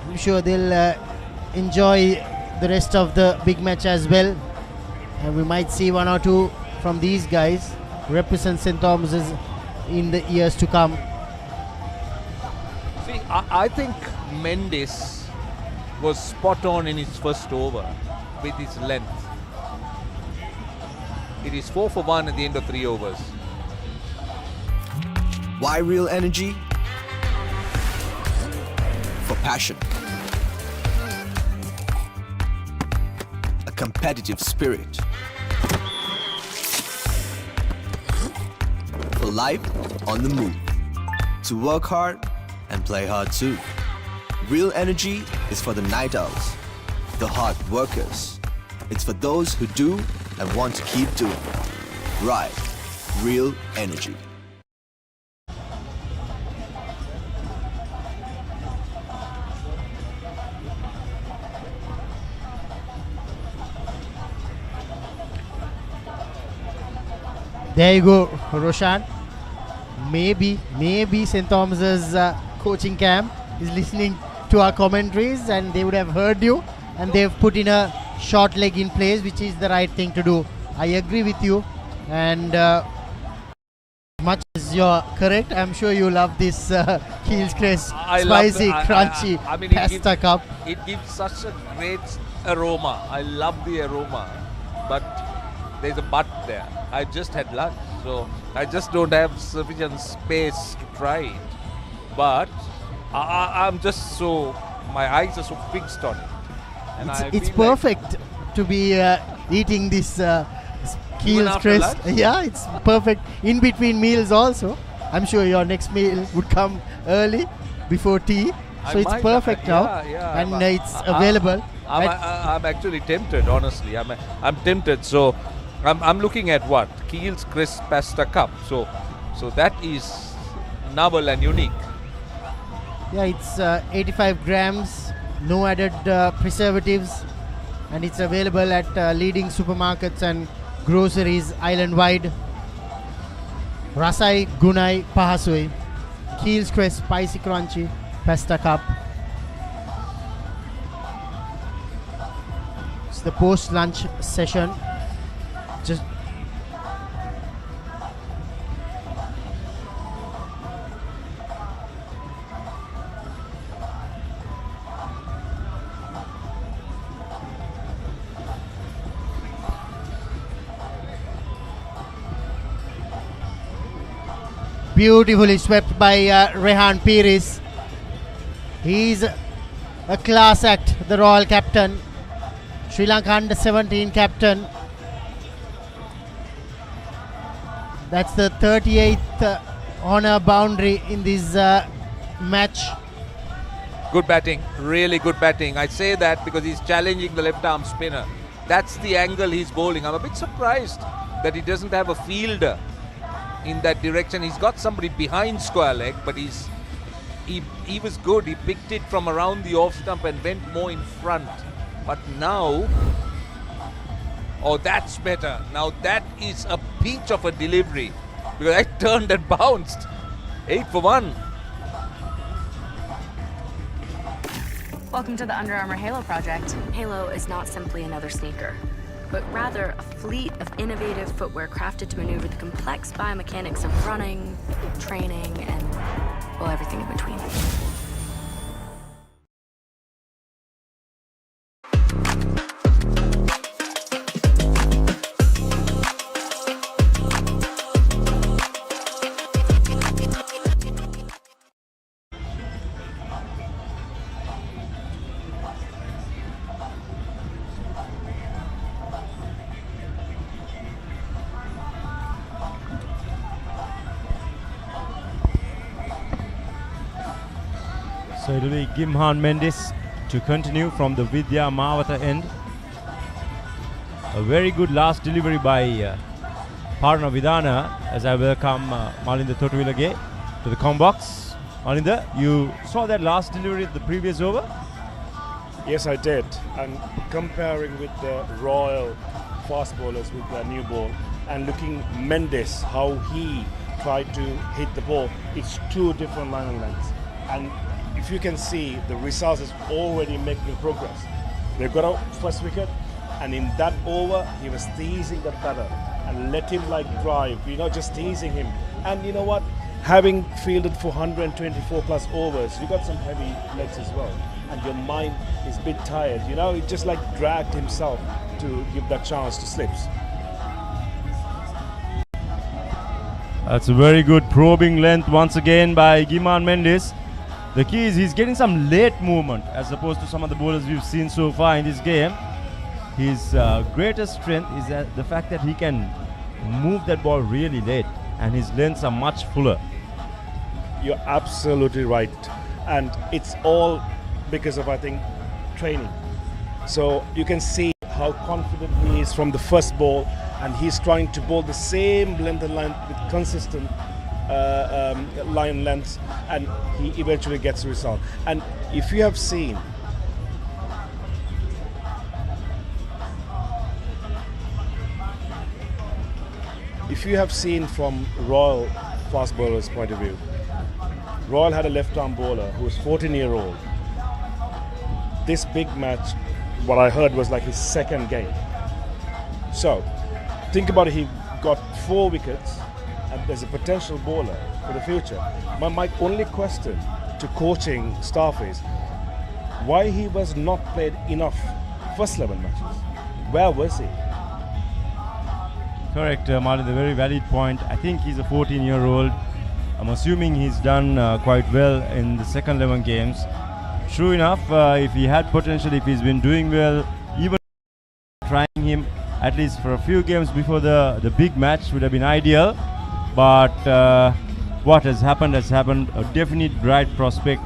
I'm sure they'll enjoy the rest of the big match as well, and we might see one or two from these guys represent St. Thomas's in the years to come. See, I think Mendes was spot on in his first over with his length. It is 4 for 1 at the end of 3 overs. Why real energy? For passion. A competitive spirit. For life on the move. To work hard and play hard too. Real energy is for the night owls, the hard workers. It's for those who do and want to keep doing. Ride real energy. There you go, Roshan. Maybe St. Thomas's coaching camp is listening to our commentaries and they would have heard you and they've put in a short leg in place, which is the right thing to do. I agree with you, and much as you're correct, I'm sure you love this Keel's Crest spicy, crunchy pasta cup. It gives such a great aroma. I love the aroma, but there's a but there. I just had lunch, so I just don't have sufficient space to try it. But I'm just so, my eyes are so fixed on it. And It's perfect to be eating this Keel's Crest. Yeah, it's perfect in between meals also. I'm sure your next meal would come early before tea. So it's perfect now, and it's available. I'm actually tempted, honestly. I'm tempted. So I'm looking at what? Keel's Crisp Pasta Cup. So that is novel and unique. Yeah, it's 85 grams, no added preservatives, and it's available at leading supermarkets and groceries island-wide. Rasai Gunai Pahasui, Keel's Crest Spicy Crunchy Pasta Cup. It's the post-lunch session. Just beautifully swept by Rehan Piris. He's a class act, the Royal captain, Sri Lanka under 17 captain. That's the 38th honor boundary in this match. Good batting, really good batting. I say that because he's challenging the left arm spinner. That's the angle he's bowling. I'm a bit surprised that he doesn't have a fielder in that direction. He's got somebody behind square leg, but he was good. He picked it from around the off stump and went more in front. But now, oh, that's better. Now that is a peach of a delivery, because I turned and bounced. 8 for 1. Welcome to the Under Armour Halo project. Halo is not simply another sneaker, but rather a fleet of innovative footwear crafted to maneuver the complex biomechanics of running, training, and, well, everything in between. So it will be Gimhan Mendes to continue from the Vidya Mawata end. A very good last delivery by Parna Vidana, as I welcome Malinda Totuvilage to the com box. Malinda, you saw that last delivery at the previous over? Yes, I did. And comparing with the Royal fast bowlers with their new ball and looking Mendes, how he tried to hit the ball, it's two different line of lengths. And if you can see, the results is already making progress. They got out first wicket, and in that over, he was teasing the batter and let him drive, just teasing him. And you know what? Having fielded for 124 plus overs, you got some heavy legs as well. And your mind is a bit tired. He just dragged himself to give that chance to slips. That's a very good probing length once again by Gimhan Mendes. The key is he's getting some late movement as opposed to some of the bowlers we've seen so far in this game. His greatest strength is the fact that he can move that ball really late, and his lengths are much fuller. You're absolutely right. And it's all because of, I think, training. So you can see how confident he is from the first ball, and he's trying to bowl the same length and line with consistent line lengths, and he eventually gets the result. And if you have seen from Royal fast bowler's point of view, Royal had a left-arm bowler who was 14-year-old. This big match, what I heard, was like his second game. So, think about it, he got 4 wickets, and there's a potential bowler for the future. My only question to coaching staff is, why he was not played enough first 11 matches? Where was he? Correct, Martin, a very valid point. I think he's a 14-year-old. I'm assuming he's done quite well in the second 11 games. True enough, if he had potential, if he's been doing well, even trying him at least for a few games before the big match would have been ideal. But what has happened has happened. A definite bright prospect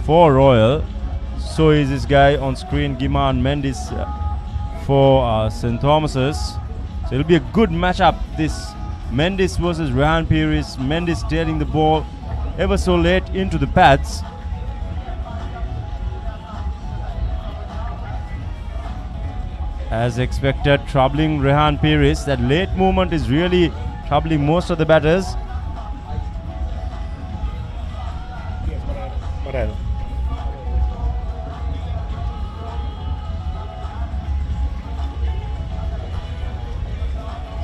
for Royal. So is this guy on screen, Giman Mendes, for St. Thomas's. So it'll be a good matchup, this Mendes versus Rehan Pires. Mendes steering the ball ever so late into the pads. As expected, troubling Rehan Pires. That late movement is really troubling most of the batters.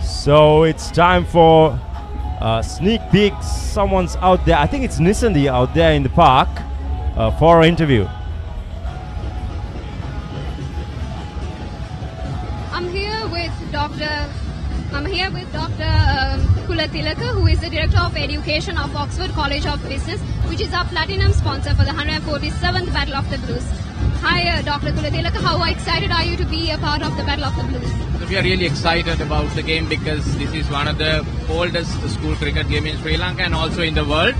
So it's time for sneak peek. Someone's out there. I think it's Nisandi out there in the park for an interview. I'm here with Dr. Kulatilaka, who is the Director of Education of Oxford College of Business, which is our platinum sponsor for the 147th Battle of the Blues. Hi, Dr. Kulatilaka. How excited are you to be a part of the Battle of the Blues? We are really excited about the game because this is one of the oldest school cricket game in Sri Lanka and also in the world.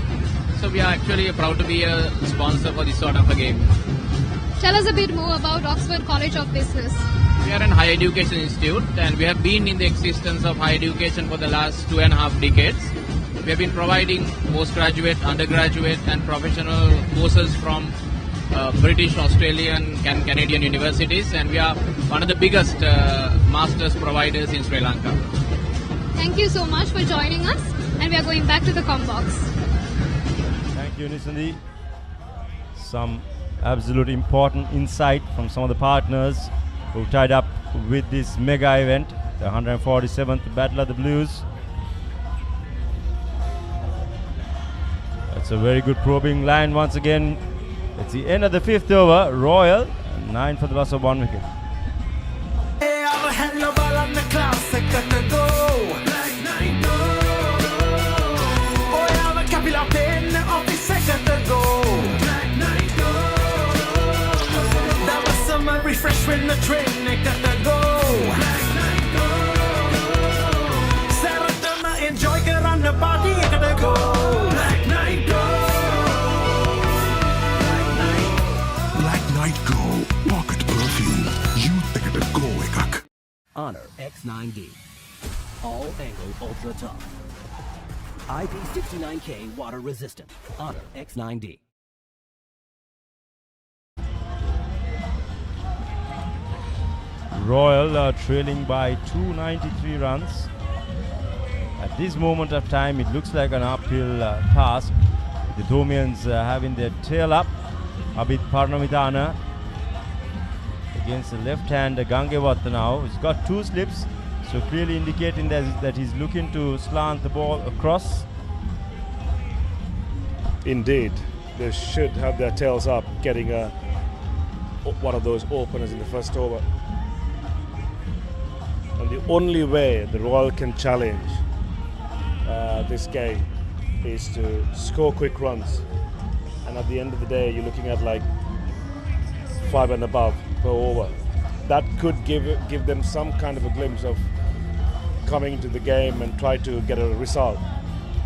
So we are actually proud to be a sponsor for this sort of a game. Tell us a bit more about Oxford College of Business. We are an higher education institute and we have been in the existence of higher education for the last 2.5 decades. We have been providing postgraduate, undergraduate and professional courses from British, Australian and Canadian universities, and we are one of the biggest masters providers in Sri Lanka. Thank you so much for joining us, and we are going back to the combox. Thank you, Nisandi. Some absolute important insight from some of the partners who tied up with this mega event, the 147th Battle of the Blues. That's a very good probing line once again. It's the end of the 5th over. Royal 9 for the loss of 1 wicket. Refresh when the train got to go. Saratama enjoy get on the body got to go. Black night go. Black night go. Pocket perfume. Youth ekata go ekak. Honor X9D. All angle ultra tough. IP69K water resistant. Honor X9D. Royal trailing by 293 runs. At this moment of time, it looks like an uphill task. The Thomians having their tail up. Abid Parnamitana against the left-hand Gangevatta now. He's got 2 slips, so clearly indicating that he's looking to slant the ball across. Indeed, they should have their tails up, getting one of those openers in the first over. And the only way the Royal can challenge this game is to score quick runs. And at the end of the day, you're looking at like 5 and above per over. That could give them some kind of a glimpse of coming into the game and try to get a result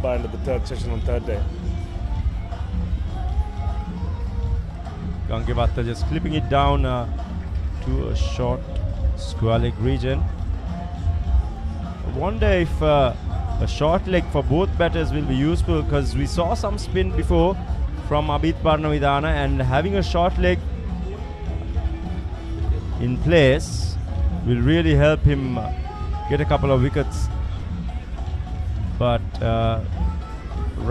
by end of the 3rd session on 3rd day. Gangevatta just clipping it down to a short squalic region. wonder if a short leg for both batters will be useful, because we saw some spin before from Abid Parnavidana, and having a short leg in place will really help him get a couple of wickets. But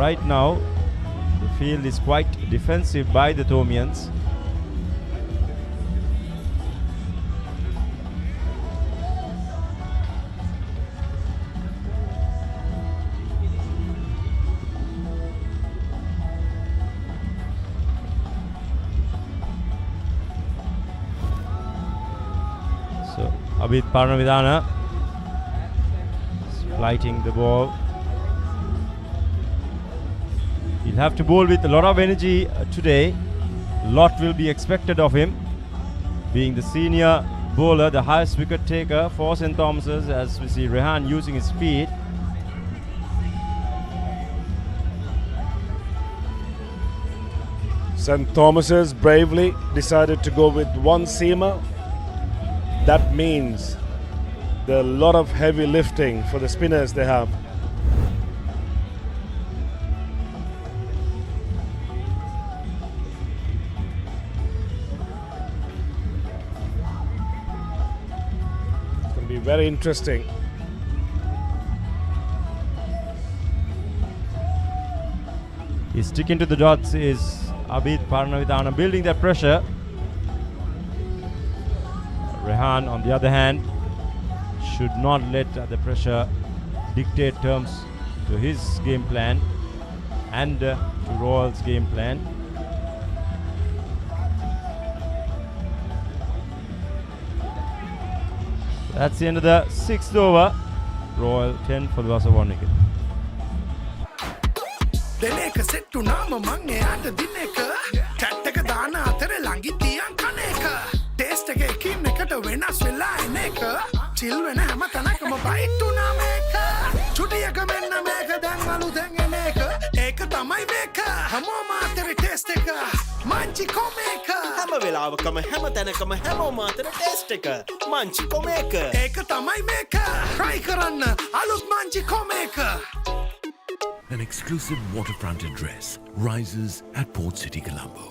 right now the field is quite defensive by the Thomians. So Abid Parnavidana flighting the ball. He'll have to bowl with a lot of energy today. A lot will be expected of him. Being the senior bowler, the highest wicket taker for St. Thomas's, as we see Rehan using his feet. St. Thomas's bravely decided to go with one seamer. That means there are a lot of heavy lifting for the spinners they have. It's going to be very interesting. He's sticking to the dots is Abid Parnavidana, building that pressure. Rehan, on the other hand, should not let the pressure dictate terms to his game plan and to Royal's game plan. That's the end of the 6th over. Royal 10 for the loss of 1 wicket. දෙනේක සෙට්ටු නාම මං එයාට දිනේක chat එක දාන අතර ළඟින් තියන් කනේක taste එක එකින් එකට වෙනස් වෙලා එන එක චිල් වෙන හැම තැනකම බයිට් උනා මේක චුටියක මෙන්න මේක දැන් අලුතෙන් එන එක ඒක තමයි මේක හැමෝම අතර ටේස්ට් එක මංචි කොමේක හැම වෙලාවකම හැම තැනකම හැමෝම අතර ටේස්ට් එක මංචි කොමේක ඒක තමයි මේක try කරන්න අලුත් Munchee කොමේක. An exclusive waterfront address rises at Port City, Colombo.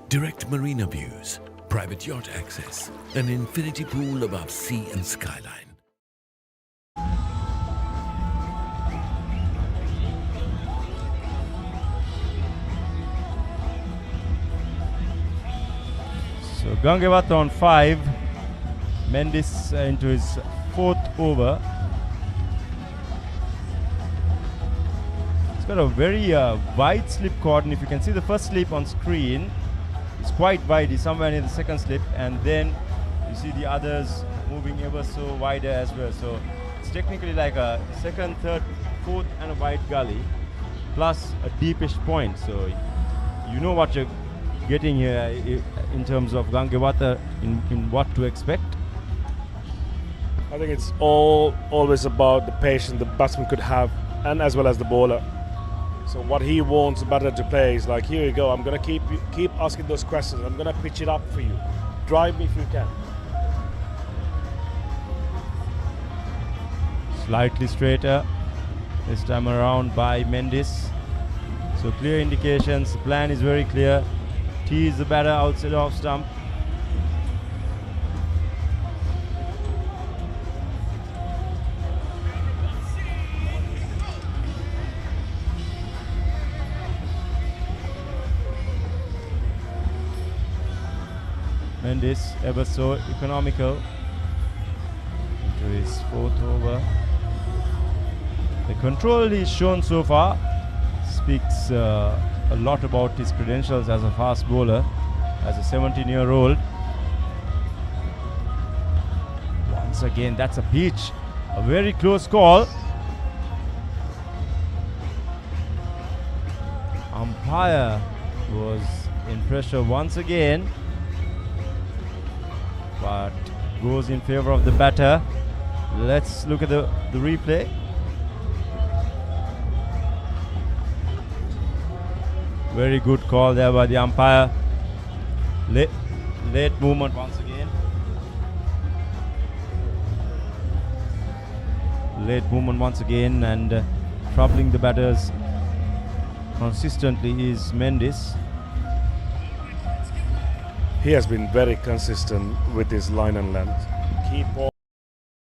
Direct marina views, private yacht access, an infinity pool above sea and skyline. So Gangewat on 5, Mendes into his 4th over. It's got a very wide slip cordon. If you can see the first slip on screen, it's quite wide. It's somewhere near the second slip, and then you see the others moving ever so wider as well. So it's technically like a second, third, fourth, and a wide gully, plus a deepish point. So you know what you're getting here in terms of Gangewata, in what to expect. I think it's always about the patience the batsman could have, and as well as the bowler. So what he wants the batter to play is like, here you go, I'm going to keep asking those questions. I'm going to pitch it up for you. Drive me if you can. Slightly straighter this time around by Mendes. So clear indications. The plan is very clear. Tease the batter outside off stump. Mendes, ever so economical, into his 4th over. The control he's shown so far speaks a lot about his credentials as a fast bowler, as a 17-year-old. Once again, that's a pitch, a very close call. Umpire was in pressure once again, but goes in favor of the batter. Let's look at the replay. Very good call there by the umpire. Late movement once again. late movement once again, and troubling the batters consistently is Mendes. He has been very consistent with his line and length. Keep all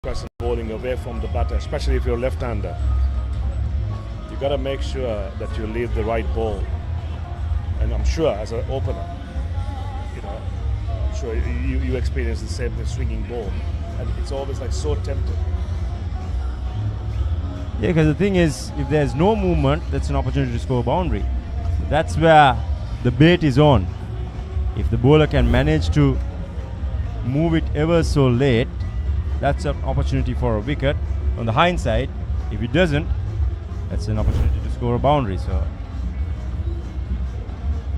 pressing bowling away from the batter, especially if you're left-hander. You got to make sure that you leave the right ball. And I'm sure as an opener, I'm sure you experience the same with swinging ball, and it's always like so tempting. Yeah, because the thing is, if there's no movement, that's an opportunity to score a boundary. That's where the bait is on. If the bowler can manage to move it ever so late, that's an opportunity for a wicket. On the hindsight, if it doesn't, that's an opportunity to score a boundary. So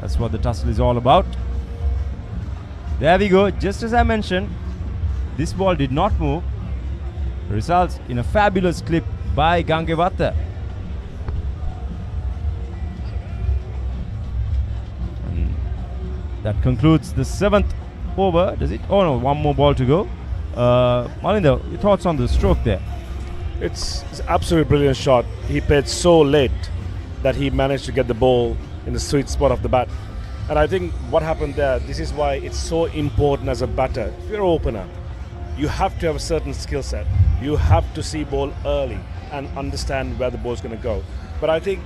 that's what the tussle is all about. There we go. Just as I mentioned, this ball did not move. Results in a fabulous clip by Gangevatta. And that concludes the 7th over, does it? Oh no, one more ball to go. Malinda, your thoughts on the stroke there? It's absolutely brilliant shot. He played so late that he managed to get the ball in the sweet spot of the bat. And I think what happened there, this is why it's so important as a batter. If you're an opener, you have to have a certain skill set. You have to see ball early and understand where the ball's going to go. But I think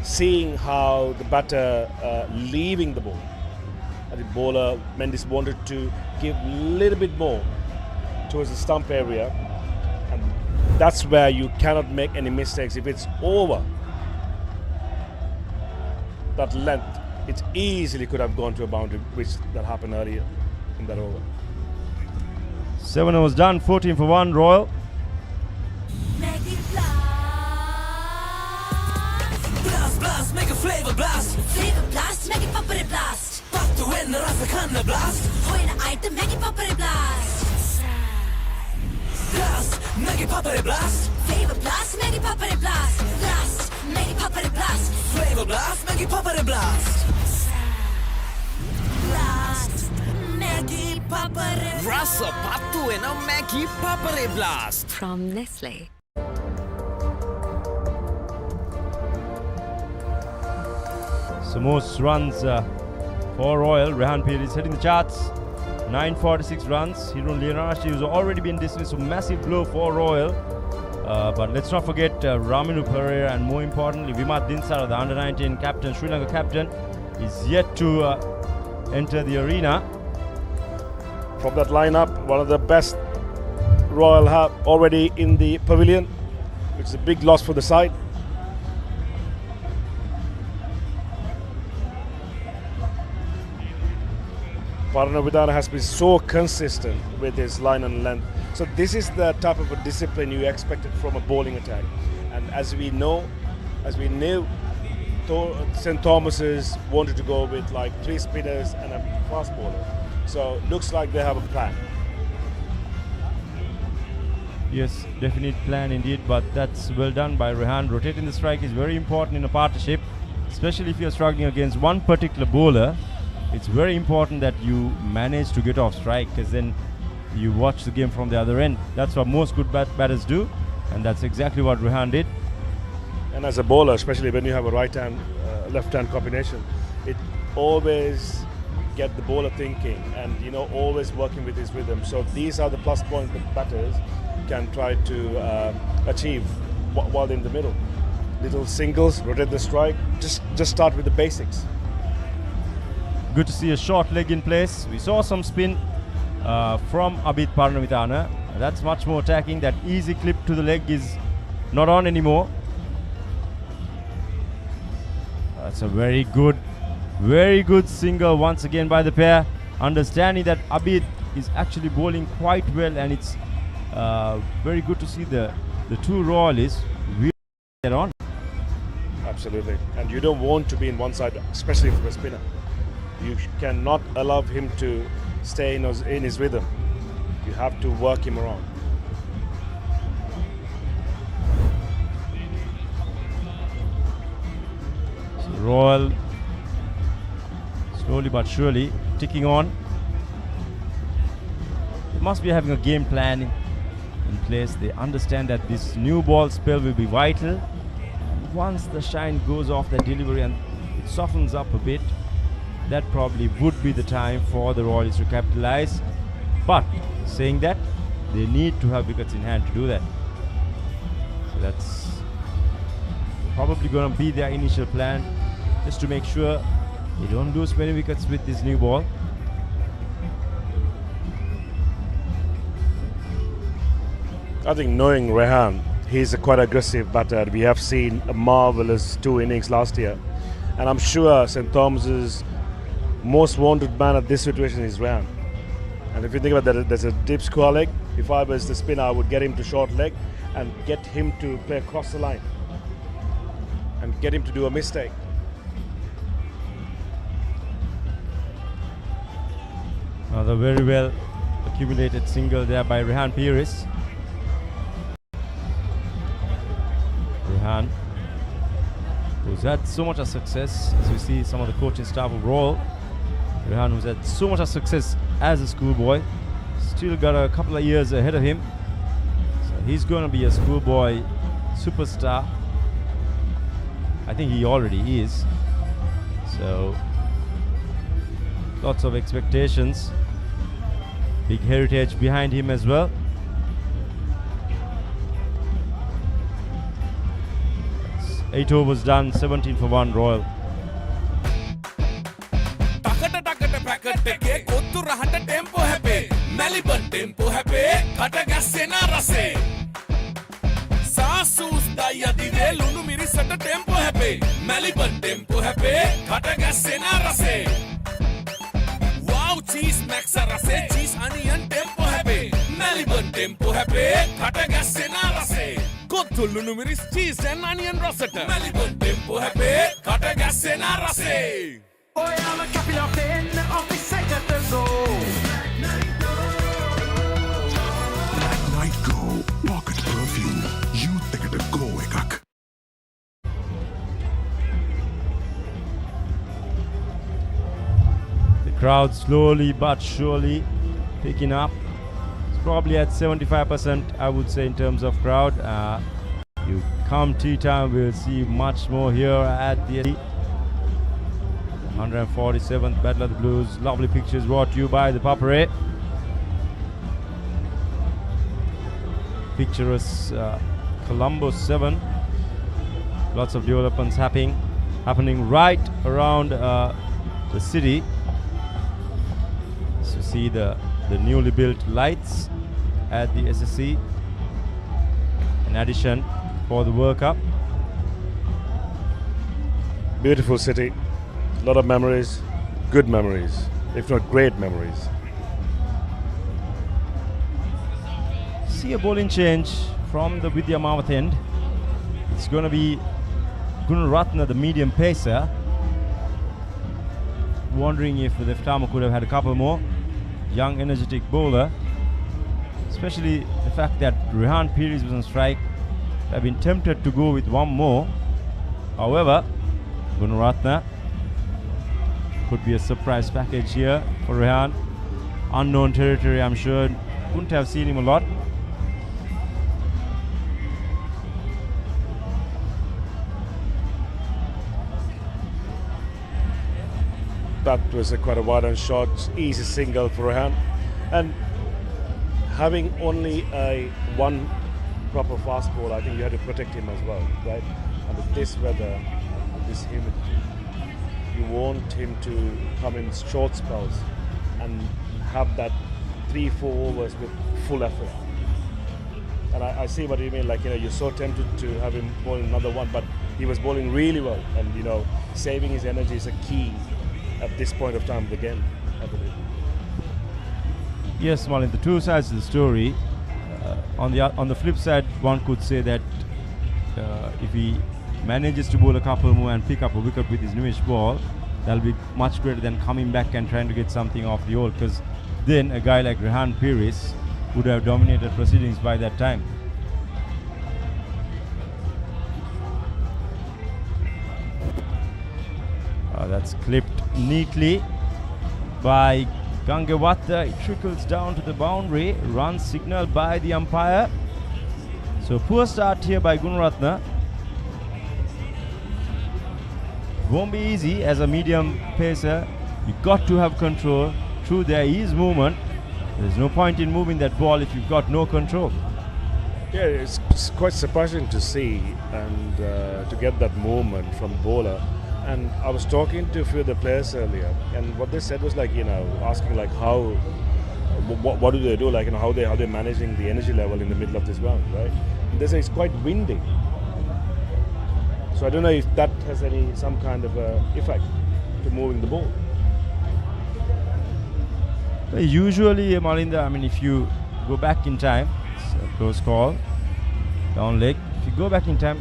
seeing how the batter leaving the ball, and the bowler Mendes wanted to give a little bit more towards the stump area, and that's where you cannot make any mistakes. If it's over that length, it easily could have gone to a boundary, which that happened earlier in that over. 7 overs done, 14 for 1, Royal. Blast, blast, make a flavor blast. Flavor blast, make it Papare blast. Pattu enna rasa kanna blast. Hoina item, make it Papare blast. Blast, make it Papare blast. Flavor blast, make it Papare blast. Blast, make it Papare blast. Flavor blast, make it Papare blast. Blast, make it Papare blast. Rasa pattu enna make it Papare blast. From Nestle. So most runs for Royal. Rehan Pir is heading the charts. 946 runs. Hirun Leonardi has already been dismissed. So massive blow for Royal. But let's not forget Raminu Pereira, and more importantly, Vimat Dinsara, the under-19 captain, Sri Lanka captain, is yet to enter the arena. From that lineup, one of the best Royal have already in the pavilion, which is a big loss for the side. Paranavidana has been so consistent with his line and length. So this is the type of a discipline you expected from a bowling attack. And as we knew, St. Thomas's wanted to go with like 3 spinners and a fast bowler. So looks like they have a plan. Yes, definite plan indeed, but that's well done by Rehan. Rotating the strike is very important in a partnership, especially if you're struggling against one particular bowler. It's very important that you manage to get off strike, because then you watch the game from the other end. That's what most good batters do, and that's exactly what Rehan did. And as a bowler, especially when you have a right-hand, left-hand combination, it always get the bowler thinking and always working with his rhythm. So these are the plus points that batters can try to achieve while in the middle. Little singles, rotate the strike, just start with the basics. Good to see a short leg in place. We saw some spin from Abid Paranavidana. That's much more attacking. That easy clip to the leg is not on anymore. That's a very good single once again by the pair. Understanding that Abid is actually bowling quite well, and it's very good to see the two Royalists really get on. Absolutely. And you don't want to be in one side, especially for a spinner. You cannot allow him to stay in his rhythm. You have to work him around. So Royal slowly but surely ticking on. They must be having a game plan in in place. They understand that this new ball spell will be vital. And once the shine goes off the delivery and it softens up a bit, that probably would be the time for the Royals to capitalize. But saying that, they need to have wickets in hand to do that. So that's probably going to be their initial plan, just to make sure they don't lose many wickets with this new ball. I think knowing Rehan, he's a quite aggressive batter. We have seen a marvellous 2 innings last year. And I'm sure St. Thomas's most wanted man at this situation is Rehan. And if you think about that, there's a deep square leg. If I was the spinner, I would get him to short leg and get him to play across the line and get him to do a mistake. Another very well accumulated single there by Rehan Pires. Rehan, who's had so much of success, as we see some of the coaching staff overall. Rehan, who's had so much of success as a schoolboy, still got a couple of years ahead of him. So he's going to be a schoolboy superstar. I think he already is. So lots of expectations. Big heritage behind him as well. That's 8 overs done, 17 for 1 Royal. tempo happy Melbourne tempo happy කට ගැස්සෙන රසේ සාසුස් දයදි වේලුණු මිරිසට tempo happy Melbourne tempo happy කට ගැස්සෙන රසේ wow cheese max රසේ cheese onion tempo happy Melbourne tempo happy කට ගැස්සෙන රසේ කොත්තුළුණු මිරිස් cheese and onion රසට Melbourne tempo happy කට ගැස්සෙන රසේ ඔයාල කැපිලා පෙන්න ඔෆිස් එකට go Night Go Pocket Perfume Youth එකට go එකක් The crowd slowly but surely picking up. It's probably at 75%, I would say, in terms of crowd. You come tea time, we'll see much more here at the 147th Battle of the Blues. Lovely pictures brought to you by ThePapare. Picturesque Colombo 7. Lots of developments happening right around the city. So see the newly built lights at the SSC. In addition, for the World Cup. Beautiful city. A lot of memories, good memories, if not great memories. See a bowling change from the Vidya Mawat end. It's going to be Gunaratna, the medium pacer. Wondering if the left arm could have had a couple more. Young, energetic bowler. Especially the fact that Rehan Pires was on strike. I've been tempted to go with one more. However, Gunaratna could be a surprise package here for Rehan. Unknown territory, I'm sure. Wouldn't have seen him a lot. That was quite a wide and short, easy single for Rehan. And having only one proper fast ball, I think you had to protect him as well, right? And with this weather, with this humidity, you want him to come in short spells and have that 3-4 overs with full effort. And I see what you mean, like, you're so tempted to have him bowl another one, but he was bowling really well, and saving his energy is a key at this point of time of the game, I believe. Yes, Malin, the two sides of the story. On the flip side, one could say that if he manages to bowl a couple more and pick up a wicket with his newish ball, that'll be much greater than coming back and trying to get something off the old, because then a guy like Rehan Pires would have dominated proceedings by that time. That's clipped neatly by Gangewatha. It trickles down to the boundary. Run signaled by the umpire. So poor start here by Gunaratne. Won't be easy as a medium pacer. You got to have control. True, there is movement. There's no point in moving that ball if you've got no control. Yeah, it's quite surprising to see and to get that movement from bowler. And I was talking to a few of the players earlier, and what they said was like, asking like how, what do they do, like how they're managing the energy level in the middle of this round, right? And they say it's quite windy. So I don't know if that has some kind of effect to moving the ball. Usually, Malinda, I mean, if you go back in time, it's a close call, down leg. If you go back in time,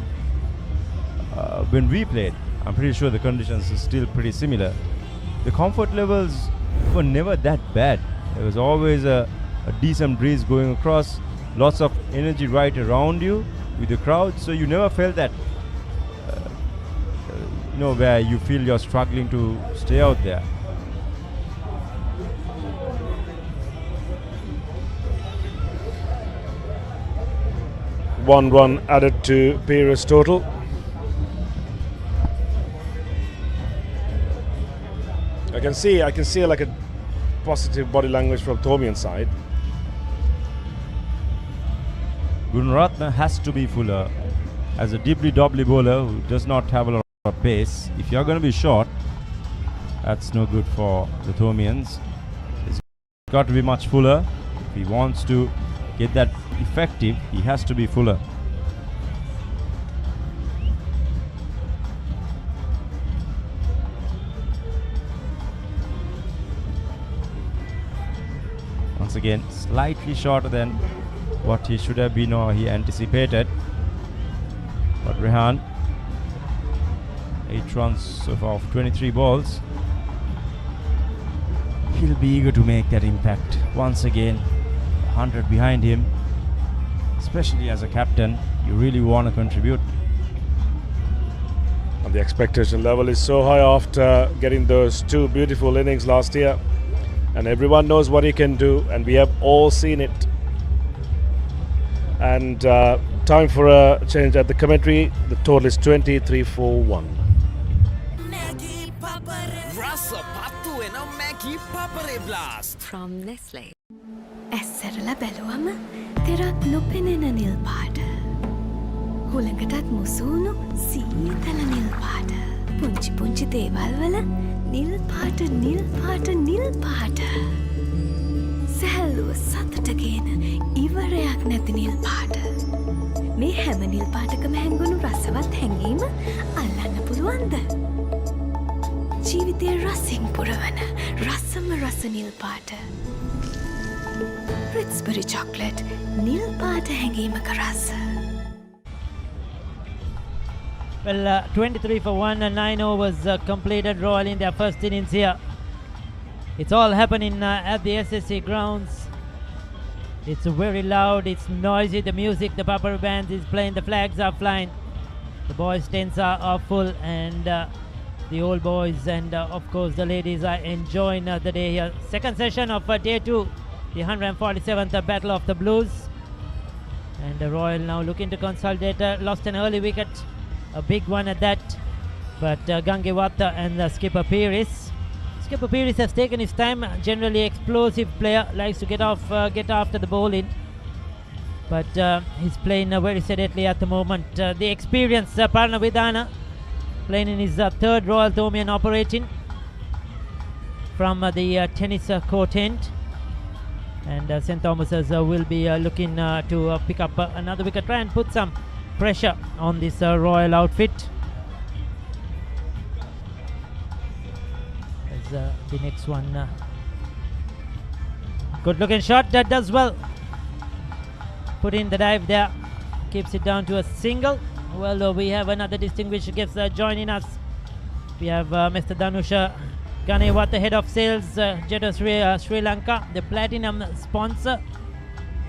when we played, I'm pretty sure the conditions are still pretty similar. The comfort levels were never that bad. There was always a decent breeze going across, lots of energy right around you with the crowd, so you never felt that, where you feel you're struggling to stay out there. One run added to Papare's total. I can see like a positive body language from Tomian's side. Gunaratne has to be fuller. As a deeply doubly bowler who does not have a lot of pace, if you're going to be short, that's no good for the Tomians. He's got to be much fuller. If he wants to get that effective, he has to be fuller. Once again, slightly shorter than what he should have been or he anticipated. But Rehan, 8 runs so far of 23 balls. He'll be eager to make that impact. Once again, 100 behind him. Especially as a captain, you really want to contribute. And the expectation level is so high after getting those 2 beautiful innings last year. And everyone knows what he can do, and we have all seen it. And time for a change at the commentary. The total is 23-4-1. From Nestle. ඇස්සරලා බැලුවම තෙරක් නොපෙනෙන නිල් පාට. හුළඟටත් මුසුණු සීතල නිල් පාට. පුංචි පුංචි දේවල් වල නිල් පාට නිල් පාට නිල් පාට. සැහැල්ලුව සතුට ගේන ඉවරයක් නැති නිල් පාට. මේ හැම නිල් පාටකම හැංගුණු රසවත් හැඟීම අල්ලන්න පුළුවන්ද? ජීවිතයේ රසින් පුරවන රසම රස නිල් පාට. Ritz-Berry chocolate, nil පාට හැඟීමක රස. Well, 23 for 1 and 9 overs completed. Royal in their first innings here. It's all happening at the SSC grounds. It's very loud, it's noisy, the music, the Papare band is playing, the flags are flying. The boys' tents are full, and the old boys and of course the ladies are enjoying the day here. Second session of day 2. The 147th Battle of the Blues, and the Royal now looking to consolidate. Lost an early wicket, a big one at that, but Gangewata and skipper Pires. Skipper Pires has taken his time. Generally explosive player, likes to get after the bowling, but he's playing very sedately at the moment. The experienced Parnavidana playing in his third Royal Tomian operating from the tennis court end. And St. Thomas's will be looking to pick up another wicket, try and put some pressure on this Royal outfit. As the next one, good looking shot, that does well. Put in the dive there, keeps it down to a single. Well, we have another distinguished guest joining us. We have Mr. Danusha Ganewata, head of sales, Jeddah Sri Lanka, the platinum sponsor.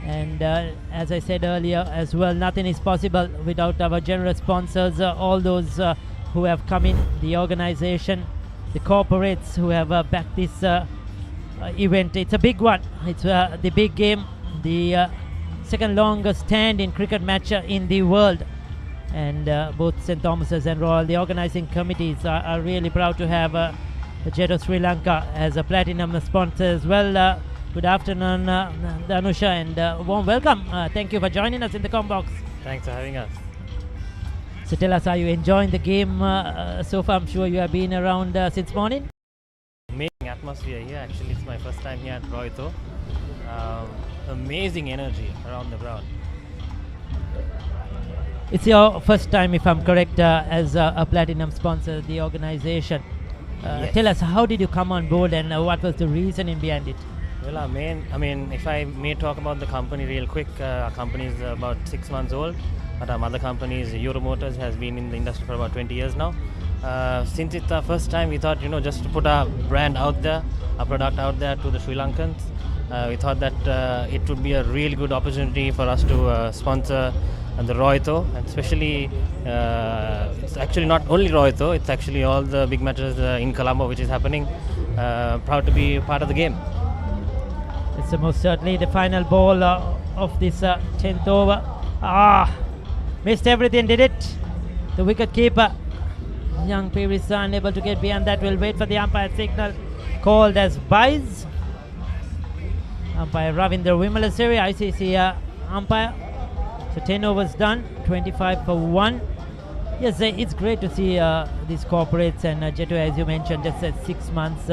And as I said earlier as well, nothing is possible without our generous sponsors, all those who have come in, the organization, the corporates who have backed this event. It's a big one. It's the big game, the second longest standing cricket match in the world. And both St. Thomas's and Royal, the organizing committees, are really proud to have Jetto Sri Lanka as a platinum sponsor as well. Good afternoon, Danusha, and warm welcome. Thank you for joining us in the Combox. Thanks for having us. So tell us, are you enjoying the game so far? I'm sure you have been around since morning. Amazing atmosphere here. Actually, it's my first time here at Roito. Amazing energy around the ground. It's your first time, if I'm correct, as a platinum sponsor of the organization. Yes. Tell us, how did you come on board, and what was the reasoning behind it? Well, if I may talk about the company real quick, our company is about 6 months old, but our mother company is Euromotors, has been in the industry for about 20 years now. Since it's our first time, we thought, just to put our brand out there, our product out there to the Sri Lankans, we thought that it would be a really good opportunity for us to sponsor the Roito, and especially it's actually not only Roito, it's actually all the big matches in Colombo which is happening. Proud to be part of the game. It's most certainly the final ball of this 10th over. Missed everything, did it? The wicket keeper, young Pirisa, unable to get beyond that. Will wait for the umpire signal, called as byes. Umpire Ravindra Vimalasiri, ICC umpire. So 10 overs done, 25 for 1. Yes, it's great to see these corporates and Jetto, as you mentioned, just 6 months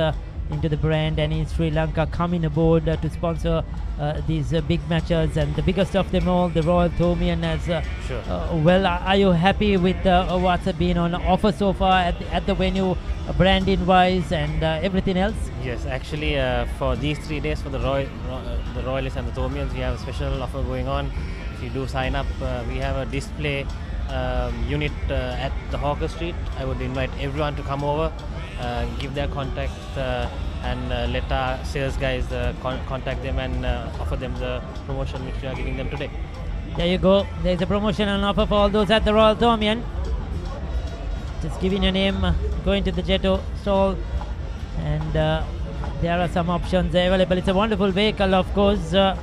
into the brand and in Sri Lanka coming aboard to sponsor these big matches, and the biggest of them all, the Royal Thomian. As Sure. Well, are you happy with what's been on offer so far at the venue, branding wise and everything else? Yes, actually for these 3 days for the Royalists and the Thomians, we have a special offer going on. If you do sign up, we have a display unit at the Hawker Street. I would invite everyone to come over, give their contacts, and let our sales guys contact them and offer them the promotion which we are giving them today. There you go. There's a promotion and offer for all those at the Royal Thomian. Just giving your name, going to the Jetto stall, and there are some options available. It's a wonderful vehicle, of course. There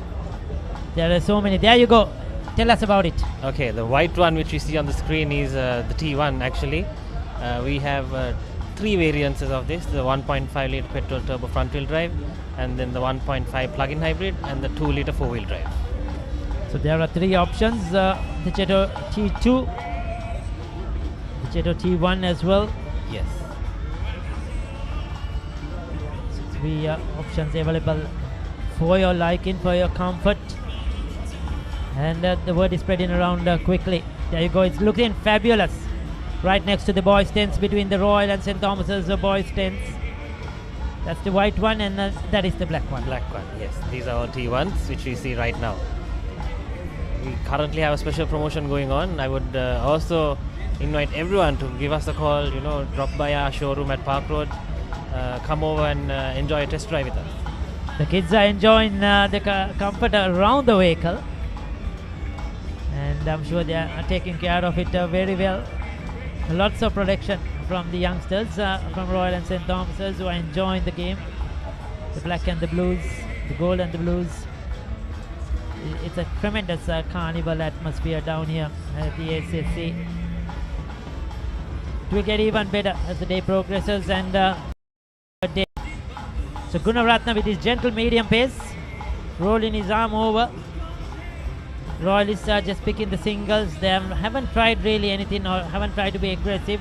are so many. There you go. Tell us about it. Okay, the white one which we see on the screen is the T1 actually. We have 3 variants of this: the 1.5 litre petrol turbo front wheel drive, and then the 1.5 plug-in hybrid, and the 2 litre 4-wheel drive. So there are 3 options: the Jetto T2, the Jetto T1 as well. Yes. So 3 options available for your liking, for your comfort. And the word is spreading around quickly. There you go. It's looking fabulous. Right next to the boys' tents, between the Royal and St. Thomas's boys' tents. That's the white one, and that is the black one. Black one, yes. These are all T1s which we see right now. We currently have a special promotion going on. I would also invite everyone to give us a call, drop by our showroom at Park Road, come over and enjoy a test drive with us. The kids are enjoying the comfort around the vehicle, and I'm sure they are taking care of it very well. Lots of protection from the youngsters from Royal and St. Thomas's who are enjoying the game. The black and the blues, the gold and the blues. It's a tremendous carnival atmosphere down here at the SSC. It will get even better as the day progresses, and so Gunaratna with his gentle medium pace, rolling his arm over. Royalists are just picking the singles. They haven't tried really anything, or haven't tried to be aggressive.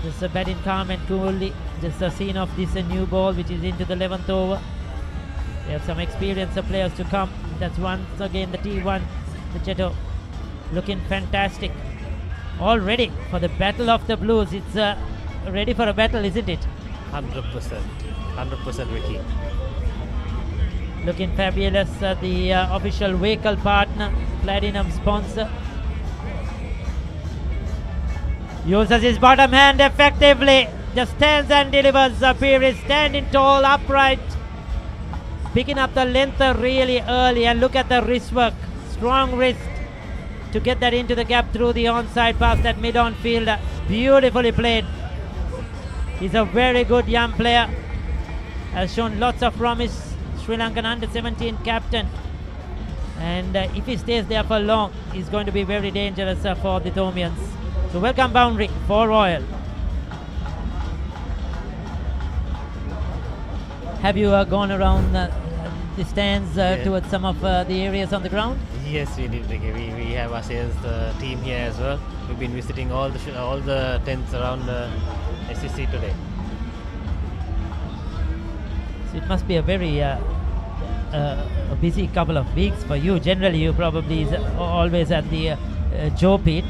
Just batting calm and coolly. Just a scene of this new ball which is into the 11th over. They have some experienced players to come. That's once again the T1, the Jetto, looking fantastic. All ready for the battle of the blues. It's ready for a battle, isn't it? 100%. 100%, Ricky. Looking fabulous, the official vehicle partner, platinum sponsor. Uses his bottom hand effectively. Just stands and delivers. Papare standing tall, upright. Picking up the length really early, and look at the wrist work. Strong wrist to get that into the gap through the onside pass, that mid-on fielder. Beautifully played. He's a very good young player. Has shown lots of promise. Sri Lankan under-17 captain. And if he stays there for long, he's going to be very dangerous for the Thomians. So welcome boundary for Royal. Have you gone around the stands towards some of the areas on the ground? Yes, we did. We have our sales team here as well. We've been visiting all the tents around SCC today. So it must be a very a busy couple of weeks for you. Generally, you probably is always at the Joe Pit.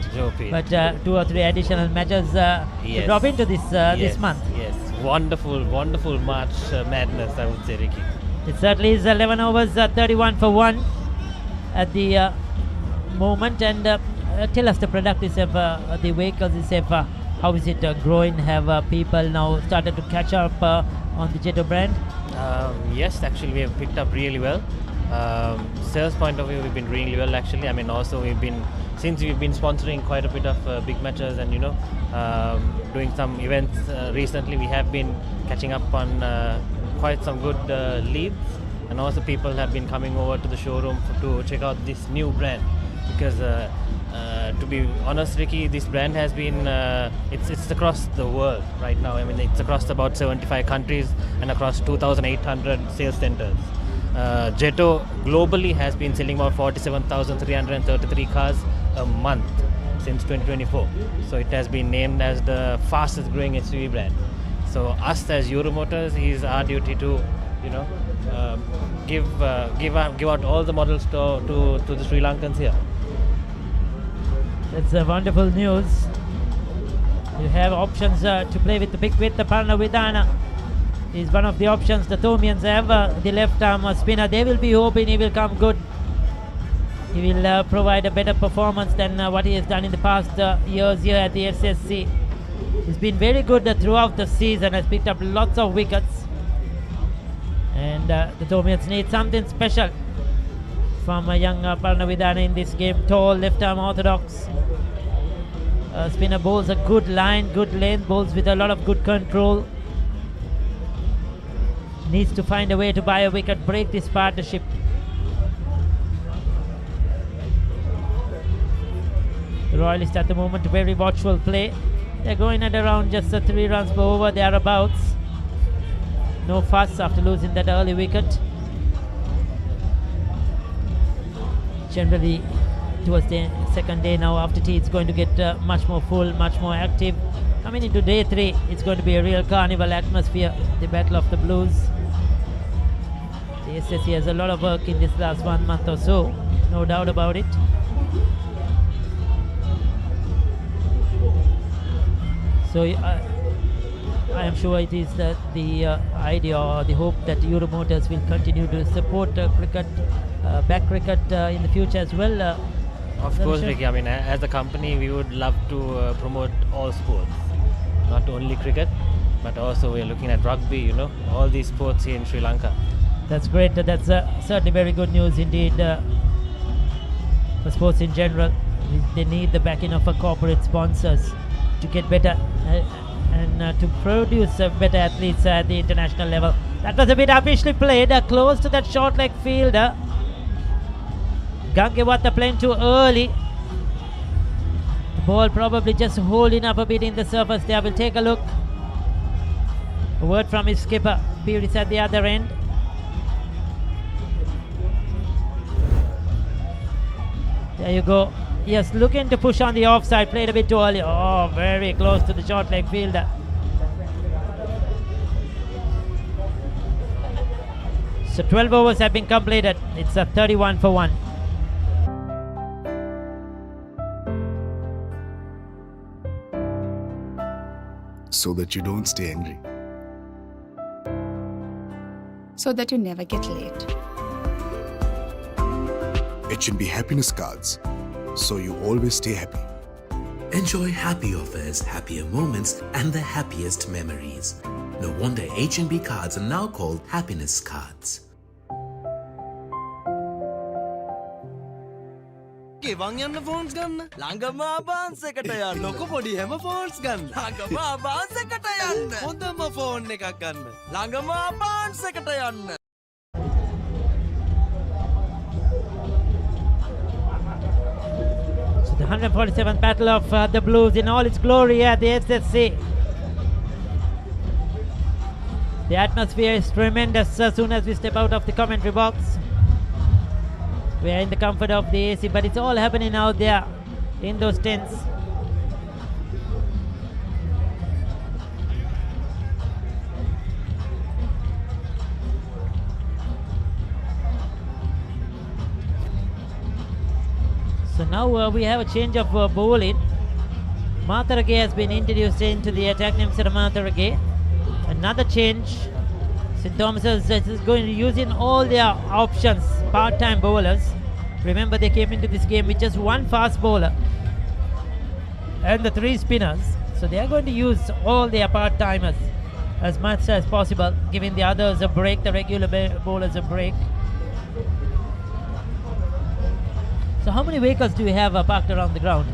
But 2 or 3 additional matches to drop into this this month. Yes, wonderful March madness, I would say, Ricky. It certainly is 11 overs, 31 for 1 at the moment. And tell us the product itself, the vehicles itself, how is it growing? Have people now started to catch up on the Jetto brand? Yes, actually we have picked up really well. Sales point of view, we've been really well actually. I mean, also since we've been sponsoring quite a bit of big matches and doing some events recently, we have been catching up on quite some good leads, and also people have been coming over to the showroom to check out this new brand, because to be honest, Ricky, this brand has been it's across the world right now. I mean, it's across about 75 countries and across 2,800 sales centers. Jetto globally has been selling about 47,333 cars a month since 2024. So it has been named as the fastest growing SUV brand. So us as Euromotors, is our duty to give out all the models to the Sri Lankans here. That's wonderful news. You have options to play with the big with the Parnavidana is one of the options. The Thomians have the left arm spinner. They will be hoping he will come good. He will provide a better performance than what he has done in the past years here at the SSC. He's been very good throughout the season, has picked up lots of wickets. And the Thomians need something special from a young Parnavidana in this game. Tall, left arm orthodox. Spinner bowls a good line, good length, bowls with a lot of good control. Needs to find a way to buy a wicket, break this partnership. The Royalists at the moment, very watchful play. They're going at around just 3 runs per over, thereabouts. No fuss after losing that early wicket. Generally, towards the second day now after tea, it's going to get much more full, much more active. Coming into day 3, it's going to be a real carnival atmosphere, the Battle of the Blues. The SSC has a lot of work in this last 1 month or so, no doubt about it. So I am sure it is the idea or the hope that Euromotors will continue to support cricket, back cricket in the future as well. Of course, Ricky. I mean, as a company, we would love to promote all sports, not only cricket, but also we are looking at rugby. All these sports here in Sri Lanka. That's great. That's certainly very good news indeed for sports in general. They need the backing of corporate sponsors to get better and to produce better athletes at the international level. That was a bit officially played close to that short leg fielder. Gangewata playing too early. The ball probably just holding up a bit in the surface there. We'll take a look. A word from his skipper. Piri's at the other end. There you go. Yes, looking to push on the offside. Played a bit too early. Oh, very close to the short leg fielder. So 12 overs have been completed. It's a 31 for 1. So that you don't stay angry. So that you never get late. It should be happiness cards, so you always stay happy. Enjoy happy offers, happier moments, and the happiest memories. No wonder H&B cards are now called happiness cards. ගෙවන් යන්න phones ගන්න ළඟම ආබාන්ස් එකට යන්න ලොකු පොඩි හැම phones ගන්න ළඟම ආබාන්ස් එකට යන්න හොඳම ෆෝන් එකක් ගන්න ළඟම ආබාන්ස් එකට යන්න 147th Battle of the Blues in all its glory at the SSC. The atmosphere is tremendous as soon as we step out of the commentary box. We are in the comfort of the AC, but it's all happening out there in those tents. So now we have a change of bowling. Matharage has been introduced into the attack, Nimsara Matharage. Another change. St. Thomas's is going to use in all their options, part-time bowlers. Remember, they came into this game with just one fast bowler and the 3 spinners. So they are going to use all their part-timers as much as possible, giving the others a break, the regular bowlers a break. So how many vehicles do we have parked around the ground?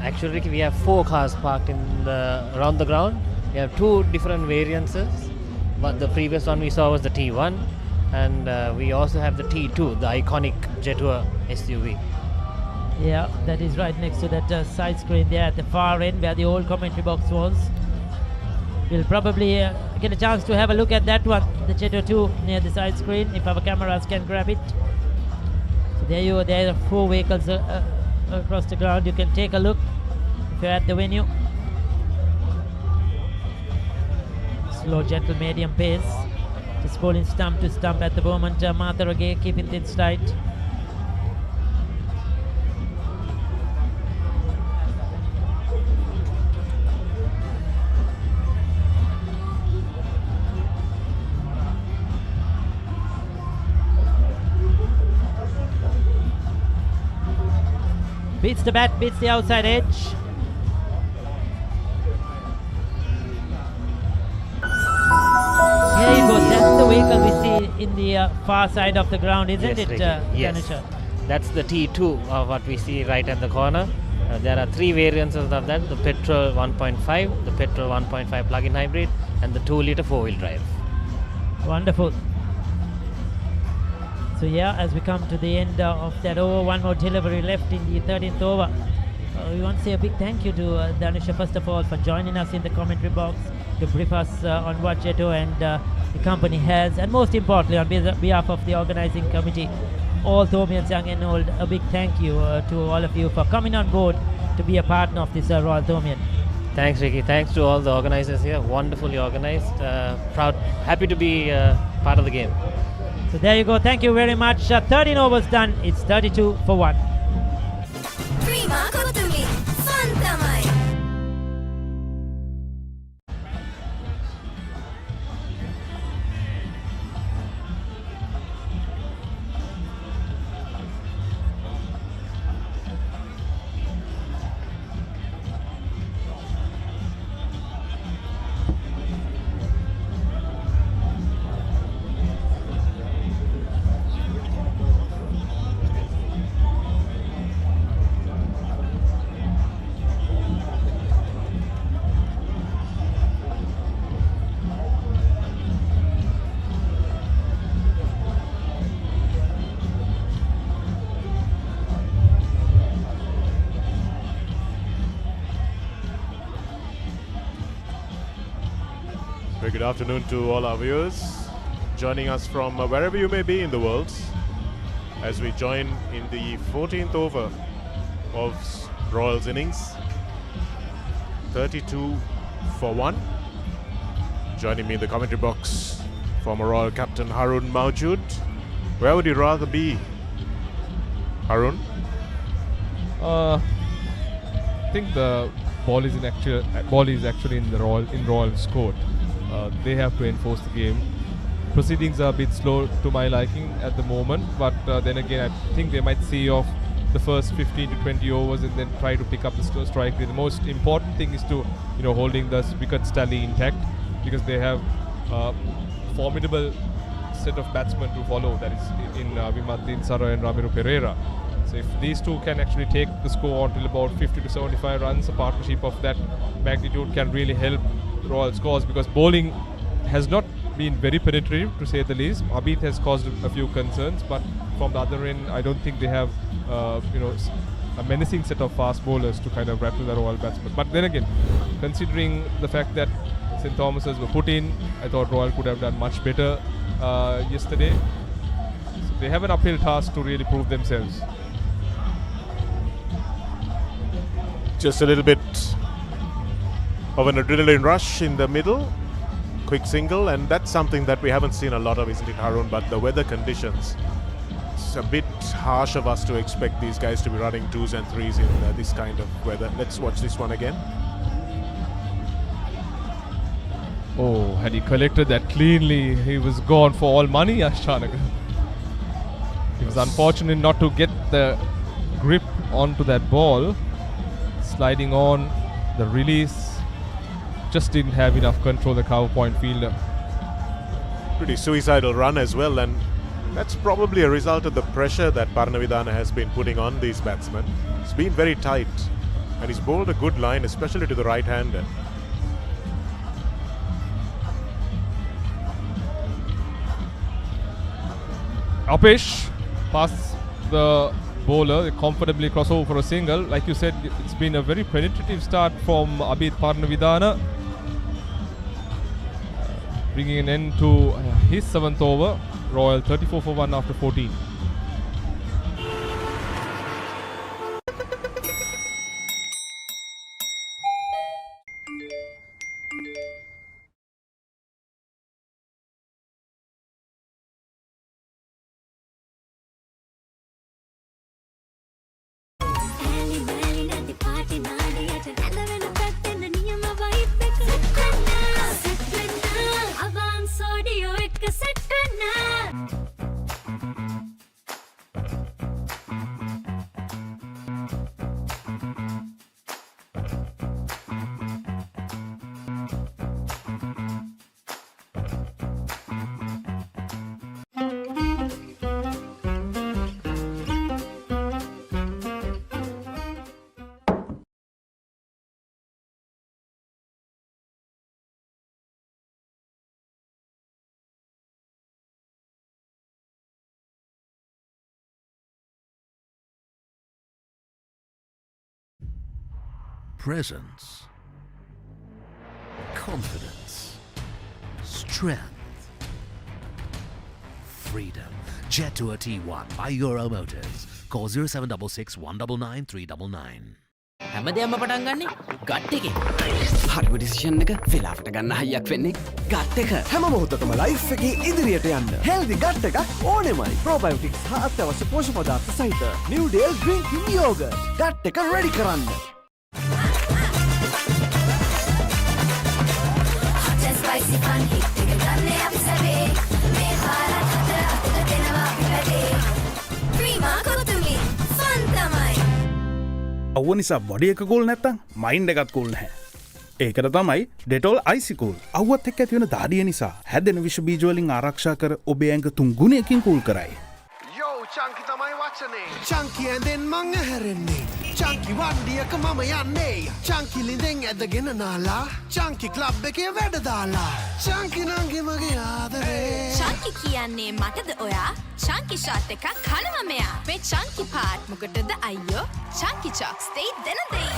Actually, Ricky, we have 4 cars parked around the ground. We have 2 different variances, but the previous one we saw was the T1, and we also have the T2, the iconic Jetour SUV. Yeah, that is right next to that side screen there at the far end where the old commentary box was. We'll probably get a chance to have a look at that one, the Jetour 2 near the side screen, if our cameras can grab it. So there are 4 vehicles across the ground. You can take a look if you're at the venue. Slow, gentle, medium pace. Just bowling stump to stump at the moment. Matharage keeping things tight. Beats the bat, beats the outside edge. Here you go, that's the vehicle we see in the far side of the ground, isn't it, Yes. Ganesha? That's the T2 of what we see right at the corner. There are 3 variances of that, the petrol 1.5, the petrol 1.5 plug-in hybrid, and the 2-litre 4-wheel drive. Wonderful. So yeah, as we come to the end of that over, one more delivery left in the 13th over. We want to say a big thank you to Danisha, first of all, for joining us in the commentary box to brief us on what Jetour and the company has, and most importantly on behalf of the organizing committee, all Thomians young and old, a big thank you to all of you for coming on board to be a partner of this Royal Thomian. Thanks, Ricky. Thanks to all the organizers here. Wonderfully organized. Proud, happy to be part of the game. So there you go. Thank you very much. 13 overs done. It's 32 for 1. Prima Kotumi, Fantamai. Very good afternoon to all our viewers joining us from wherever you may be in the world as we join in the 14th over of Royals innings. 32 for 1. Joining me in the commentary box, former Royal captain Harun Mawjood. Where would you rather be, Harun? I think the ball is actually in the Royals court. They have to enforce the game. Proceedings are a bit slow to my liking at the moment, but then again I think they might see off the first 15 to 20 overs and then try to pick up the strike rate. The most important thing is to holding the wickets tally intact, because they have a formidable set of batsmen to follow, that is in Vimaddin Sara and Ramiro Pereira. So if these two can actually take the score until about 50 to 75 runs, a partnership of that magnitude can really help Royal scores, because bowling has not been very penetrative, to say the least. Abid has caused a few concerns, but from the other end, I don't think they have a menacing set of fast bowlers to kind of rattle the Royal batsmen. But then again, considering the fact that St. Thomas's were put in, I thought Royal could have done much better yesterday. So they have an uphill task to really prove themselves. Just a little bit of an adrenaline rush in the middle. Quick single, and that's something that we haven't seen a lot of, isn't it, Harun? But the weather conditions, it's a bit harsh of us to expect these guys to be running 2s and 3s in this kind of weather. Let's watch this one again. Oh, had he collected that cleanly, he was gone for all money, Ashanaka. He was unfortunate not to get the grip onto that ball. Sliding on, the release, just didn't have enough control, the cover point fielder. Pretty suicidal run as well, and that's probably a result of the pressure that Parnavidana has been putting on these batsmen. It's been very tight, and he's bowled a good line, especially to the right-hander. Upish past the bowler, they comfortably cross over for a single. Like you said, it's been a very penetrative start from Abid Parnavidana, bringing an end to his 7th over. Royal 34 for 1 after 14. Presence, confidence, strength, freedom. Jet Tour T1 by Euro Motors. Call 0766 199 399. හැමදේම පටන් ගන්නේ gut එකෙන්. හරිම decision එක වෙලාවට ගන්න හයියක් වෙන්නේ gut එක. හැම මොහොතකම ලයිෆ් එකේ ඉදිරියට යන්න. හෙල්දි ගට් එකක් ඕනෙමයි. ප්‍රෝබයෝටික්ස් හා අත්‍යවශ්‍ය පෝෂක පදාර්ථ සහිත New Dale Drinking Yogurt. Gut එක රෙඩි කරන්න. Spicy fun hit එක ගන්න අපි සැවේ මේ පාරට අතට දෙනවා අපි වැඩේ ප්‍රීමා කොතුමි ෆන් තමයි අවුව නිසා බොඩි එක කූල් නැත්තම් මයින්ඩ් එකත් කූල් නැහැ. ඒකට තමයි ඩෙටෝල් අයිසි කූල්. අවුවත් එක්ක ඇති වෙන දාඩිය නිසා හැදෙන විෂ බීජ වලින් ආරක්ෂා කර ඔබේ ඇඟ 3 ගුණයකින් කූල් කරයි. යෝ චංකි තමයි වචනේ. චංකි ඇඳෙන් මං ඇහැරෙන්නේ. චංකි වණ්ඩියක මම යන්නේ. චංකි ලිඳෙන් ඇදගෙන නාලා. චංකි ක්ලබ් එකේ වැඩ දාලා. චංකි නංගි මගේ ආදරේ. චංකි කියන්නේ මටද ඔයා? චංකි ෂාට් එකක් කනවා මෙයා. මේ චංකි පාට් මොකටද අයියෝ? චංකි චොක්ස් දෙයි දෙන දෙයි.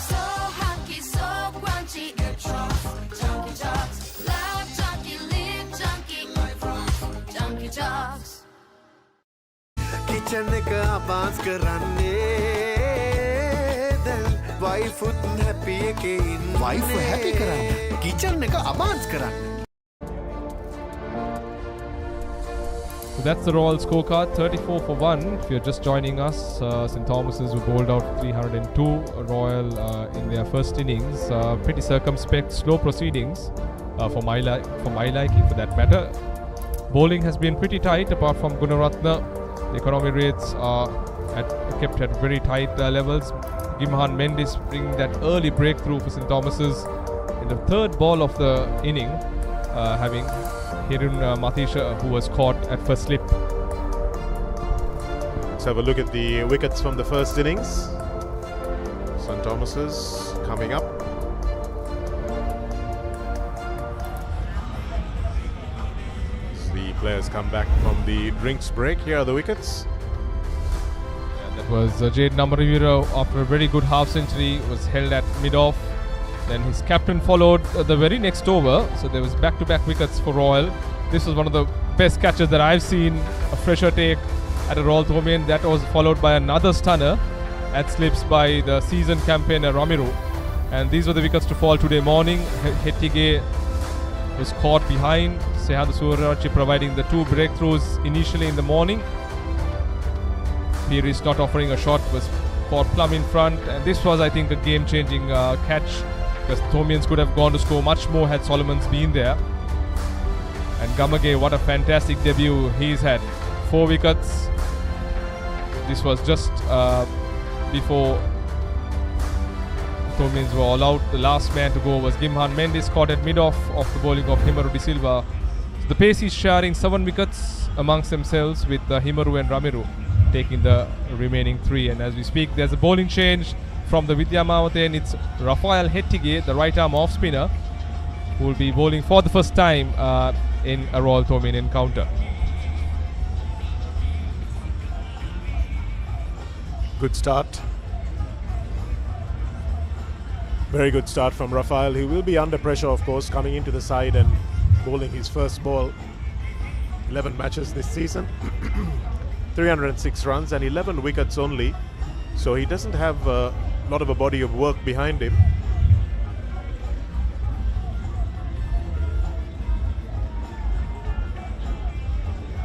So hunky, so crunchy, chunky chocks, love chunky, live chunky, chunky chocks. Kitchen එක අබාන්ස් කරන්නේ දැන් වයිෆුත් හැපි එකේ ඉන්නේ. වයිෆ් හැපි කරන්න කිචන් එක අබාන්ස් කරන්න. So that's the Royal scorecard, 34 for 1. If you're just joining us, St. Thomas's were bowled out 302. Royal in their first innings, pretty circumspect, slow proceedings for my liking, for that matter. Bowling has been pretty tight, apart from Gunaratna. The economy rates are kept at very tight levels. Gimhan Mendes bringing that early breakthrough for St. Thomas's in the third ball of the inning, having Hirun Matisha, who was caught at first slip. Let's have a look at the wickets from the first innings. St. Thomas's coming up. The players come back from the drinks break. Here are the wickets. And that was Jade Namarivira after a very good half century, was held at mid-off. Then his captain followed the very next over, so there was back-to-back wickets for Royal. This was one of the best catches that I've seen, a fresher take at a Royal Thomaian. That was followed by another stunner at slips by the seasoned campaigner Ramiru. And these were the wickets to fall today morning. Hettige was caught behind, Sehanda Surarachi providing the two breakthroughs initially in the morning. Piri not offering a shot, was caught plumb in front, and this was, I think, a game-changing catch, because Thomaians could have gone to score much more had Solomons been there. And Gamage, what a fantastic debut he's had. 4 wickets. This was just before Thomaians were all out. The last man to go was Gimhan Mendes, caught at mid-off of the bowling of Himaru De Silva. So the pace is sharing 7 wickets amongst themselves, with Himaru and Ramiru taking the remaining 3. And as we speak, there's a bowling change from the Vidya Mawathen. It's Rafael Hettige, the right arm off spinner, who will be bowling for the first time in a Royal Thomaian encounter. Good start. Very good start from Rafael. He will be under pressure, of course, coming into the side and bowling his first ball. 11 matches this season. 306 runs and 11 wickets only. So he doesn't have a lot of a body of work behind him.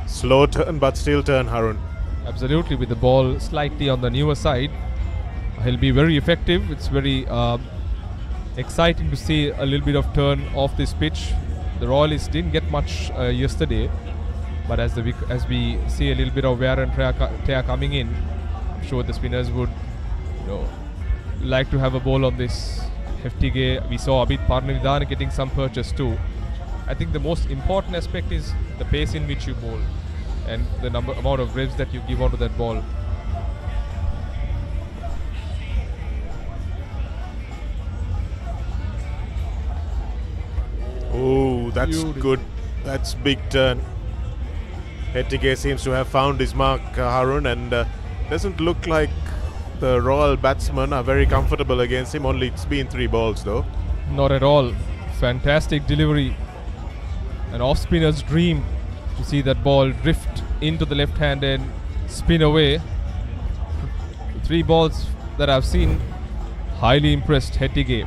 Slow turn, but still turn, Harun. Absolutely, with the ball slightly on the newer side, he'll be very effective. It's very exciting to see a little bit of turn off this pitch. The Royalists didn't get much yesterday, but as we see a little bit of wear and tear coming in, I'm sure the spinners would, like to have a ball on this. Hettige, we saw Abid Parnavidhan getting some purchase too. I think the most important aspect is the pace in which you bowl and the amount of revs that you give onto that ball. Oh, that's good. That's big turn. Hettige seems to have found his mark, Harun, and doesn't look like the Royal batsmen are very comfortable against him. Only it's been 3 balls though. Not at all. Fantastic delivery. An off-spinner's dream to see that ball drift into the left hand and spin away. 3 balls that I've seen, highly impressed Hettige.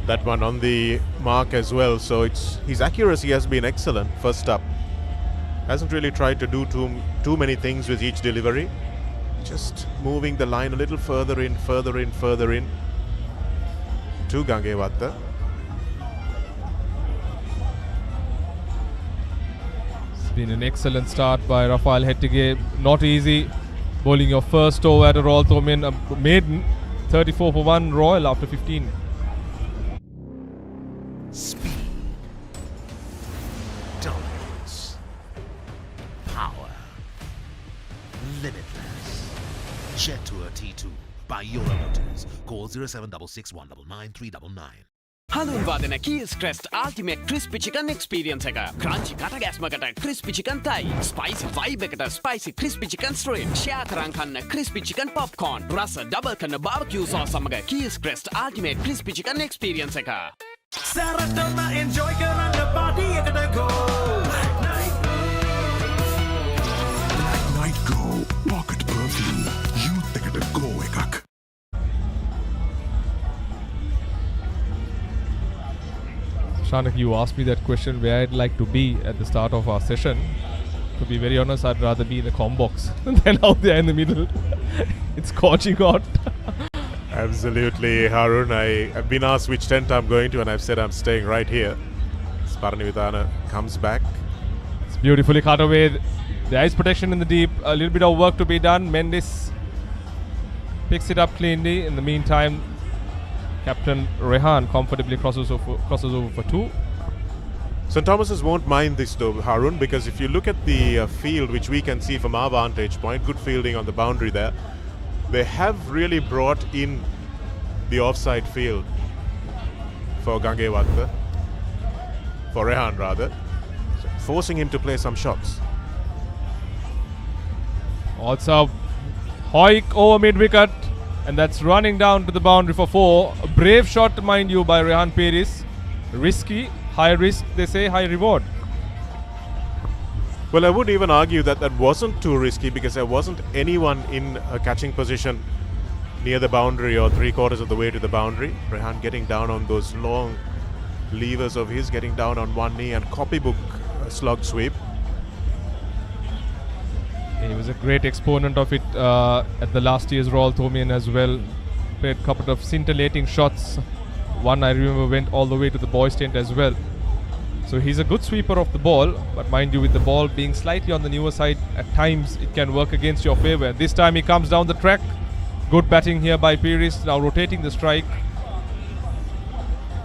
That one on the mark as well, so his accuracy has been excellent first up. Hasn't really tried to do too many things with each delivery. Just moving the line a little further in to Gangewatta. It's been an excellent start by Rafael Hettige. Not easy bowling your first over at a Royal Thomaian, a maiden. 34 for 1 Royal after 15. Speed, dominance, power, limitless. Jet Tour T2 by Yola Motors. Call 0766 199 399. හඳුන්වාදන keys ක්‍රෙස්ට් ultimate crispy chicken experience එක. Crunchy කට ගැස්මකට crispy chicken තයි. Spicy vibe එකට spicy crispy chicken strip. Share කරන් කන්න crispy chicken popcorn. රස double කරන barbecue sauce සමග keys ක්‍රෙස්ට් ultimate crispy chicken experience එක. සරටම එන්ජොයි කරන්න පාටි එකට go. Night Go Pocket Perfume. Youth එකට go එකක්. Shanak, you asked me that question where I'd like to be at the start of our session. To be very honest, I'd rather be in the comm box than out there in the middle. It's scorching hot. Absolutely, Harun. I've been asked which tent I'm going to, and I've said I'm staying right here. Parnavidhana comes back. It's beautifully cut away. There is protection in the deep. A little bit of work to be done. Mendes picks it up cleanly. In the meantime, Captain Rehan comfortably crosses over for 2. St. Thomas's won't mind this though, Harun, because if you look at the field, which we can see from our vantage point, good fielding on the boundary there, they have really brought in the offside field for Gangewatta, for Rehan rather. forcing him to play some shots. Also, Hoik over mid-wicket, and that's running down to the boundary for 4. A brave shot, mind you, by Rehan Peris. Risky, high risk, they say, high reward. Well, I would even argue that that wasn't too risky because there wasn't anyone in a catching position near the boundary or 3/4 of the way to the boundary. Rehan getting down on those long levers of his, getting down on one knee and copybook slog sweep. He was a great exponent of it at the last year's Royal Thomian as well. Played a couple of scintillating shots. One I remember went all the way to the boys' tent as well. So he's a good sweeper of the ball, but mind you, with the ball being slightly on the newer side, at times it can work against your favour. And this time he comes down the track. Good batting here by Peris, now rotating the strike.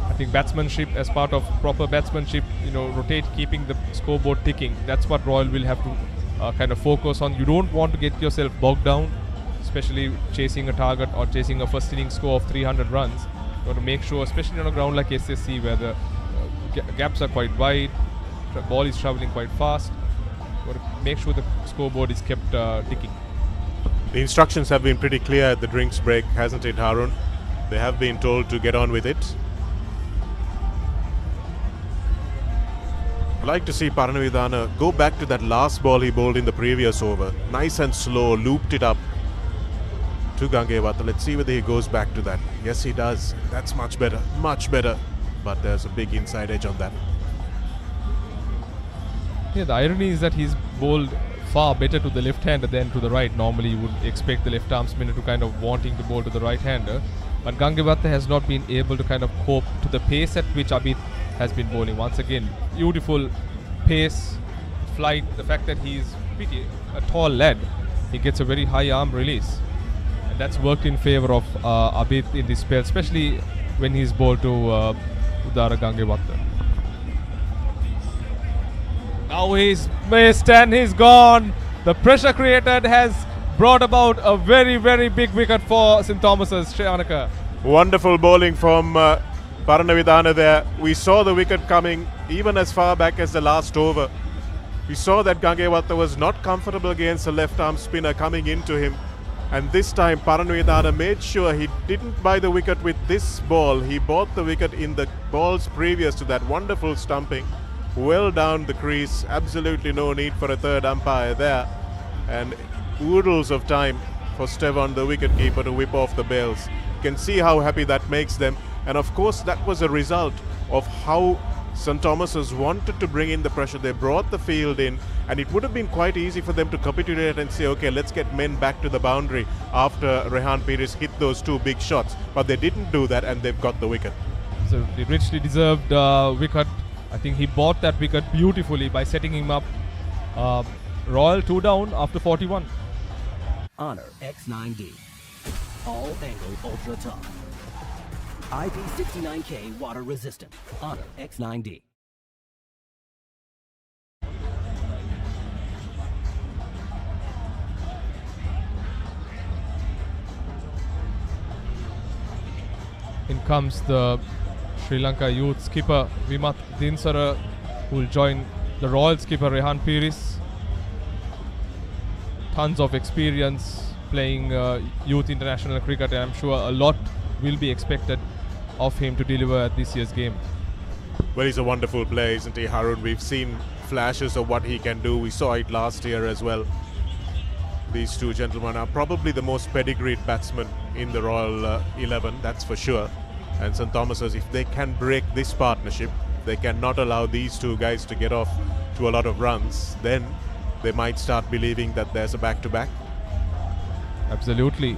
I think batsmanship, as part of proper batsmanship, rotate, keeping the scoreboard ticking. That's what Royal will have to kind of focus on. You don't want to get yourself bogged down, especially chasing a target or chasing a first inning score of 300 runs. You want to make sure, especially on a ground like SSC where the gaps are quite wide, the ball is travelling quite fast. You want to make sure the scoreboard is kept ticking. The instructions have been pretty clear at the drinks break, hasn't it, Harun? They have been told to get on with it. I'd like to see Paranavidana go back to that last ball he bowled in the previous over. Nice and slow, looped it up to Gangewatha. Let's see whether he goes back to that. Yes, he does. That's much better, much better. But there's a big inside edge on that. Yeah, the irony is that he's bowled far better to the left-hander than to the right. Normally you would expect the left-arm spinner to kind of wanting to bowl to the right-hander. But Gangewatha has not been able to kind of cope to the pace at which Abid has been bowling. Once again, beautiful pace, flight, the fact that he's pretty a tall lad. He gets a very high arm release. And that's worked in favour of Abid in this spell, especially when he's bowled to Udara Gangewatha. Now he's missed and he's gone. The pressure created has brought about a very, very big wicket for St. Thomas's. Shreyanaka. Wonderful bowling from Paranavidana there. We saw the wicket coming even as far back as the last over. We saw that Gangewatha was not comfortable against the left-arm spinner coming into him. And this time Paranavidana made sure he didn't buy the wicket with this ball. He bought the wicket in the balls previous to that. Wonderful stumping. Well down the crease. Absolutely no need for a third umpire there. And oodles of time for Stevon, the wicketkeeper, to whip off the bails. You can see how happy that makes them. And of course that was a result of how St. Thomas's wanted to bring in the pressure. They brought the field in, and it would have been quite easy for them to capitulate and say, okay, let's get men back to the boundary after Rehan Peris hit those 2 big shots. But they didn't do that, and they've got the wicket. So the richly deserved wicket. I think he bought that wicket beautifully by setting him up. Royal 2 down after 41. Honor X9D. All angle ultra tough. IP69K water resistant. Honor X9D. In comes the Sri Lanka youth skipper Vimat Dinsara, who will join the Royal skipper Rehan Peris. Tons of experience playing youth international cricket, and I'm sure a lot will be expected of him to deliver at this year's game. Well, he's a wonderful player, isn't he, Harun? We've seen flashes of what he can do. We saw it last year as well. These two gentlemen are probably the most pedigreed batsmen in the Royal 11, that's for sure. And St. Thomas's, if they can break this partnership, they cannot allow these two guys to get off to a lot of runs, then they might start believing that there's a back-to-back. Absolutely.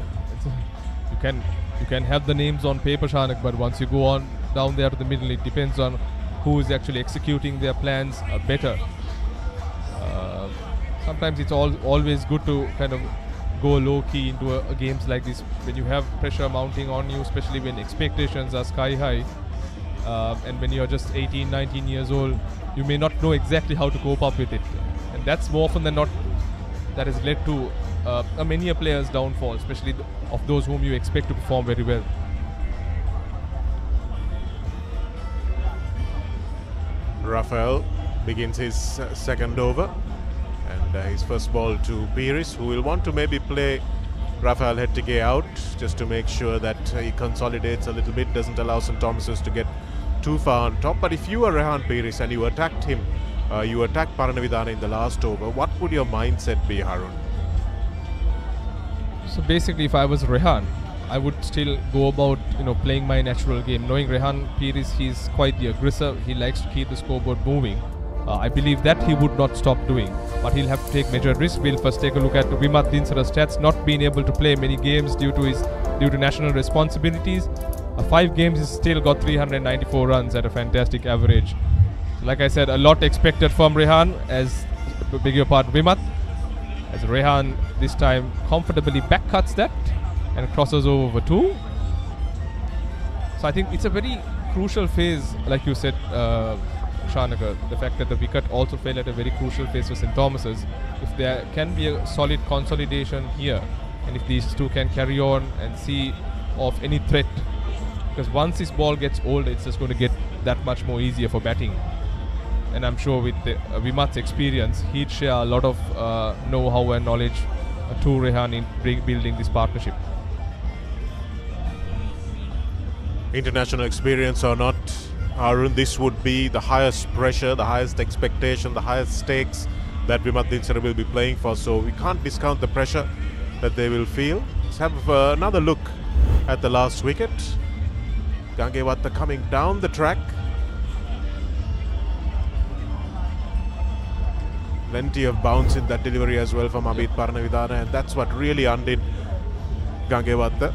You can have the names on paper, Shanak, but once you go on down there to the middle, it depends on who is actually executing their plans better. Sometimes it's always good to kind of go low-key into games like this when you have pressure mounting on you, especially when expectations are sky high. And when you're just 18, 19 years old, you may not know exactly how to cope up with it. And that's more often than not that has led to many a player's downfall, especially of those whom you expect to perform very well. Rafael begins his second over. And his first ball to Pires, who will want to maybe play Rafael Hettige out just to make sure that he consolidates a little bit, doesn't allow St. Thomas's to get too far on top. But if you were Rehan Pires and you attacked him, you attacked Paranavidana in the last over, what would your mindset be, Harun? So basically, if I was Rehan, I would still go about playing my natural game. Knowing Rehan Pires, he's quite the aggressor. He likes to keep the scoreboard moving. I believe that he would not stop doing, but he'll have to take measured risks. We'll first take a look at Vimat Dinsara's stats. Not being able to play many games due to national responsibilities. 5 games, he's still got 394 runs at a fantastic average. Like I said, a lot expected from Rehan, as beg your pardon, Vimat. As Rehan this time comfortably back cuts that and crosses over for 2. So I think it's a very crucial phase, like you said, Shanaka. The fact that the wicket also fell at a very crucial phase for St. Thomas's. If there can be a solid consolidation here, and if these two can carry on and see of any threat, because once this ball gets old, it's just going to get that much more easier for batting. And I'm sure with Vimat's experience, he'd share a lot of know-how and knowledge to Rehan in building this partnership. International experience or not, Arun, this would be the highest pressure, the highest expectation, the highest stakes that Vimat Dinsara will be playing for. So we can't discount the pressure that they will feel. Let's have another look at the last wicket. Gangewatta coming down the track. Plenty of bounce in that delivery as well from Abid Paranavidana, and that's what really undid Gangewatta.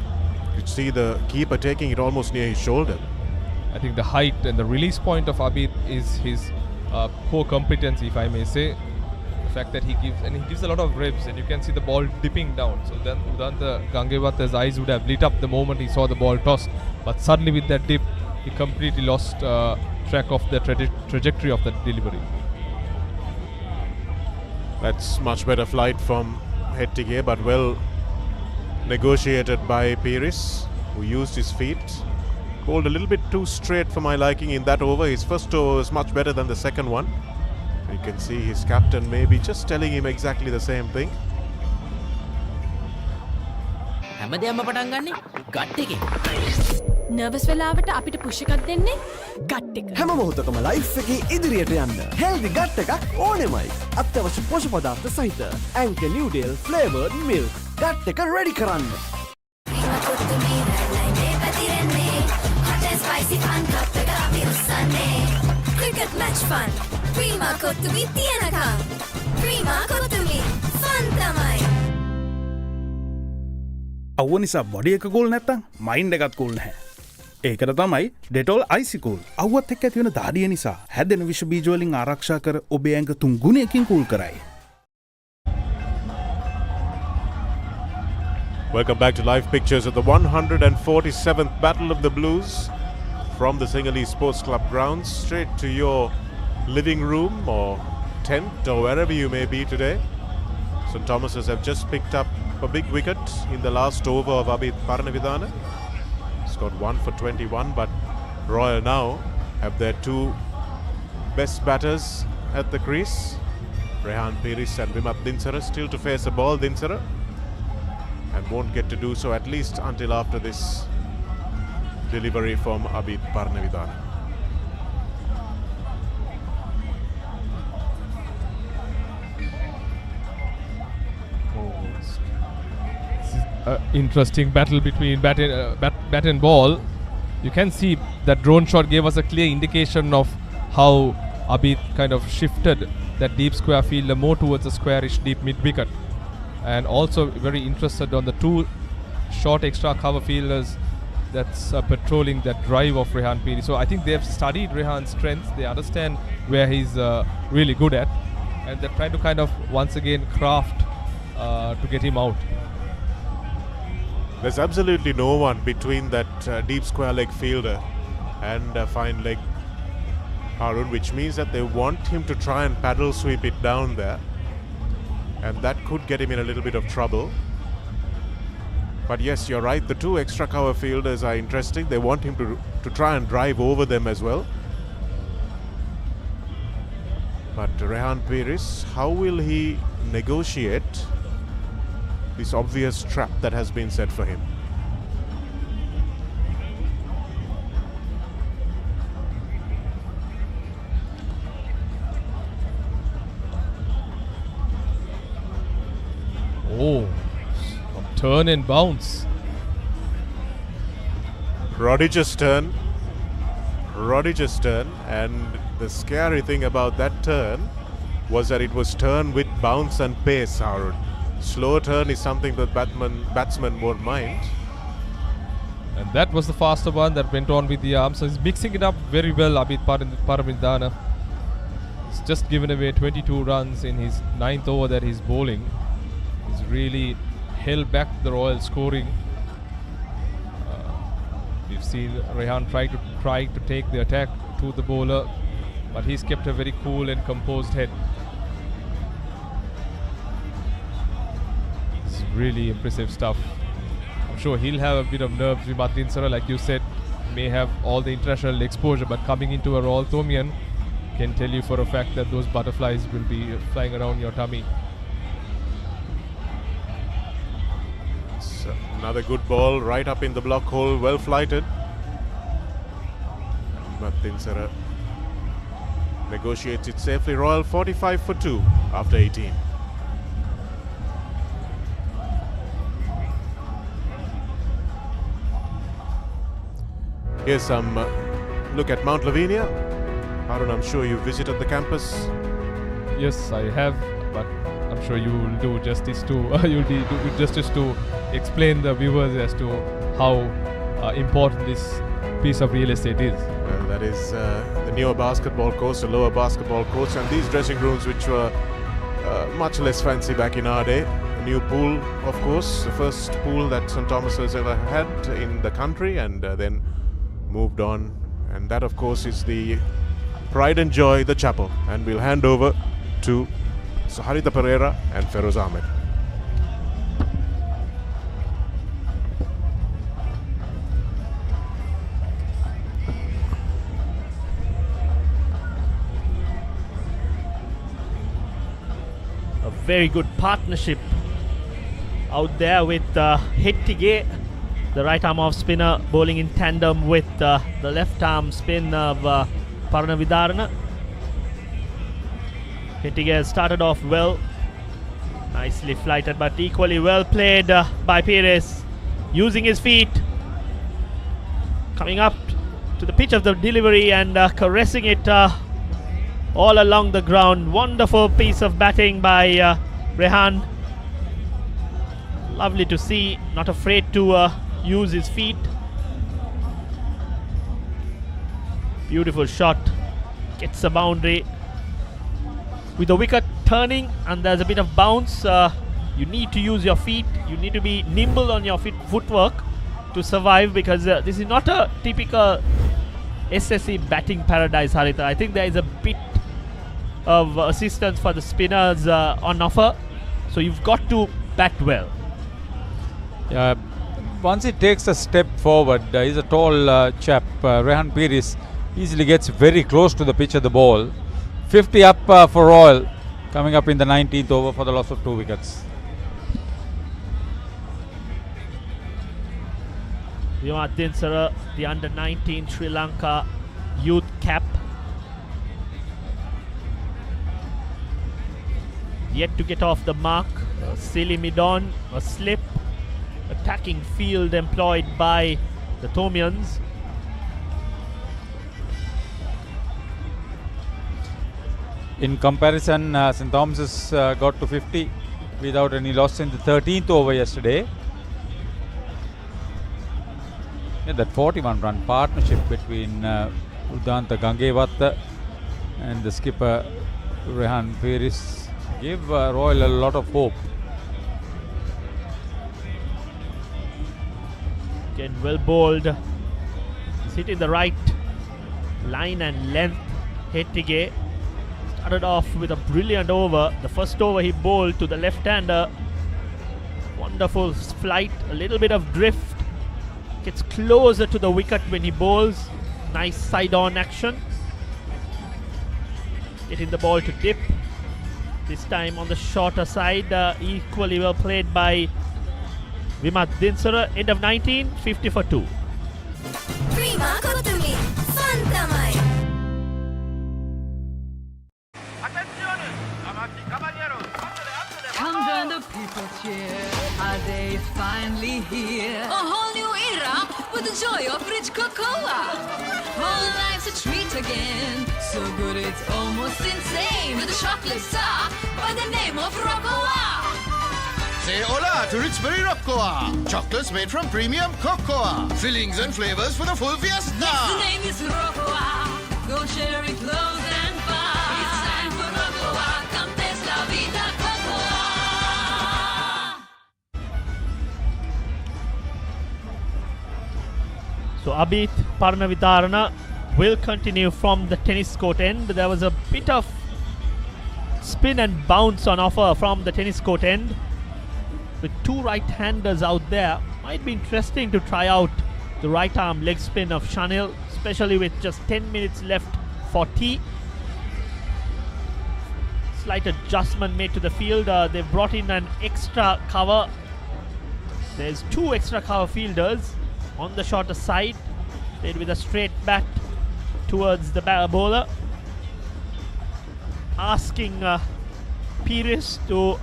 You see the keeper taking it almost near his shoulder. I think the height and the release point of Abid is his core competency, if I may say. The fact that he gives a lot of ribs, and you can see the ball dipping down. So then the Gangewatta's eyes would have lit up the moment he saw the ball tossed. But suddenly with that dip, he completely lost track of the trajectory of that delivery. That's much better flight from Hettige, but well negotiated by Pires, who used his feet. Bowled a little bit too straight for my liking in that over. His first over was much better than the second one. You can see his captain maybe just telling him exactly the same thing. හැමදේම පටන් ගන්නේ gut එකෙන්. Nervous වෙලාවට අපිට push එකක් දෙන්නේ gut එක. හැම මොහොතකම ලයිෆ් එකේ ඉදිරියට යන්න හෙල්දි ගට් එකක් ඕනෙමයි. අත්‍යවශ්‍ය පෝෂක පදාර්ථ සහිත ඇන්කර් නිව්ඩේල් ෆ්ලේවර්ඩ් මිල්ක් ගට් එක රෙඩි කරන්න. Cricket match fun. Prima කොත්තුමි තියනකම්. Prima කොත්තුමි fun තමයි. අවුව නිසා බොඩි එක කූල් නැත්තම් මයින්ඩ් එකත් කූල් නැහැ. ඒකට තමයි ඩෙටෝල් අයිසි කූල්. අවුවත් එක්ක ඇති වෙන දාඩිය නිසා හැදෙන විෂ බීජ වලින් ආරක්ෂා කර ඔබේ ඇඟ 3 ගුණයකින් කූල් කරයි. Welcome back to live pictures of the 147th Battle of the Blues from the Sinhalese Sports Club grounds, straight to your living room or tent or wherever you may be today. St. Thomas's have just picked up a big wicket in the last over of Abid Paranavidana. He's got 1 for 21, but Royal now have their 2 best batters at the crease. Rehan Pires and Vimat Dinsara still to face a ball, Dinsara, and won't get to do so at least until after this delivery from Abid Paranavidana. Interesting battle between bat and ball. You can see that drone shot gave us a clear indication of how Abid kind of shifted that deep square fielder more towards a squarish deep mid wicket, and also very interested on the 2 short extra cover fielders that's patrolling that drive of Rehan Pires. So I think they've studied Rehan's strengths, they understand where he's really good at, and they're trying to kind of once again craft to get him out. There's absolutely no one between that deep square leg fielder and fine leg Harun, which means that they want him to try and paddle sweep it down there, and that could get him in a little bit of trouble. But yes, you're right, the 2 extra cover fielders are interesting. They want him to try and drive over them as well. But Rehan Pires, how will he negotiate this obvious trap that has been set for him? Oh, turn and bounce. Prodigious turn, and the scary thing about that turn was that it was turn with bounce and pace, Harun. Slow turn is something that batsman won't mind. And that was the faster one that went on with the arm. So he's mixing it up very well, Abid Paramindana. He's just given away 22 runs in his 9th over that he's bowling. He's really held back the Royal scoring. We've seen Rehan try to take the attack to the bowler, but he's kept a very cool and composed head. It's really impressive stuff. I'm sure he'll have a bit of nerves with Martin Sara, like you said, may have all the international exposure, but coming into a Royal Thomian can tell you for a fact that those butterflies will be flying around your tummy. Another good ball right up in the block hole, well flighted. Martin Sara negotiates it safely. Royal 45 for 2 after 18. Here's some look at Mount Lavinia. Harun, I'm sure you visited the campus. Yes, I have, but I'm sure you will do justice to explain the viewers as to how important this piece of real estate is. Well, that is the newer basketball courts, the lower basketball courts, and these dressing rooms, which were much less fancy back in our day. A new pool, of course, the first pool that St. Thomas has ever had in the country, and then moved on. And that, of course, is the pride and joy, the chapel. And we'll hand over to Saharita Pereira and Feroz Ahmed. A very good partnership out there with Hettige, the right arm off spinner, bowling in tandem with the left arm spin of Paranavidarana. Hettige has started off well, nicely flighted, but equally well played by Pires, using his feet, coming up to the pitch of the delivery and caressing it all along the ground. Wonderful piece of batting by Rehan. Lovely to see, not afraid to use his feet. Beautiful shot, gets a boundary. With the wicket turning and there's a bit of bounce, you need to use your feet. You need to be nimble on your footwork to survive, because this is not a typical SSC batting paradise, Haritha. I think there is a bit of assistance for the spinners on offer, so you've got to bat well. Yeah, once he takes a step forward, he's a tall chap. Rehan Pires easily gets very close to the pitch of the ball. 50 up for Royal, coming up in the 19th over for the loss of 2 wickets. Martin Sara, the under-19 Sri Lanka youth cap. Yet to get off the mark. A silly mid-on, a slip. Attacking field employed by the Thomians. In comparison, St. Thomas's got to 50 without any loss in the 13th over yesterday. Yeah, that 41-run partnership between Udanta Gangevatta and the skipper Rehan Pires gave Royal a lot of hope. Again, well bowled. He's hitting the right line and length. Hettige started off with a brilliant over. The first over he bowled to the left-hander. Wonderful flight, a little bit of drift. Gets closer to the wicket when he bowls. Nice side-on action. getting the ball to dip. This time on the shorter side, equally well played by Vimat Dinsara. End of 19, 50 for 2. Prima Kotumi, Fantamai. Come join the people cheer. Our day is finally here. A whole new era with the joy of rich cocoa. Whole life's a treat again. So good it's almost insane. With a chocolate star by the name of Roccoa. Say hola to Richberry Roccoa. Chocolates made from premium cocoa. Fillings and flavors for the full fiesta. Yes, the name is Roccoa. Go cherry clothes and fun. It's time for Roccoa. Come taste la vida cocoa. So Abit Parnavidarana will continue from the tennis court end. There was a bit of spin and bounce on offer from the tennis court end. With two right-handers out there, might be interesting to try out the right arm leg spin of Shanil, especially with just 10 minutes left for tea. Slight adjustment made to the field. They've brought in an extra cover. There's two extra cover fielders on the shorter side. Played with a straight bat towards the bowler. Asking Pires to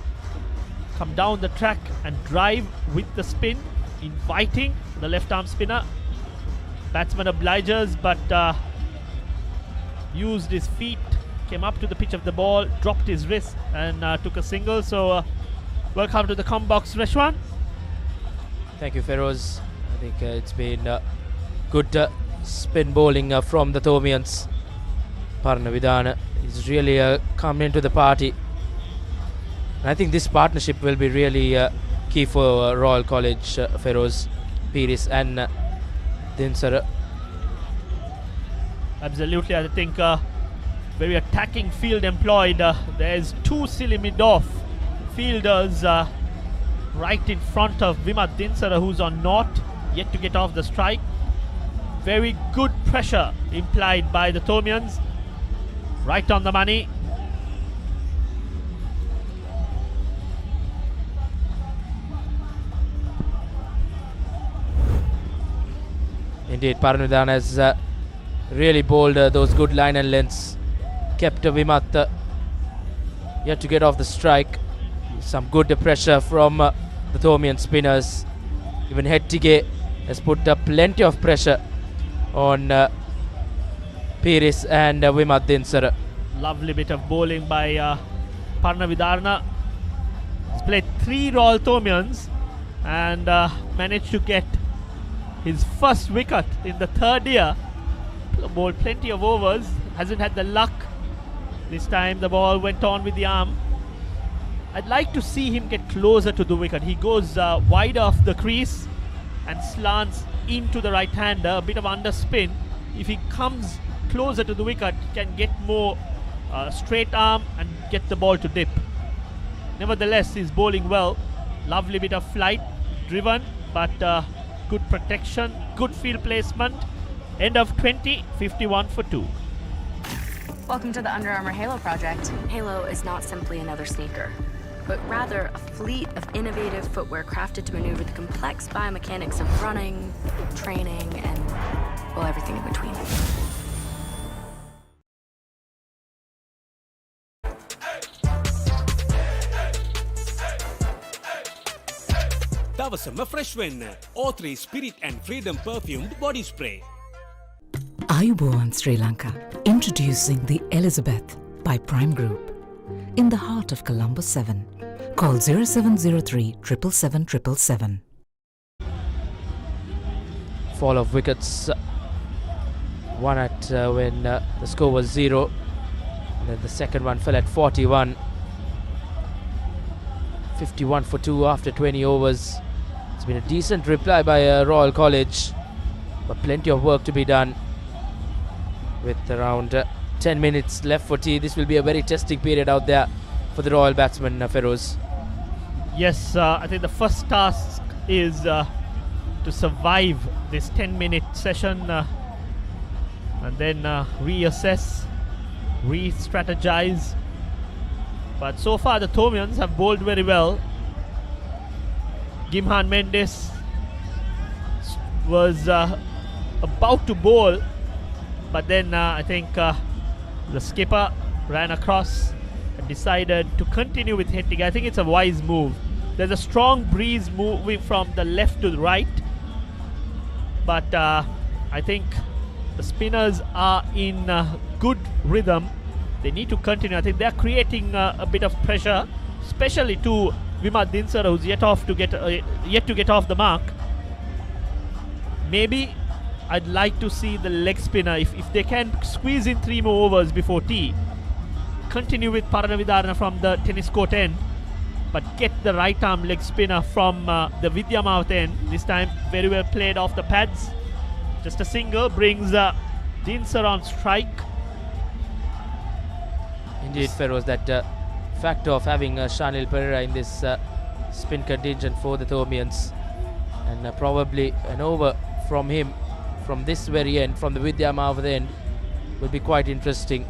come down the track and drive with the spin, inviting the left arm spinner. Batsman obliges, but used his feet, came up to the pitch of the ball, dropped his wrist and took a single. So welcome to the com box, Reshwan. Thank you, Feroz. I think it's been good spin bowling from the Thomians. Parnavidana is really come into the party. And I think this partnership will be really key for Royal College, Feroz, Pires and Dinsara. Absolutely, I think very attacking field employed. There's two silly mid-off fielders right in front of Vimat Dinsara, who's on naught, yet to get off the strike. Very good pressure implied by the Thomians. Right on the money. Indeed, Parnavidana has really bowled those good line and lengths. Kept Vimat yet to get off the strike. Some good pressure from the Thomian spinners. Even Hettige has put plenty of pressure on Pires and Vimat Dinsara. Lovely bit of bowling by Parnavidarana. He's played 3 Royal Thomians and managed to get his first wicket in the 3rd year. Bowled plenty of overs, hasn't had the luck. This time the ball went on with the arm. I'd like to see him get closer to the wicket. He goes wide off the crease and slants into the right-hander, a bit of underspin. If he comes closer to the wicket, can get more straight arm and get the ball to dip. Nevertheless, he's bowling well. Lovely bit of flight, driven, but good protection, good field placement. End of 20, 51 for 2. Welcome to the Under Armour Halo project. Halo is not simply another sneaker, but rather a fleet of innovative footwear crafted to maneuver the complex biomechanics of running, training, and, well, everything in between. දවසම fresh වෙන්න O3 Spirit and Freedom perfumed body spray. Ayubowan Sri Lanka, introducing the Elizabeth by Prime Group. In the heart of Colombo 7. Call 0703 777 777. Fall of wickets. One at when the score was 0. And then the second one fell at 41. 51 for 2 after 20 overs. It's been a decent reply by Royal College, but plenty of work to be done. With around 10 minutes left for tea, this will be a very testing period out there for the Royal batsman, Feroz. Yes, I think the first task is to survive this 10-minute session and then reassess re-strategize. But so far the Thomians have bowled very well. Gimhan Mendes was about to bowl, but then I think the skipper ran across and decided to continue with hitting. I think it's a wise move. There's a strong breeze moving from the left to the right, but I think the spinners are in good rhythm. They need to continue. I think they're creating a bit of pressure, especially to Vimat Dinsara, who's yet to get off the mark. Maybe I'd like to see the leg spinner, if they can squeeze in 3 more overs before tea. Continue with Paranavidarana from the tennis court end, but get the right arm leg spinner from the Vidyamavat end. This time very well played off the pads. Just a single brings Dinsara on strike. Indeed, Feroz, that factor of having Shanil Pereira in this spin contingent for the Thomians, and probably an over from him from this very end, from the Vidyamavat end, will be quite interesting.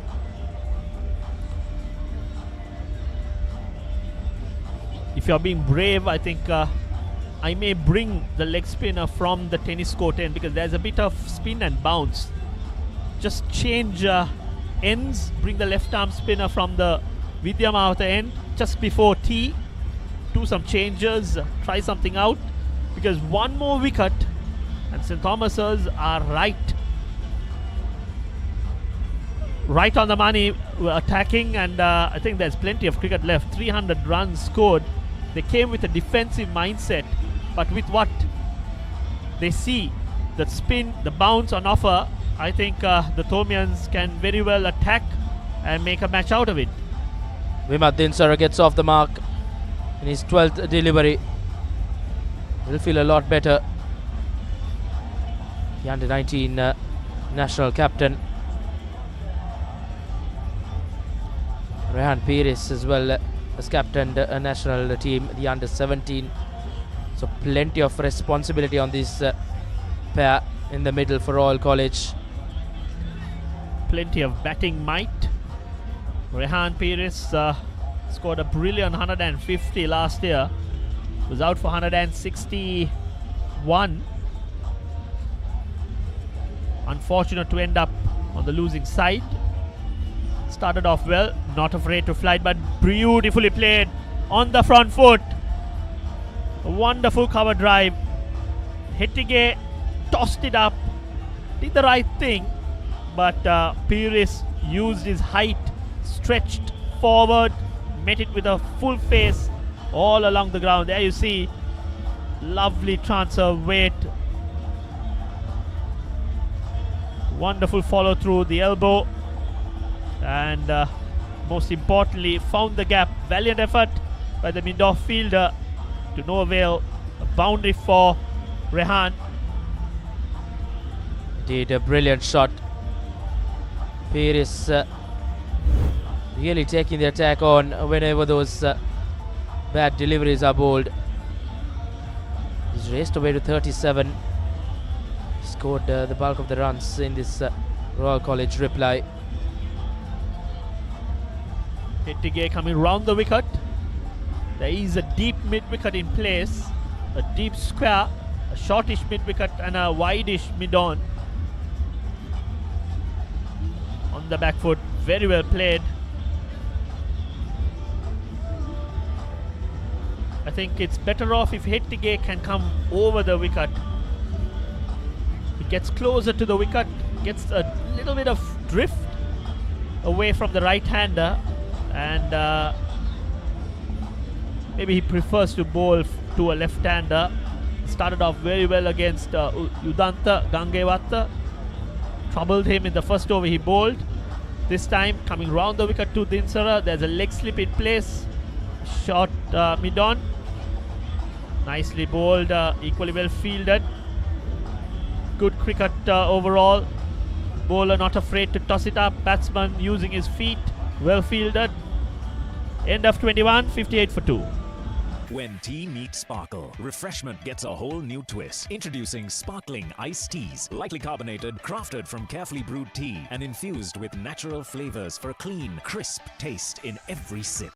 If you're being brave, I think I may bring the leg spinner from the tennis court end, because there's a bit of spin and bounce. Just change ends, bring the left arm spinner from the Vidyamavat end just before tea, do some changes, try something out, because one more wicket and St. Thomas's are right on the money attacking, and I think there's plenty of cricket left. 300 runs scored. They came with a defensive mindset, but with what they see, the spin, the bounce on offer, I think the Thomians can very well attack and make a match out of it. Vimat Dinsara gets off the mark in his 12th delivery. He'll feel a lot better. The under-19 national captain. Rehan Pires as well has captained a national team, the under-17. So plenty of responsibility on this pair in the middle for Royal College. Plenty of batting might. Rehan Pires scored a brilliant 150 last year. Was out for 161. Unfortunate to end up on the losing side. Started off well, not afraid to flight, but beautifully played on the front foot. A wonderful cover drive. Hettige tossed it up, did the right thing, but Pires used his height, stretched forward, met it with a full face all along the ground. There you see, lovely transfer of weight. Wonderful follow through the elbow, and most importantly found the gap. Valiant effort by the mid-off fielder to no avail. A boundary for Rehan. Did a brilliant shot. Pires really taking the attack on whenever those bad deliveries are bowled. He's raced away to 37. Scored the bulk of the runs in this Royal College reply. Hettige coming round the wicket. There is a deep mid-wicket in place. A deep square, a shortish mid-wicket and a wideish mid-on. On the back foot, very well played. I think it's better off if Hettige can come over the wicket. He gets closer to the wicket, gets a little bit of drift away from the right-hander, and maybe he prefers to bowl to a left-hander. Started off very well against Udanta Gangewatta. Troubled him in the first over he bowled. This time coming round the wicket to Dinsara. There's a leg slip in place. Short mid-on. Nicely bowled, equally well fielded. Good cricket overall. Bowler not afraid to toss it up. Batsman using his feet. Well fielded. End of 21, 58 for 2. When tea meets sparkle, refreshment gets a whole new twist. Introducing sparkling iced teas, lightly carbonated, crafted from carefully brewed tea, and infused with natural flavors for a clean, crisp taste in every sip.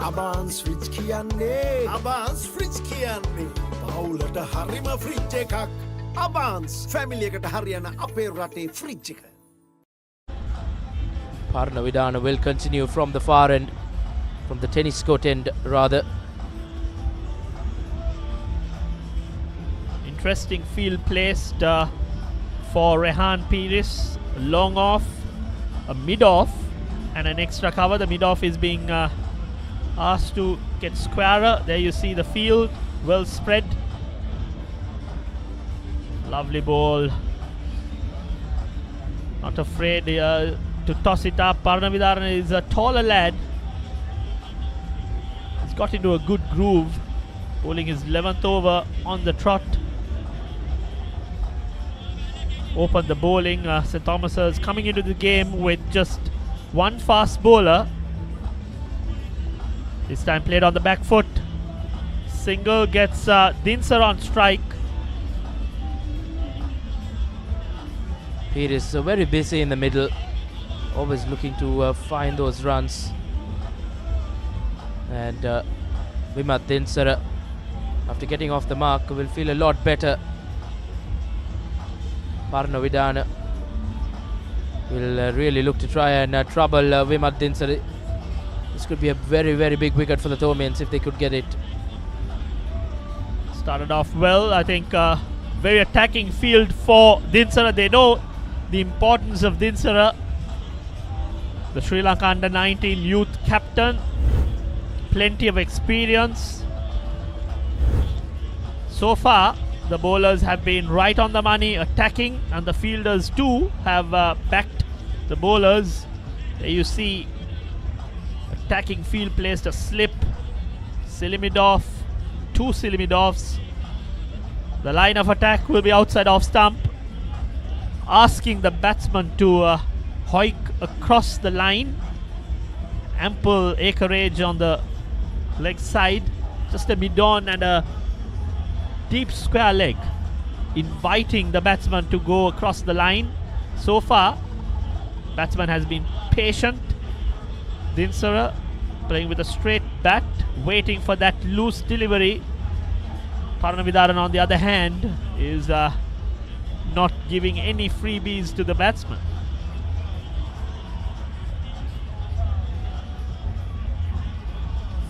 Abans fridge කියන්නේ Abans fridge කියන්නේ පවුලට හරිම fridge එකක් Abans family එකට හරියන අපේ රටේ fridge එක Parna Vidana will continue from the far end, from the tennis court end rather. Interesting field placed for Rehan Pires. Long off, a mid off, and an extra cover. The mid off is being asked to get squarer. There you see the field well spread. Lovely ball. Not afraid to toss it up. Parna Vidana is a taller lad. He's got into a good groove, bowling his 11th over on the trot. Opened the bowling. St. Thomas's coming into the game with just one fast bowler. This time played on the back foot. Single gets Dinsar on strike. Pires is very busy in the middle, always looking to find those runs. And Vimat Dinsar, after getting off the mark, will feel a lot better. Parna Vidana will really look to try and trouble Vimat Dinsar. This could be a very, very big wicket for the Thomians if they could get it. Started off well. I think very attacking field for Dinsara. They know the importance of Dinsara, the Sri Lanka under-19 youth captain. Plenty of experience. So far, the bowlers have been right on the money, attacking, and the fielders too have backed the bowlers. There you see attacking field placed a slip. Silly mid-off, two silly mid-offs. The line of attack will be outside off stump, asking the batsman to hoik across the line. Ample acreage on the leg side. Just a mid-on and a deep square leg, inviting the batsman to go across the line. So far, batsman has been patient. Dinsara playing with a straight bat, waiting for that loose delivery. Parna Vidana, on the other hand, is not giving any freebies to the batsman.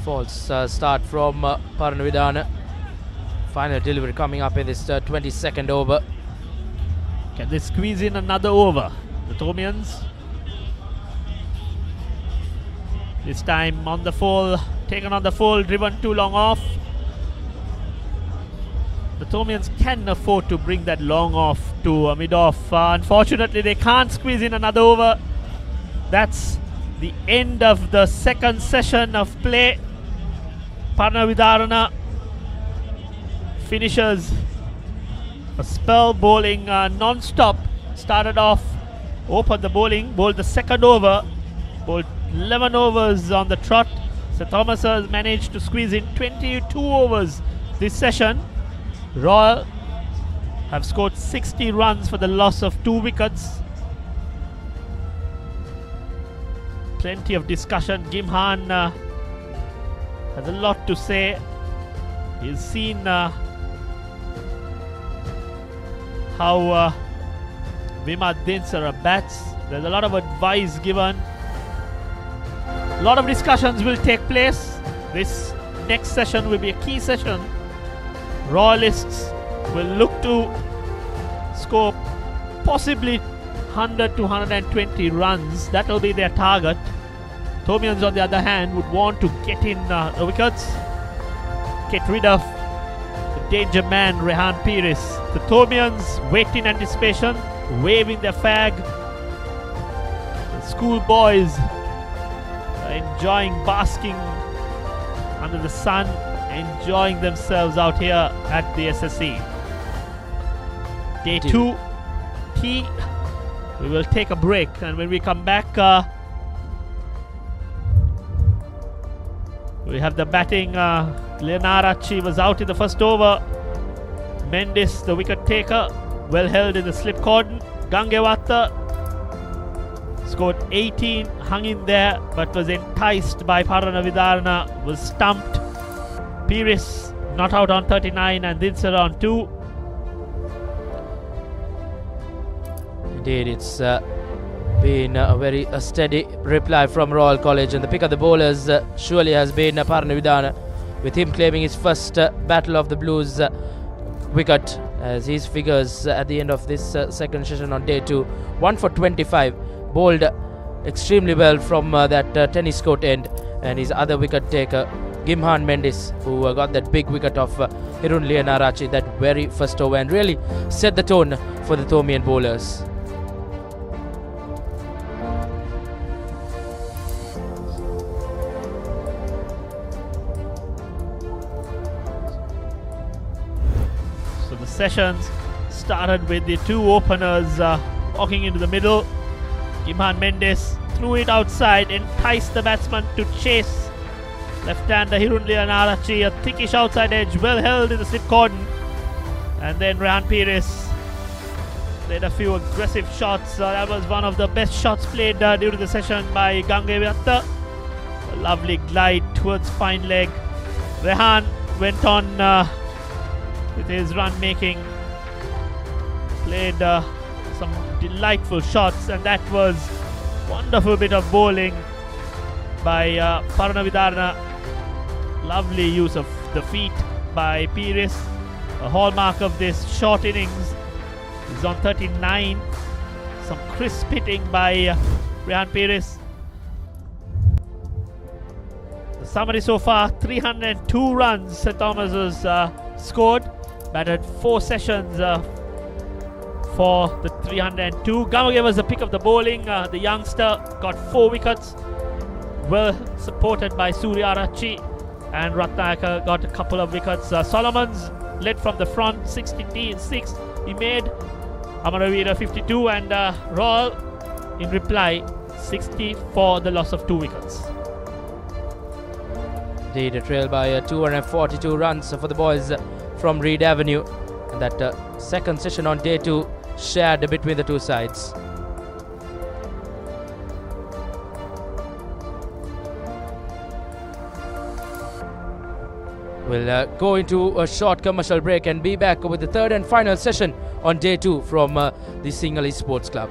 False start from Parna Vidana. Final delivery coming up in this 22nd over. Can they squeeze in another over? The Thomians. This time on the full, taken on the full, driven too long off. The Thomians can afford to bring that long off to mid-off. Unfortunately, they can't squeeze in another over. That's the end of the second session of play. Parna Vidana finishes a spell bowling non-stop. Started off, opened the bowling, bowled the second over, bowled 11 overs on the trot. St. Thomas has managed to squeeze in 22 overs this session. Royal have scored 60 runs for the loss of 2 wickets. Plenty of discussion. Gimhan has a lot to say. He's seen how Vimat Dinsara bats. There's a lot of advice given. A lot of discussions will take place. This next session will be a key session. Royalists will look to score possibly 100 to 120 runs. That will be their target. Thomians, on the other hand, would want to get in the wickets, get rid of the danger man Rehan Pires. The Thomians wait in anticipation, waving their flag. The schoolboys are enjoying basking under the sun, enjoying themselves out here at the SSC. Day 2 T. We will take a break, and when we come back, we have the batting. Leonarachi was out in the first over. Mendes, the wicket taker, well held in the slip cordon. Gangewatta scored 18, hung in there, but was enticed by Paranavidarna, was stumped. Pires not out on 39 and Dinsara on 2. Indeed, it's been a very steady reply from Royal College, and the pick of the bowlers surely has been Paranavidarna, with him claiming his first Battle of the Blues wicket, as his figures at the end of this second session on day 2. 1 for 25, bowled extremely well from that tennis court end, and his other wicket taker Gimhan Mendes, who got that big wicket of Hirun Leonarachi that very first over and really set the tone for the Thomian bowlers. So the sessions started with the two openers walking into the middle. Gimhan Mendes threw it outside, enticed the batsman to chase. Left-hander Hirun Leonarachi, a thickish outside edge, well held in the slip cordon. And then Rehan Pires played a few aggressive shots. That was one of the best shots played during the session by Gangewatta. A lovely glide towards fine leg. Rehan went on with his run making. Played some delightful shots, and that was wonderful bit of bowling by Paranavidarna. Lovely use of the feet by Pires. A hallmark of this short innings is on 39. Some crisp hitting by Rehan Pires. The summary so far: 302 runs St. Thomas has scored. Batted 4 sessions for the 302. Gama gave us the pick of the bowling. The youngster got 4 wickets. Well supported by Suryarachi, and Ratnayaka got a couple of wickets. Solomons led from the front, 66 he made. Amaravira 52, and Royal in reply 60 for the loss of 2 wickets. Indeed, a trail by 242 runs for the boys from Reed Avenue, and that second session on day 2 shared between the two sides. We'll go into a short commercial break and be back with the third and final session on day 2 from the Sinhalese Sports Club.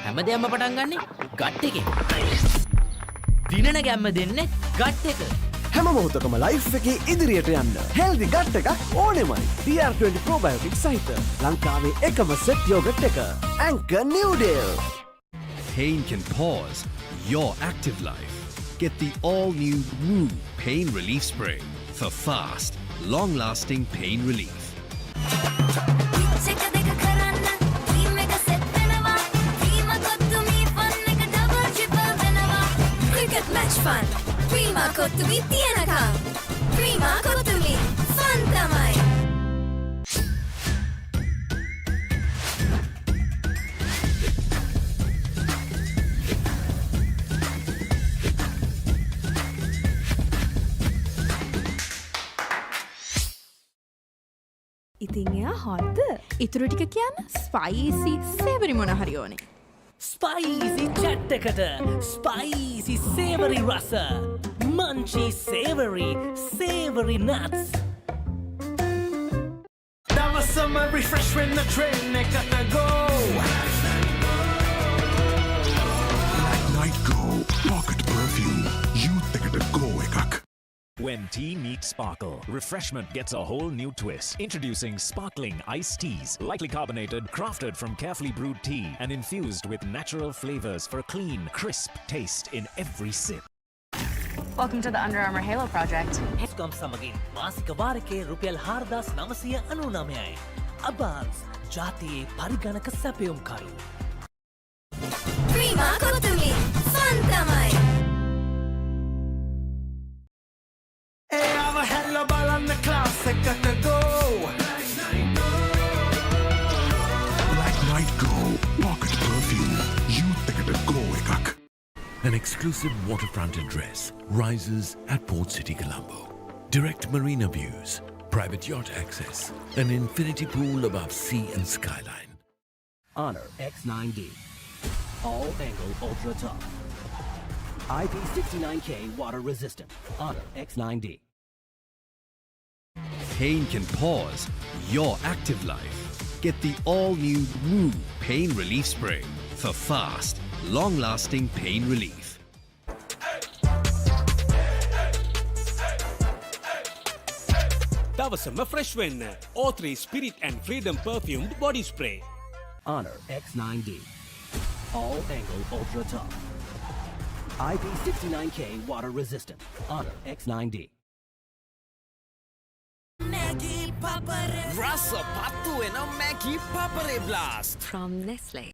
හැමදේම පටන් ගන්නේ gut එකෙන්. දිනන ගැම්ම දෙන්නේ gut එක. හැම මොහොතකම life එකේ ඉදිරියට යන්න හෙල්දි ගට් එකක් ඕනෙමයි. DR20 probiotic සහිත ලංකාවේ එකම සෙට් යෝගට් එක. Anchor New Deal. Pain can pause your active life. Get the all-new Woo Pain Relief Spray for fast, long-lasting pain relief. Match fun. Prima Kotumi Tianakam. Prima Kotumi. Fun tamai. ඉතින් එයා හොද්ද? ඉතුරු ටික කියන්න. Spicy සේවරි මොන හරි ඕනේ. Spicy chat එකට spicy savoury රස මංචි සේවරි නට්ස් දවසම රිෆ්‍රෙෂ් වෙන්න ට්‍රේන් එකට go Night Go Pocket Perfume Youth එකට go එකක්. When tea meets sparkle, refreshment gets a whole new twist. Introducing sparkling iced teas, lightly carbonated, crafted from carefully brewed tea, and infused with natural flavors for a clean, crisp taste in every sip. Welcome to the Under Armour Halo project. ස්කම් සමගින් මාසික වාරකයේ රුපියල් 4999යි. අබාන්ස් ජාතියේ පරිගණක සැපයුම්කරු. Prima Kotumi, Fantamai. එයාව හැල්ල බලන්න class එකට go Black Night Go Pocket Perfume Youth එකට go එකක්. An exclusive waterfront address rises at Port City, Colombo. Direct marina views, private yacht access, an infinity pool above sea and skyline. Honor X9D. All angle ultra top. IP69K water resistant. Honor X9D. Pain can pause your active life. Get the all-new Woo Pain Relief Spray for fast, long-lasting pain relief. දවසම fresh වෙන්න O3 Spirit and Freedom perfumed body spray. Honor X9D. All angle ultra top. IP69K water resistant. Honor X9D. Maggie Papare. Rasa patu ena Maggie Papare blast. From Nestle.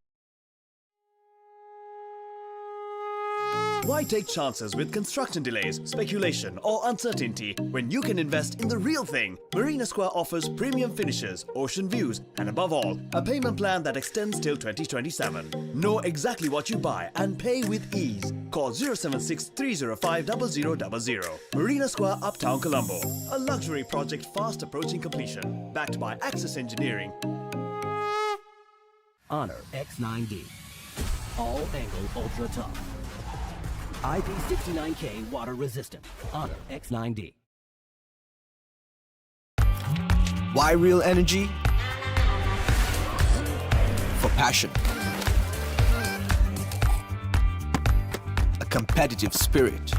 Why take chances with construction delays, speculation, or uncertainty when you can invest in the real thing? Marina Square offers premium finishes, ocean views, and above all, a payment plan that extends till 2027. Know exactly what you buy and pay with ease. Call 076 305 0000. Marina Square, Uptown, Colombo. A luxury project fast approaching completion. Backed by Access Engineering. Honor X9D. All angle ultra top. IP69K water resistant. Honor X9D. Why real energy? For passion. A competitive spirit.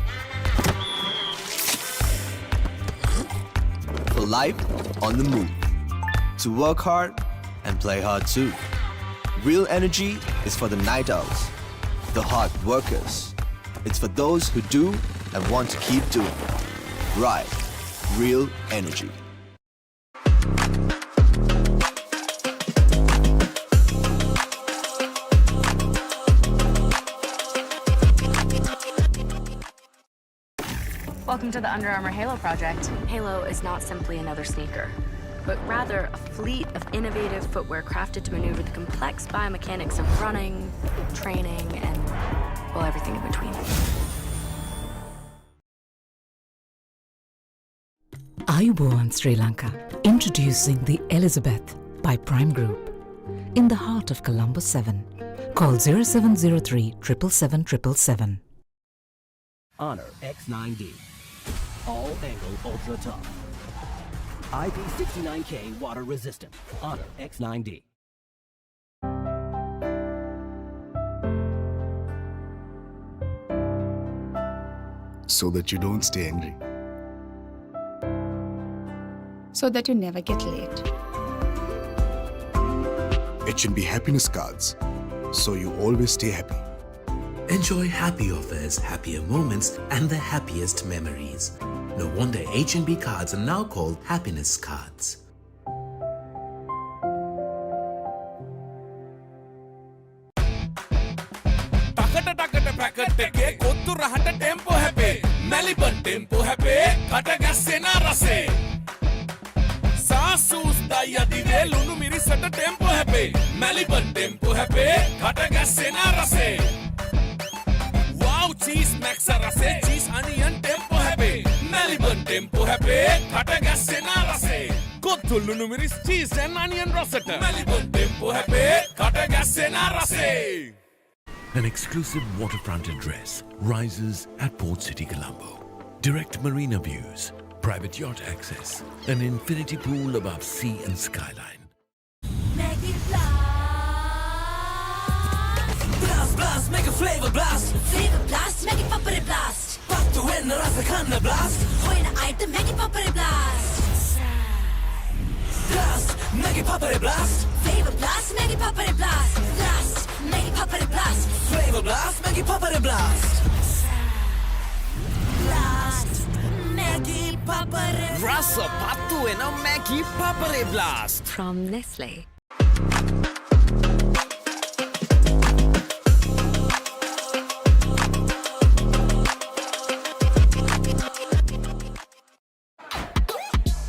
For life on the move. To work hard and play hard too. Real energy is for the night owls, the hard workers. It's for those who do and want to keep doing. Right. Real energy. Welcome to the Under Armour Halo project. Halo is not simply another sneaker, but rather a fleet of innovative footwear crafted to maneuver the complex biomechanics of running, training, and, well, everything in between. Ayubowan Sri Lanka, introducing the Elizabeth by Prime Group. In the heart of Colombo 7. Call 0703 777 Honor X9D. All angle ultra top. IP69K water resistant. Honor X9D. So that you don't stay angry. So that you never get late. H&B happiness cards. So you always stay happy. Enjoy happy offers, happier moments, and the happiest memories. No wonder H&B cards are now called happiness cards. ටකට packet එකේ කොත්තු රහට Tempo හැපේ Maliban Tempo හැපේ කට ගැස්සෙන රසේ සාසූස් දයිය දිවේ ලුණු මිරිසට ටෙම්පෝ හැපේ මැලිබන් ටෙම්පෝ හැපේ කට ගැස්සෙන රසේ Wow cheese max රසේ cheese onion ටෙම්පෝ හැපේ මැලිබන් ටෙම්පෝ හැපේ කට ගැස්සෙන රසේ කොත්තු තුල්ලුණු මිරිස් cheese and onion රසට Melbourne tempo හැපේ කට ගැස්සෙන රසේ. An exclusive waterfront address rises at Port City, Colombo. Direct marina views, private yacht access, an infinity pool above sea and skyline. Blast, blast, make a flavor blast. Flavor blast, make it papare blast. Back to win the Rasakanna blast. Hoina item, make it papare blast. Blast, make it papare blast. Flavor blast, make it papare blast. Blast, make it papare blast. Flavor blast, make it papare blast. Blast, make it papare blast. Rasa patu ena Maggi Papare blast. From Nestle.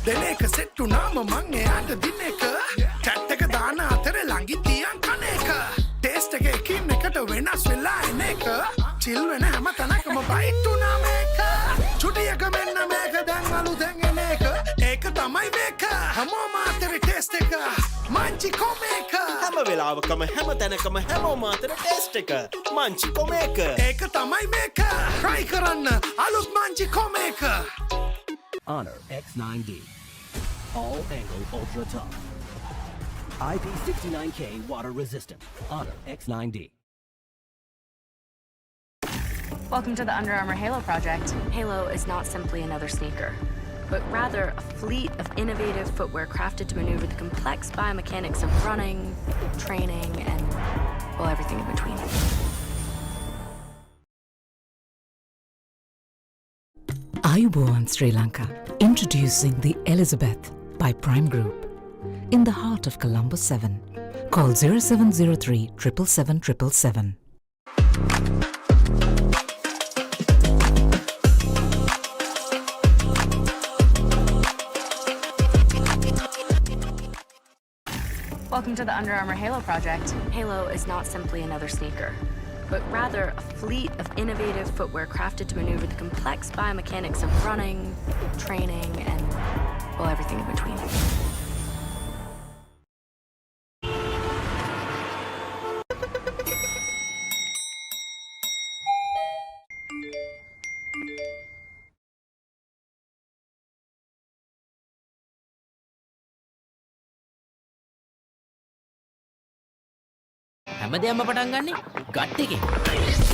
දෙනක සෙට්ටු නාම මං එයාට දින එක chat එක දාන අතර ළඟින් තියන් කන එක ටේස්ට් එක එකින් එකට වෙනස් වෙලා එන එක චිල් වෙන හැම තැනකම බයිට් උනා මේක චුටියක මෙන්න මේක දැන් අලුතෙන් එන එක ඒක තමයි මේක හැමෝම අතර ටේස්ට් එක මංචි කොමේක හැම වෙලාවකම හැම තැනකම හැමෝම අතර ටේස්ට් එක මංචි කොමේක ඒක තමයි මේක try කරන්න අලුත් Munchee කොමේක Honor X9D. All angle ultra tough. IP69K water resistant. Honor X9D. Welcome to the Under Armour Halo project. Halo is not simply another sneaker, but rather a fleet of innovative footwear crafted to maneuver the complex biomechanics of running, training, and, well, everything in between. Ayubowan Sri Lanka, introducing the Elizabeth by Prime Group. In the heart of Colombo 7, call 0703 777 Welcome to the Under Armour Halo project. Halo is not simply another sneaker, but rather a fleet of innovative footwear crafted to maneuver the complex biomechanics of running, training, and, well, everything in between. හැමදේම පටන් ගන්නේ gut එකේ.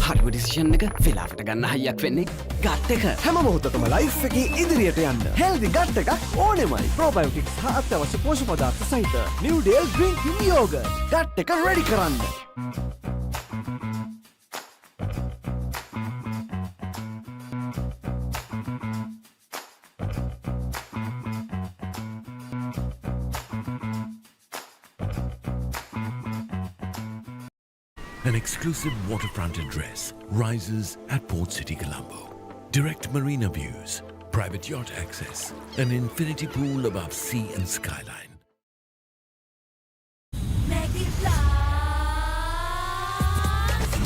හරිම decision එක වෙලාවට ගන්න හයියක් වෙන්නේ gut එක. හැම මොහොතකම ලයිෆ් එකේ ඉදිරියට යන්න හෙල්දි ගට් එකක් ඕනෙමයි. ප්‍රෝබයෝටික්ස් හා අත්‍යවශ්‍ය පෝෂක පදාර්ථ සහිත නිව් ඩේල් ඩ්‍රින්කින් යෝගට් ගට් එක රෙඩි කරන්න. An exclusive waterfront address rises at Port City, Colombo. Direct marina views, private yacht access, an infinity pool above sea and skyline.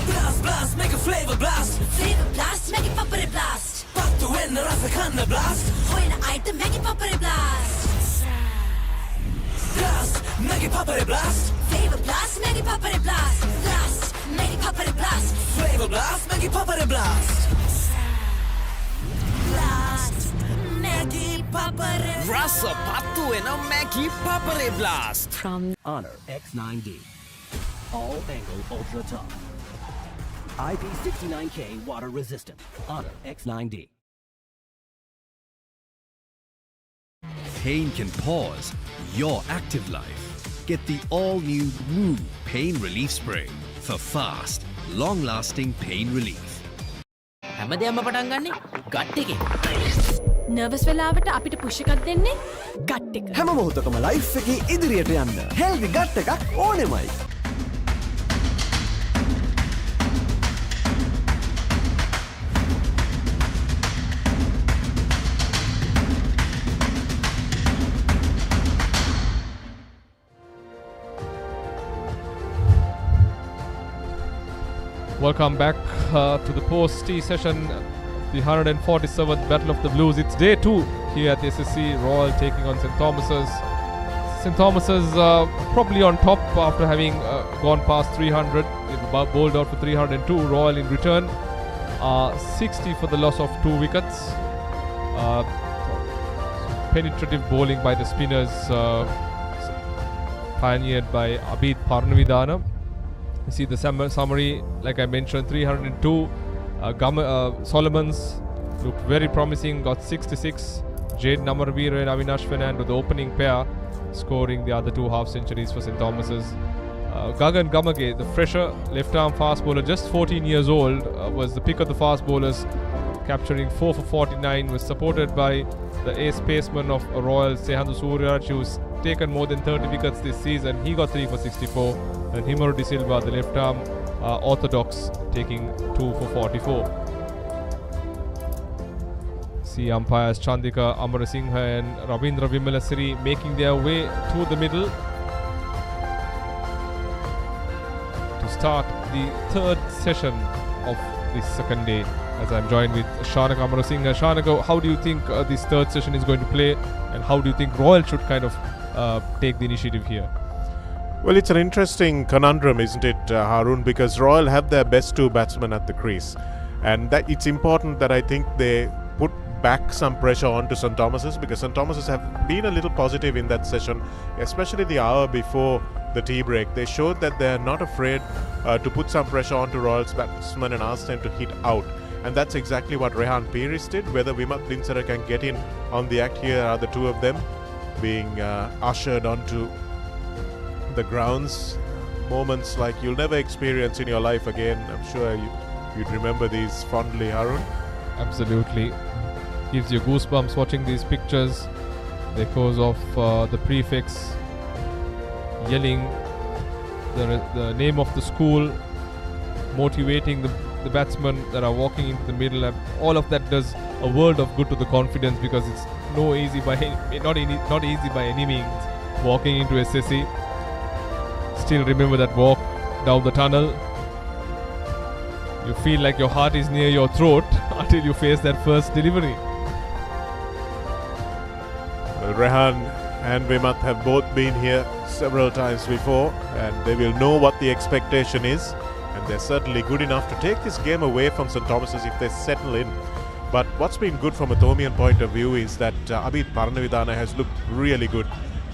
Blast, blast, make a flavor blast. Flavor blast, make it papare blast. Back to win the Rasakanna blast. Hoina item, make it papare blast. Blast, make it papare blast. Flavor blast, make it papare blast. Blast, make it papare blast. Flavor blast, make it papare blast. Blast, make it papare blast. Rasa patu ena Maggi Papare blast. From Honor X9D. All angle ultra tough. IP69K water resistant. Honor X9D. Pain can pause your active life. Get the all-new Woo Pain Relief Spray for fast, long-lasting pain relief. හැමදේම පටන් ගන්නේ gut එකේ. Nervous වෙලාවට අපිට push එකක් දෙන්නේ gut එක. හැම මොහොතකම ලයිෆ් එකේ ඉදිරියට යන්න හෙල්දි ගට් එකක් ඕනෙමයි. Welcome back to the post-tea session, the 147th Battle of the Blues. It's day 2 here at the SSC Royal taking on St. Thomas's. St. Thomas's probably on top after having gone past 300. It bowled out for 302. Royal in return 60 for the loss of 2 wickets. Penetrative bowling by the spinners pioneered by Abid Parnavidana. You see the summary, like I mentioned, 302. Solomons looked very promising, got 66. Jade Namarveer and Avinash Fernando, the opening pair, scoring the other 2 half centuries for St. Thomas's. Gagan Gamage, the fresher left-arm fast bowler, just 14 years old, was the pick of the fast bowlers, capturing 4 for 49, was supported by the ace paceman of Royal, Sehandu Suryaraj, who's taken more than 30 wickets this season. He got 3 for 64, and Himaru De Silva, the left-arm orthodox, taking 2 for 44. See umpires Chandika Amarasinghe and Ravindra Vimalasiri making their way to the middle to start the 3rd session of this second day, as I'm joined with Shanak Amarasinghe. Shanak, how do you think this 3rd session is going to play, and how do you think Royal should kind of take the initiative here? Well, it's an interesting conundrum, isn't it, Harun, because Royal have their best 2 batsmen at the crease, and that it's important that I think they put back some pressure onto St. Thomas's, because St. Thomas's have been a little positive in that session, especially the hour before the tea break. They showed that they're not afraid to put some pressure onto Royal's batsmen and ask them to hit out, and that's exactly what Rehan Peiris did. Whether Vimat Linsara can get in on the act here are the 2 of them being ushered onto the grounds. Moments like you'll never experience in your life again. I'm sure you'd remember these fondly, Harun. Absolutely. Gives you goosebumps watching these pictures. The echoes of the prefix yelling the name of the school, motivating the batsmen that are walking into the middle, and all of that does a world of good to the confidence, because it's not easy by any means walking into SSC. Still remember that walk down the tunnel. You feel like your heart is near your throat until you face that first delivery. Well, Rehan and Vimat have both been here several times before, and they will know what the expectation is, and they're certainly good enough to take this game away from St. Thomas's if they settle in. But what's been good from a Thomian point of view is that Abid Parnavidana has looked really good.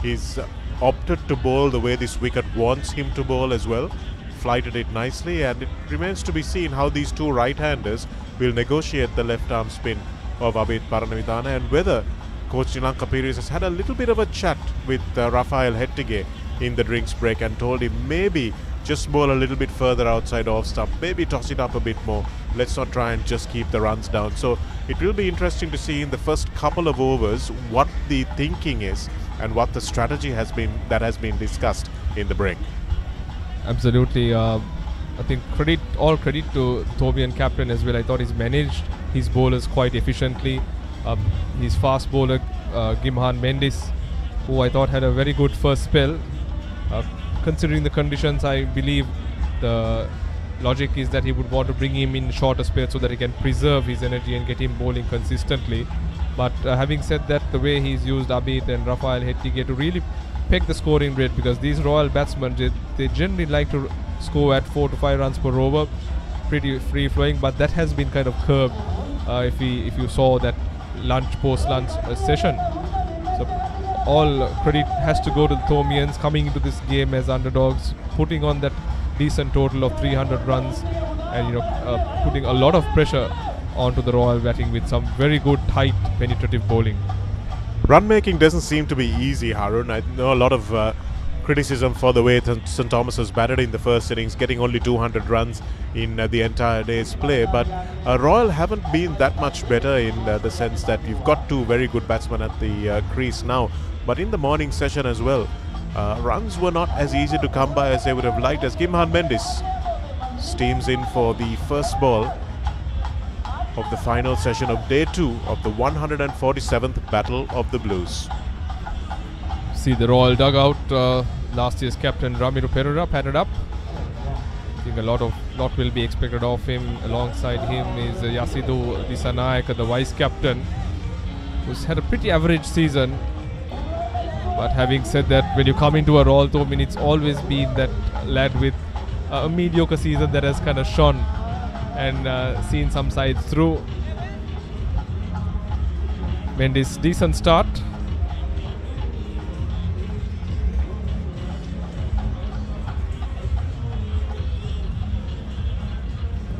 He's opted to bowl the way this wicket wants him to bowl as well, flighted it nicely, and it remains to be seen how these 2 right-handers will negotiate the left-arm spin of Abid Parnavidana, and whether Coach Nilanka Peiris has had a little bit of a chat with Rafael Hettige in the drinks break and told him maybe just bowl a little bit further outside off stump, maybe toss it up a bit more, let's not try and just keep the runs down. So it will be interesting to see in the first couple of overs what the thinking is and what the strategy has been that has been discussed in the break. Absolutely. I think all credit to Thomian captain as well. I thought he's managed his bowlers quite efficiently. His fast bowler Gimhan Mendis, who I thought had a very good first spell. Considering the conditions, I believe the logic is that he would want to bring him in shorter spells so that he can preserve his energy and get him bowling consistently. But having said that, the way he's used Abid and Rafael Hettige to really peg the scoring rate, because these Royal batsmen, they generally like to score at 4 to 5 runs per over, pretty free flowing, but that has been kind of curbed if you saw that post-lunch session. So all credit has to go to the Thomians coming into this game as underdogs, putting on that decent total of 300 runs, and putting a lot of pressure onto the Royal batting with some very good tight penetrative bowling. Run making doesn't seem to be easy, Harun. I know a lot of criticism for the way St. Thomas has batted in the first innings, getting only 200 runs in the entire day's play, but Royal haven't been that much better in the sense that you've got 2 very good batsmen at the crease now, but in the morning session as well, runs were not as easy to come by as they would have liked, as Gimhan Mendis steams in for the first ball of the final session of day 2 of the 147th Battle of the Blues. See the Royal dugout. Last year's captain Ramiro Pereira padded up. I think a lot will be expected of him. Alongside him is Yasidu Disanayak, the vice captain, who's had a pretty average season. But having said that, when you come into a role, Thomin, it's always been that lad with a mediocre season that has kind of shone and seen some sides through. Mendes, decent start.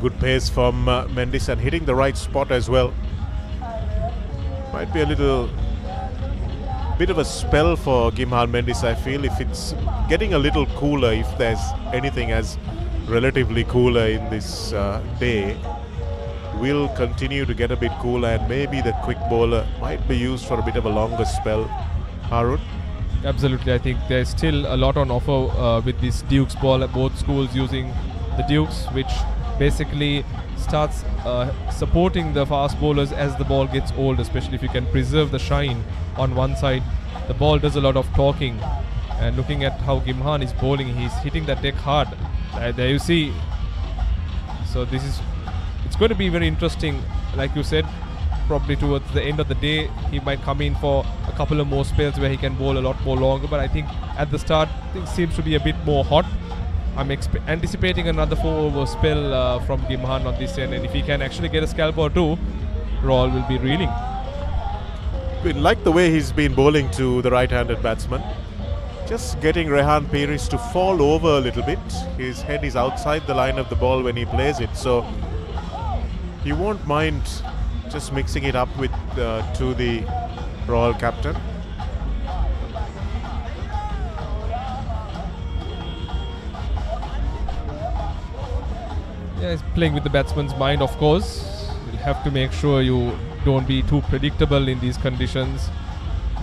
Good pace from Mendes and hitting the right spot as well. Might be a little bit of a spell for Gimhan Mendes, I feel, if it's getting a little cooler, if there's anything as relatively cooler in this day. Will continue to get a bit cooler, and maybe the quick bowler might be used for a bit of a longer spell. Harun? Absolutely, I think there's still a lot on offer with this Dukes ball. Both schools using the Dukes, which basically starts supporting the fast bowlers as the ball gets old, especially if you can preserve the shine on one side. The ball does a lot of talking, and looking at how Gimhan is bowling, he's hitting that deck hard. There you see. So it's going to be very interesting. Like you said, probably towards the end of the day, he might come in for a couple of more spells where he can bowl a lot more longer. But I think at the start, things seems to be a bit more hot. I'm anticipating another 4-over spell from Gimhan on this end, and if he can actually get a scalp or two, Royal will be reeling. We like the way he's been bowling to the right-handed batsman. Just getting Rehan Peiris to fall over a little bit. His head is outside the line of the ball when he plays it, so he won't mind just mixing it up with to the Royal captain. Yeah, he's playing with the batsman's mind, of course. You'll have to make sure you don't be too predictable in these conditions.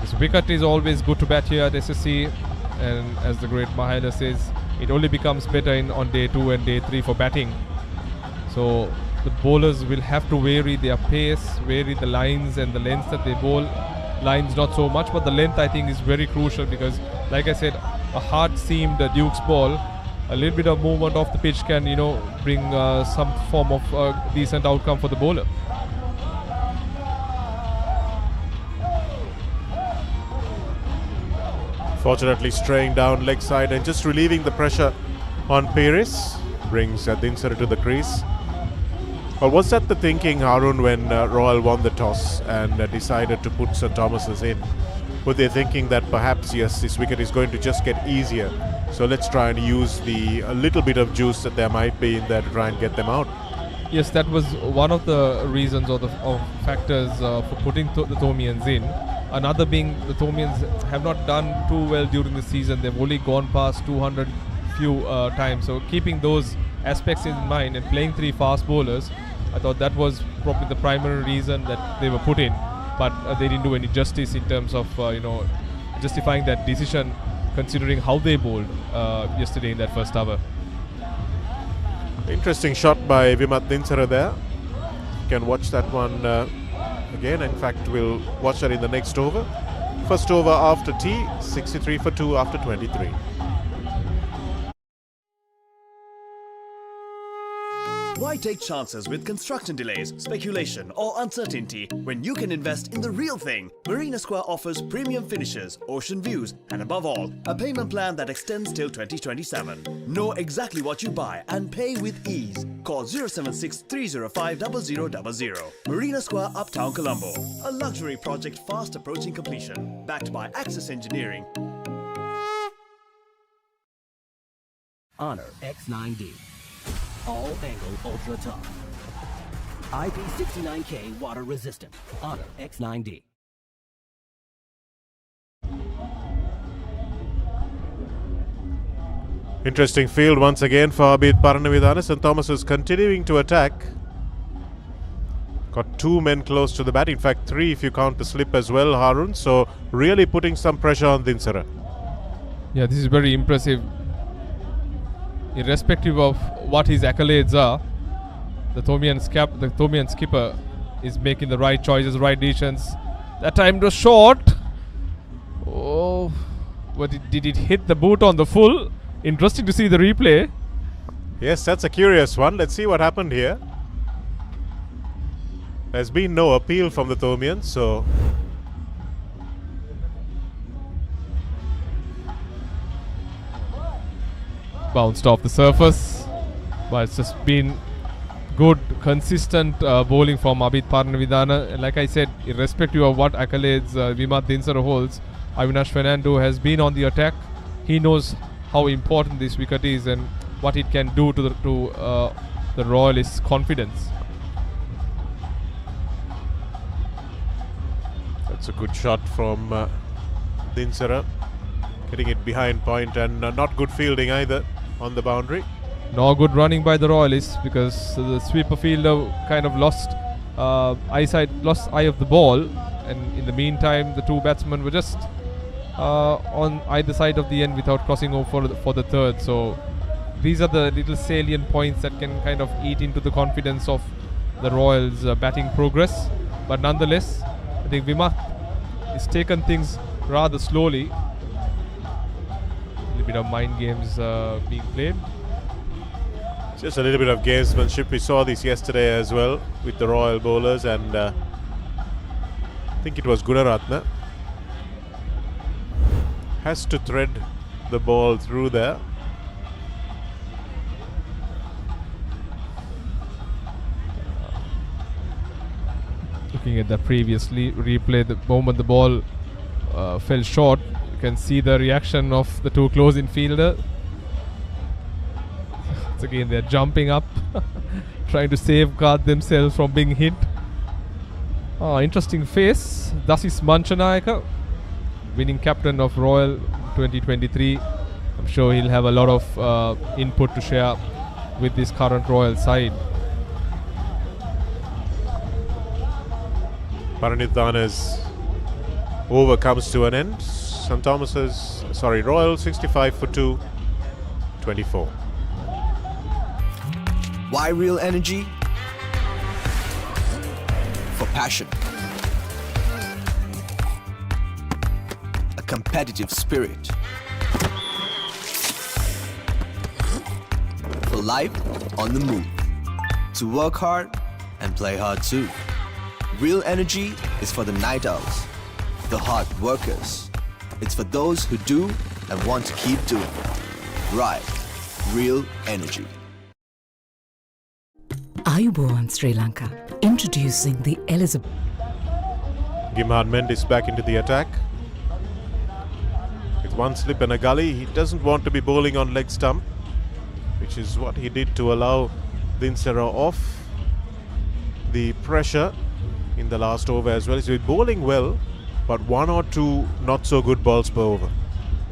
This wicket is always good to bat here at SSC, and as the great Mahela says, it only becomes better on day 2 and day 3 for batting. So the bowlers will have to vary their pace, vary the lines and the lengths that they bowl. Lines not so much, but the length I think is very crucial, because like I said, a hard-seamed Dukes ball, a little bit of movement off the pitch can, bring some form of decent outcome for the bowler. Fortunately straying down leg side and just relieving the pressure on Peiris brings Dinsara to the crease. Or was that the thinking, Harun, when Royal won the toss and decided to put St. Thomas's in? Were they thinking that perhaps, yes, this wicket is going to just get easier, so let's try and use a little bit of juice that there might be in there to try and get them out? Yes, that was one of the reasons or the factors for putting the Thomians in. Another being the Thomians have not done too well during the season. They've only gone past 200 few times. So keeping those aspects in mind and playing 3 fast bowlers, I thought that was probably the primary reason that they were put in. But they didn't do any justice in terms of justifying that decision, considering how they bowled yesterday in that first over. Interesting shot by Vimat Dinsara there. You can watch that one again. In fact, we'll watch that in the next over. First over after tea, 63 for 2 after 23. Why take chances with construction delays, speculation, or uncertainty when you can invest in the real thing? Marina Square offers premium finishes, ocean views, and above all, a payment plan that extends till 2027. Know exactly what you buy and pay with ease. Call 076 305 0000. Marina Square, Uptown, Colombo. A luxury project fast approaching completion. Backed by Access Engineering. Honor X9D. All angle ultra tough. IP69K water resistant. Honor X9D. Interesting field once again for Abid Paranavidana. St. Thomas is continuing to attack. Got 2 men close to the bat. In fact, 3 if you count the slip as well, Harun. So really putting some pressure on Dinsara. Yeah, this is very impressive. Irrespective of what his accolades are, the Thomian skipper is making the right choices, right decisions. That time it was short. Oh, but did it hit the boot on the full? Interesting to see the replay. Yes, that's a curious one. Let's see what happened here. There's been no appeal from the Thomians, so bounced off the surface. But it's just been good, consistent bowling from Abid Paranavidana. And like I said, irrespective of what accolades Vimath Dinsara holds, Avinash Fernando has been on the attack. He knows how important this wicket is and what it can do to the Royalists' confidence. That's a good shot from Dinsara, getting it behind point, and not good fielding either on the boundary. No good running by the Royalists because the sweeper fielder kind of lost eye of the ball, and in the meantime the two batsmen were just on either side of the end without crossing over for the third. So these are the little salient points that can kind of eat into the confidence of the Royals' batting progress. But nonetheless, I think Vimath has taken things rather slowly. A little bit of mind games being played. Just a little bit of gamesmanship. We saw this yesterday as well with the Royal bowlers, and I think it was Gunaratne has to thread the ball through there. Looking at the previously replay, the moment the ball fell short, you can see the reaction of the two close-in fielder. Once again, they're jumping up, trying to safeguard themselves from being hit. Interesting face. Dasis Manchanayaka, winning captain of Royal 2023. I'm sure he'll have a lot of input to share with this current Royal side. Paranidhana's over comes to an end. Royal 65 for 2, 24. Why real energy? For passion. A competitive spirit. For life on the move. To work hard and play hard too. Real energy is for the night owls, the hard workers. It's for those who do and want to keep doing. Right. Real energy. Ayubowan Sri Lanka, introducing the Elizabeth. Gimhan Mendis back into the attack. With one slip and a gully, he doesn't want to be bowling on leg stump, which is what he did to allow Dinsara off the pressure in the last over as well. He's bowling well, but one or two not so good balls per over.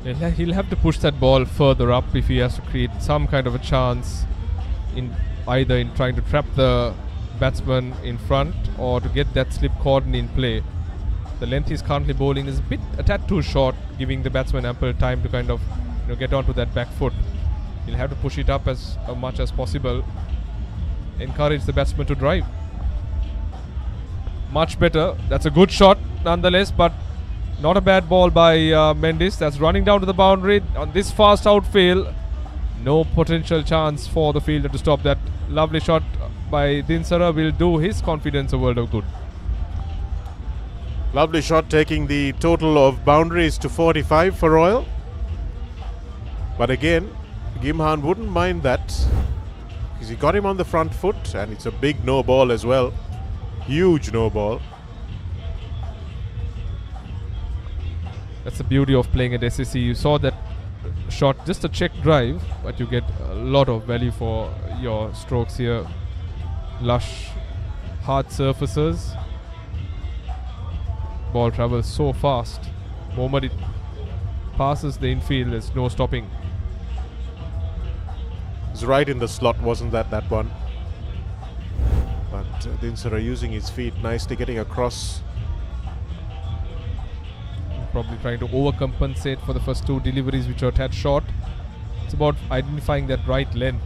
He'll have to push that ball further up if he has to create some kind of a chance in either in trying to trap the batsman in front or to get that slip cordon in play. The length he's currently bowling is a tad too short, giving the batsman ample time to kind of get onto that back foot. He'll have to push it up as much as possible, encourage the batsman to drive. Much better. That's a good shot nonetheless, but not a bad ball by Mendis. That's running down to the boundary on this fast outfield. No potential chance for the fielder to stop that. Lovely shot by Dinsara will do his confidence a world of good. Lovely shot, taking the total of boundaries to 45 for Royal. But again, Gimhan wouldn't mind that because he got him on the front foot, and it's a big no ball as well. Huge no ball. That's the beauty of playing at SSC. You saw that shot, just a check drive, but you get a lot of value for your strokes here. Lush, hard surfaces. Ball travels so fast. The moment it passes the infield, there's no stopping. It's right in the slot, wasn't that one? But Dinsara using his feet nicely, getting across. Probably trying to overcompensate for the first two deliveries, which are a tad short. It's about identifying that right length.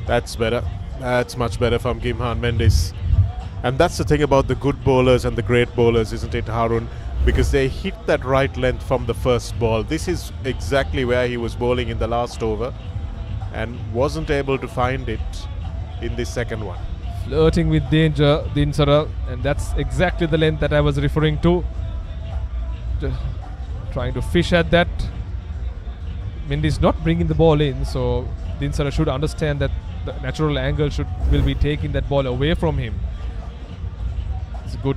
That's better. That's much better from Gimhan Mendis. And that's the thing about the good bowlers and the great bowlers, isn't it, Harun? Because they hit that right length from the first ball. This is exactly where he was bowling in the last over and wasn't able to find it in the second one. Flirting with danger, Dinsara, and that's exactly the length that I was referring to. trying to fish at that. Mendy's not bringing the ball in, so Dinsara should understand that the natural angle will be taking that ball away from him. It's a good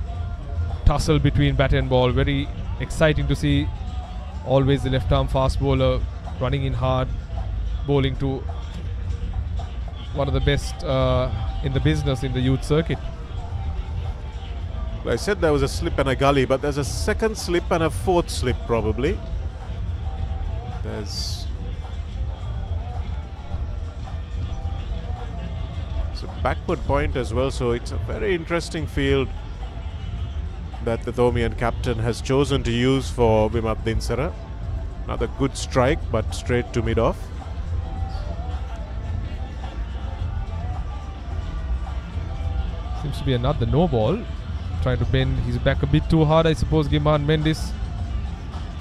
tussle between bat and ball. Very exciting to see. Always the left arm fast bowler running in hard, bowling to one of the best in the business in the youth circuit. Well, I said there was a slip and a gully, but there's a second slip and a fourth slip probably. There's a backward point as well, so it's a very interesting field that the Thomian captain has chosen to use for Vimat Dinsara. Another good strike, but straight to mid-off. Seems to be another no ball. Trying to bend his back a bit too hard, I suppose, Gimhan Mendes.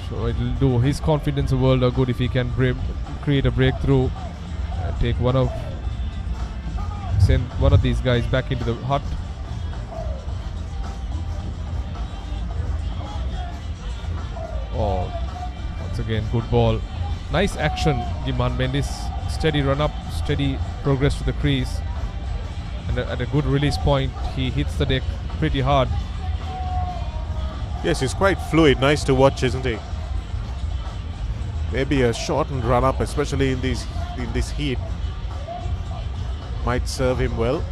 So it'll do his confidence a world of good if he can create a breakthrough and send one of these guys back into the hut. Oh, once again, good ball. Nice action, Gimhan Mendes. Steady run up, steady progress to the crease. And at a good release point, he hits the deck pretty hard. Yes, he's quite fluid. Nice to watch, isn't he? Maybe a shortened run up, especially in this heat, might serve him well.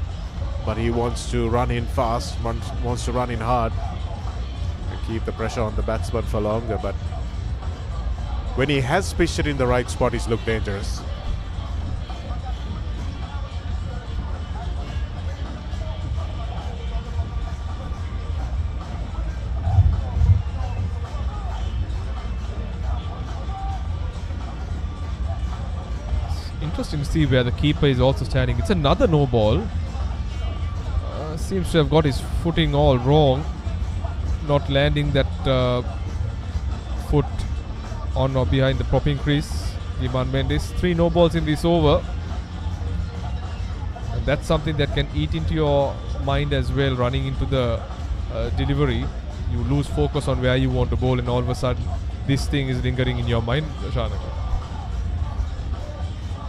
But he wants to run in fast, wants to run in hard and keep the pressure on the batsman for longer. But when he has pitched it in the right spot, he's looked dangerous. Interesting to see where the keeper is also standing. It's another no ball. Seems to have got his footing all wrong, not landing that foot on or behind the propping crease. Gimhan Mendes, 3 no balls in this over, and that's something that can eat into your mind as well. Running into the delivery, you lose focus on where you want to bowl, and all of a sudden this thing is lingering in your mind, Shanaka.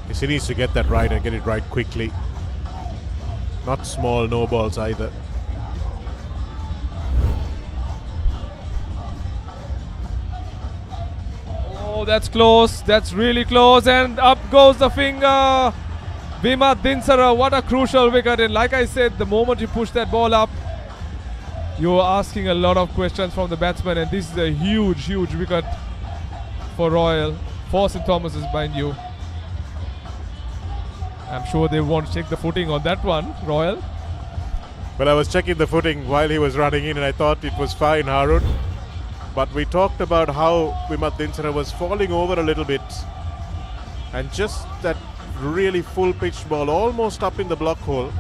Yes, he needs to get that right and get it right quickly. Not small no balls either. Oh, that's close. That's really close. And up goes the finger. Vimat Dinsara, what a crucial wicket. And like I said, the moment you push that ball up, you're asking a lot of questions from the batsman. And this is a huge, huge wicket for Royal. For St. Thomas's, mind you. I'm sure they want to check the footing on that one, Royal. Well, I was checking the footing while he was running in and I thought it was fine, Harun. But we talked about how Vimat Dinsara was falling over a little bit. And just that really full pitch ball, almost up in the block hole.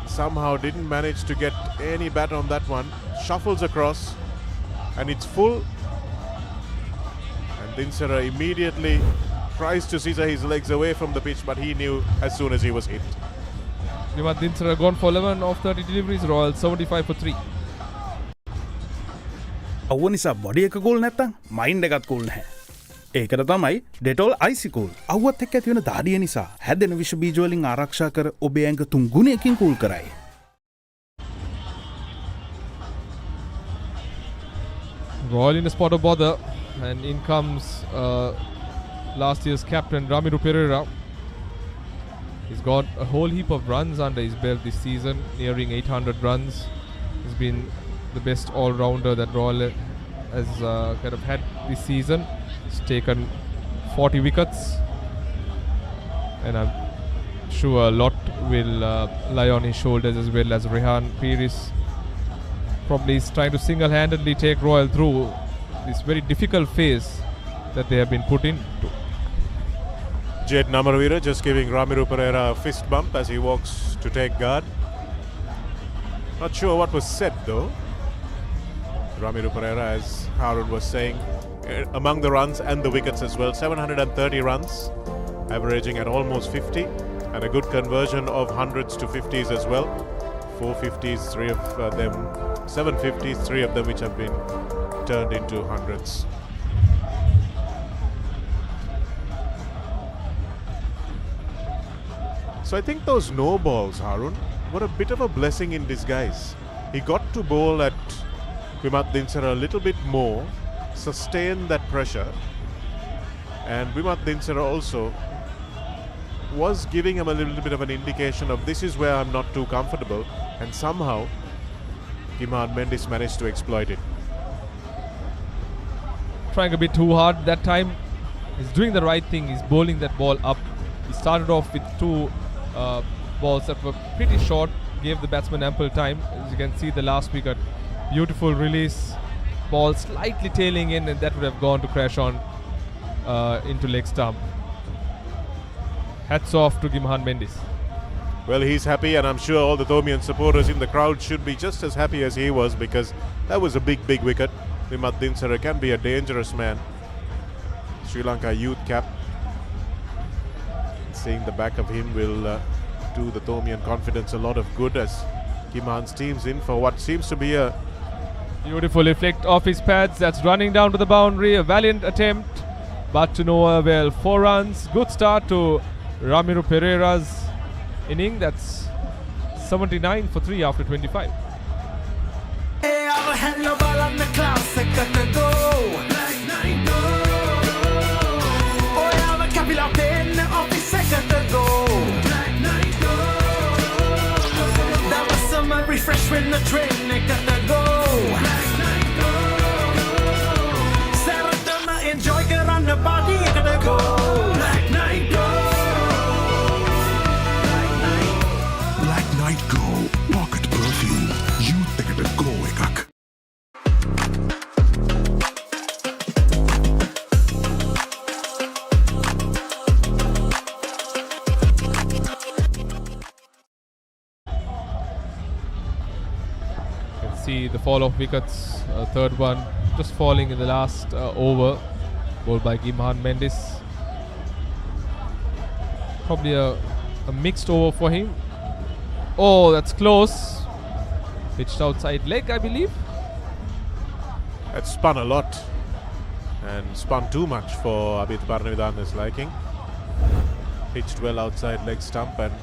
Somehow didn't manage to get any bat on that one. Shuffles across and it's full. And Dinsara immediately tries to scissor his legs away from the pitch, but he knew as soon as he was hit. Vimat Dinsara gone for 11 of 30 deliveries, Royal 75 for 3. අවුව නිසා body එක cool නැත්තම් mind එකත් cool නැහැ. ඒකට තමයි Dettol IC cool. අවුවත් එක්ක ඇති වෙන දාඩිය නිසා හැදෙන විෂ බීජ වලින් ආරක්ෂා කර ඔබේ ඇඟ 3 ගුණයකින් කූල් කරයි. Royal in a spot of bother, and in comes last year's captain Ramiru Pereira. He's got a whole heap of runs under his belt this season, nearing 800 runs. He's been the best all-rounder that Royal has kind of had this season. He's taken 40 wickets, and I'm sure a lot will lie on his shoulders, as well as Rehan Peiris. Probably is trying to single-handedly take Royal through this very difficult phase that they have been put into. Jed Namarvira just giving Ramiru Pereira a fist bump as he walks to take guard. Not sure what was said though. Ramiru Pereira, as Harun was saying, among the runs and the wickets as well, 730 runs, averaging at almost 50, and a good conversion of hundreds to 50s as well. 4 50s, 3 of them, 7 50s, 3 of them which have been turned into hundreds. So I think those no balls, Harun, were a bit of a blessing in disguise. He got to bowl at Vimat Dinsara a little bit more, sustain that pressure, and Vimat Dinsara also was giving him a little bit of an indication of this is where I'm not too comfortable, and somehow Gimhan Mendes managed to exploit it. Trying a bit too hard that time. He's doing the right thing. He's bowling that ball up. He started off with two balls that were pretty short, gave the batsman ample time. As you can see, the last wicket, beautiful release, ball slightly tailing in, and that would have gone to crash on into leg stump. Hats off to Gimhan Mendes. Well, he's happy, and I'm sure all the Thomian supporters in the crowd should be just as happy as he was, because that was a big wicket. Vimat Dinsara can be a dangerous man. Sri Lanka youth cap. Seeing the back of him will do the Thomian confidence a lot of good, as Gimhan's team's in for what seems to be a beautiful flicked off his pads. That's running down to the boundary. A valiant attempt, but to no avail. 4 runs. Good start to Ramiro Pereira's inning. That's 79 for 3 after 25. Refresh when the train got to go. Saratama enjoy get on the body got to go. Black night go. Black night go. Pocket perfume. You take it go ekak. See the fall of wickets, third one just falling in the last over, bowled by Gimhan Mendes. Probably a mixed over for him. Oh, that's close. Pitched outside leg, I believe. That spun a lot, and spun too much for Abhijit Paranavidana's liking. Pitched well outside leg stump and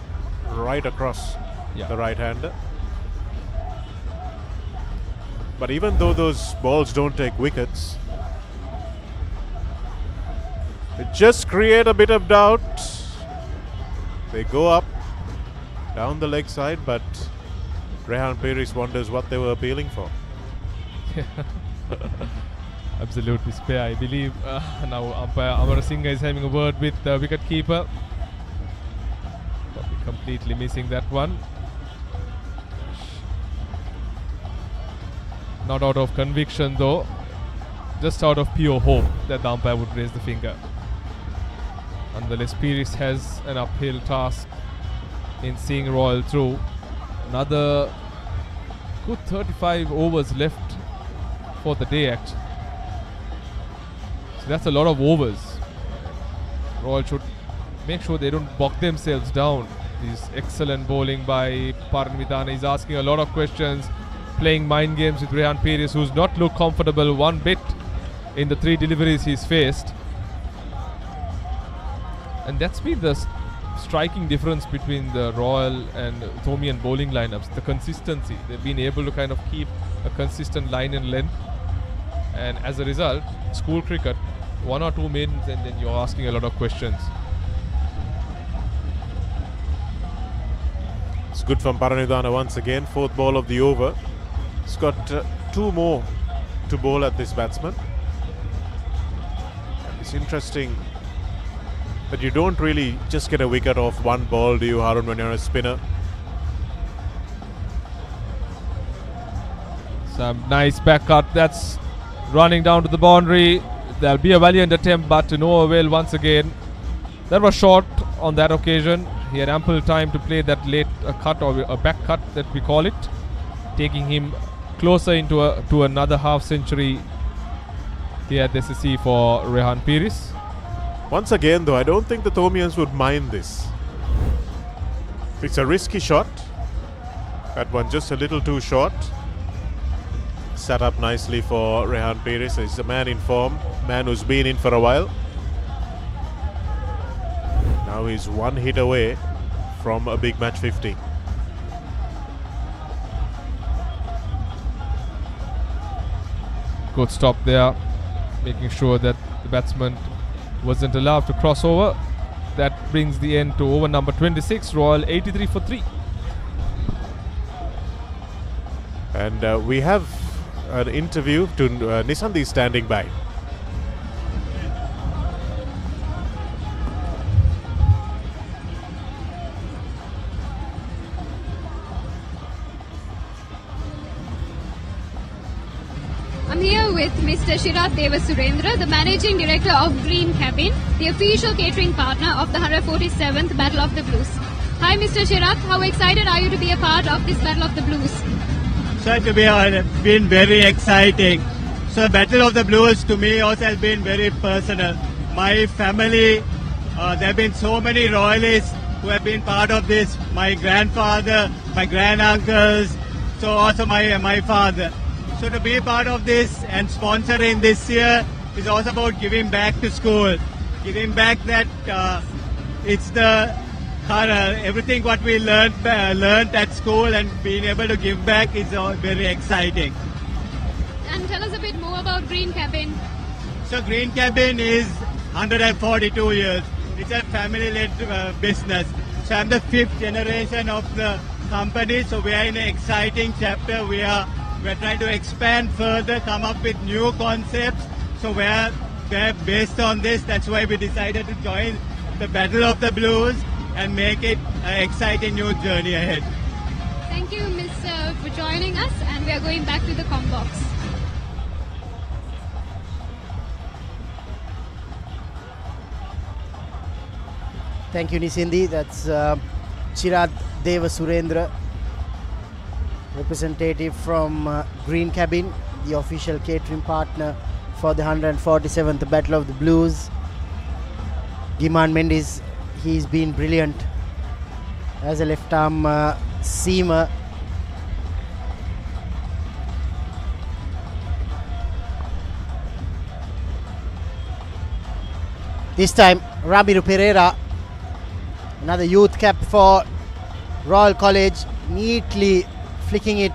right across the right-hander. But even though those balls don't take wickets, they just create a bit of doubt. They go up, down the leg side, but Rehan Peiris wonders what they were appealing for. Absolutely spare, I believe. Now umpire Amara Singh is having a word with the wicket keeper. Probably completely missing that one. Not out of conviction though, just out of pure hope that the umpire would raise the finger. Nonetheless, Peiris has an uphill task in seeing Royal through. Another good 35 overs left for the day actually. So that's a lot of overs. Royal should make sure they don't bog themselves down. This excellent bowling by Paranavidana. He's asking a lot of questions, playing mind games with Rehan Peiris, who's not looked comfortable one bit in the 3 deliveries he's faced. And that's been the striking difference between the Royal and Thomian bowling lineups, the consistency. They've been able to kind of keep a consistent line and length, and as a result, school cricket, 1 or 2 maidens and then you're asking a lot of questions. It's good from Paranavidana once again, 4th ball of the over. He's got 2 more to bowl at this batsman. And it's interesting that you don't really just get a wicket off 1 ball, do you, Harun, when you're a spinner? Some nice back cut, that's running down to the boundary. There'll be a valiant attempt, but to no avail once again. That was short on that occasion. He had ample time to play that late cut, or a back cut that we call it, taking him closer into to another half century here at the SSC for Rehan Peiris. Once again though, I don't think the Thomians would mind this. It's a risky shot. That one just a little too short. set up nicely for Rehan Pires. He's a man in form, man who's been in for a while. Now he's one hit away from a big match 50. Good stop there, making sure that the batsman wasn't allowed to cross over. That brings the end to over number 26, Royal 83 for 3. And we have an interview to Nisandi standing by. I'm here with Mr. Shirath Deva Surendra, the Managing Director of Green Cabin, the official catering partner of the 147th Battle of the Blues. Hi Mr. Shirath, how excited are you to be a part of this Battle of the Blues? So to be been very exciting. So Battle of the Blues to me also has been very personal. My family, there have been so many royalists who have been part of this. My grandfather, my granduncles, so also my father. So to be part of this and sponsoring this year is also about giving back to school. Giving back that it's the everything what we learned at school and being able to give back is very exciting. And tell us a bit more about Green Cabin. So Green Cabin is 142 years. It's a family-led business. So I'm the 5th generation of the company. So we are in an exciting chapter. We're trying to expand further, come up with new concepts. So we're based on this. That's why we decided to join the Battle of the Blues and make it an exciting new journey ahead. Thank you, Mr. for joining us, and we are going back to the comm box. Thank you, Nisindi. That's Shirath Deva Surendra, representative from Green Cabin, the official catering partner for the 147th Battle of the Blues. Giman Mendes, he's been brilliant as a left-arm seamer. This time, Ramiro Pereira, another youth cap for Royal College, neatly flicking it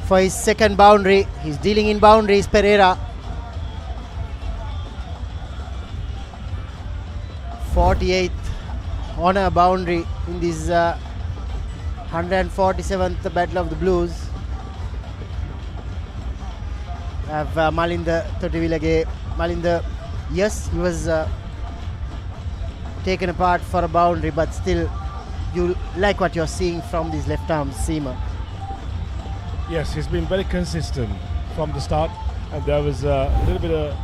for his second boundary. He's dealing in boundaries, Pereira. 48th honor boundary in this 147th Battle of the Blues. Have Malinda Thotivilage. Malinda, yes, he was taken apart for a boundary, but still you like what you're seeing from this left arm seamer. Yes, he's been very consistent from the start, and there was a little bit of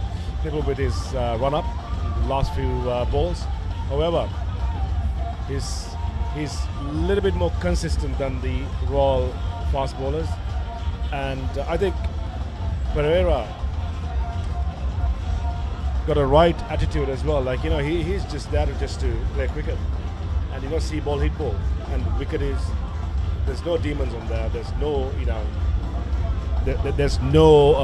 trouble with his run up in the last few balls. However, he's a little bit more consistent than the Royal fast bowlers, and I think Pereira got a right attitude as well. Like, you know, he's just there to play cricket, and see ball, hit ball, and wicket is, there's no demons on there. There's no, there's no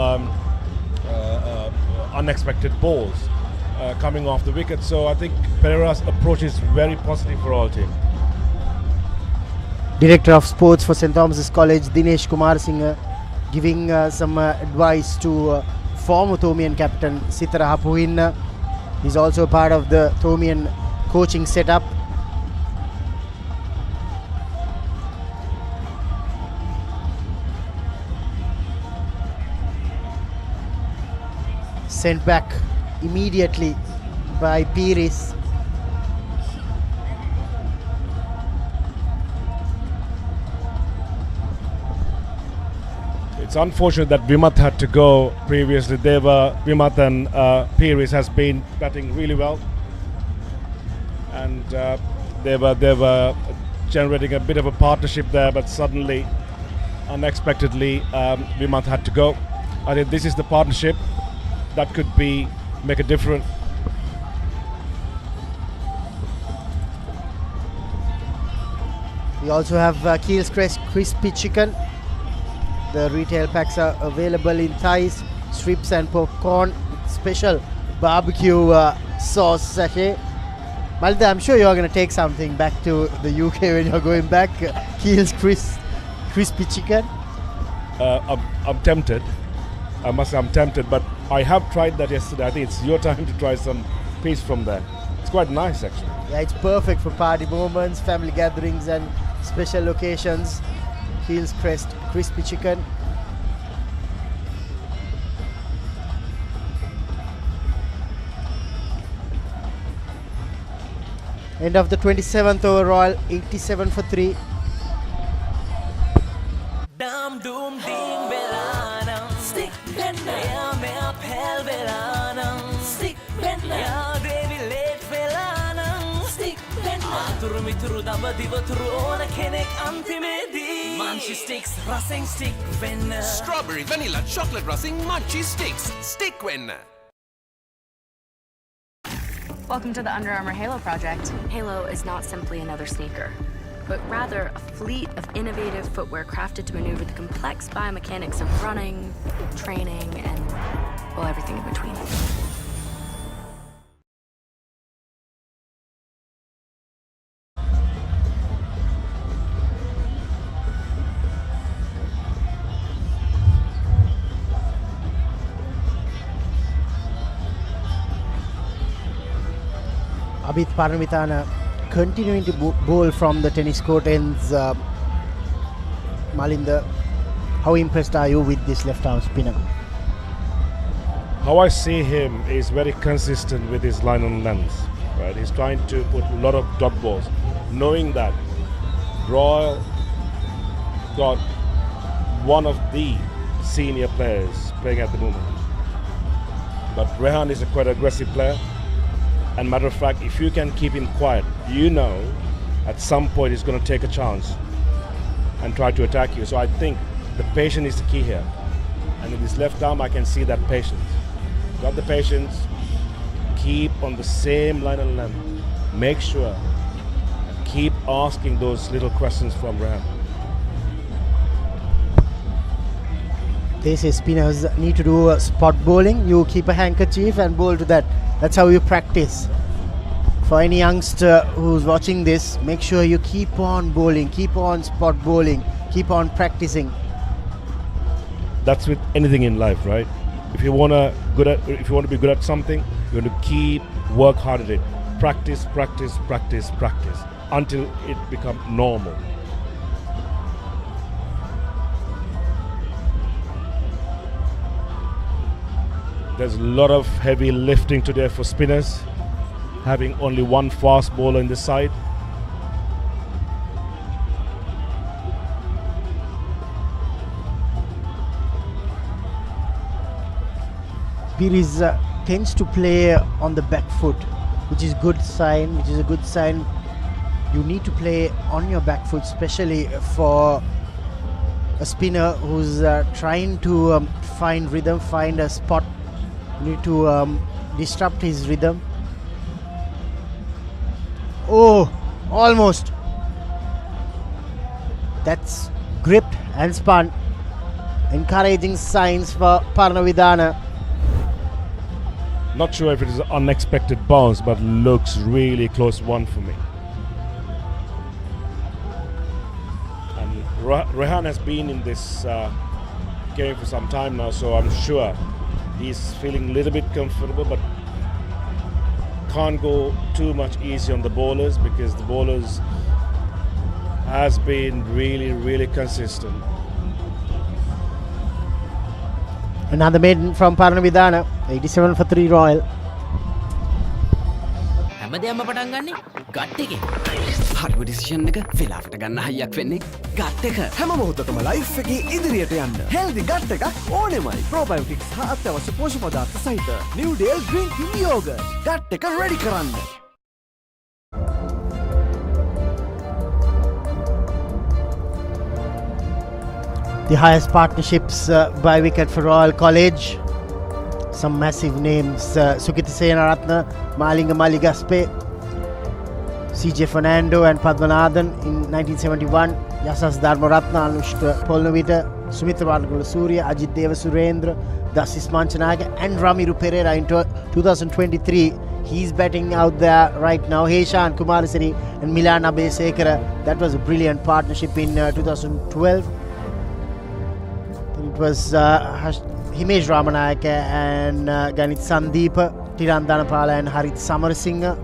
unexpected balls coming off the wicket. So I think Pereira's approach is very positive for all team. Director of Sports for St. Thomas's College, Dinesh Kumar Singh, giving some advice to former Thomian captain Sitara Hapuin. He's also part of the Thomian coaching setup. Sent back immediately by Pires. It's unfortunate that Vimath had to go previously. Vimath and Pires has been batting really well, and they were generating a bit of a partnership there, but suddenly, unexpectedly, Vimath had to go. I think this is the partnership that could make a difference. We also have Keel's Crispy Chicken. The retail packs are available in thighs, strips and popcorn with special barbecue sauce sachet. Malda, I'm sure you're going to take something back to the UK when you're going back. Keel's crispy chicken. I'm tempted. I must say I'm tempted, but I have tried that yesterday. I think it's your time to try some piece from there. It's quite nice actually. Yeah, it's perfect for party moments, family gatherings and special occasions. Keel's crispy chicken. End of the 27th overall, 87 for 3. Dam doom ding belanam stick benna ya mea pel belanam stick benna ya devi late belanam stick benna aturu mituru dama divaturu ona kenek antimedi munchie sticks racing stick benna Strawberry, vanilla, chocolate racing, munchie sticks. Stick wenna. Welcome to the Under Armour Halo project. Halo is not simply another sneaker, but rather a fleet of innovative footwear crafted to maneuver the complex biomechanics of running, training, and, well, everything in between. Abhith Paramithana continuing to bowl from the tennis court ends. Malinda, how impressed are you with this left arm spinner? How I see him is very consistent with his line on length. Right, he's trying to put a lot of dot balls, knowing that Royal got one of the senior players playing at the moment. But Rehan is a quite aggressive player. And matter of fact, if you can keep him quiet, you know at some point he's going to take a chance and try to attack you. So I think the patience is the key here. And in his left arm, I can see that patience. Got the patience, keep on the same line of length. Make sure, keep asking those little questions from Rehan. They say spinners need to do spot bowling. You keep a handkerchief and bowl to that. That's how you practice. For any youngster who's watching this, make sure you keep on bowling, keep on spot bowling, keep on practicing. That's with anything in life, right? If you want to be good at something, you want to work hard at it. Practice, practice, practice, practice until it becomes normal. There's a lot of heavy lifting today for spinners, having only one fast bowler in the side. Piri's tends to play on the back foot, which is a good sign. You need to play on your back foot, especially for a spinner who's trying to find rhythm, find a spot. You need to disrupt his rhythm. Oh, almost. That's gripped and spun. Encouraging signs for Parnavidana. Not sure if it is an unexpected bounce, but looks really close one for me. And Rehan has been in this game for some time now, so I'm sure he's feeling a little bit comfortable, but can't go too much easy on the bowlers because the bowlers has been really consistent. Another maiden from Parnavidana, 87 for 3 Royal. හැමදේම පටන් ගන්නේ gut එකේ. හරිම decision එක වෙලාවට ගන්න හයියක් වෙන්නේ gut එක. හැම මොහොතකම ලයිෆ් එකේ ඉදිරියට යන්න. හෙල්දි ගට් එකක් ඕනෙමයි. ප්‍රොබයෝටික්ස් හා අත්‍යවශ්‍ය පෝෂ්‍ය පදාර්ථ සහිත New Dialog ViU Yogurt. Gut එක රෙඩි කරන්න. The highest partnerships by wicket for Royal College. Some massive names: Sukiti Senaratna, Malinga Maligaspe, CJ Fernando and Padmanathan in 1971. Yasas Dharmaratna, Anushka Polnavita Sumitra Varnakula Surya, Ajit Deva Surendra, Dasis Manchanaga, and Ramiru Pereira in 2023. He's batting out there right now. Heshan Kumarasiri and Milan Abesekara. That was a brilliant partnership in 2012. It was Himesh Ramanayaka and Ganit Sandeep, Tiran Dhanapala and Harit Samarasinghe.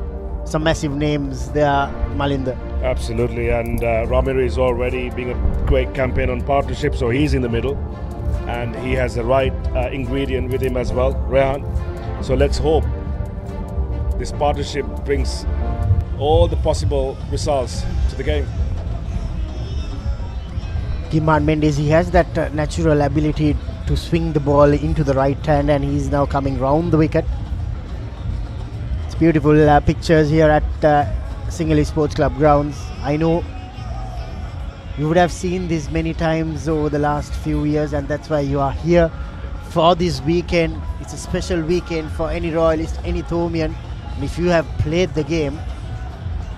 Some massive names there, Malinda. Absolutely, and Ramiru is already being a great campaign on partnership, so he's in the middle and he has the right ingredient with him as well, Rehan. So let's hope this partnership brings all the possible results to the game. Gimhan Mendes, he has that natural ability to swing the ball into the right hand, and he's now coming round the wicket. It's beautiful pictures here at Sinhalese Sports Club grounds. I know you would have seen this many times over the last few years, and that's why you are here for this weekend. It's a special weekend for any Royalist, any Thomian, and if you have played the game,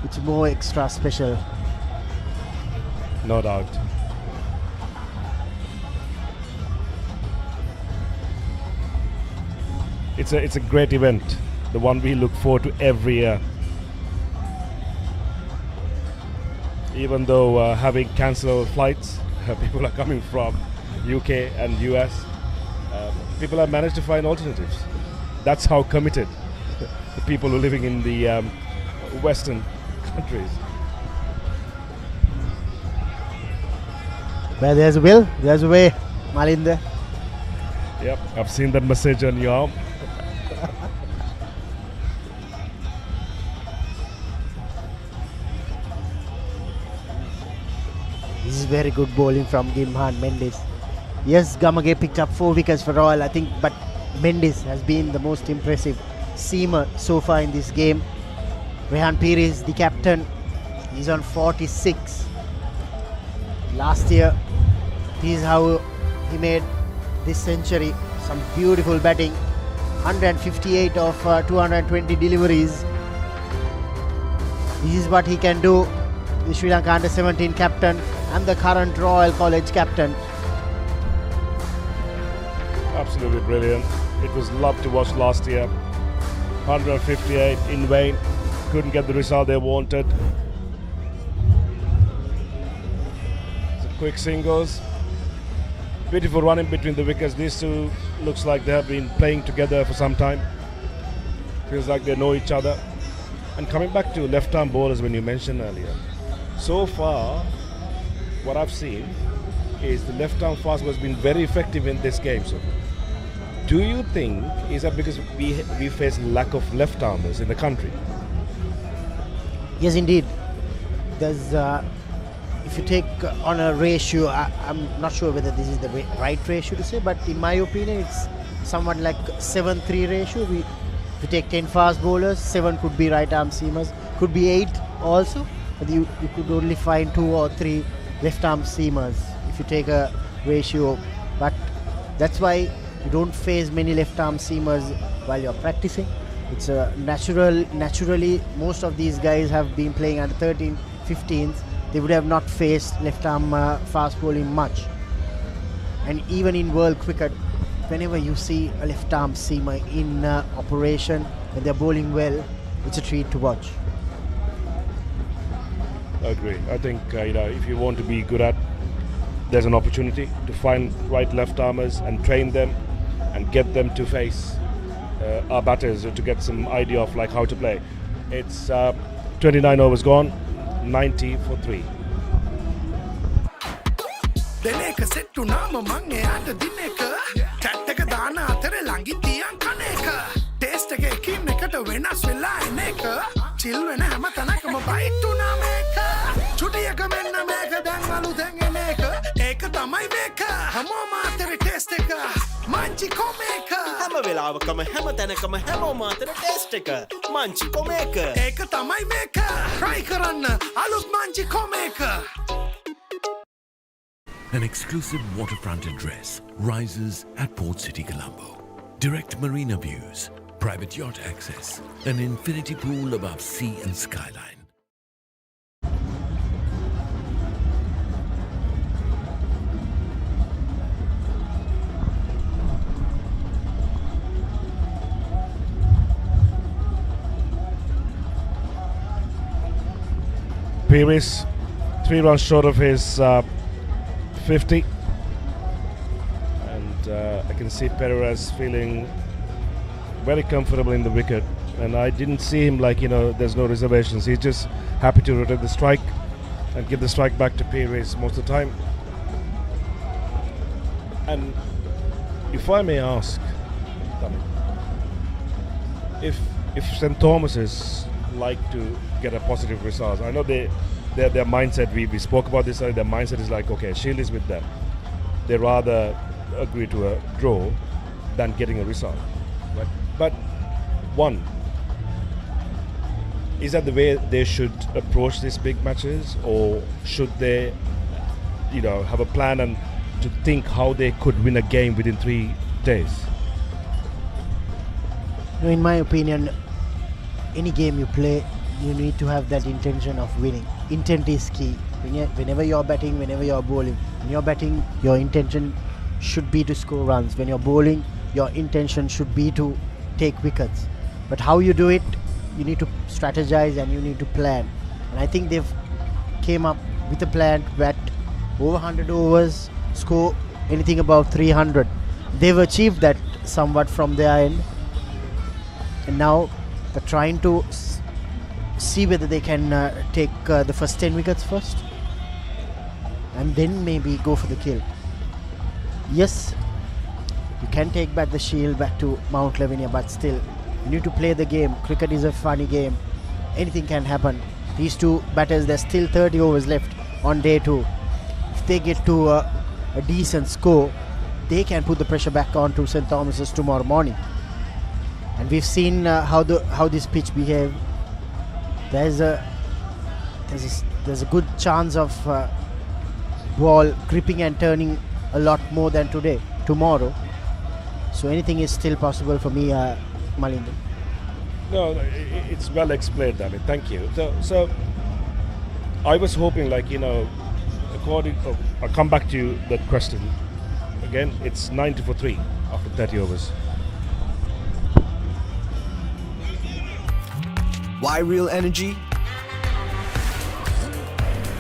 it's more extra special. No doubt. It's a great event, the one we look forward to every year. Even though having cancelled flights, people are coming from UK and US, people have managed to find alternatives. That's how committed the people who are living in the Western countries. Where there's a will, there's a way, Malinda. Yep, I've seen that message on your arm. This is very good bowling from Gimhan Mendes. Yes, Gamage picked up 4 wickets for Royal, I think, but Mendes has been the most impressive seamer so far in this game. Rehan Pires, the captain, he's on 46. Last year, this is how he made this century. Some beautiful batting. 158 of 220 deliveries. This is what he can do. The Sri Lanka Under-17 captain and the current Royal College captain. Absolutely brilliant. It was loved to watch last year. 158 in vain. Couldn't get the result they wanted. Some quick singles. Beautiful run in between the wickets. These two looks like they have been playing together for some time. Feels like they know each other. And coming back to left-arm bowlers when you mentioned earlier. So far, what I've seen is the left-arm fast bowler has been very effective in this game. So, do you think is that because we face lack of left-armers in the country? Yes, indeed. There's, if you take on a ratio, I'm not sure whether this is the right ratio to say, but in my opinion, it's somewhat like 7-3 ratio. If you take 10 fast bowlers, 7 could be right-arm seamers, could be 8 also. But you could only find 2 or 3 left-arm seamers if you take a ratio. But that's why you don't face many left-arm seamers while you're practicing. It's naturally most of these guys have been playing under 13, 15s. They would have not faced left-arm fast bowling much. And even in world cricket, whenever you see a left-arm seamer in operation and they're bowling well, it's a treat to watch. I agree. I think if you want to be good at, there's an opportunity to find right left-armers and train them and get them to face our batters to get some idea of like how to play. It's 29 overs gone, 90 for 3. දෙනේක සෙට්ටු නාම මං එයාට දිනේක chat එක දාන අතරේ ළඟින් තියන් කන එක ටේස්ට් එක එකින් එකට වෙනස් වෙලා එන එක චිල් වෙන හැම තැනකම බයිට් උනා මේක චුටියක මෙන්න මේක දැන් අලුතෙන් එන එක ඒක තමයි මේක හැමෝම අතරේ ටේස්ට් එක මංචි කොමේක හැම වෙලාවකම හැම තැනකම හැමෝම අතර ටේස්ට් එක මංචි කොමේක ඒක තමයි මේක try කරන්න අලුත් Munchee කොමේක. An exclusive waterfront address rises at Port City, Colombo. Direct marina views, private yacht access, an infinity pool above sea and skyline. Papare 3 runs short of his 50. And I can see Perez feeling very comfortable in the wicket. And I didn't see him like, there's no reservations. He's just happy to rotate the strike and give the strike back to Papare most of the time. And if I may ask, if St. Thomas's like to get a positive result, I know their mindset, we spoke about this, their mindset is like, okay, Shield is with them. They rather agree to a draw than getting a result. Right? But one, is that the way they should approach these big matches, or should they, have a plan and to think how they could win a game within 3 days? In my opinion, any game you play, you need to have that intention of winning. Intent is key. Whenever you're batting, whenever you're bowling, when you're batting, your intention should be to score runs. When you're bowling, your intention should be to take wickets. But how you do it, you need to strategize and you need to plan. And I think they've came up with a plan to bat over 100 overs, score anything above 300. They've achieved that somewhat from their end. And now they're trying to see whether they can take the first 10 wickets first. And then maybe go for the kill. Yes, you can take back the Shield back to Mount Lavinia, but still, you need to play the game. Cricket is a funny game. Anything can happen. These two batters, there's still 30 overs left on day 2. If they get to a decent score, they can put the pressure back on to St. Thomas's tomorrow morning. And we've seen how this pitch behaves. There's a good chance of ball gripping and turning a lot more than tomorrow. So anything is still possible for me, Malinder. No, it's well explained, David. Thank you. So I was hoping, I'll come back to that question. Again, it's 90 for 3 after 30 overs. Why real energy?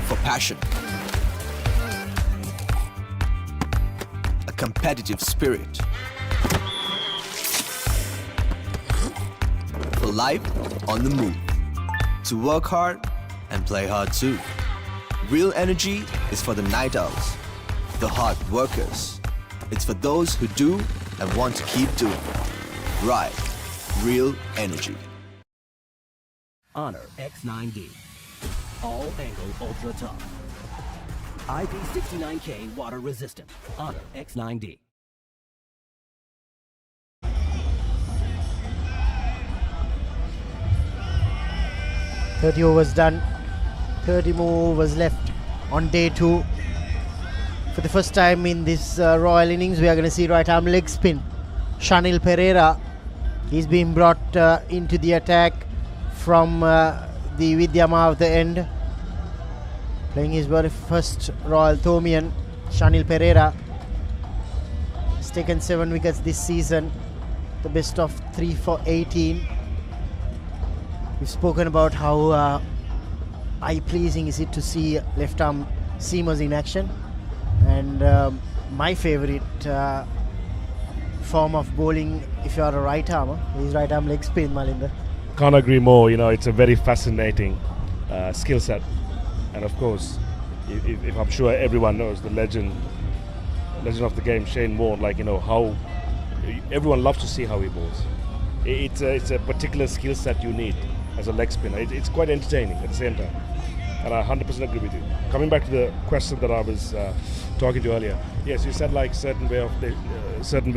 For passion. A competitive spirit. For life on the move. To work hard and play hard too. Real energy is for the night owls, the hard workers. It's for those who do and want to keep doing. Right. Real energy. Honor X9D. All angle ultra tough. IP69K water resistant. Honor X9D. .30 overs done. 30 more overs left on day 2. For the first time in this Royal innings, we are going to see right arm leg spin. Shanil Pereira, he's been brought into the attack from the Vidyama of the end. Playing his very first Royal Thomian, Shanil Pereira. He's taken 7 wickets this season, the best of 3 for 18. We've spoken about how eye-pleasing is it to see left-arm seamers in action. And my favourite form of bowling, if you are a right-armer, is right-arm leg spin, Malinder. Can't agree more. It's a very fascinating skill set. And of course, if I'm sure everyone knows the legend of the game, Shane Warne, how everyone loves to see how he bowls. It's a particular skill set you need as a leg spinner. It's quite entertaining at the same time. And I 100% agree with you. Coming back to the question that I was talking to earlier, yes, you said certain way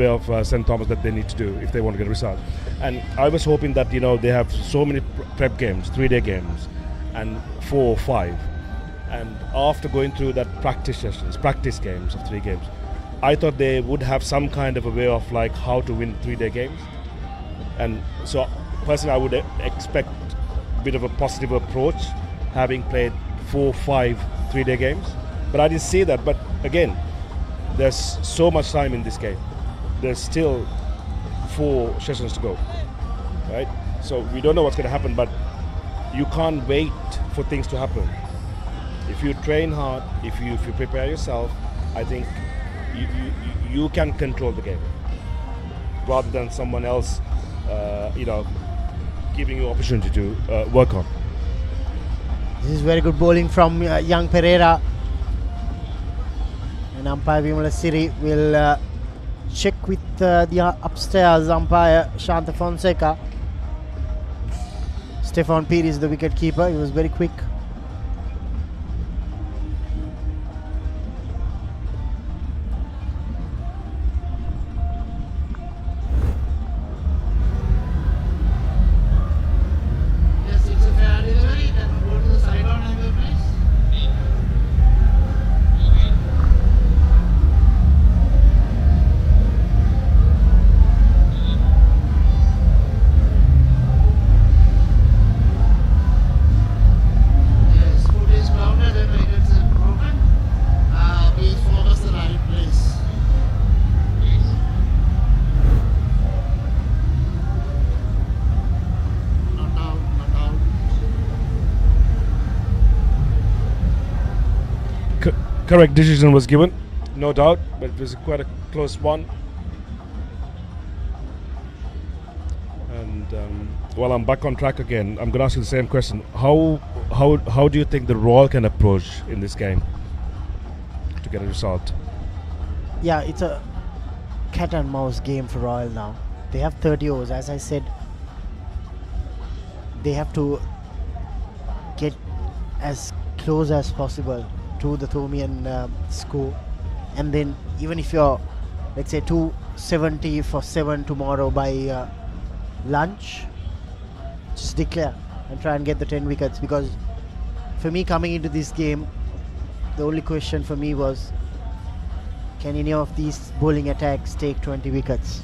of St. Thomas that they need to do if they want to get a result. And I was hoping that they have so many prep games, 3-day games, and 4 or 5. And after going through that practice games of 3 games, I thought they would have some kind of a way of how to win 3-day games. And so personally, I would expect a bit of a positive approach, having played 4 or 5 3-day games. But I didn't see that. But again, there's so much time in this game. There's still 4 sessions to go, right? So we don't know what's going to happen, but you can't wait for things to happen. If you train hard, if you prepare yourself, I think you can control the game rather than someone else, giving you opportunity to work on. This is very good bowling from young Pereira. And umpire Vimala Siri will check with the upstairs umpire Shanta Fonseca. Stefan Peer is the wicket keeper. He was very quick. Correct decision was given, no doubt, but it was quite a close one. And while I'm back on track again, I'm going to ask you the same question. How do you think the Royal can approach in this game to get a result? Yeah, it's a cat and mouse game for Royal now. They have 30 overs. As I said, they have to get as close as possible to the Thomian score, and then even if you're, let's say, 270 for 7 tomorrow by lunch, just declare and try and get the 10 wickets. Because for me, coming into this game, the only question for me was, can any of these bowling attacks take 20 wickets?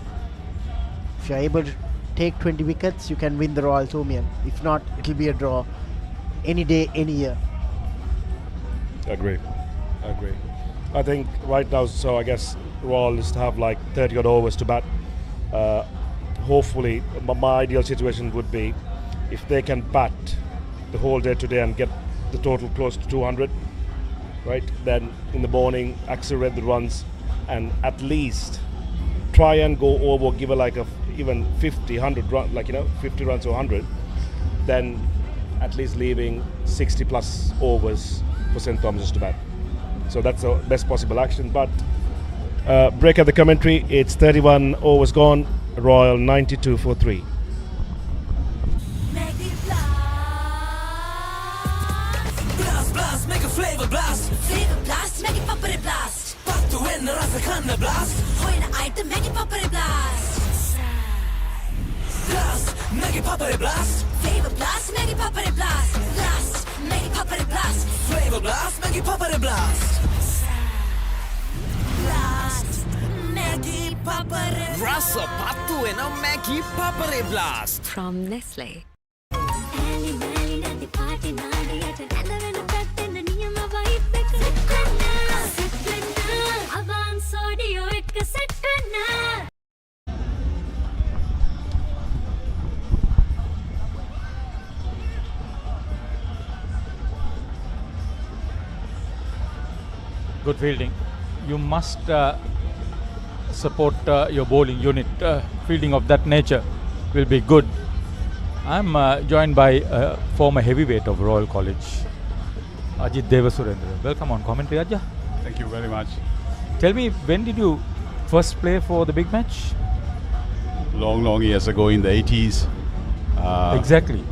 If you're able to take 20 wickets, you can win the Royal Thomian. If not, it'll be a draw any day, any year. Agree. I think right now, so I guess Royal is to have like 30 odd overs to bat. Hopefully, my ideal situation would be if they can bat the whole day today and get the total close to 200, right? Then in the morning, accelerate the runs and at least try and go over, give a even 50, 100 run, 50 runs or 100. Then at least leaving 60 plus overs for St. Thomas's to bat. So that's the best possible action. But break at the commentary, it's 31 overs gone, Royal 92 for 3. Blast, blast, make a flavor blast. Flavor blast, make it papare blast. Back to win the Rasakhana blast. Hoina item, make it papare blast. Blast, make it papare blast. Flavor blast, make it papare blast. Blast, make it papare blast. Flavor blast, make it papare blast. Blast, make it papare blast. Rasa patu ena Maggie Papare blast from Nestle. Good fielding. You must support your bowling unit. Fielding of that nature will be good. I'm joined by former heavyweight of Royal College, Ajit Devasurendra. Welcome on commentary, Ajja. Thank you very much. Tell me, when did you first play for the big match? Long years ago in the 80s. Exactly.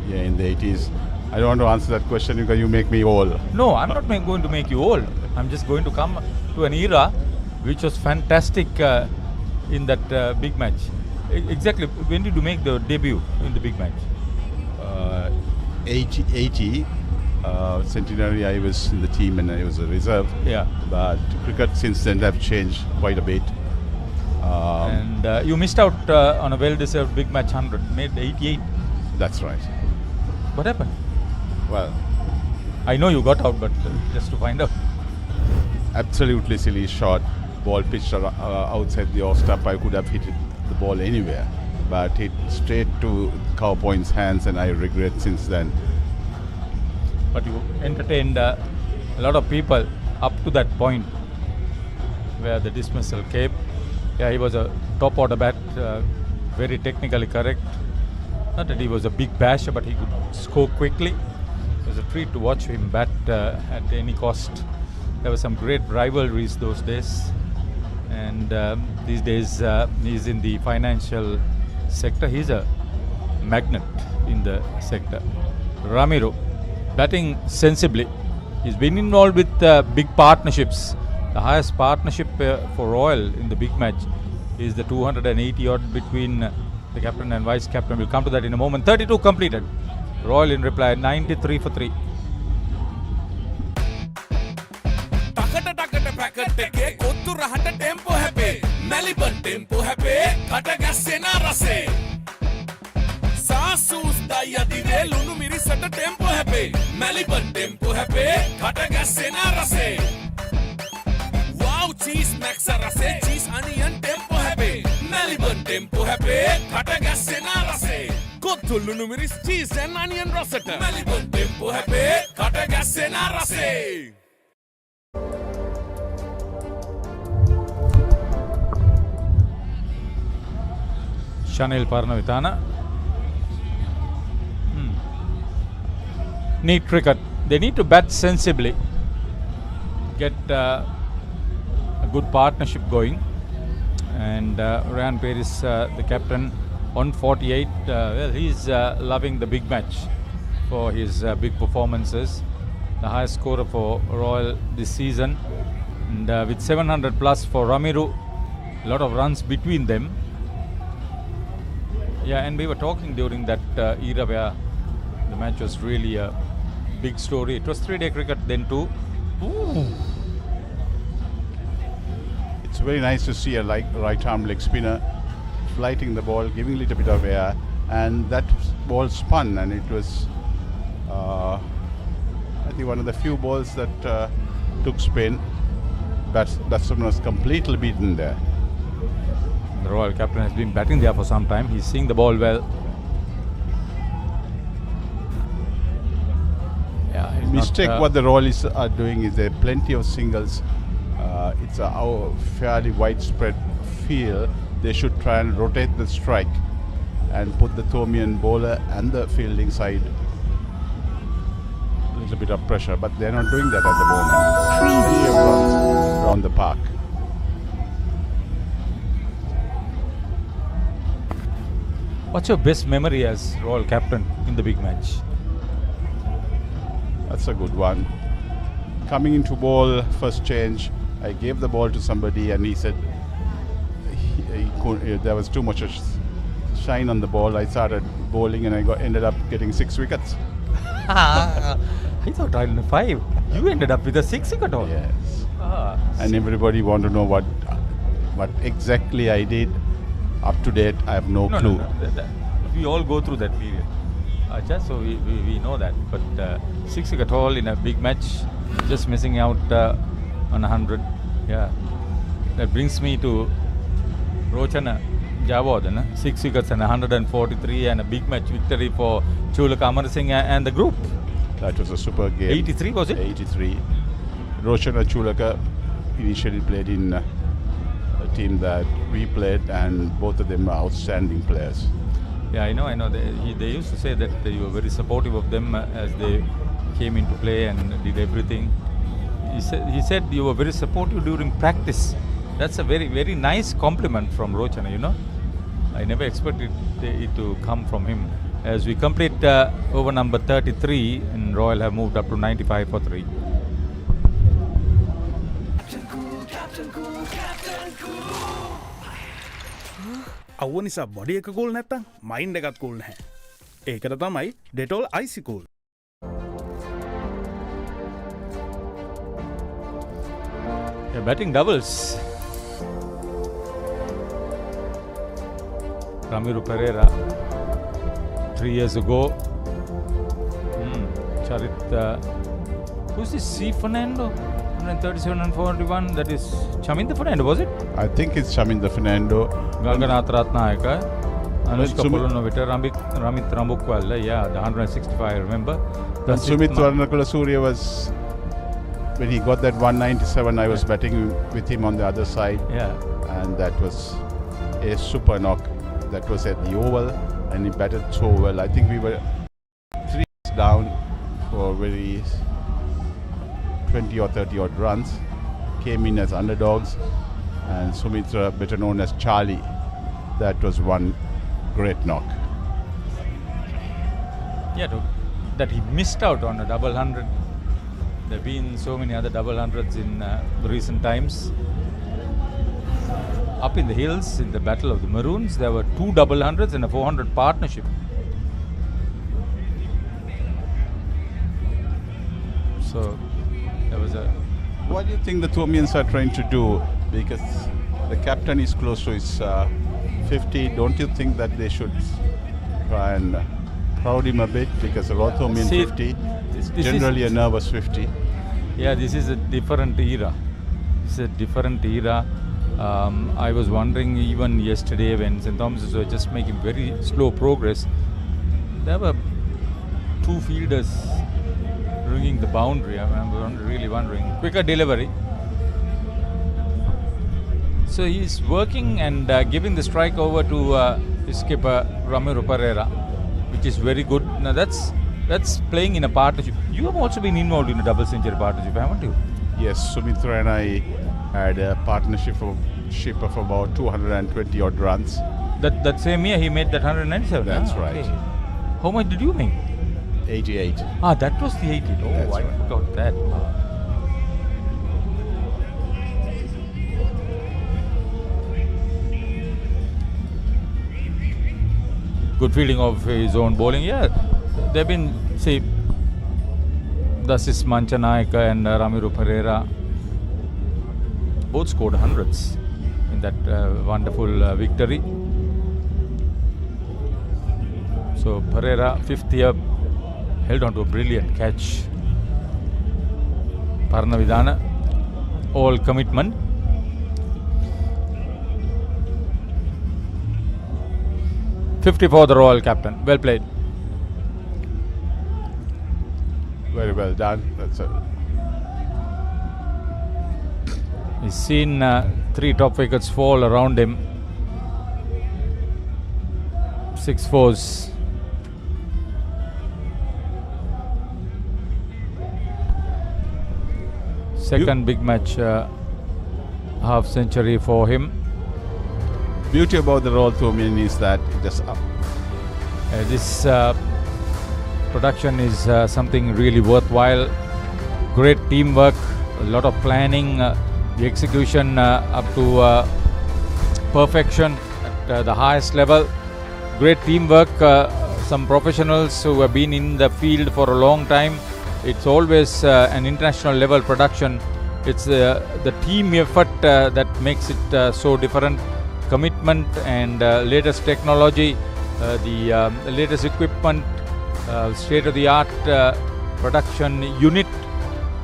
Yeah, in the 80s. I don't want to answer that question because you make me old. No, I'm not going to make you old. I'm just going to come to an era which was fantastic in that big match. Exactly. When did you make the debut in the big match? 80. Centenary, I was in the team and I was a reserve. Yeah. But cricket since then have changed quite a bit. And you missed out on a well-deserved big match 100, made 88. That's right. What happened? Well, I know you got out, but just to find out. Absolutely silly shot. Ball pitched outside the off stump. I could have hit the ball anywhere, but hit straight to Cow Point's hands, and I regret since then. but you entertained a lot of people up to that point where the dismissal came. Yeah, he was a top order bat, very technically correct. Not that he was a big basher, but he could score quickly. It was a treat to watch him bat at any cost. There were some great rivalries those days, and these days he's in the financial sector. He's a magnet in the sector. Ramiro, batting sensibly. He's been involved with big partnerships. The highest partnership for Royal in the big match is the 280 odd between the captain and vice captain. We'll come to that in a moment. 32 completed. Royal in reply 93 for 3. Wow, cheese max rase, cheese onion tempo happy. Melbourne tempo happy, kata gasena rase. Kothulu miris cheese and onion rosetta. Melbourne tempo happy, kata gasena rase. Chanel Parnavitana. Neat cricket. They need to bat sensibly. Get a good partnership going. And Ryan Paris, the captain, on 48. Well, he's loving the big match for his big performances. The highest scorer for Royal this season. And with 700 plus for Ramiro, a lot of runs between them. Yeah, and we were talking during that era where the match was really a big story. It was 3-day cricket then too. Ooh. It's very nice to see a right arm leg spinner flighting the ball, giving a little bit of air, and that ball spun, and it was I think one of the few balls that took spin. Batsman was completely beaten there. The Royal captain has been batting there for some time. He's seeing the ball well. Yeah, mistake what the Royals are doing is there are plenty of singles. It's a fairly widespread field. They should try and rotate the strike and put the Thomian bowler and the fielding side a little bit of pressure, but they're not doing that at the moment. Plenty of runs around the park. What's your best memory as Royal captain in the big match? That's a good one. Coming into ball, first change, I gave the ball to somebody and he said there was too much shine on the ball. I started bowling and I ended up getting 6 wickets. I thought I had 5. You ended up with a 6 wicket all. Yes. And everybody want to know what exactly I did. Up to date, I have no clue. No. We all go through that period. Just so we know that. But 6 wicket haul in a big match, just missing out on 100. Yeah. That brings me to Rochana Javadana, 6 wickets and 143 and a big match victory for Chulaka Amarasinghe and the group. That was a super game. 83 was it? 83. Rochana Chulaka initially played in a team that we played, and both of them are outstanding players. Yeah, I know. They used to say that you were very supportive of them as they came into play and did everything. He said you were very supportive during practice. That's a very, very nice compliment from Rochana, you know. I never expected it to come from him. As we complete over number 33, and Royal have moved up to 95 for 3. අවුව නිසා body එක cool නැත්තම් mind එකත් cool නැහැ. ඒකට තමයි Dettol Icy Cool. Yeah, batting doubles. Ramiro Pereira 3 years ago. Charit, who's this? C. Fernando? 137 and 41. That is Chaminda Fernando, was it? I think it's Chaminda Fernando. Ganganath Ratnayaka. Anushka Polonovita, Ramit Rambukwalla. Yeah, the 165, I remember. And Sumit Varnakulasuriya was, when he got that 197, I was betting with him on the other side. Yeah. And that was a super knock. That was at the Oval, and he batted so well. I think we were 3 down for very 20 or 30 odd runs. Came in as underdogs, and Sumitra, better known as Charlie, that was one great knock. Yeah, that he missed out on a double 100. There have been so many other double 100s in recent times. Up in the hills, in the Battle of the Maroons, there were 2 double 100s and a 400 partnership. So there was a... What do you think the Thomians are trying to do? Because the captain is close to his 50. Don't you think that they should try and crowd him a bit? Because a Rothomian 50 is generally a nervous 50. Yeah, this is a different era. It's a different era. I was wondering even yesterday when St. Thomas's were just making very slow progress, there were 2 fielders ringing the boundary. I'm really wondering. Quicker delivery. So he's working and giving the strike over to his skipper Ramiro Pereira, which is very good. Now that's playing in a partnership. You have also been involved in a double century partnership, haven't you? Yes, Sumitra and I had a partnership of about 220 odd runs. That same year he made that 197. That's right. Okay. How much did you make? 88. That was the 88. Oh, That's I forgot that. Good feeling of his own bowling. Yeah, they've been, see, Dasis Manchanayaka and Ramiro Pereira both scored hundreds in that wonderful victory. So Pereira, 5th year, held on to a brilliant catch. Parnavidana, all commitment. $50 for the Royal captain. Well played. Very well done. That's it. He's seen 3 top wickets fall around him. 6 fours. Second big match, half century for him. Beauty about the Royal Thomian is that it just up. This production is something really worthwhile. Great teamwork, a lot of planning, the execution up to perfection at the highest level. Great teamwork, some professionals who have been in the field for a long time. It's always an international level production. It's the team effort that makes it so different. Commitment and latest technology, the latest equipment, state-of-the-art production unit,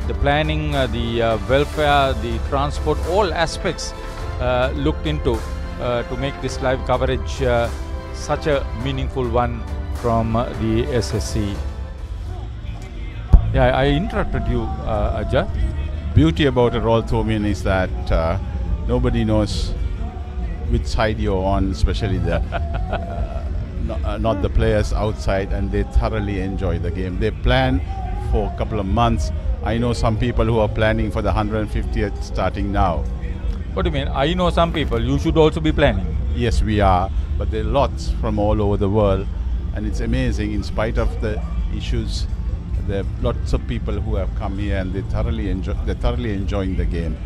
the planning, the welfare, the transport, all aspects looked into to make this live coverage such a meaningful one from the SSC. Yeah, I interrupted you, Ajay. Beauty about a Royal Thomian is that nobody knows which side you're on, especially the not the players outside, and they thoroughly enjoy the game. They plan for a couple of months. I know some people who are planning for the 150th starting now. What do you mean? I know some people. You should also be planning. Yes, we are, but there are lots from all over the world, and it's amazing. In spite of the issues, there are lots of people who have come here, and they thoroughly enjoy. They're thoroughly enjoying the game.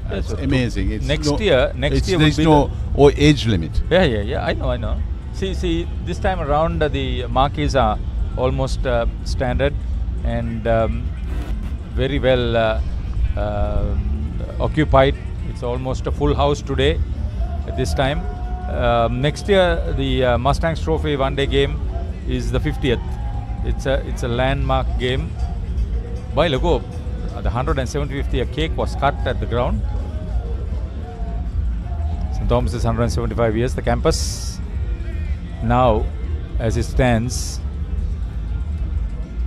It's amazing. It's next year there's no age limit. Yeah. I know. See, this time around the marquees are almost standard and very well occupied. It's almost a full house today at this time. Next year, the Mustangs Trophy one-day game is the 50th. It's a landmark game. A while ago, the 175th year cake was cut at the ground. St. Thomas is 175 years, the campus. Now, as it stands,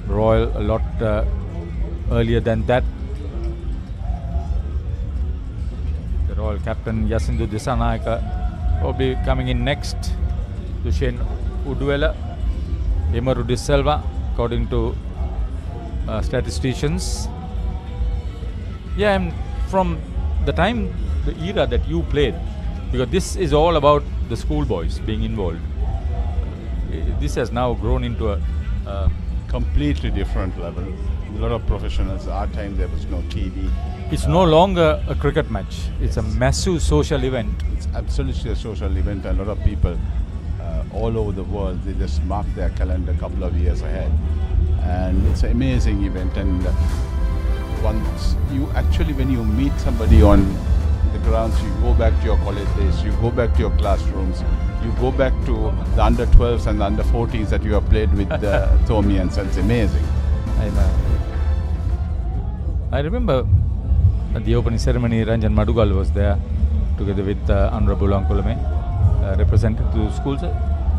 Royal a lot earlier than that. The Royal captain Yasindu Disanayaka probably coming in next. Dushen Uduela, Emaru De Silva, according to statisticians. Yeah, and from the time, the era that you played, because this is all about the schoolboys being involved. This has now grown into a completely different level. A lot of professionals. Our time there was no TV. It's no longer a cricket match. It's a massive social event. It's absolutely a social event. A lot of people all over the world, they just mark their calendar a couple of years ahead. And it's an amazing event. And once you actually, when you meet somebody on the grounds, you go back to your college days, you go back to your classrooms, you go back to the under 12s and the under 14s that you have played with the Thomians, and it's amazing. I remember at the opening ceremony, Ranjan Madugal was there together with Honorable Ankulame, represented to schools.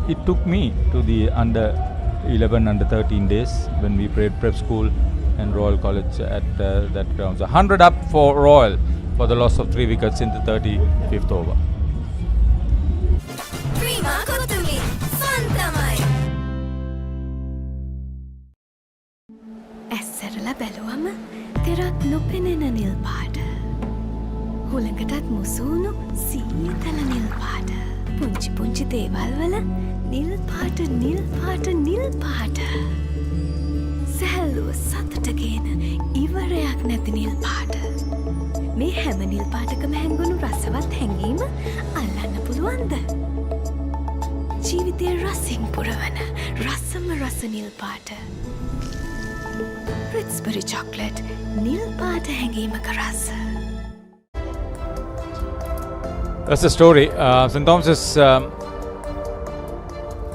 It took me to the under 11, under 13 days when we played prep school and Royal College at that ground. So 100 up for Royal for the loss of 3 wickets in the 35th over. ඇස්සරලා බැලුවම තෙරක් නොපෙනෙන නිල් පාට. හුළඟටත් මුසුණු සීතල නිල් පාට. පුංචි පුංචි දේවල් වල නිල් පාට නිල් පාට නිල් පාට. සැහැල්ලුව සතුට ගේන ඉවරයක් නැති නිල් පාට. මේ හැම නිල් පාටකම හැංගුණු රසවත් හැඟීම අල්ලන්න පුළුවන්ද? ජීවිතයේ රසින් පුරවන රසම රස නිල් පාට. Ritz-Berry chocolate, නිල් පාට හැඟීමක රස. That's the story. St. Thomas is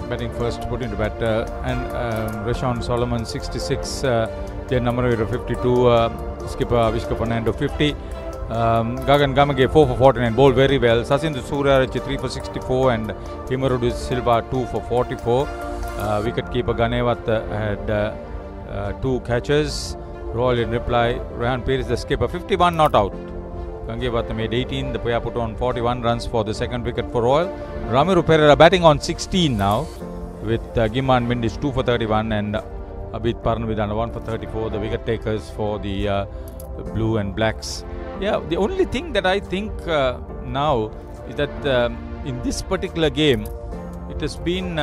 batting first, put into bat, and Rashawn Solomon 66, Jen Namarira 52, skipper Vishka Fernando 50, Gagan Gamage 4 for 49, bowled very well. Sasindu Suryarechi 3 for 64 and Himarudu Silva 2 for 44. Wicketkeeper Ganewat had 2 catches. Royal in reply, Rehan Pires the skipper 51 not out. Gangewatha made 18, the Paya put on 41 runs for the second wicket for Royal. Ramiru Pereira batting on 16 now with Gimhan Mendes 2 for 31 and Abid Parnavidana 1 for 34, the wicket takers for the Blue and Blacks. Yeah, the only thing that I think now is that in this particular game, it has been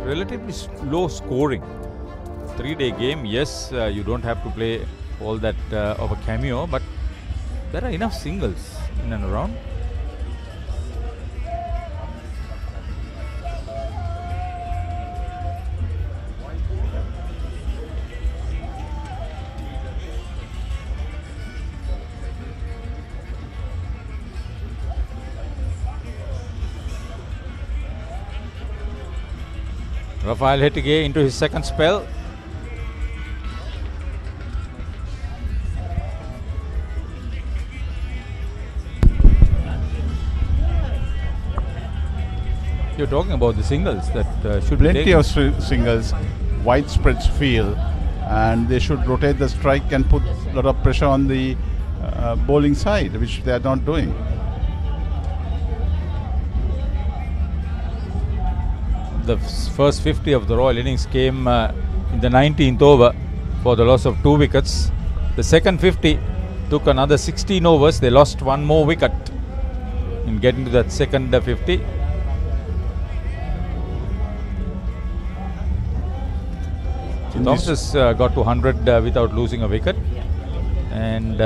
relatively low scoring. 3-day game, yes, you don't have to play all that of a cameo, but there are enough singles in and around. Rafael Hettige into his second spell. You're talking about the singles that should be plenty of singles, widespread field, and they should rotate the strike and put a lot of pressure on the bowling side, which they are not doing. The first 50 of the Royal innings came in the 19th over for the loss of 2 wickets. The second 50 took another 16 overs. They lost 1 more wicket in getting to that second 50. Thomas has got to 100 without losing a wicket, and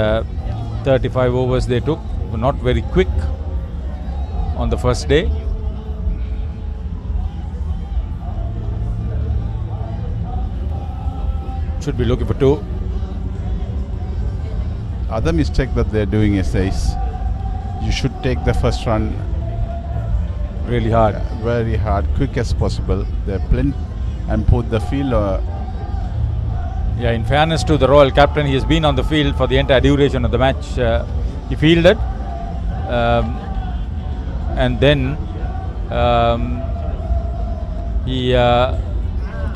35 overs they took. Not very quick on the first day. Should be looking for 2. Other mistake that they're doing is this: you should take the first run really hard, very hard, quick as possible. They're plenty and put the field. Yeah, in fairness to the Royal captain, he has been on the field for the entire duration of the match. He fielded and then he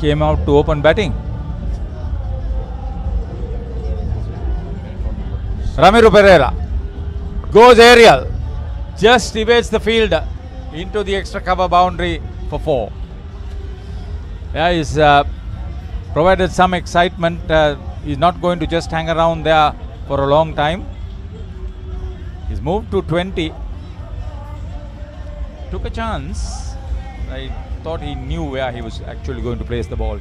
came out to open batting. 1 2 Ramiro Pereira goes aerial, just evades the fielder into the extra cover boundary for 4. Yeah, he's provided some excitement. He's not going to just hang around there for a long time. He's moved to 20. Took a chance. I thought he knew where he was actually going to place the ball.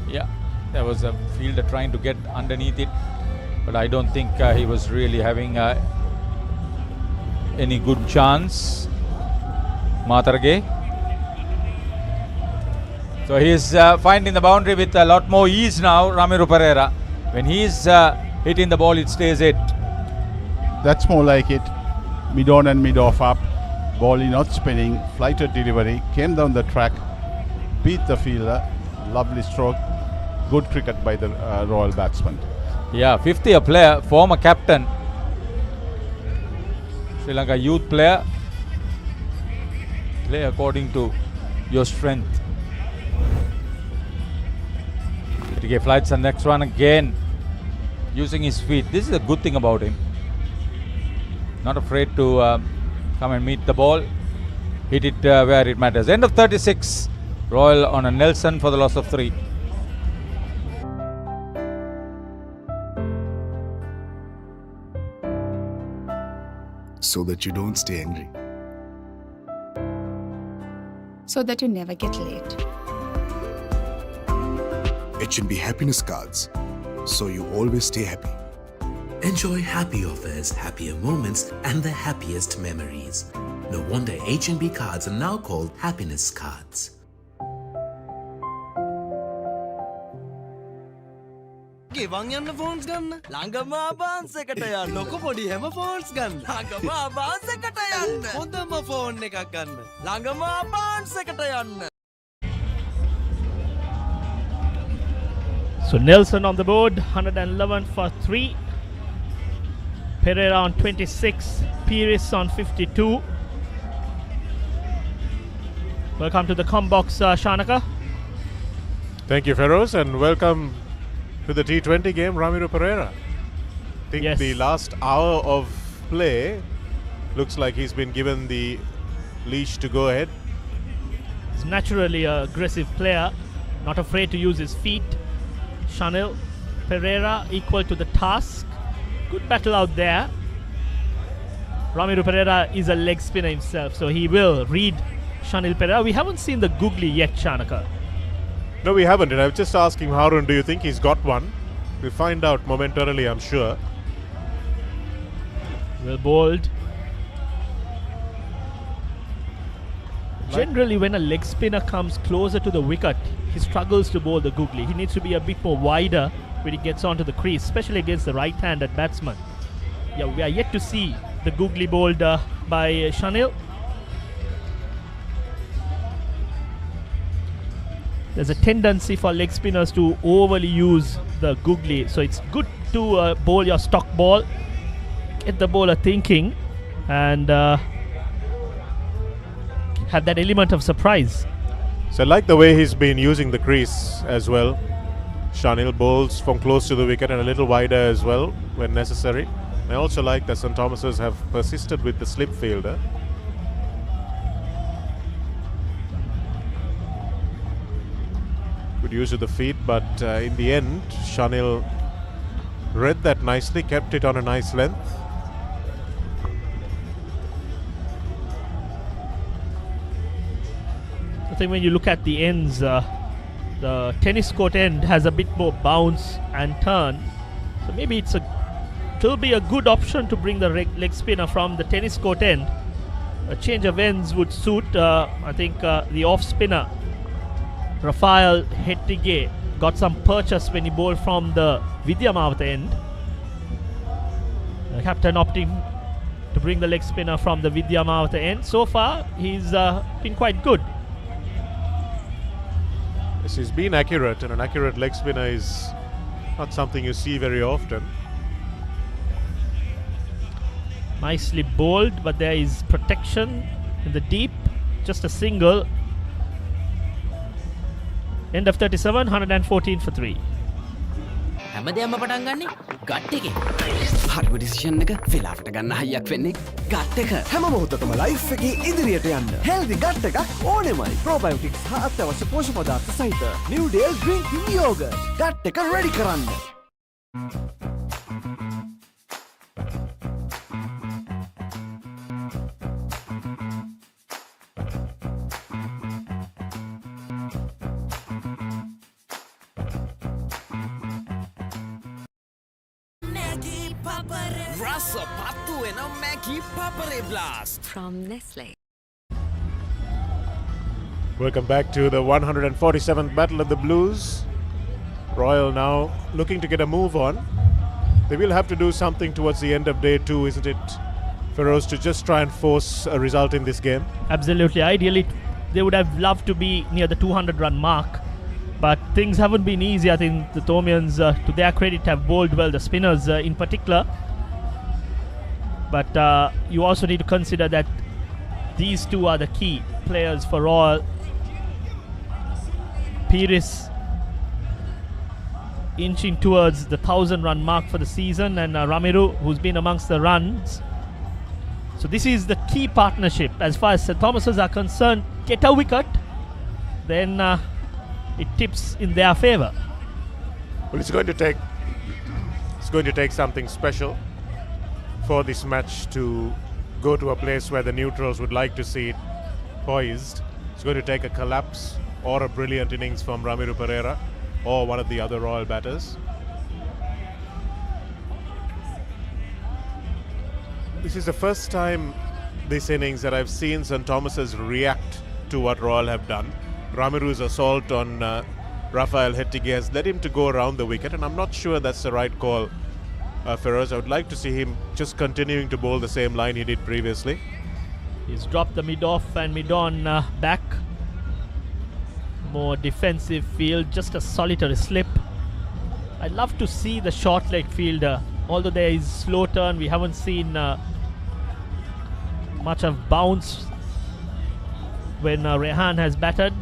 Yeah, there was a fielder trying to get underneath it, but I don't think he was really having any good chance. Matarge. So he's finding the boundary with a lot more ease now, Ramiro Pereira. When he's hitting the ball, it stays it. That's more like it. Mid on and mid off up. Ball not spinning. Flighted delivery. Came down the track. Beat the fielder. Lovely stroke. Good cricket by the Royal batsman. Yeah, 50-year player, former captain. Sri Lanka youth player. Play according to your strength. TK flights the next one again. Using his feet. This is a good thing about him. Not afraid to come and meet the ball. Hit it where it matters. End of 36. Royal on a Nelson for the loss of 3. So that you don't stay angry. So that you never get late. H&B Happiness Cards. So you always stay happy. Enjoy happy offers, happier moments, and the happiest memories. No wonder H&B cards are now called Happiness Cards. ගෙවන් යන්න phones ගන්න ළඟම ආබාන්ස් එකට යන්න ලොකු පොඩි හැම phones ගන්න ළඟම ආබාන්ස් එකට යන්න හොඳම ෆෝන් එකක් ගන්න ළඟම ආබාන්ස් එකට යන්න. So Nelson on the board, 111 for 3. Pereira on 26, Pires on 52. Welcome to the Combox, Shanaka. Thank you, Feroz, and welcome to the T20 game, Ramiro Pereira. I think the last hour of play looks like he's been given the leash to go ahead. He's naturally an aggressive player, not afraid to use his feet. Shanil Pereira equal to the task. Good battle out there. Ramiro Pereira is a leg spinner himself, so he will read Shanil Pereira. We haven't seen the googly yet, Shanaka. No, we haven't, and I was just asking Harun, do you think he's got one? We'll find out momentarily, I'm sure. Well bowled. Generally, when a leg spinner comes closer to the wicket, he struggles to bowl the googly. He needs to be a bit more wider when he gets onto the crease, especially against the right-handed batsman. Yeah, we are yet to see the googly bowled by Shanil. There's a tendency for leg spinners to overly use the googly, so it's good to bowl your stock ball, get the bowler thinking, and have that element of surprise. So I like the way he's been using the crease as well. Shanil bowls from close to the wicket and a little wider as well when necessary. I also like that St. Thomas's have persisted with the slip fielder. Good use of the feet, but in the end, Shanil read that nicely, kept it on a nice length. I think when you look at the ends, the tennis court end has a bit more bounce and turn. So maybe it will be a good option to bring the leg spinner from the tennis court end. A change of ends would suit. I think the off spinner, Rafael Hettige, got some purchase when he bowled from the Vidyamavata end. The captain opting to bring the leg spinner from the Vidyamavata end. So far, he's been quite good. Yes, he's been accurate, and an accurate leg spinner is not something you see very often. Nicely bowled, but there is protection in the deep. Just a single. End of 37, 114 for 3. හැමදේම පටන් ගන්නේ gut එකෙන්. හරිම decision එක වෙලාවට ගන්න හයියක් වෙන්නේ gut එක. හැම මොහොතකම ලයිෆ් එකේ ඉදිරියට යන්න හෙල්දි ගට් එකක් ඕනෙමයි. ප්‍රෝබයෝටික්ස් හා අත්‍යවශ්‍ය පෝෂක පදාර්ථ සහිත New Dialog ViU Yogurt gut එක රෙඩි කරන්න. Rasa patu ena Maggie Papare Blast from Nestle. Welcome back to the 147th Battle of the Blues. Royal now looking to get a move on. They will have to do something towards the end of day 2, isn't it, Feroz, to just try and force a result in this game? Absolutely. Ideally, they would have loved to be near the 200-run mark. But things haven't been easy. I think the Tomians, to their credit, have bowled well, the spinners in particular. But you also need to consider that these two are the key players for all. Pires inching towards the 1,000-run mark for the season, and Ramiru, who's been amongst the runs. So this is the key partnership. As far as St. Thomas's are concerned, get a wicket, then it tips in their favour. Well, it's going to take something special for this match to go to a place where the neutrals would like to see it poised. It's going to take a collapse or a brilliant innings from Ramiru Pereira or one of the other Royal batters. This is the first time this innings that I've seen St. Thomas's react to what Royal have done. Ramiru's assault on Rafael Hettige has led him to go around the wicket, and I'm not sure that's the right call, Feroz. I would like to see him just continuing to bowl the same line he did previously. He's dropped the mid-off and mid-on back. More defensive field, just a solitary slip. I'd love to see the short leg fielder. Although there is slow turn, we haven't seen much of bounce when Rehan has batted.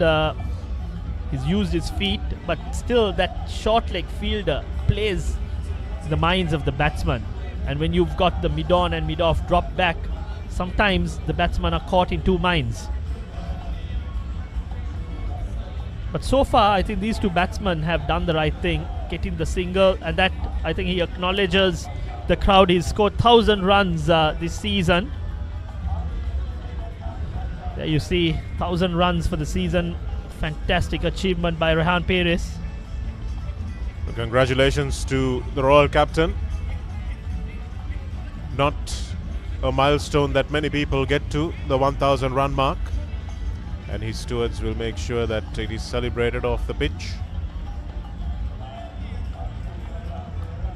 He's used his feet, but still that short leg fielder plays the minds of the batsman. And when you've got the mid-on and mid-off drop back, sometimes the batsmen are caught in two minds. But so far, I think these two batsmen have done the right thing, getting the single, and that I think he acknowledges the crowd. He's scored 1,000 runs this season. There you see 1,000 runs for the season. Fantastic achievement by Rehan Pires. Well, congratulations to the Royal captain. Not a milestone that many people get to, the 1,000 run mark. And his stewards will make sure that it is celebrated off the pitch.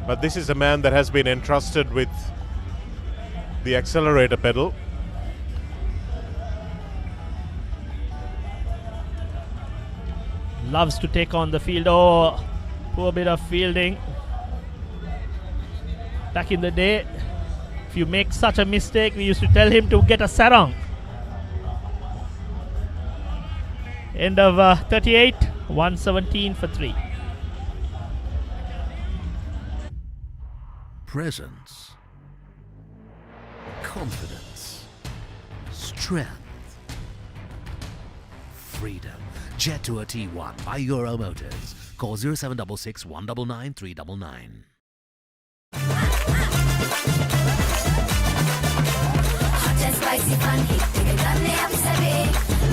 But this is a man that has been entrusted with the accelerator pedal. Loves to take on the field. Oh, poor bit of fielding. Back in the day, if you make such a mistake, we used to tell him to get a sarong. End of 38, 117 for 3. Presence, confidence, strength, freedom. Jet Tour T1 by Euro Motors. Call 0766 199 399. Hot and spicy fun hit के करने अब सभी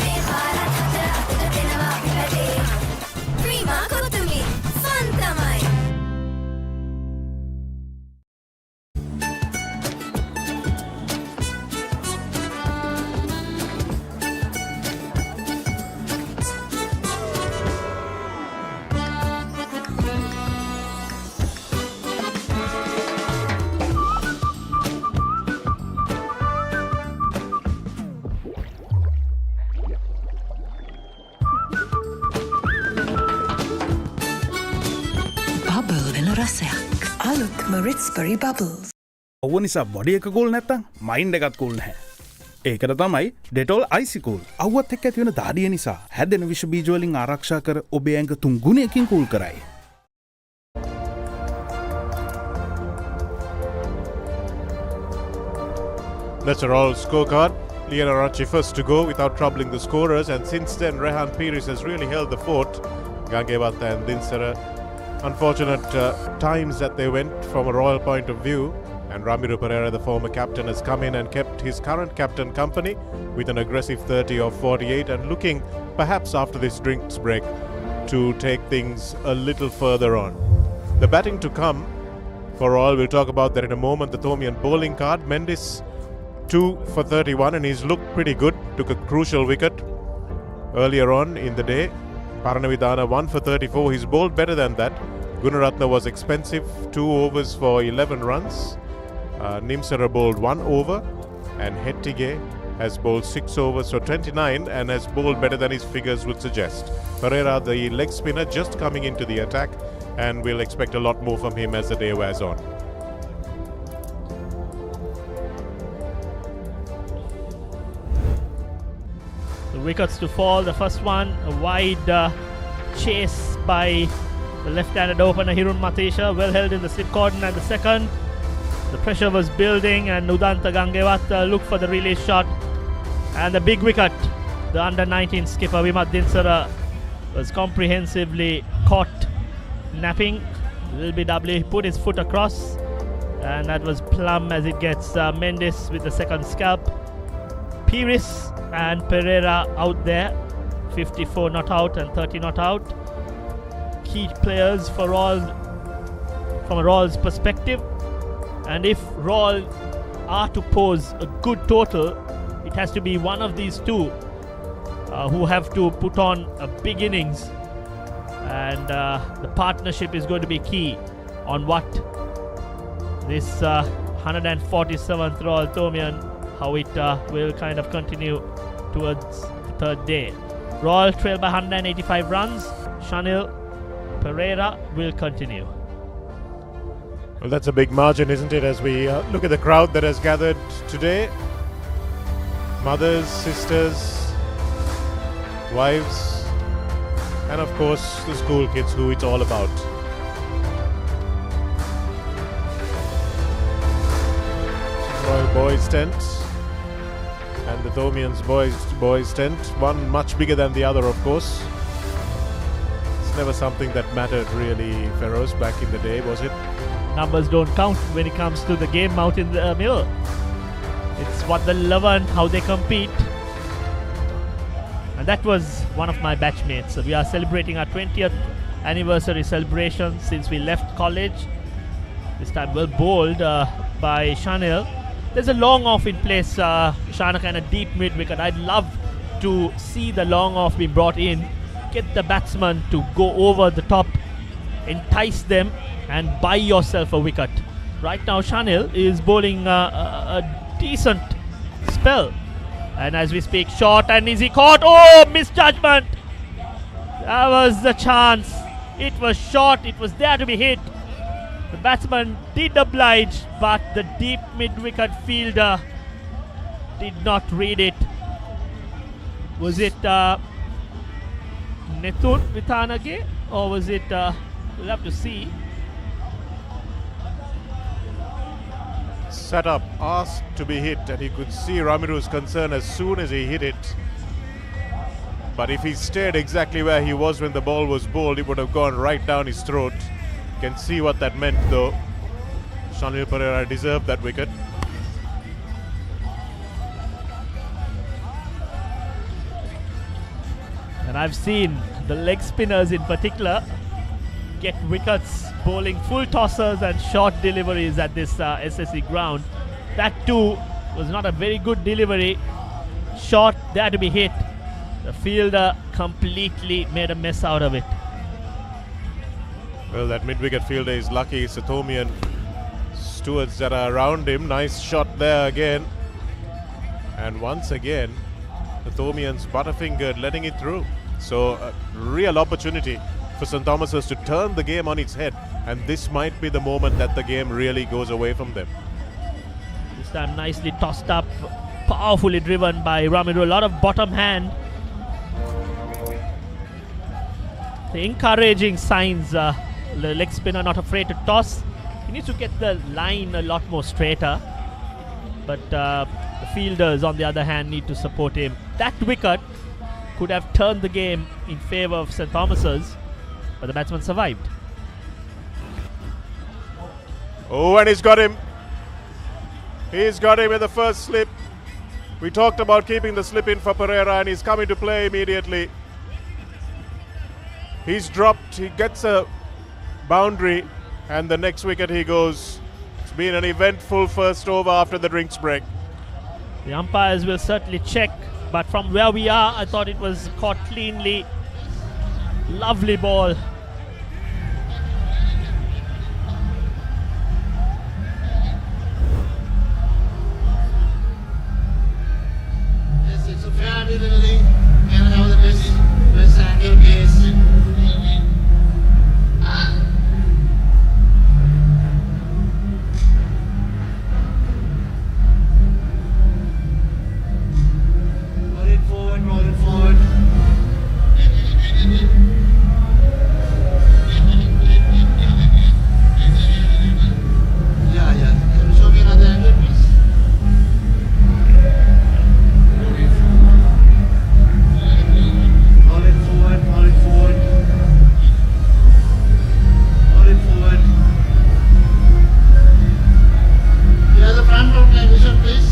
मैं भारत हट दिन वापी प्रीमा को तुम्ही fun तमाई ඔව නිසා බොඩි එක කූල් නැත්තම් මයින්ඩ් එකත් කූල් නැහැ. ඒකට තමයි ඩෙටෝල් අයිසිකූල් අවුවත් එක්ක ඇතිවන දාඩිය නිසා හැදෙන විෂ බීජවලින් ආරක්ෂා කර ඔබේ ඇඟ 3 ගුණයකින් කූල් කරයි. That's a roll scorecard. Liana Rachi first to go without troubling the scorers, and since then Rehan Piris has really held the fort. Gangewata and Dinsara, unfortunate times that they went from a royal point of view, and Ramiro Pereira, the former captain, has come in and kept his current captain company with an aggressive 30 of 48 and looking perhaps after this drinks break to take things a little further on. The batting to come for all, we'll talk about that in a moment. The Thomian bowling card, Mendes 2 for 31 and he's looked pretty good, took a crucial wicket earlier on in the day. Paranavidana 1 for 34, he's bowled better than that. Gunaratna was expensive, 2 overs for 11 runs. Nimsara bowled 1 over and Hettige has bowled 6 overs for 29 and has bowled better than his figures would suggest. Pereira, the leg spinner, just coming into the attack, and we'll expect a lot more from him as the day wears on. The wickets to fall. The first one, a wide chase by the left-handed opener Hirun Matisha, well held in the slip cordon, and the second, the pressure was building and Udanta Gangewat looked for the release shot, and the big wicket, the under-19 skipper Vimat Dinsara was comprehensively caught napping. Little bit doubly, he put his foot across, and that was plumb as it gets. Mendes with the second scalp. Piris and Pereira out there, 54 not out and 30 not out. Key players for all from a Rawls perspective, and if Rawl are to pose a good total, it has to be one of these two who have to put on a big innings, and the partnership is going to be key on what this 147th Royal Thomian, how it will kind of continue towards the third day. Royal trail by 185 runs. Shanil Pereira will continue. Well, that's a big margin, isn't it, as we look at the crowd that has gathered today. Mothers, sisters, wives, and of course the school kids who it's all about. Royal Boys tent and the Thomians boys tent, one much bigger than the other, of course. It's never something that mattered really, Feroz, back in the day, was it? Numbers don't count when it comes to the game out in the middle. It's what the love and how they compete. And that was one of my batchmates. We are celebrating our 20th anniversary celebration since we left college. This time well bowled by Shanil. There's a long off in place, Shanak, and a deep mid wicket. I'd love to see the long off be brought in, get the batsman to go over the top, entice them and buy yourself a wicket. Right now Shanil is bowling a decent spell, and as we speak, short, and is he caught? Oh, misjudgment! That was the chance. It was short, it was there to be hit. The batsman did oblige, but the deep mid-wicket fielder did not read it. Was it Nethun Vithanage, or was it, we'll have to see. Set up, asked to be hit, and you could see Ramiru's concern as soon as he hit it. But if he stayed exactly where he was when the ball was bowled, it would have gone right down his throat. You can see what that meant though. Shanil Pereira deserved that wicket. And I've seen the leg spinners in particular get wickets bowling full tossers and short deliveries at this SSE ground. That too was not a very good delivery. Short, there to be hit. The fielder completely made a mess out of it. Well, that mid-wicket fielder is lucky. It's a Thomian stewards that are around him. Nice shot there again. And once again, the Thomians butterfingered, letting it through. So a real opportunity for St. Thomas's to turn the game on its head, and this might be the moment that the game really goes away from them. This time nicely tossed up powerfully driven by Ramiro. A lot of bottom hand. The encouraging signs. The leg spinner not afraid to toss. He needs to get the line a lot more straighter. But the fielders, on the other hand, need to support him. That wicket could have turned the game in favour of St. Thomas's, but the batsman survived. Oh, and he's got him. He's got him in the first slip. We talked about keeping the slip in for Pereira, and he's coming to play immediately. He's dropped. He gets a boundary, and the next wicket he goes. It's been an eventful first over after the drinks break. The umpires will certainly check, but from where we are, I thought it was caught cleanly. Lovely ball. Yes, it's a fair delivery. Can have the best angle case. Roll it forward. Yeah. Can you show me another angle, please? Roll it forward. Roll it forward. Roll it forward. Yeah, the front row vision, please.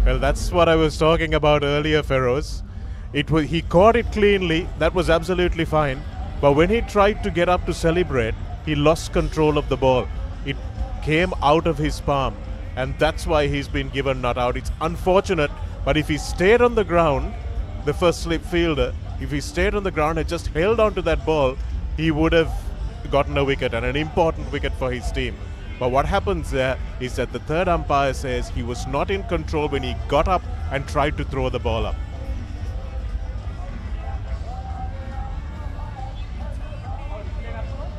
Well, that's what I was talking about earlier, Feroz. He caught it cleanly, that was absolutely fine. But when he tried to get up to celebrate, he lost control of the ball. It came out of his palm, and that's why he's been given not out. It's unfortunate, but if he stayed on the ground, the first slip fielder, if he stayed on the ground and just held on to that ball, he would have gotten a wicket, and an important wicket for his team. But what happens there is that the third umpire says he was not in control when he got up and tried to throw the ball up.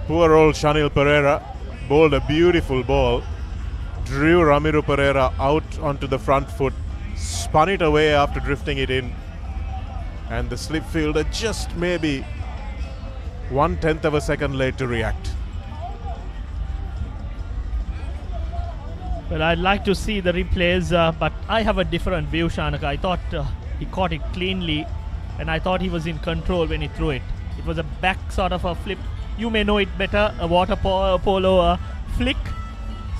Poor old Shanil Pereira bowled a beautiful ball, drew Ramiro Pereira out onto the front foot, spun it away after drifting it in, and the slip fielder just maybe 1/10 of a second late to react. Well, I'd like to see the replays, but I have a different view, Shanaka. I thought he caught it cleanly, and I thought he was in control when he threw it. It was a back sort of a flip. You may know it better, a water polo flick.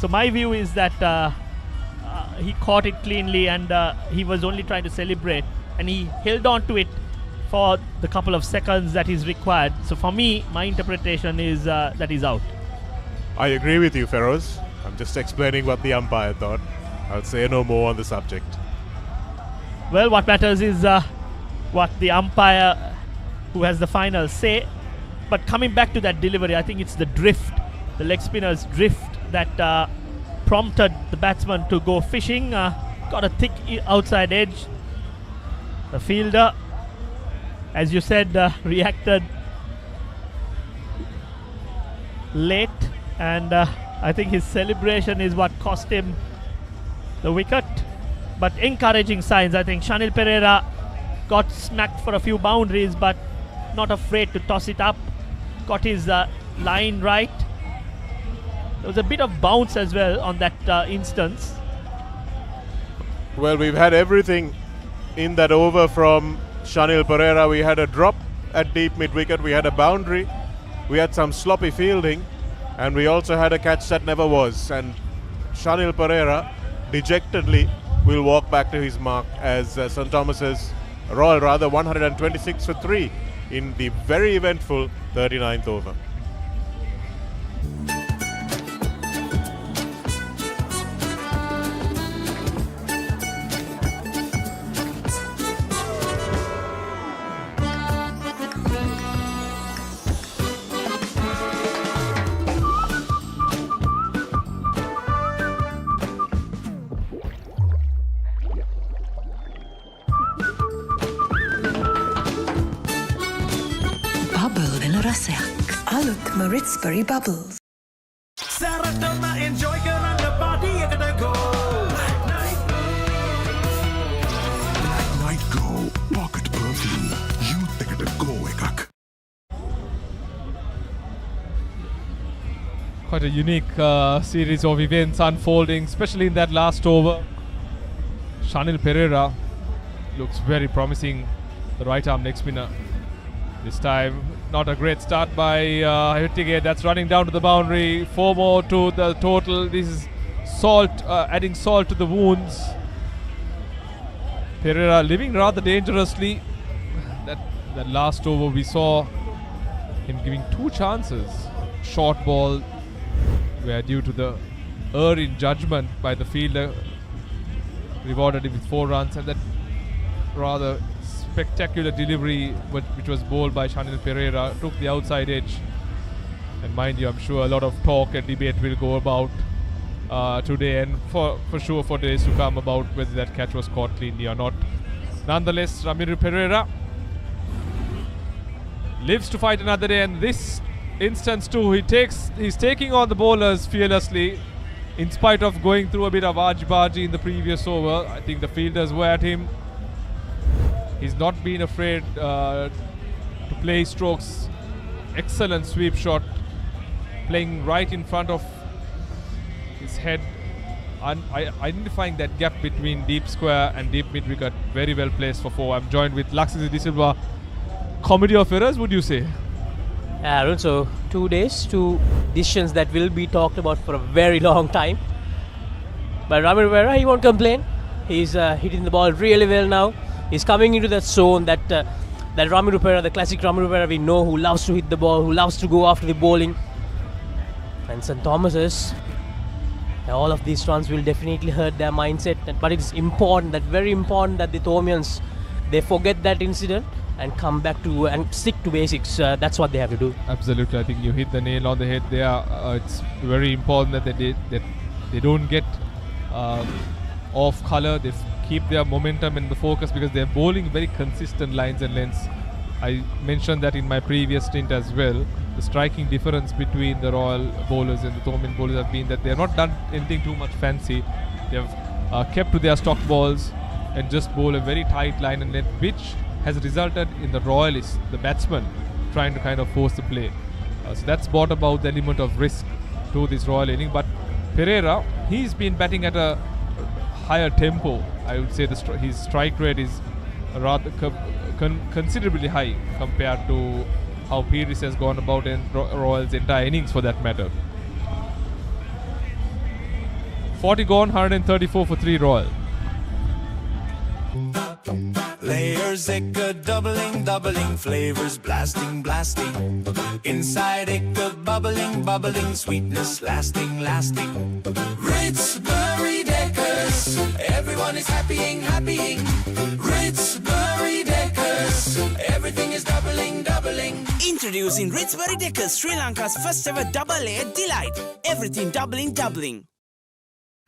So my view is that he caught it cleanly, and he was only trying to celebrate, and he held on to it for the couple of seconds that is required. So for me, my interpretation is that he's out. I agree with you, Feroz. I'm just explaining what the umpire thought. I'll say no more on the subject. Well, what matters is what the umpire who has the final say. But coming back to that delivery, I think it's the drift, the leg spinner's drift, that prompted the batsman to go fishing. Got a thick outside edge. The fielder, as you said, reacted late, and I think his celebration is what cost him the wicket. But encouraging signs. I think Shanil Pereira got smacked for a few boundaries, but not afraid to toss it up. Got his line right. There was a bit of bounce as well on that instance. Well, we've had everything in that over from Shanil Pereira. We had a drop at deep mid-wicket. We had a boundary. We had some sloppy fielding. And we also had a catch that never was. And Shanil Pereira dejectedly will walk back to his mark as St. Thomas's Royal 126 for 3 in the very eventful 39th over. Maritzbury Bubbles. enjoy party go. Night Go Pocket Perfume. You take it a go ekak. Quite a unique series of events unfolding, especially in that last over. Shanil Pereira looks very promising, the right arm leg spinner. This time, not a great start by Hittigate. That's running down to the boundary. 4 more to the total. This is salt, adding salt to the wounds. Pereira living rather dangerously. That last over, we saw him giving 2 chances. Short ball, where due to the error in judgment by the fielder, rewarded him with 4 runs, and that rather spectacular delivery which was bowled by Shanil Pereira took the outside edge. And mind you, I'm sure a lot of talk and debate will go about today, and for sure for days to come, about whether that catch was caught cleanly or not. Nonetheless, Ramiro Pereira lives to fight another day, and this instance too, he's taking on the bowlers fearlessly in spite of going through a bit of argy-bargy in the previous over. I think the fielders were at him. He's not been afraid to play strokes. Excellent sweep shot, playing right in front of his head, identifying that gap between deep square and deep mid-wicket. Very well placed for 4. I'm joined with Laxis De Silva. Comedy of errors, would you say? Aaron, so 2 days, 2 decisions that will be talked about for a very long time. But Ramiro Pereira, he won't complain. He's hitting the ball really well now. He's coming into that zone that that Ramiro Pereira, the classic Ramiro Pereira we know, who loves to hit the ball, who loves to go after the bowling. And St. Thomas's, all of these runs will definitely hurt their mindset. But it's important, very important, that the Thomians, they forget that incident and come back to and stick to basics. That's what they have to do. Absolutely, I think you hit the nail on the head there. It's very important that they don't get off colour. They keep their momentum and the focus, because they're bowling very consistent lines and lengths. I mentioned that in my previous stint as well. The striking difference between the Royal bowlers and the Thomian bowlers have been that they have not done anything too much fancy. They have kept to their stock balls and just bowl a very tight line and length, which has resulted in the Royalists, the batsmen, trying to kind of force the play. So that's brought about the element of risk to this Royal inning. But Pereira, he's been batting at a higher tempo. I would say his strike rate is rather considerably high compared to how Pires has gone about in Royal's entire innings for that matter. 40 gone, 134 for 3 Royal. Layers echo doubling, flavors blasting. Inside echo bubbling, sweetness lasting. Ritz Berry Deckers, everyone is happying. Ritz Berry Deckers, everything is doubling. Introducing Ritz Berry Deckers, Sri Lanka's first ever double-layered delight. Everything doubling.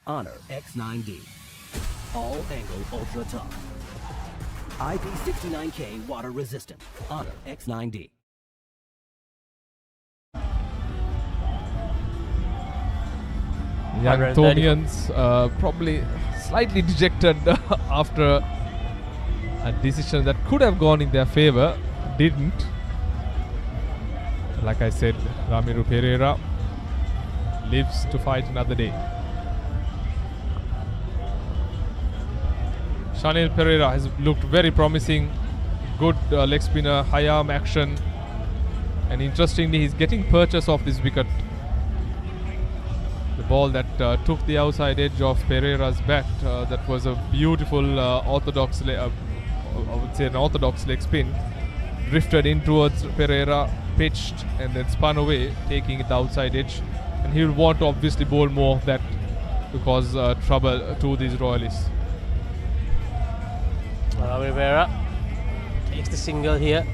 Honor X9D. All angle ultra tough. IP69K water resistant. Honor X9D. Young Thomians probably slightly dejected after a decision that could have gone in their favour, didn't. Like I said, Ramiro Pereira lives to fight another day. Shanil Pereira has looked very promising. Good leg spinner, high arm action. And interestingly, he's getting purchase of this wicket. The ball that took the outside edge of Pereira's bat, that was a beautiful orthodox, I would say an orthodox leg spin. Drifted in towards Pereira, pitched and then spun away, taking it the outside edge. And he will want to obviously bowl more of that to cause trouble to these Royalists. Pereira takes the single here.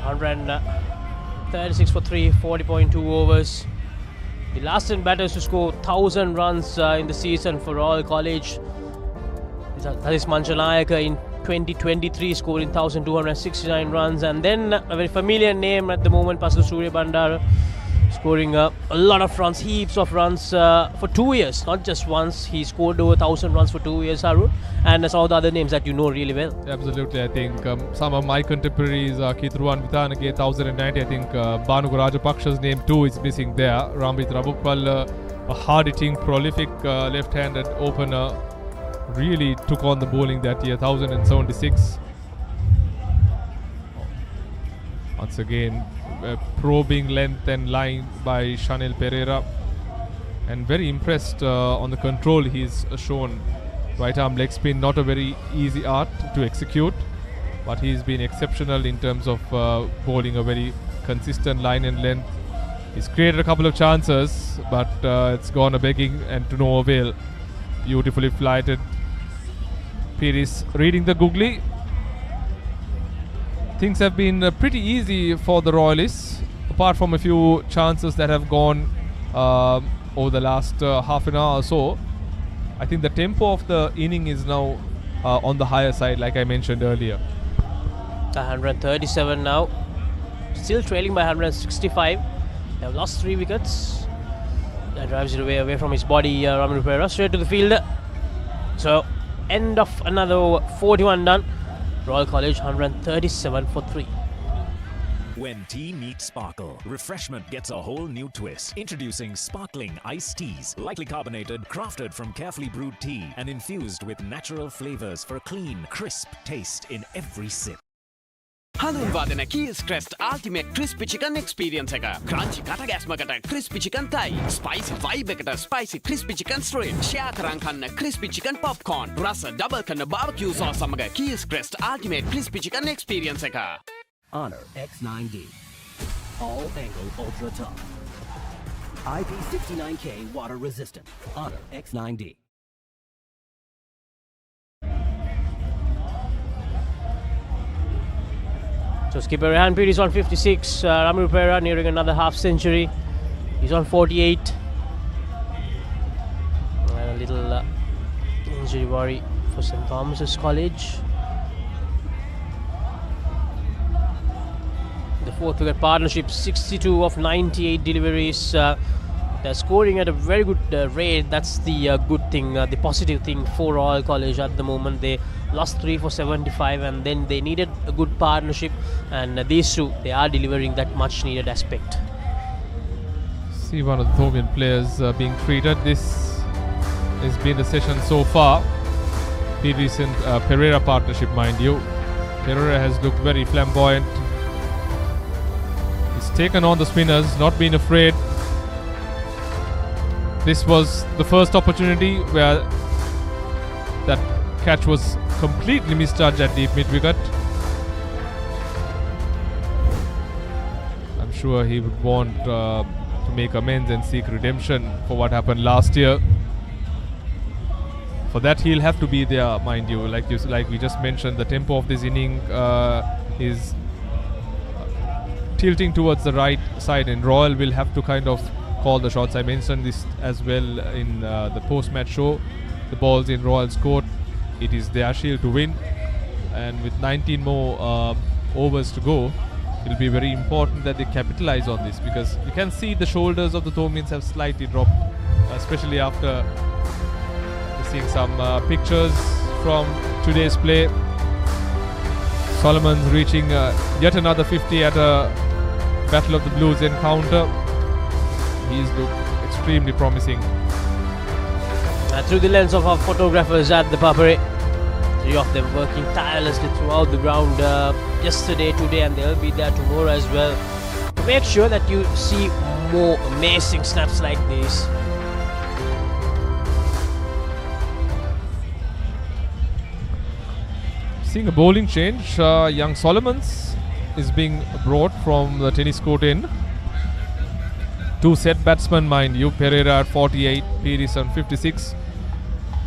136 for 3, 40.2 overs. The last 10 batters to score 1,000 runs in the season for Royal College. That is Manchanayaka in 2023, scoring 1,269 runs. And then a very familiar name at the moment, Pasal Surya Bandara, scoring a lot of runs, heaps of runs for 2 years, not just once. He scored over 1,000 runs for 2 years, Harun. And some of the other names that you know really well. Absolutely, I think some of my contemporaries, Kitruwan Vithanage, 1,090. I think Banuga Rajapaksha's name too is missing there. Ramit Rabukwal, a hard-hitting, prolific left-handed opener, really took on the bowling that year, 1,076. Once again, probing length and line by Shanil Pereira, and very impressed on the control he's shown. Right arm leg spin, not a very easy art to execute, but he's been exceptional in terms of bowling a very consistent line and length. He's created a couple of chances, but it's gone a begging and to no avail. Beautifully flighted. Pires reading the googly. Things have been pretty easy for the Royalists, apart from a few chances that have gone over the last half an hour or so. I think the tempo of the inning is now on the higher side, like I mentioned earlier. 137 now, still trailing by 165. They have lost 3 wickets. That drives it away from his body. Ramiro Pereira straight to the fielder. So end of another 41 done. Royal College 137 for 3. When tea meets sparkle, refreshment gets a whole new twist. Introducing sparkling iced teas, lightly carbonated, crafted from carefully brewed tea and infused with natural flavors for a clean, crisp taste in every sip. හඳුන්වා දෙන Keels Crest Ultimate Crispy Chicken Experience එක. Crunchy කටගැස්මකට Crispy Chicken Thai, Spicy Vibe එකට Spicy Crispy Chicken Shrimp, Share කරන් කන්න Crispy Chicken Popcorn, රස double කරන barbecue sauce සමග Keels Crest Ultimate Crispy Chicken Experience එක. Honor X9D. All angle ultra tough. IP69K water resistant. Honor X9D. So skipper Rehan Piri is on 56, Rami Rupera nearing another half century. He's on 48. And a little injury worry for St. Thomas's College. The fourth wicket partnership, 62 of 98 deliveries. They're scoring at a very good rate. That's the good thing, the positive thing for Royal College at the moment. They lost 3 for 75 and then they needed a good partnership, and these two, they are delivering that much needed aspect. See one of the Thomian players being treated. This has been the session so far. The recent Pereira partnership, mind you. Pereira has looked very flamboyant. He's taken on the spinners, not been afraid. This was the first opportunity where that catch was completely misjudged at deep mid wicket. I'm sure he would want to make amends and seek redemption for what happened last year. For that, he'll have to be there, mind you. Like we just mentioned, the tempo of this inning is tilting towards the right side, and Royal will have to kind of call the shots. I mentioned this as well in the post-match show. The ball's in Royal's court. It is their shield to win, and with 19 more overs to go, it'll be very important that they capitalize on this, because you can see the shoulders of the Thomians have slightly dropped, especially after seeing some pictures from today's play. Solomon's reaching yet another 50 at a Battle of the Blues encounter. He's looked extremely promising. Through the lens of our photographers at the Papare, 3 of them working tirelessly throughout the ground yesterday, today, and they'll be there tomorrow as well, to make sure that you see more amazing snaps like this. Seeing a bowling change, young Solomons is being brought from the tennis court in. 2 set batsmen, mind you, Pereira at 48, Pires on 56.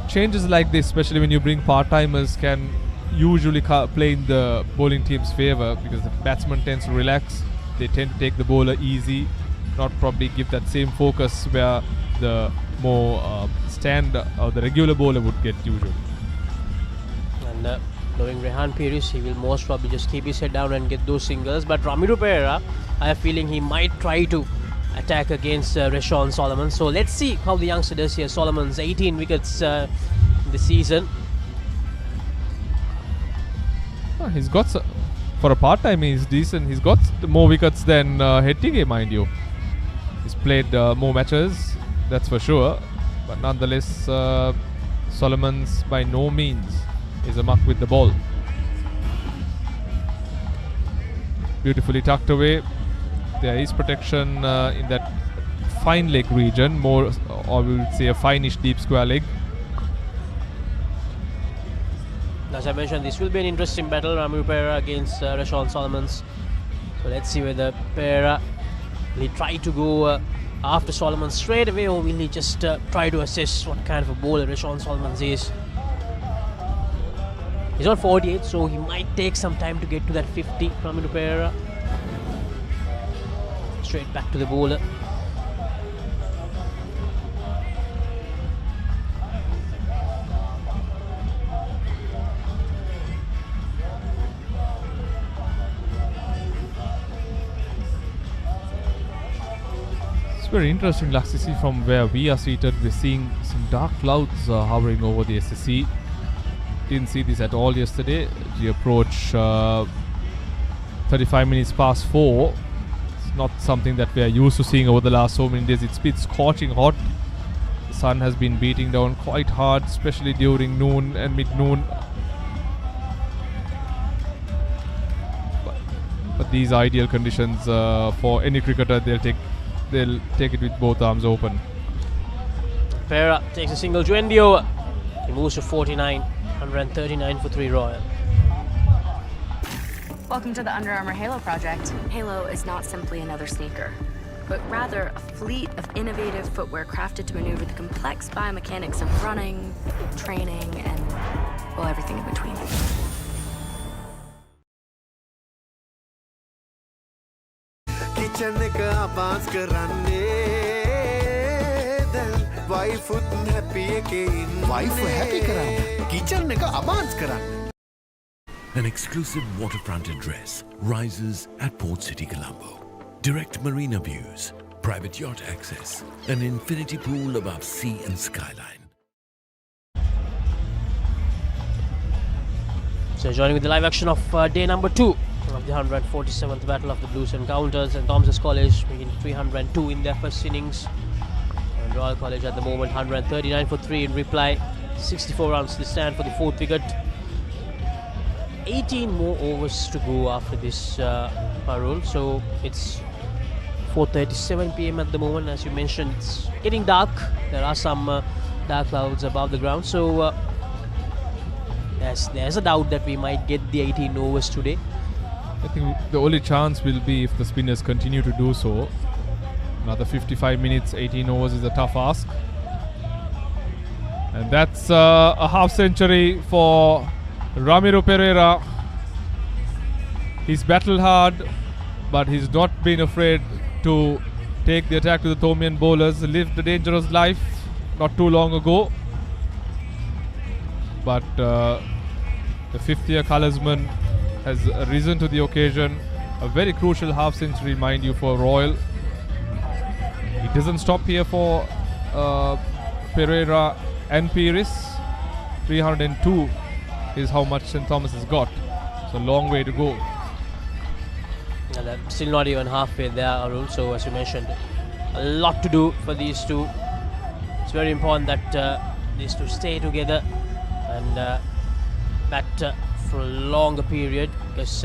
Changes like this, especially when you bring part-timers, can usually play in the bowling team's favour, because the batsman tends to relax. They tend to take the bowler easy, not probably give that same focus where the more or the regular bowler would get usually. And knowing Rehan Pires, he will most probably just keep his head down and get those singles. But Ramiru Pereira, I have a feeling he might try to attack against Rashawn Solomon. So let's see how the youngster does here. Solomon's 18 wickets this season. He's got, for a part-time, he's decent. He's got more wickets than Hettige, mind you. He's played more matches, that's for sure. But nonetheless, Solomon's by no means is a muck with the ball. Beautifully tucked away. There is protection in that fine leg region, more, or we would say a fine-ish deep square leg. As I mentioned, this will be an interesting battle, Ramiru Pereira against Rashawn Solomons. So let's see whether Pereira will try to go after Solomon straight away, or will he just try to assess what kind of a bowler Rashawn Solomons is. He's on 48, so he might take some time to get to that 50, Ramiru Pereira. Straight back to the bowler. It's very interesting, Laksisi, from where we are seated. We're seeing some dark clouds hovering over the SSC. Didn't see this at all yesterday. We approach 35 minutes past 4. It's not something that we are used to seeing over the last so many days. It's been scorching hot. The sun has been beating down quite hard, especially during noon and mid-noon. But these ideal conditions for any cricketer, they'll take it with both arms open. Papare takes a single to end the over. He moves to 49, 139 for 3 Royal. Welcome to the Under Armour Halo project. Halo is not simply another sneaker, but rather a fleet of innovative footwear crafted to maneuver the complex biomechanics of running, training, and, well, everything in between. Kitchen ka abans karanne dal wife happy again Wife happy karanne kitchen ka abans karanne. An exclusive waterfront address rises at Port City, Colombo. Direct marina views, private yacht access, an infinity pool above sea and skyline. So joining with the live action of day number 2 of the 147th Battle of the Blues Encounters, St. Thomas's College making 302 in their first innings. And Royal College at the moment 139 for 3 in reply. 64 runs to stand for the 4th wicket. 18 more overs to go after this parole. So it's 4:37 p.m. at the moment. As you mentioned, it's getting dark. There are some dark clouds above the ground. So there's a doubt that we might get the 18 overs today. I think the only chance will be if the spinners continue to do so. Another 55 minutes, 18 overs is a tough ask. And that's a half century for Ramiro Pereira. He's battled hard, but he's not been afraid to take the attack to the Thomian bowlers. Lived a dangerous life not too long ago. But the 5th-year colorsman has risen to the occasion. A very crucial half century, mind you, for Royal. He doesn't stop here for Pereira and Pires. 302 is how much St. Thomas has got. It's a long way to go. And they're still not even halfway there, Arul. So as you mentioned, a lot to do for these two. It's very important that these two stay together and bat for a longer period, because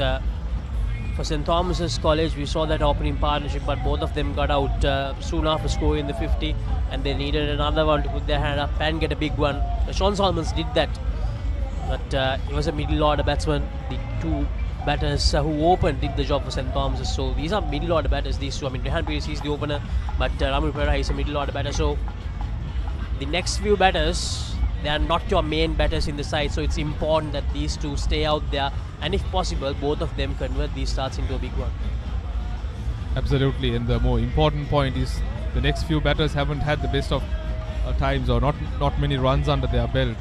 for St. Thomas's College we saw that opening partnership, but both of them got out soon after scoring the 50, and they needed another one to put their hand up and get a big one. Sean Solomons did that, but he was a middle order batsman. The two batters who opened did the job for St. Thomas's. So these are middle order batters, these two. I mean, Rehan Pires is the opener, but Ramiro Pereira is a middle order batter. So the next few batters, they are not your main batters in the side, so it's important that these two stay out there, and if possible both of them convert these starts into a big one. Absolutely, and the more important point is the next few batters haven't had the best of times, or not many runs under their belt.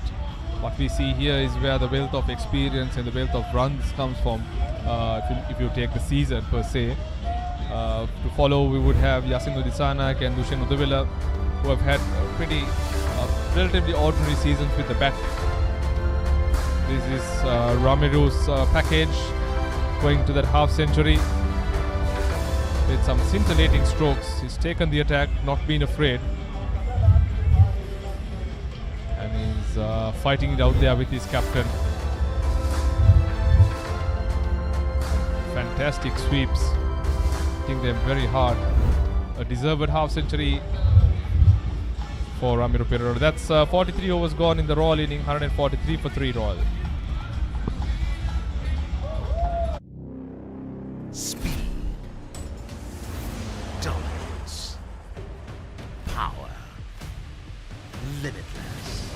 What we see here is where the wealth of experience and the wealth of runs comes from, if you take the season per se. To follow, we would have Yasin Udisanak and Dushan Udavilla, who have had pretty relatively ordinary seasons with the bat. This is Ramiro's package, going to that half century with some scintillating strokes. He's taken the attack, not been afraid, and he's fighting it out there with his captain. Fantastic sweeps, hitting them very hard. A deserved half century for Ramiro Pereira. That's 43 overs gone in the Royal inning, 143 for 3 Royal. Speed, dominance, power, limitless.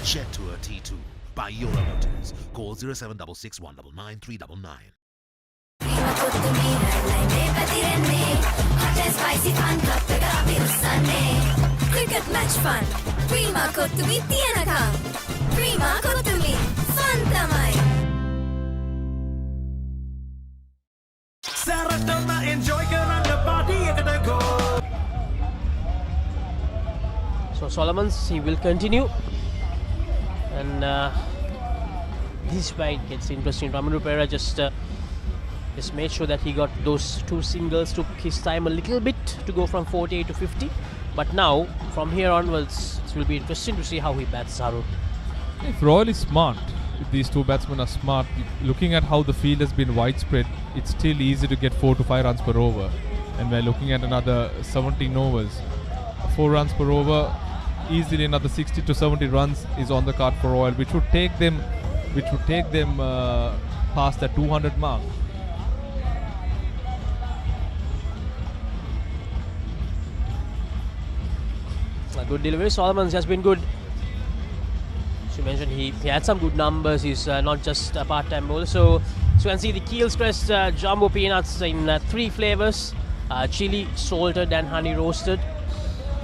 Jet Tour T2 by Yola Motors. Call 0766 199 399. Cricket match fun. Prima kottumi tiyanakam. Prima kottumi fun tamai. Saratama enjoy karanga party ekata go. So Solomons, he will continue, and this fight gets interesting. Ramiro Pereira just made sure that he got those 2 singles, took his time a little bit to go from 48 to 50. But now, from here onwards, it will be interesting to see how he bats Saru. If Royal is smart, these two batsmen are smart. Looking at how the field has been widespread, it's still easy to get 4 to 5 runs per over. And we're looking at another 17 overs. 4 runs per over, easily another 60 to 70 runs is on the card for Royal, which would take them past the 200 mark. A good delivery. Solomons has been good. As you mentioned, he had some good numbers. He's not just a part-time bowler. So you can see the Keel's Crest jumbo peanuts in 3 flavors: chili, salted, and honey roasted.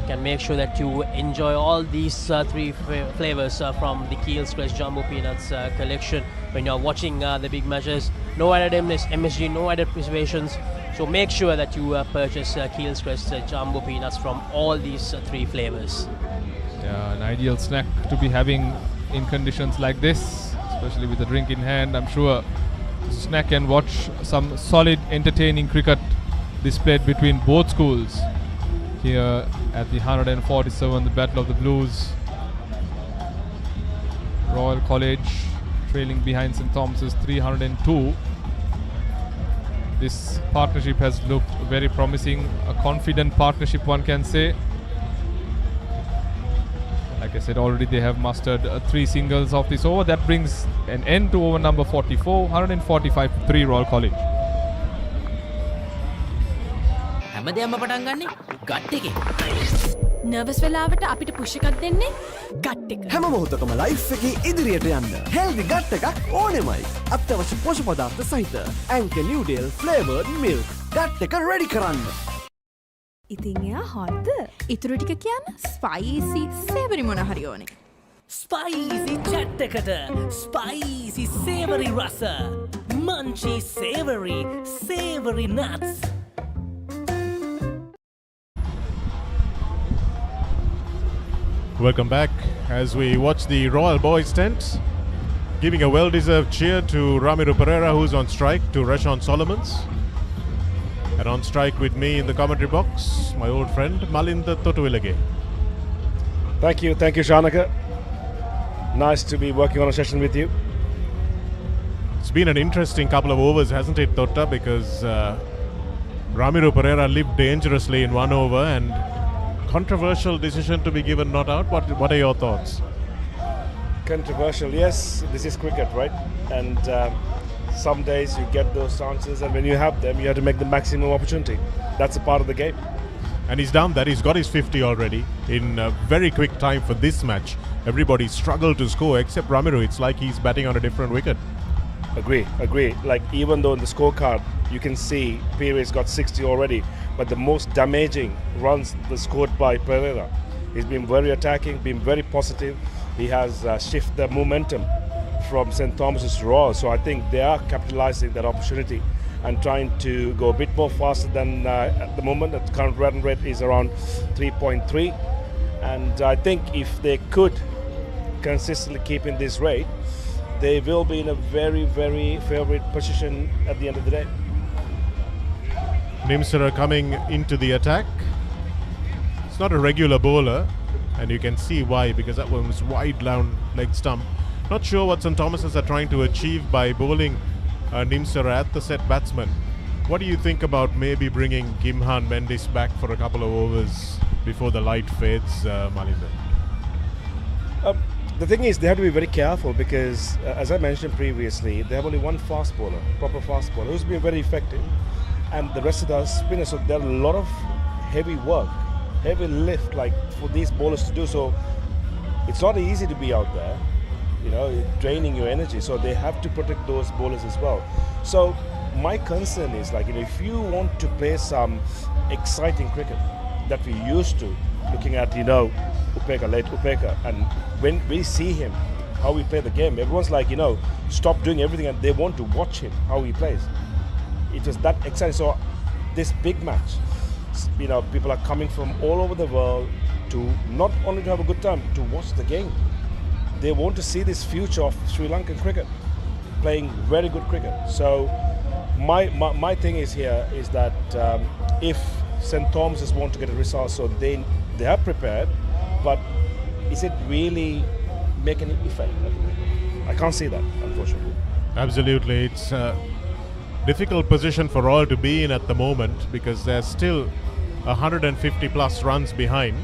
You can make sure that you enjoy all these 3 flavors from the Keel's Crest jumbo peanuts collection when you're watching the big matches. No added MSG, no added preservations. So make sure that you purchase Keel's Crest jumbo peanuts from all these 3 flavors. Yeah, an ideal snack to be having in conditions like this, especially with a drink in hand. I'm sure snack and watch some solid, entertaining cricket displayed between both schools here at the 147th Battle of the Blues. Royal College trailing behind St. Thomas's 302. This partnership has looked very promising, a confident partnership, one can say. Like I said, already they have mustered 3 singles of this over. That brings an end to over number 44, 145 for 3 Royal College. හැමදේම පටන් ගන්නේ gut එකෙන්. Nervous වෙලාවට අපිට push එකක් දෙන්නේ gut එක. හැම මොහොතකම ලයිෆ් එකේ ඉදිරියට යන්න හෙල්දි ගට් එකක් ඕනෙමයි. අත්‍යවශ්‍ය පෝෂක පදාර්ථ සහිත ඇන්කර් නිව්ඩේල් ෆ්ලේවර්ඩ් මිල්ක් ගට් එක රෙඩි කරන්න. ඉතින් එයා හොද්ද? ඉතුරු ටික කියන්න ස්පයිසි සේවරි මොන හරි ඕනේ. ස්පයිසි චැට් එකට ස්පයිසි සේවරි රස. Munchee savoury nuts. Welcome back as we watch the Royal Boys tent, giving a well-deserved cheer to Ramiro Pereira, who's on strike, to Rashawn Solomons. And on strike with me in the commentary box, my old friend Malinda Totuilage. Thank you, Shanaka. Nice to be working on a session with you. It's been an interesting couple of overs, hasn't it, Tota? Because Ramiro Pereira lived dangerously in 1 over, and controversial decision to be given not out. What are your thoughts? Controversial, yes. This is cricket, right? And some days you get those chances, and when you have them, you have to make the maximum opportunity. That's a part of the game. And he's done that. He's got his 50 already in a very quick time for this match. Everybody struggled to score except Ramiro. It's like he's batting on a different wicket. Agree. Like, even though in the scorecard you can see Pereira's got 60 already, but the most damaging runs were scored by Pereira. He's been very attacking, been very positive. He has shifted the momentum from St. Thomas's to Royal. So I think they are capitalizing that opportunity and trying to go a bit more faster than at the moment. The current run rate is around 3.3. And I think if they could consistently keep in this rate, they will be in a very, very favourite position at the end of the day. Nimsara coming into the attack. It's not a regular bowler, and you can see why, because that one was wide down leg stump. Not sure what St. Thomas's are trying to achieve by bowling Nimsara at the set batsman. What do you think about maybe bringing Gimhan Mendes back for a couple of overs before the light fades, Malinda? The thing is, they have to be very careful because, as I mentioned previously, they have only one fast bowler, proper fast bowler, who's been very effective, and the rest of the spinners. So there are a lot of heavy work, heavy lift, like for these bowlers to do. So it's not easy to be out there, draining your energy. So they have to protect those bowlers as well. So my concern is, like, if you want to play some exciting cricket that we used to, looking at, Upeka, late Upeka, and when we see him, how he play the game, everyone's like, stop doing everything and they want to watch him, how he plays. It was that exciting. So this big match, people are coming from all over the world to not only to have a good time, to watch the game. They want to see this future of Sri Lankan cricket, playing very good cricket. So my thing is here is that if St. Thomas's want to get a result, so they have prepared, but is it really making an effect? I can't see that, unfortunately. Absolutely. It's a difficult position for all to be in at the moment because they're still 150 plus runs behind.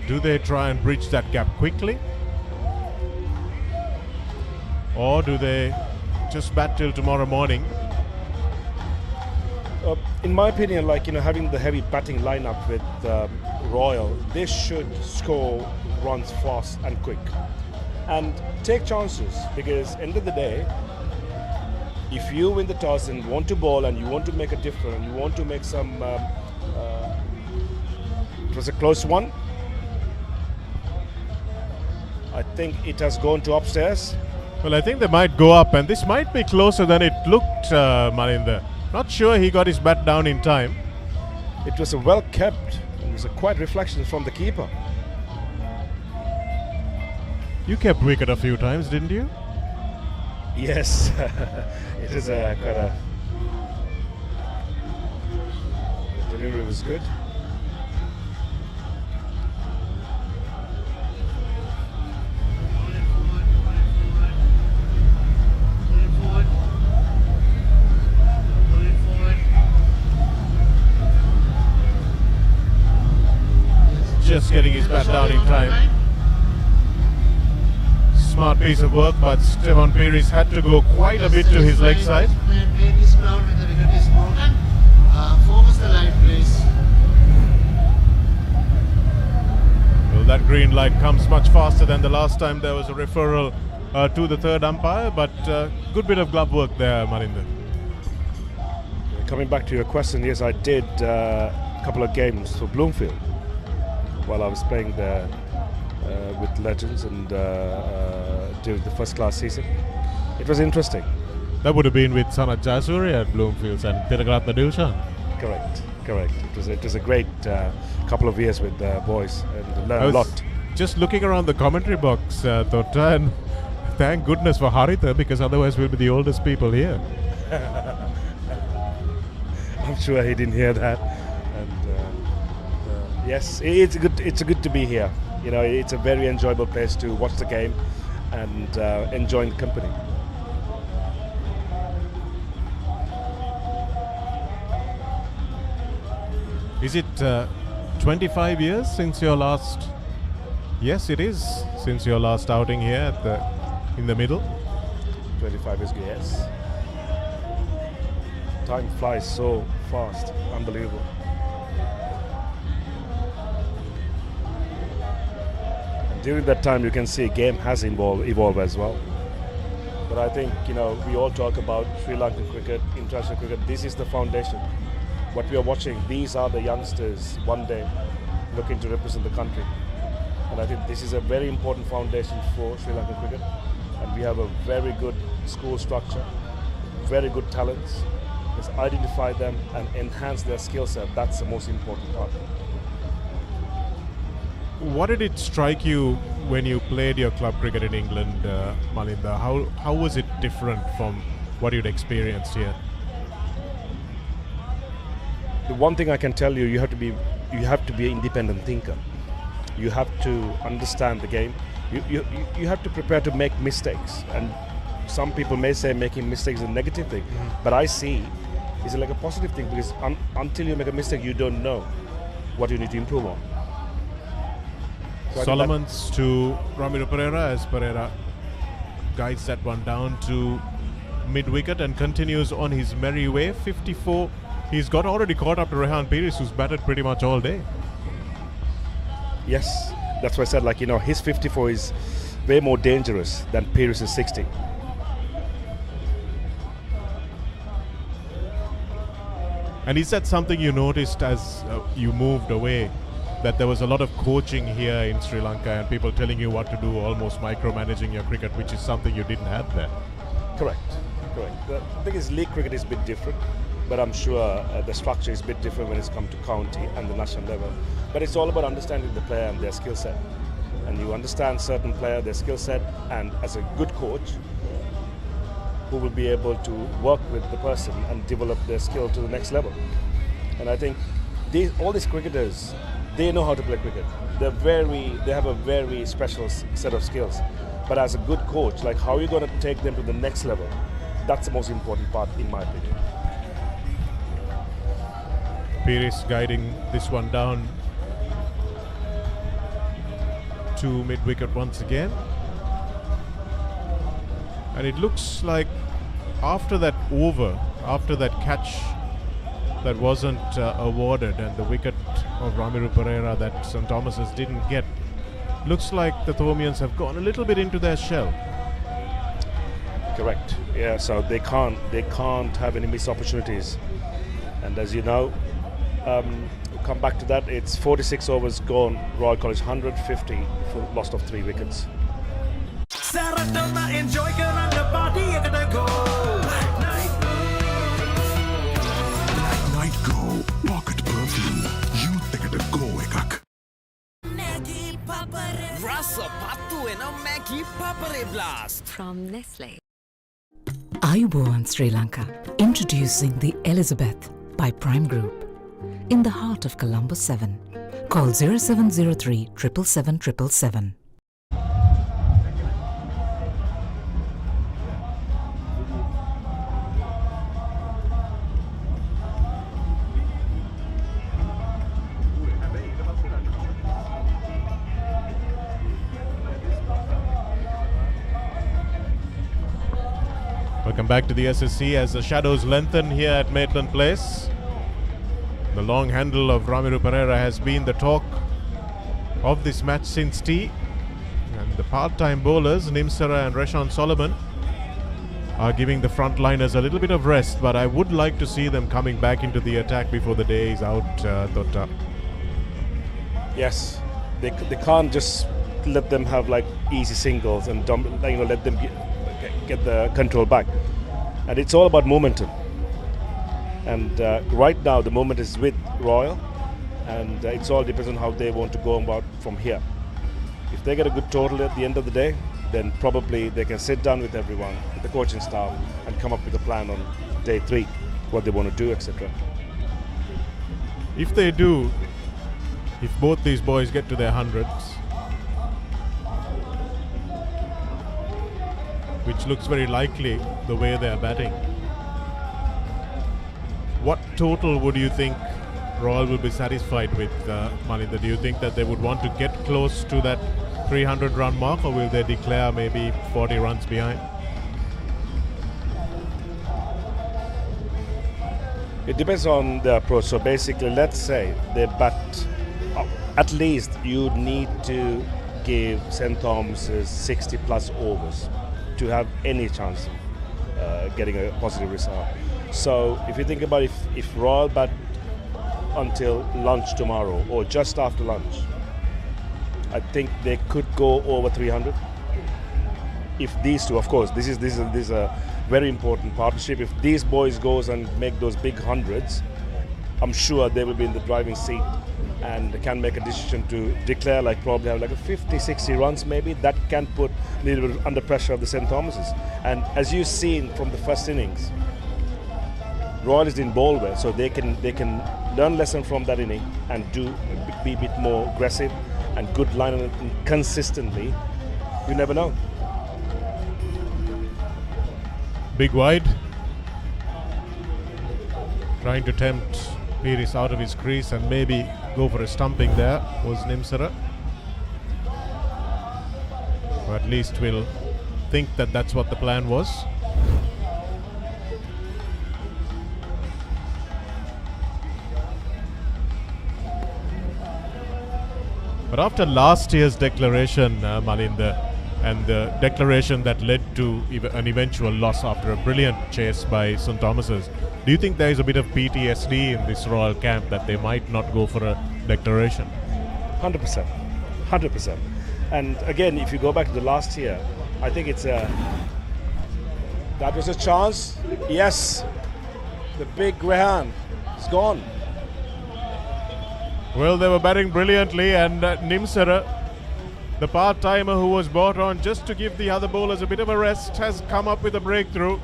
Do they try and bridge that gap quickly? Or do they just bat till tomorrow morning? In my opinion, having the heavy batting lineup with Royal, they should score runs fast and quick and take chances, because end of the day, if you win the toss and want to bowl and you want to make a difference and you want to make some it was a close one. I think it has gone to upstairs. Well, I think they might go up, and this might be closer than it looked, Maninder. Not sure he got his bat down in time. It was a well kept. It was a quiet reflection from the keeper. You kept wicket a few times, didn't you? Yes, it is quite a. The delivery was good. Just getting his bat down in time. Smart piece of work, but Stefan Peris had to go quite a bit to his leg side. Focus the line, please. Well, that green light comes much faster than the last time there was a referral to the third umpire, but good bit of glove work there, Maninder. Coming back to your question, yes, I did a couple of games for Bloomfield while I was playing there with Legends and during the first class season. It was interesting. That would have been with Sanat Jayasuriya at Bloomfields and Tilakaratna Dilshan. Correct. It was a great couple of years with the boys and learned a lot. Just looking around the commentary box, Tota, and thank goodness for Haritha, because otherwise we'll be the oldest people here. I'm sure he didn't hear that. And yes, it's good to be here. You know, it's a very enjoyable place to watch the game and enjoy the company. Is it 25 years since your last? Yes, it is, since your last outing here at in the middle. 25 years, yes. Time flies so fast, unbelievable. And during that time, you can see game has evolved as well. But I think, you know, we all talk about Sri Lankan cricket, international cricket. This is the foundation. What we are watching, these are the youngsters one day looking to represent the country. And I think this is a very important foundation for Sri Lankan cricket. And we have a very good school structure, very good talents. Let's identify them and enhance their skill set. That's the most important part. What did it strike you when you played your club cricket in England, Malinda? How was it different from what you'd experienced here? The one thing I can tell you, you have to be an independent thinker. You have to understand the game. You have to prepare to make mistakes. And some people may say making mistakes is a negative thing, but I see it's like a positive thing, because until you make a mistake, you don't know what you need to improve on. So Solomons to Ramiro Pereira, as Pereira guides that one down to mid-wicket and continues on his merry way. 54. He's got already caught up to Rehan Peris, who's batted pretty much all day. Yes, that's why I said, like, you know, his 54 is way more dangerous than Peris' 60. And is that something you noticed as you moved away, that there was a lot of coaching here in Sri Lanka and people telling you what to do, almost micromanaging your cricket, which is something you didn't have there? Correct. The thing is, league cricket is a bit different, but I'm sure the structure is a bit different when it's come to county and the national level. But it's all about understanding the player and their skill set. And you understand certain player, their skill set, and as a good coach, who will be able to work with the person and develop their skill to the next level. And I think all these cricketers, they know how to play cricket. They have a very special set of skills. but as a good coach, like how are you going to take them to the next level? That's the most important part, in my opinion. Pires guiding this one down to mid-wicket once again. And it looks like after that over, after that catch that wasn't awarded and the wicket of Ramiru Pereira that St. Thomas's didn't get, looks like the Thomians have gone a little bit into their shell. Correct. Yeah, so they can't have any missed opportunities. And as you know, come back to that, it's 46 overs gone, Royal College 150 for loss of 3 wickets. Night Go Pocket Perfume. You take it a go ekak. Rasa patu ena Maggi Papare Blast From Nestle. Ayubowan Sri Lanka, introducing the Elizabeth by Prime Group. In the heart of Colombo 7. Call 0703 777 777. Welcome back to the SSC as the shadows lengthen here at Maitland Place. The long handle of Ramiru Pereira has been the talk of this match since tea. And the part-time bowlers, Nimsara and Reshan Solomon, are giving the frontliners a little bit of rest, but I would like to see them coming back into the attack before the day is out, Totta. Yes, they can't just let them have like easy singles and let them get the control back. And it's all about momentum. And right now the moment is with Royal, and it's all depends on how they want to go about from here. If they get a good total at the end of the day, then probably they can sit down with everyone, with the coaching staff, and come up with a plan on day 3, what they want to do, etc. If they do, if both these boys get to their hundreds, which looks very likely the way they are batting, what total would you think Royal will be satisfied with, Malinda? Do you think that they would want to get close to that 300 run mark, or will they declare maybe 40 runs behind? It depends on the approach. So basically, let's say they bat, at least you need to give St. Thomas's 60 plus overs to have any chance of getting a positive result. So if you think about if Royal bat until lunch tomorrow or just after lunch, I think they could go over 300. If these two, of course, this is a very important partnership. If these boys goes and make those big hundreds, I'm sure they will be in the driving seat and can make a decision to declare, like probably have like a 50-60 runs maybe. That can put a little bit under pressure of the St. Thomas's. And as you've seen from the first innings, Royal is in bowl well, so they can learn lesson from that inning and be a bit more aggressive and good line and consistently. You never know. Big wide, trying to tempt Pires out of his crease and maybe go for a stumping there was Nimsara. Or at least we'll think that that's what the plan was. But after last year's declaration, Malinda, and the declaration that led to an eventual loss after a brilliant chase by St. Thomas's, do you think there is a bit of PTSD in this Royal camp that they might not go for a declaration? 100%. 100%. And again, if you go back to the last year, I think that was a chance. Yes, the big Rehan is gone. Well, they were batting brilliantly, and Nimsara, the part-timer who was brought on just to give the other bowlers a bit of a rest, has come up with a breakthrough.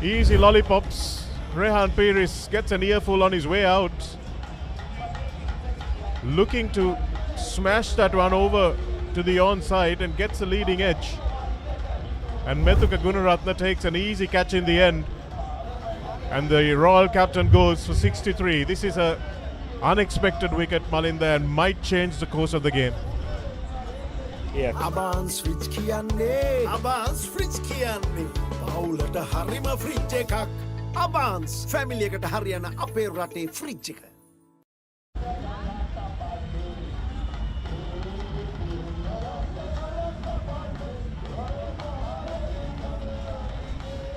Easy lollipops. Rehan Pires gets an earful on his way out. Looking to smash that one over to the onside and gets a leading edge. And Methuka Gunaratne takes an easy catch in the end. And the Royal captain goes for 63. This is a unexpected wicket, Malinda, and might change the course of the game. Yeah. Abans fridge kiyanne Abans fridge kiyanne Paulata harima fridge ekak Abans family eකට හරියන අපේ රටේ fridge එක.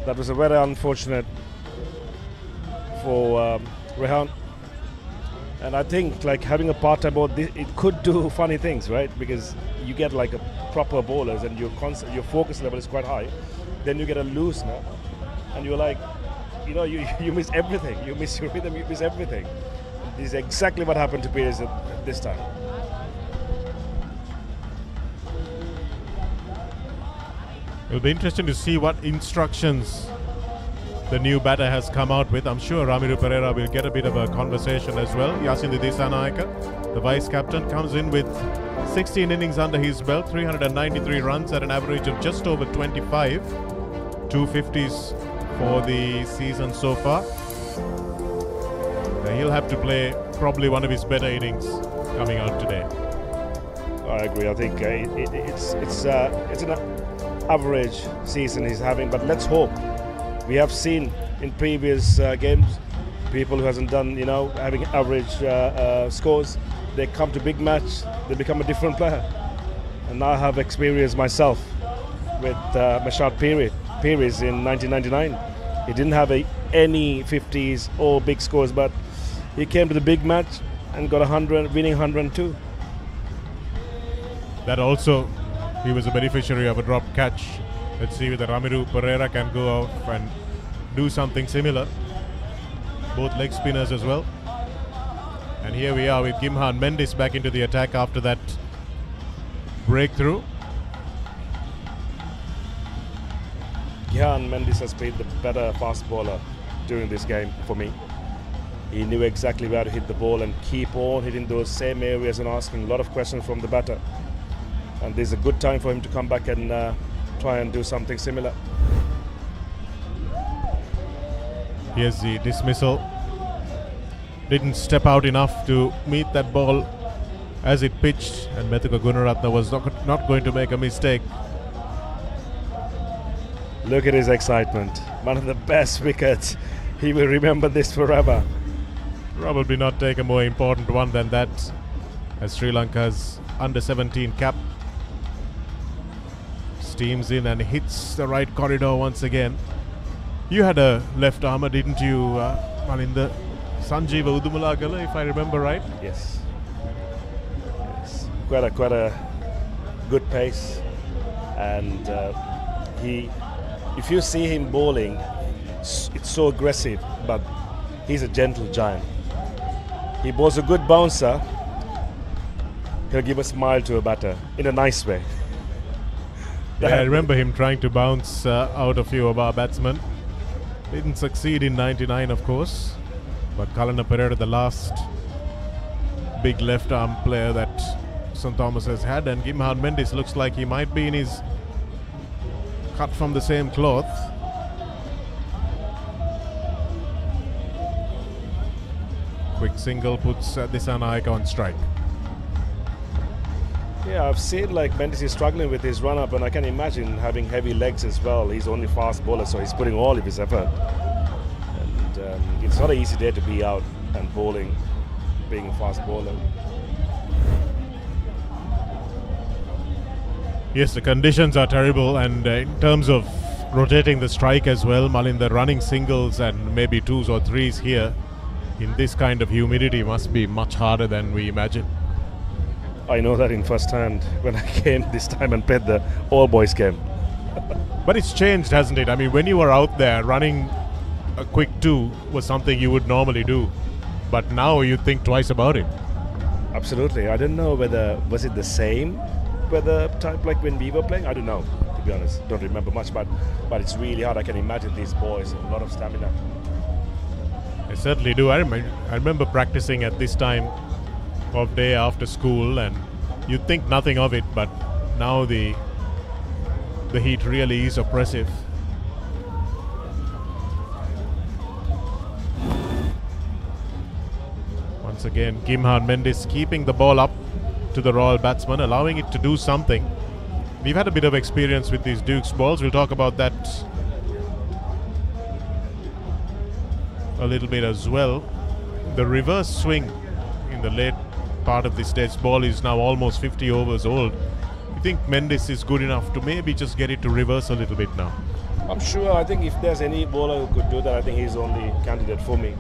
That was a very unfortunate for Rehan. And I think like having a part-time ball, it could do funny things, right? Because you get like a proper bowlers and your focus level is quite high. Then you get a loosener and you're like, you know, you miss everything. You miss your rhythm, you miss everything. This is exactly what happened to Pires this time. It'll be interesting to see what instructions the new batter has come out with. I'm sure Ramiru Pereira will get a bit of a conversation as well. Yasin Disanayake, the vice captain, comes in with 16 innings under his belt, 393 runs at an average of just over 25, 250s for the season so far. He'll have to play probably one of his better innings coming out today. I agree. I think it's an average season he's having, but let's hope. We have seen in previous games people who hasn't done, having average scores. They come to big match, they become a different player. And now I have experience myself with Mashad Pires in 1999. He didn't have any 50s or big scores, but he came to the big match and got 100, winning 102. That also, he was a beneficiary of a dropped catch. Let's see whether Ramiru Pereira can go off and do something similar. Both leg spinners as well. And here we are with Gimhan Mendis back into the attack after that breakthrough. Gimhan Mendis has been the better fast bowler during this game for me. He knew exactly where to hit the ball and keep on hitting those same areas and asking a lot of questions from the batter. And this is a good time for him to come back and try and do something similar. Here's the dismissal. Didn't step out enough to meet that ball as it pitched, and Methuka Gunaratne was not going to make a mistake. Look at his excitement. One of the best wickets. He will remember this forever. Probably not take a more important one than that, as Sri Lanka's under-17 cap steams in and hits the right corridor once again. You had a left armer, didn't you, Malinda? Sanjeeva Udumalagala, if I remember right? Yes. Quite a good pace, and if you see him bowling, it's so aggressive, but he's a gentle giant. He bowls a good bouncer. He'll give a smile to a batter in a nice way. Yeah, I remember him trying to bounce out a few of our batsmen. Didn't succeed in 99, of course. But Kalana Pereira, the last big left arm player that St. Thomas has had, and Gimhan Mendis looks like he might be in his cut from the same cloth. Quick single puts Disanayake on strike. Yeah, I've seen like Mendis is struggling with his run-up, and I can imagine having heavy legs as well. He's only fast bowler, so he's putting all of his effort. And it's not an easy day to be out and bowling, being a fast bowler. Yes, the conditions are terrible, and in terms of rotating the strike as well, Malinda, running singles and maybe twos or threes here in this kind of humidity must be much harder than we imagine. I know that in first hand when I came this time and played the all boys game. But it's changed, hasn't it? I mean, when you were out there, running a quick two was something you would normally do, but now you think twice about it. Absolutely. I don't know whether was it the same weather type like when we were playing. I don't know, to be honest. Don't remember much, but it's really hard. I can imagine these boys, a lot of stamina. I certainly do. I remember practicing at this time of day after school, and You'd think nothing of it, but now the heat really is oppressive. Once again, Gimhan Mendes keeping the ball up to the Royal batsman, allowing it to do something. We've had a bit of experience with these Dukes balls. We'll talk about that a little bit as well. The reverse swing in the late part of this test ball is now almost 50 overs old. You think Mendes is good enough to maybe just get it to reverse a little bit now? I'm sure. I think if there's any bowler who could do that, I think he's the only candidate for me.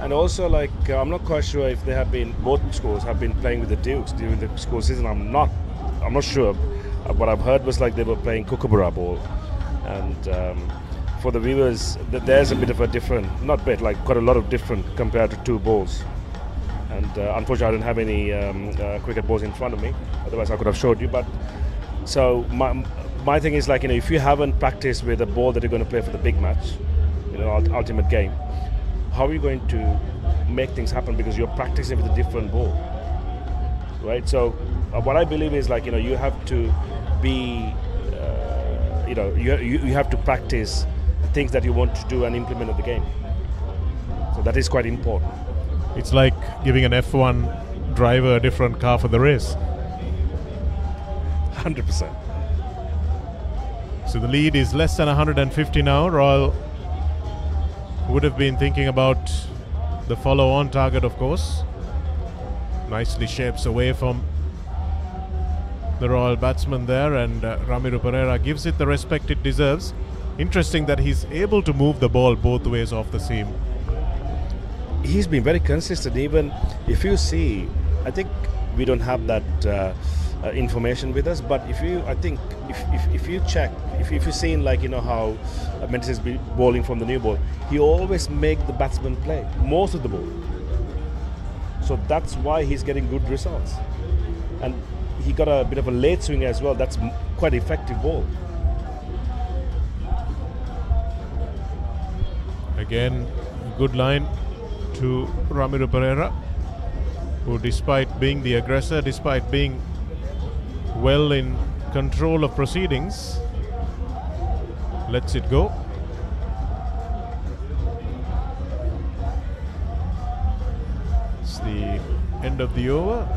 And also, like, I'm not quite sure if they have been, both schools have been playing with the Dukes during the school season. I'm not sure. What I've heard was like they were playing Kookaburra ball. And for the viewers, there's a bit of a different, not bit, like quite a lot of different compared to two balls. And unfortunately, I don't have any cricket balls in front of me. Otherwise, I could have showed you. But so my thing is, like, if you haven't practiced with a ball that you're going to play for the big match, ultimate game, how are you going to make things happen? Because you're practicing with a different ball, right? So what I believe is, like, you have to be, you have to practice the things that you want to do and implement in the game. So that is quite important. It's like giving an F1 driver a different car for the race. 100%. So the lead is less than 150 now. Royal would have been thinking about the follow-on target, of course. Nicely shapes away from the Royal batsman there, and Ramiru Pereira gives it the respect it deserves. Interesting that he's able to move the ball both ways off the seam. He's been very consistent. Even if you see, I think we don't have that information with us, but if you check, if you've seen, like, how Mendes is bowling from the new ball, he always make the batsman play most of the ball. So that's why he's getting good results. And he got a bit of a late swing as well. That's quite effective ball. Again, good line to Ramiru Pereira, who, despite being the aggressor, despite being well in control of proceedings, lets it go. It's the end of the over.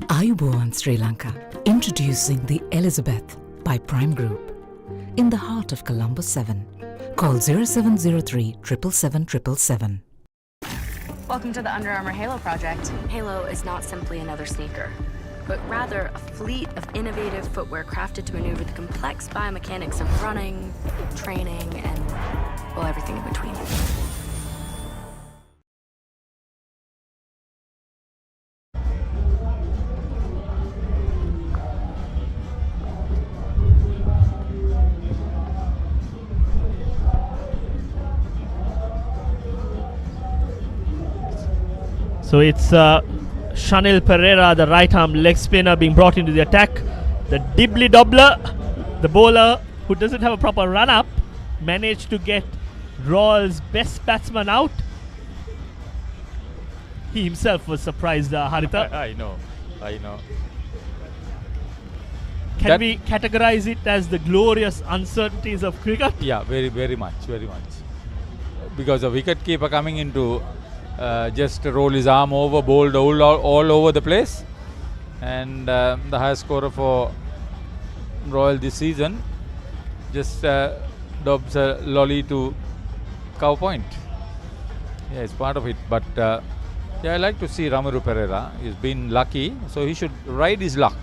Ayubowan Sri Lanka, introducing the Elizabeth by Prime Group. In the heart of Colombo 7. Call 0703 777 777. Welcome to the Under Armour Halo project. Halo is not simply another sneaker, but rather a fleet of innovative footwear crafted to maneuver the complex biomechanics of running, training, and, well, everything in between. So it's Shanil Pereira, the right arm leg spinner, being brought into the attack. The dibbly dobbler, the bowler who doesn't have a proper run up, managed to get Royal's best batsman out. He himself was surprised, Haritha. I know. Can we categorize it as the glorious uncertainties of cricket? Yeah, very, very much. Because the wicket-keeper coming into just roll his arm over, bowled all over the place. And the highest scorer for Royal this season just dobs a lolly to cow point. Yeah, it's part of it. But yeah, I like to see Ramiru Pereira. He's been lucky, so he should ride his luck.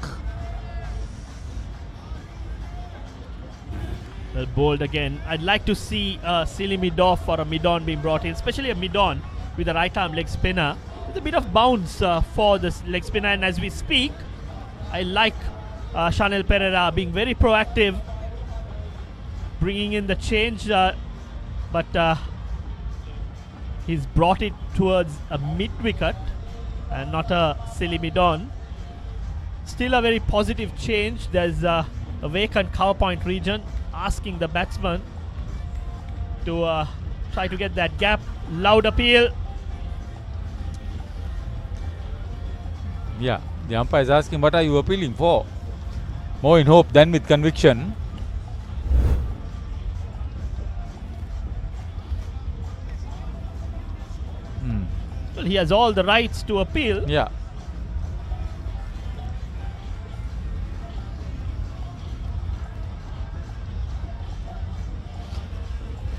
Well bowled again. I'd like to see a silly mid-off or a mid-on being brought in, especially a mid-on with a right arm leg spinner. With a bit of bounce for this leg spinner, and as we speak, I like Shanil Pereira being very proactive, bringing in the change, but he's brought it towards a mid-wicket. and not a silly mid-on. Still a very positive change. There's a vacant cover point region, asking the batsman to try to get that gap. Loud appeal. Yeah, the umpire is asking, what are you appealing for? More in hope than with conviction. Well, he has all the rights to appeal. Yeah.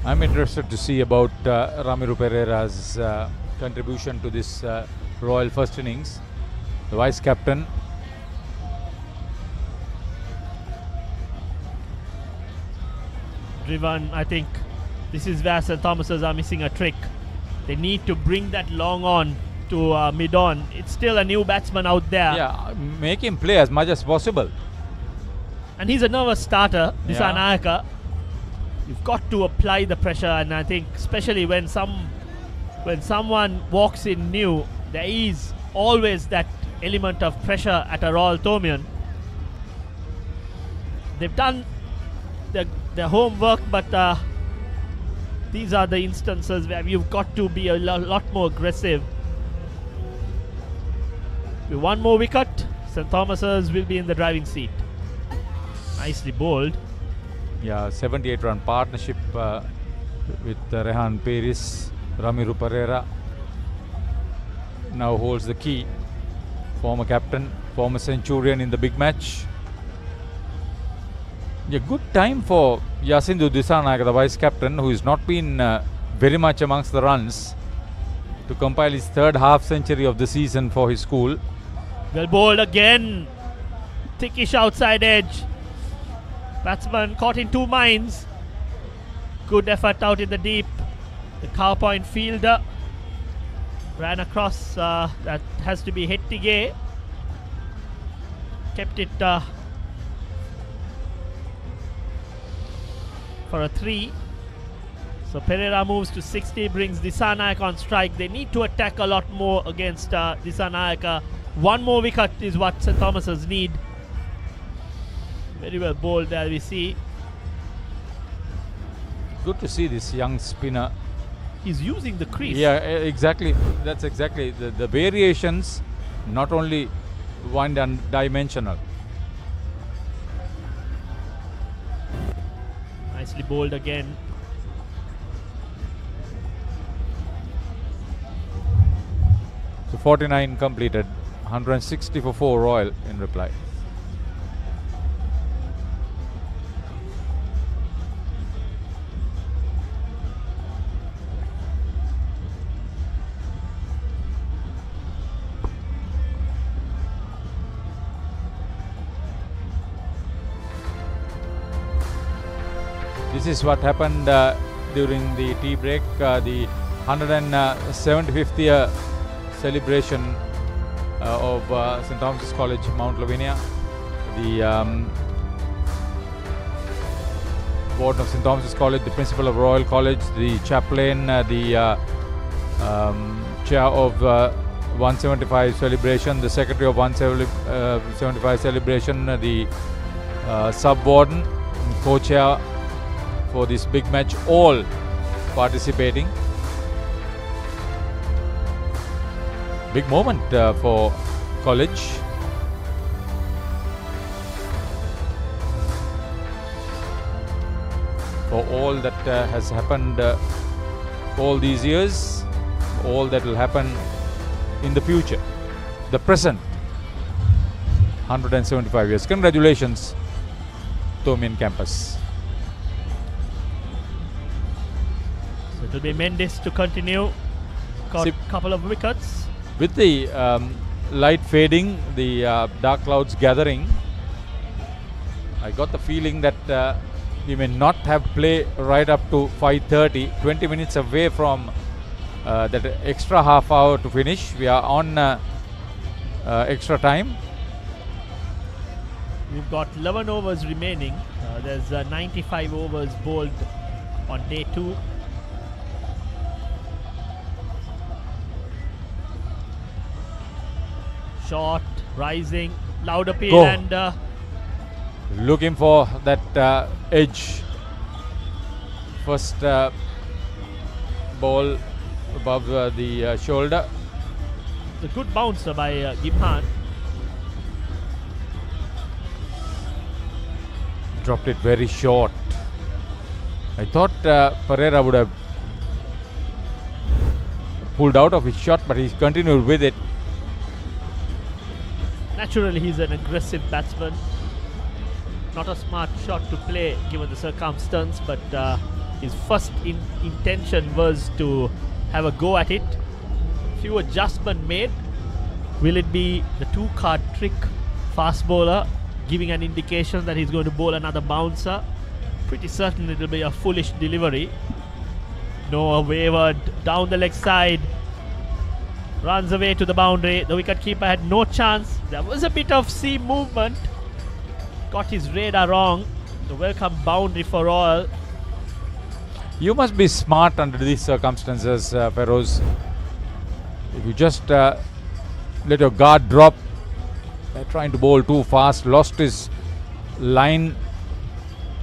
I'm interested to see about Ramiru Pereira's contribution to this Royal first innings. The vice captain. Driven, I think this is where St. Thomas's are missing a trick. They need to bring that long on to mid-on. It's still a new batsman out there. Yeah, make him play as much as possible. And he's a nervous starter, Disanayaka. Yeah. You've got to apply the pressure, and I think especially when someone walks in new, there is always that element of pressure at a Royal Tomian. They've done their homework, but these are the instances where you've got to be a lot more aggressive. With one more wicket, St. Thomas's will be in the driving seat. Nicely bowled. Yeah, 78-run partnership with Rehan Peris. Ramiru Pereira now holds the key. Former captain, former centurion in the big match. Yeah, good time for Yasindu Disanayaka, the vice captain, who has not been very much amongst the runs, to compile his third half century of the season for his school. Well bowled again. Thickish outside edge. Batsman caught in two minds. Good effort out in the deep. The cover point fielder ran across. That has to be Hettige. Kept it for a 3. So Pereira moves to 60, brings Disanayaka on strike. They need to attack a lot more against Disanayaka. One more wicket is what St. Thomas's need. Very well bowled there, we see. Good to see this young spinner. He's using the crease. Yeah, exactly. That's exactly the variations, not only one-dimensional. Nicely bowled again. So 49 completed, 160 for 4 Royal in reply. This is what happened during the tea break, the 175th year celebration of St. Thomas's College, Mount Lavinia. The warden of St. Thomas's College, the principal of Royal College, the chaplain, the chair of 175 celebration, the secretary of 175 celebration, the sub-warden, co-chair for this big match, all participating. Big moment for college. For all that has happened all these years, all that will happen in the future, the present 175 years. Congratulations, Tomian campus. So it will be Mendes to continue. Got a couple of wickets. With the light fading, the dark clouds gathering, I got the feeling that we may not have play right up to 5:30, 20 minutes away from that extra half hour to finish. We are on extra time. We've got 11 overs remaining. There's 95 overs bowled on day 2. Short, rising, loud appeal, Go. and Looking for that edge. First ball above the shoulder. a good bouncer by Gimhan. Dropped it very short. I thought Pereira would have pulled out of his shot, but he continued with it. Naturally, he's an aggressive batsman. Not a smart shot to play given the circumstance, but his first intention was to have a go at it. Few adjustments made. Will it be the 2-card trick fast bowler giving an indication that he's going to bowl another bouncer? Pretty certain it will be a foolish delivery. Noah wavered down the leg side. Runs away to the boundary. The wicketkeeper had no chance. There was a bit of seam movement. Got his radar wrong. The welcome boundary for all. You must be smart under these circumstances, Feroz. If you just let your guard drop, trying to bowl too fast, lost his line.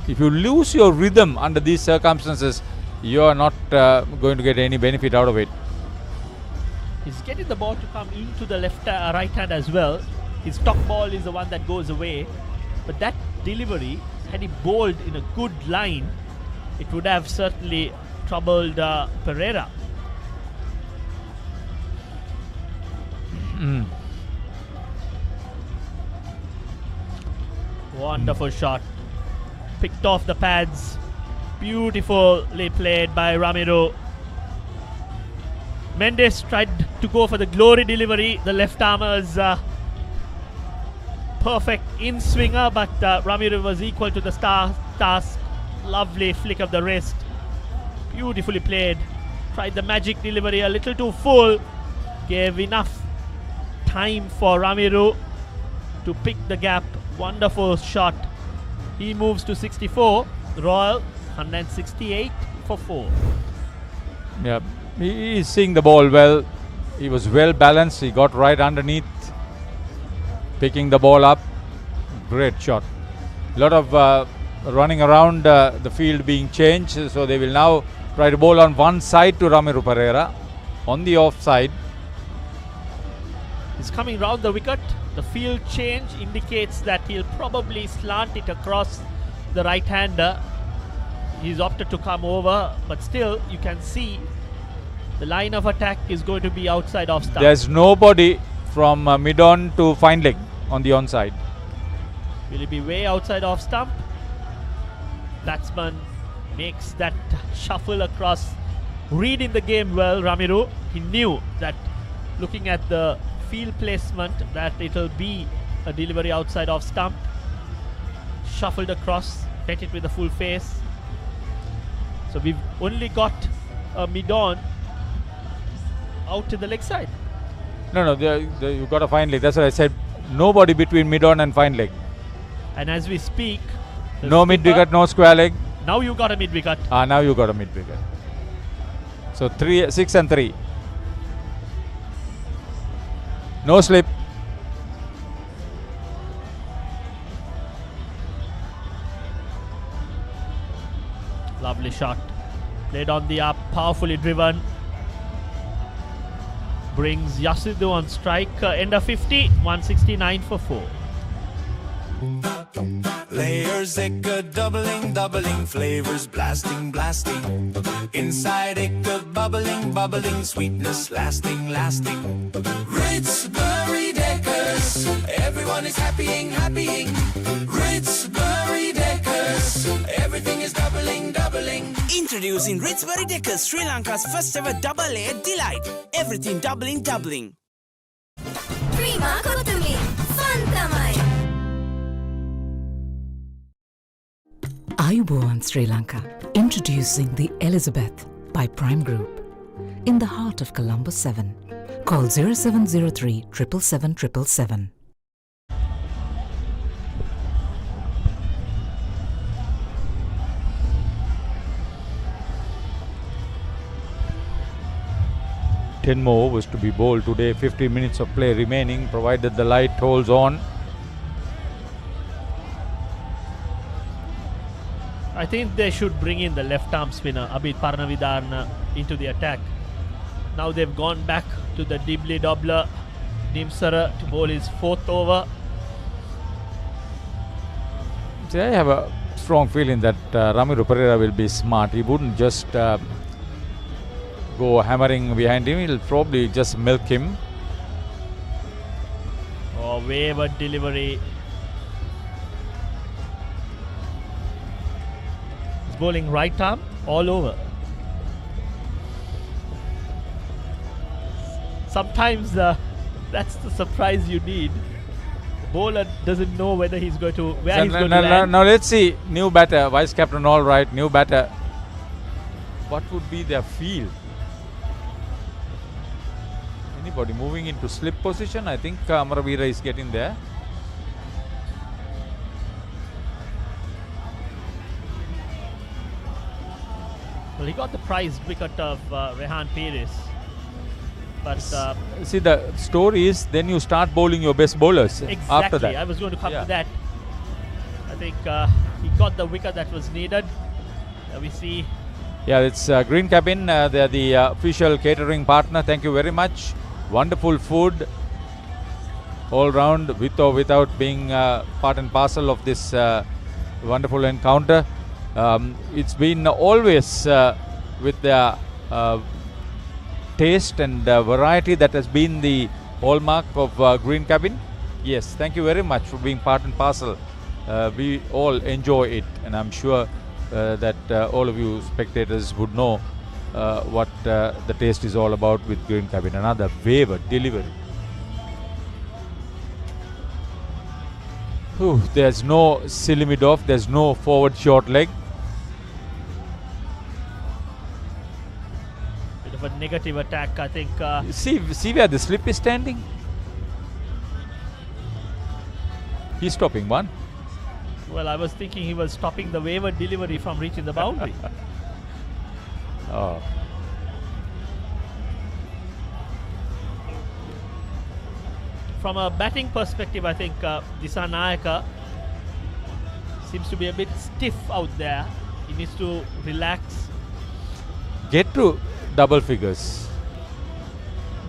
If you lose your rhythm under these circumstances, you are not going to get any benefit out of it. He's getting the ball to come into the right hand as well. His top ball is the one that goes away. But that delivery, had he bowled in a good line, it would have certainly troubled Pereira. Wonderful shot. Picked off the pads. Beautifully played by Ramiro. Mendes tried to go for the glory delivery. The left armer's perfect in-swinger, but Ramiro was equal to the task. Lovely flick of the wrist. Beautifully played. Tried the magic delivery a little too full. Gave enough time for Ramiro to pick the gap. Wonderful shot. He moves to 64. Royal 168 for 4. Yeah, he is seeing the ball well. He was well balanced. He got right underneath, picking the ball up. Great shot. A lot of running around the field being changed. So they will now try to bowl on one side to Ramiro Pereira on the offside. He's coming round the wicket. The field change indicates that he'll probably slant it across the right-hander. He's opted to come over, but still you can see the line of attack is going to be outside off stump. There's nobody from mid-on to fine leg on the onside. Will he be way outside off stump? Batsman makes that shuffle across. Reading the game well, Ramiro. He knew that looking at the field placement that it'll be a delivery outside off stump. Shuffled across, hit it with a full face. So we've only got a mid-on out to the leg side. No, you got a fine leg. That's what I said. Nobody between mid-on and fine leg. And as we speak, no mid-wicket, no square leg. Now you got a mid-wicket. Now you got a mid-wicket. So 6 and 3. No slip. Lovely shot. Played on the up, powerfully driven. Brings Yasudu on strike. End of 50, 169 for 4. Layers echo doubling, flavors blasting. Inside echo bubbling, sweetness lasting. Ritz Berry Deckers, everyone is happying. Ritz Berry Deckers, everything is doubling. Introducing Ritz Berry Deckers, Sri Lanka's first ever double-layered delight. Everything doubling. Prima Kotumi, Fantamai. Ayubowan Sri Lanka, introducing the Elizabeth by Prime Group. In the heart of Colombo 7. Call 0703 777 777. 10 more overs to be bowled today. 50 minutes of play remaining, provided the light holds on. I think they should bring in the left arm spinner Abid Parnavidarna into the attack. Now they've gone back to the dibbly doubler Nimsara to bowl his 4th over. See, I have a strong feeling that Ramiro Pereira will be smart. He wouldn't just go hammering behind him. He'll probably just milk him. Oh, wayward delivery. He's bowling right arm all over. Sometimes that's the surprise you need. The bowler doesn't know whether he's going to he's going to land. Now let's see. New batter, vice captain, all right. New batter. What would be their feel? Anybody moving into slip position? I think Amaravira is getting there. Well, he got the prize wicket of Rehan Perez. But see, the story is then you start bowling your best bowlers after that. I was going to come to that. I think he got the wicket that was needed. We see. Yeah, it's Green Cabin. They're the official catering partner. Thank you very much. Wonderful food all round, with or without being part and parcel of this wonderful encounter. It's been always with the taste and variety that has been the hallmark of Green Cabin. Yes, thank you very much for being part and parcel. We all enjoy it, and I'm sure that all of you spectators would know what the taste is all about with Green Cabin. Another wayward delivery. There's no silly mid-off, there's no forward short leg. Bit of a negative attack, I think. See where the slip is standing? He's stopping one. Well, I was thinking he was stopping the wayward delivery from reaching the boundary. Oh. From a batting perspective, I think Disanayaka seems to be a bit stiff out there. He needs to relax. Get to double figures.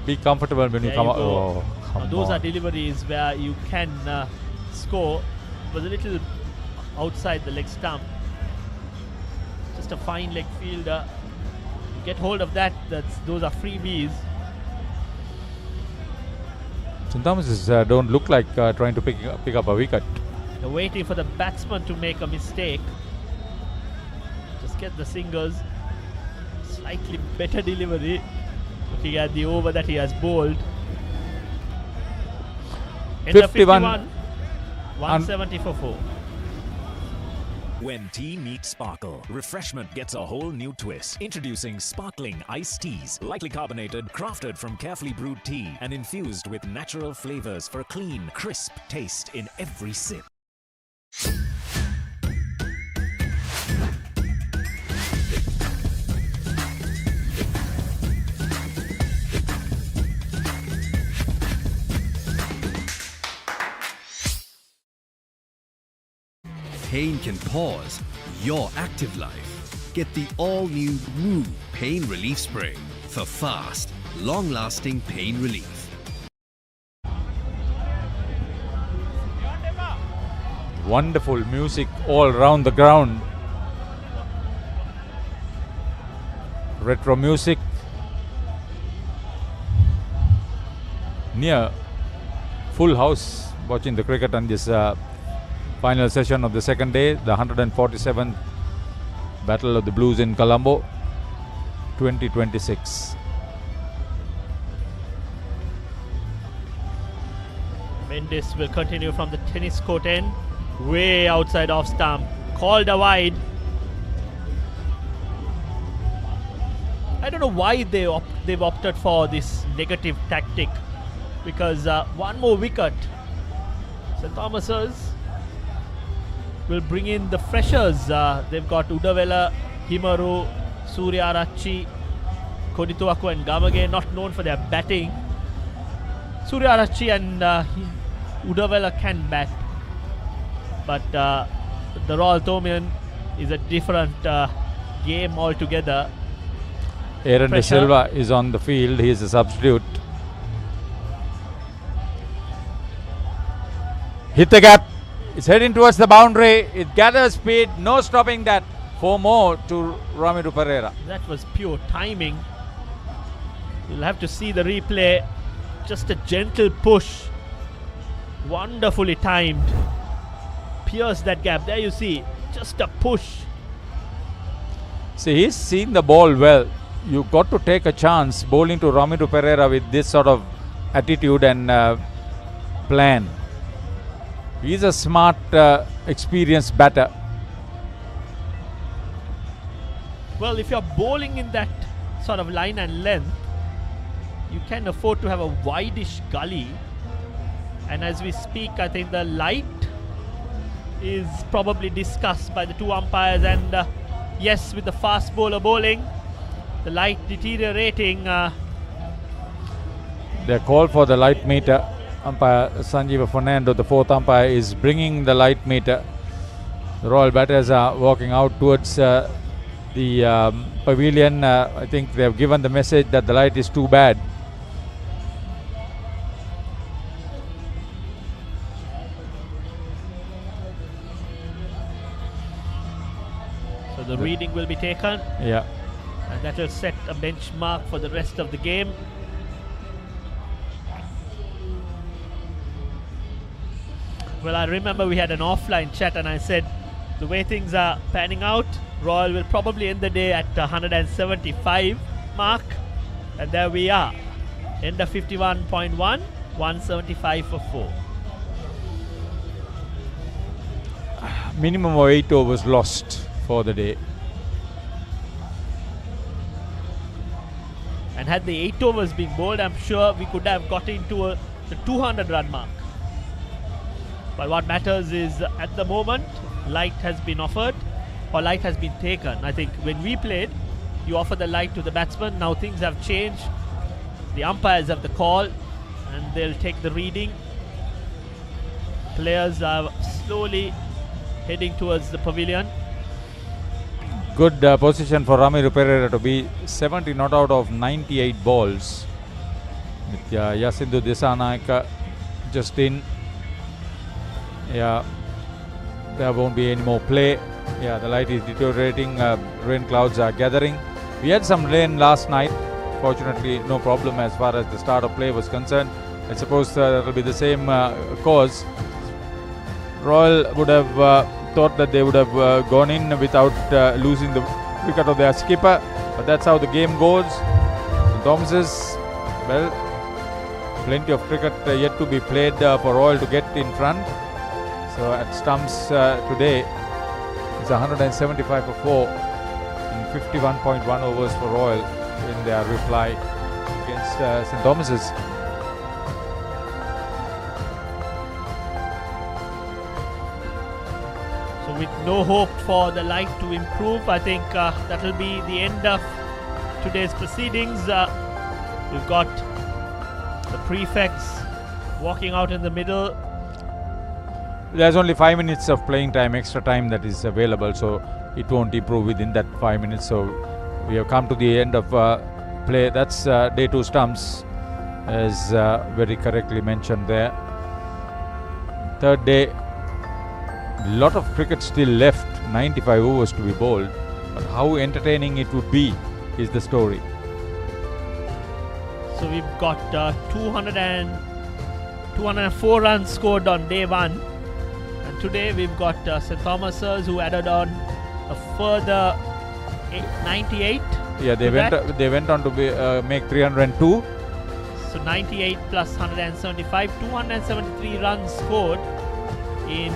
Be comfortable when you come out. Oh, those are deliveries where you can score. It was a little outside the leg stump. Just a fine leg fielder. Get hold of that. Those are freebies. St. Thomas's don't look like trying to pick up a wicket. They're waiting for the batsman to make a mistake. Just get the singles. Slightly better delivery. Looking at the over that he has bowled. 51. 170 for 4. When tea meets sparkle, refreshment gets a whole new twist. Introducing sparkling iced teas, lightly carbonated, crafted from carefully brewed tea, and infused with natural flavors for a clean, crisp taste in every sip. Pain can pause your active life. Get the all-new WOO Pain Relief Spray for fast, long-lasting pain relief. Wonderful music all around the ground. Retro music. Near full house watching the cricket on this final session of the second day, the 147th Battle of the Blues in Colombo, 2026. Mendes will continue from the tennis court end, way outside off stump, called a wide. I don't know why they've opted for this negative tactic, because one more wicket, St. Thomas's will bring in the freshers. They've got Udavela, Himaru, Surya Arachi, Kodituaku and Gamage, not known for their batting. Suryarachi and Udavela can bat, but the Royal Tomian is a different game altogether. Aaron De Silva is on the field. He is a substitute. Hit the gap. It's heading towards the boundary. It gathers speed. No stopping that. 4 more to Ramiro Pereira. That was pure timing. You'll have to see the replay. Just a gentle push. Wonderfully timed. Pierce that gap. There you see. Just a push. See, he's seen the ball well. You got to take a chance bowling to Ramiro Pereira with this sort of attitude and plan. He's a smart, experienced batter. Well, if you're bowling in that sort of line and length, you can afford to have a wideish gully. And as we speak, I think the light is probably discussed by the two umpires. And yes, with the fast bowler bowling, the light deteriorating. They call for the light meter. Umpire Sanjeeva Fernando, the fourth umpire, is bringing the light meter. The Royal batters are walking out towards the pavilion. I think they have given the message that the light is too bad. So the reading will be taken. Yeah. And that will set a benchmark for the rest of the game. Well, I remember we had an offline chat and I said the way things are panning out, Royal will probably end the day at 175 mark. And there we are. End of 51.1, 175 for 4. Minimum of 8 overs lost for the day. And had the 8 overs been bowled, I'm sure we could have got into the 200 run mark. But what matters is at the moment, light has been offered or light has been taken. I think when we played, you offer the light to the batsman. Now things have changed. The umpires have the call and they'll take the reading. Players are slowly heading towards the pavilion. Good position for Ramiro Pereira to be 70 not out of 98 balls. With Yasindu Disanayaka just in. Yeah, there won't be any more play. Yeah, the light is deteriorating. Rain clouds are gathering. We had some rain last night. Fortunately, no problem as far as the start of play was concerned. I suppose that will be the same cause. Royal would have thought that they would have gone in without losing the wicket of their skipper, but that's how the game goes. St. Thomas's, well, plenty of cricket yet to be played for Royal to get in front. So at stumps today, it's 175 for 4 and 51.1 overs for Royal in their reply against St. Thomas's. So with no hope for the light to improve, I think that will be the end of today's proceedings. We've got the prefects walking out in the middle. There's only 5 minutes of playing time, extra time that is available, so it won't improve within that 5 minutes. So we have come to the end of play. That's day 2 stumps, as very correctly mentioned there. Third day, a lot of cricket still left, 95 overs to be bowled. But how entertaining it would be is the story. So we've got 204 runs scored on day 1. Today we've got St. Thomas's who added on a further 98. Yeah, they went on to make 302. So 98 plus 175, 273 runs scored in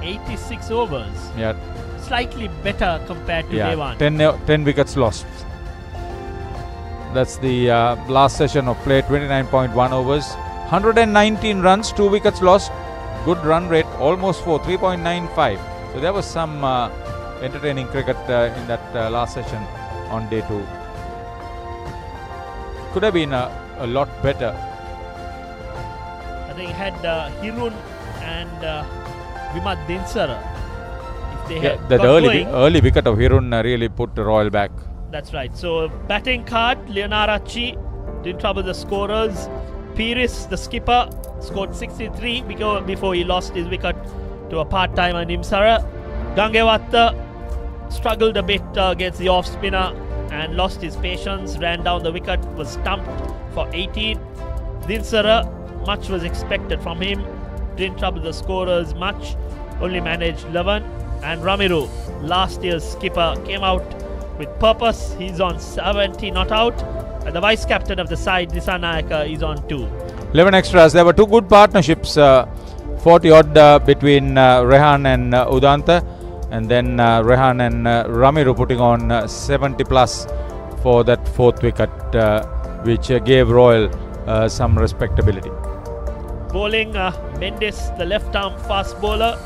86 overs. Yeah, slightly better compared to day 1. 10 wickets lost. That's the last session of play. 29.1 overs, 119 runs, 2 wickets lost. Good run rate, almost 4, 3.95. So there was some entertaining cricket in that last session on day 2. could have been a lot better. I think had Hirun and Vimat Dinsara, if they had That got going, early wicket of Hirun really put Royal back. That's right. So batting card, Leonarachi didn't trouble the scorers. Pires, the skipper, scored 63 before he lost his wicket to a part-timer Nimsara. Gangewatta struggled a bit against the off-spinner and lost his patience, ran down the wicket, was stumped for 18. Dinsara, much was expected from him, didn't trouble the scorers much, only managed 11. And Ramiru, last year's skipper, came out with purpose. He's on 70 not out, and the vice captain of the side, Disanayaka, is on 2. 11 extras. There were two good partnerships, 40 odd between Rehan and Udanta, and then Rehan and Ramiru putting on 70 plus for that fourth wicket, which gave Royal some respectability. Bowling, Mendes, the left-arm fast bowler,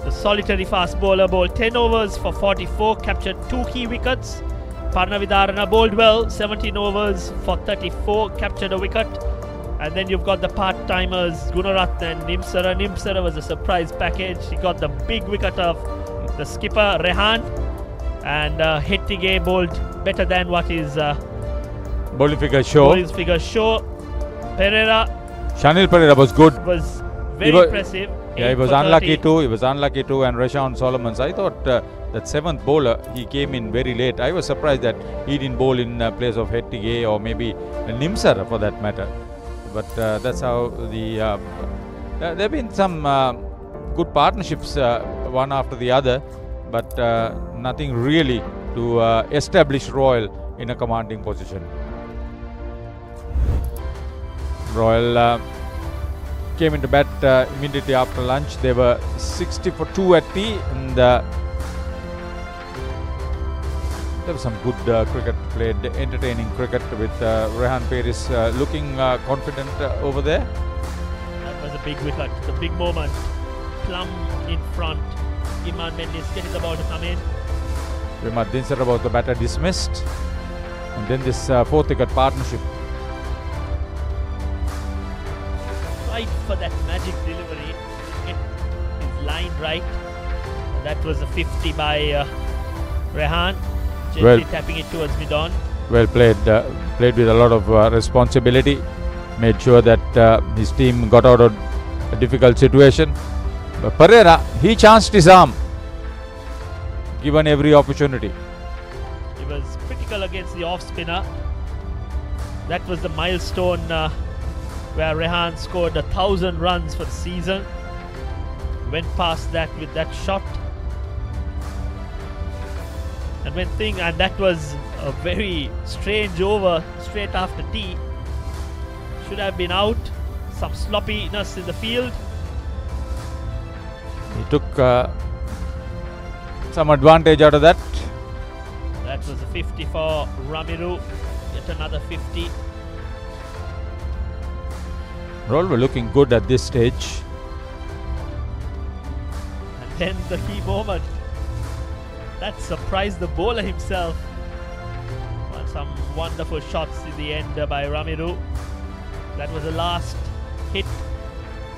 the solitary fast bowler, bowled 10 overs for 44, captured 2 key wickets. Parnavidarana bowled well, 17 overs for 34, captured a wicket. And then you've got the part-timers, Gunaratne and Nimsara. Nimsara was a surprise package. He got the big wicket of the skipper, Rehan. And Hettige bowled better than what his bowling figures show. Pereira. Shanil Pereira was good. Was very impressive. Yeah, he was unlucky too. And Rashawn Solomons, I thought that 7th bowler, he came in very late. I was surprised that he didn't bowl in place of Hettige or maybe Nimsara for that matter. But that's how the there have been some good partnerships one after the other, but nothing really to establish Royal in a commanding position. Royal came into bat immediately after lunch. They were 60 for 2 at tea, and there was some good cricket played, entertaining cricket with Rehan Paris looking confident over there. That was a big wicket, the big moment. Plum in front, Iman Mendes getting the ball to come in. Vimat Dinsara was the batter dismissed, and then this fourth wicket partnership. Right for that magic delivery, get his line right. That was a 50 by Rehan. Gently tapping it towards mid-on. Well played. Played with a lot of responsibility. Made sure that his team got out of a difficult situation. But Pereira, he chanced his arm, given every opportunity. He was critical against the off-spinner. That was the milestone where Rehan scored 1,000 runs for the season. Went past that with that shot. And that was a very strange over straight after tea. Should have been out. Some sloppiness in the field. He took some advantage out of that. That was a 50 for Ramiru. Yet another 50. Royal were looking good at this stage. And then the key moment. That surprised the bowler himself. Well, some wonderful shots in the end by Ramiru. That was the last hit.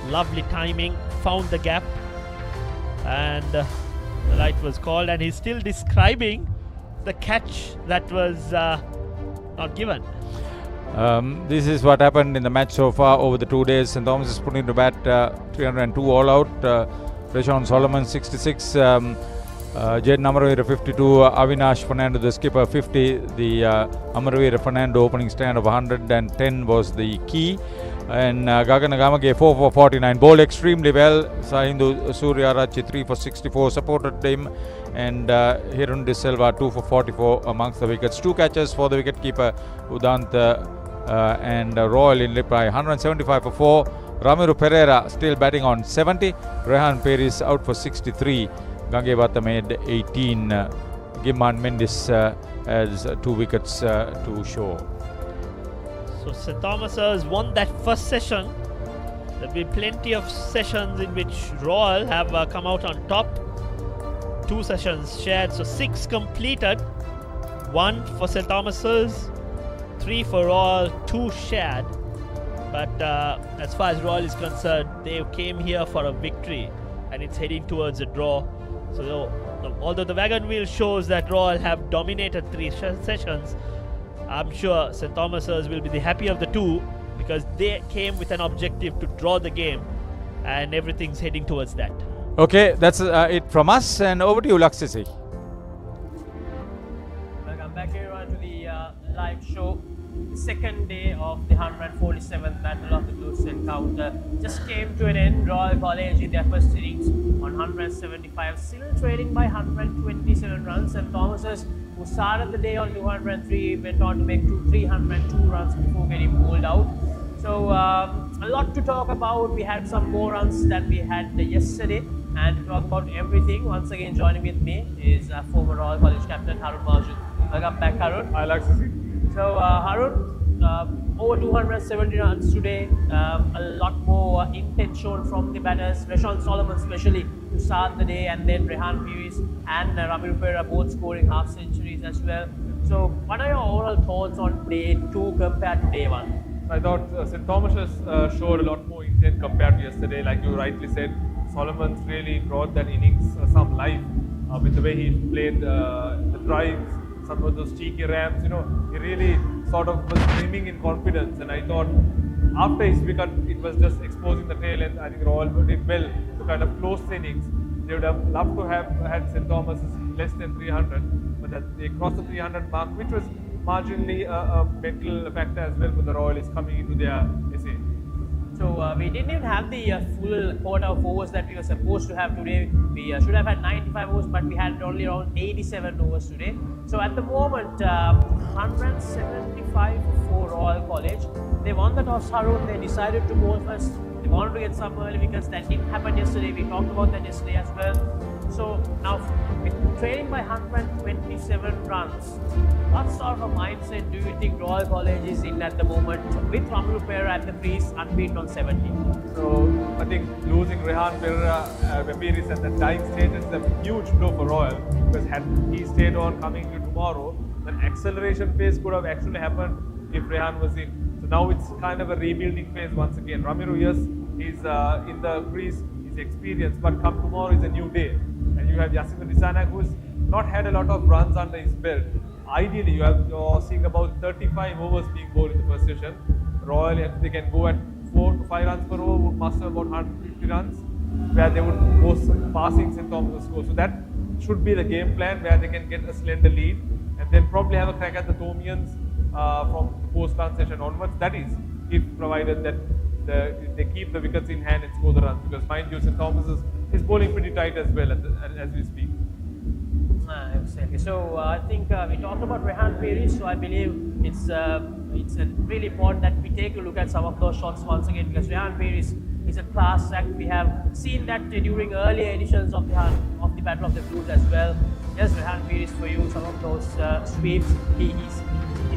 Lovely timing. Found the gap. And the light was called. And he's still describing the catch that was not given. This is what happened in the match so far over the 2 days. St. Thomas is putting to bat 302 all out. Rashawn Solomon 66. Jed Amaravira 52, Avinash Fernando the skipper 50, the Amaravira Fernando opening stand of 110 was the key, and Gagana Gamage 4 for 49, bowled extremely well. Sahindu Suryarachi 3 for 64 supported him, and Hirun De Silva 2 for 44 amongst the wickets. 2 catches for the wicketkeeper Udanta and Royal in reply, 175 for 4. Ramiru Pereira still batting on 70, Rehan Paris out for 63. Gangewatta made 18. Gimman Mendes has 2 wickets to show. So St. Thomas's won that first session. There will be plenty of sessions in which Royal have come out on top. 2 sessions shared, so 6 completed. 1 for St. Thomas's, 3 for Royal, 2 shared. But as far as Royal is concerned, they came here for a victory and it's heading towards a draw. So although the wagon wheel shows that Royal have dominated 3 sessions, I'm sure St. Thomas's will be the happy of the two because they came with an objective to draw the game and everything's heading towards that. Okay, that's it from us, and over to you, Laksisi. Welcome back everyone to the live show. The second day of the 147th Battle of the Blues encounter just came to an end. Royal College in their first innings on 175, still trailing by 127 runs. And Thomas's, who started the day on 203, went on to make 302 runs before getting bowled out. So a lot to talk about. We had some more runs than we had yesterday. And to talk about everything, once again joining with me is former Royal College captain Harun Marjud. Welcome back, Harun. I like to see. So Harun, over 270 runs today. A lot more intent shown from the batters. Rashawn Solomon especially to start the day, and then Rehan Peris and Rami Rupera both scoring half centuries as well. So what are your overall thoughts on day 2 compared to day 1? I thought St. Thomas's showed a lot more intent compared to yesterday. Like you rightly said, Solomon's really brought that innings some life with the way he played the drives, some of those cheeky ramps. You know, he really sort of was brimming in confidence. And I thought after his wicket, it was just exposing the tail, and I think Royal did well to kind of close the innings. They would have loved to have had St. Thomas's less than 300, but that they crossed the 300 mark, which was marginally a mental factor as well for the Royalists coming into their essay. So we didn't even have the full quota of overs that we were supposed to have today. We should have had 95 overs, but we had only around 87 overs today. So at the moment, 175 for Royal College. They won the toss, Harun. They decided to bowl first. They wanted to get some early wickets. That didn't happen yesterday. We talked about that yesterday as well. So now, with trailing by 127 runs, what sort of a mindset do you think Royal College is in at the moment with Rami Rupera at the crease, unbeaten on 70? So I think losing Rehan Peris at the dying stage is a huge blow for Royal, because had he stayed on coming to tomorrow, then acceleration phase could have actually happened if Rehan was in. So now it's kind of a rebuilding phase once again. Ramiru, yes, he's in the crease, he's experienced, but come tomorrow is a new day. And you have Yasin Risanak, who's not had a lot of runs under his belt. Ideally, you're seeing about 35 overs being bowled in the first session. Royal, if they can go at 4 to 5 runs per over, would muster about 150 runs, where they would go passing St. Thomas's score. So that should be the game plan, where they can get a slender lead and then probably have a crack at the Thomians from the post-run session onwards. That is, if provided that they keep the wickets in hand and score the runs, because mind you, St. Thomas's is bowling pretty tight as well as we speak. Exactly. So I think we talked about Rehan Peris, so I believe it's really important that we take a look at some of those shots once again, because Rehan Peris is a class act. We have seen that during earlier editions of the Battle of the Blues as well. Yes, Rehan Peris for you, some of those sweeps. He's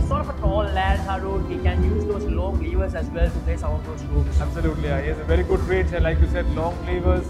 sort of a tall lad, Harun. He can use those long levers as well to play some of those strokes. Absolutely, he has a very good range, and like you said, long levers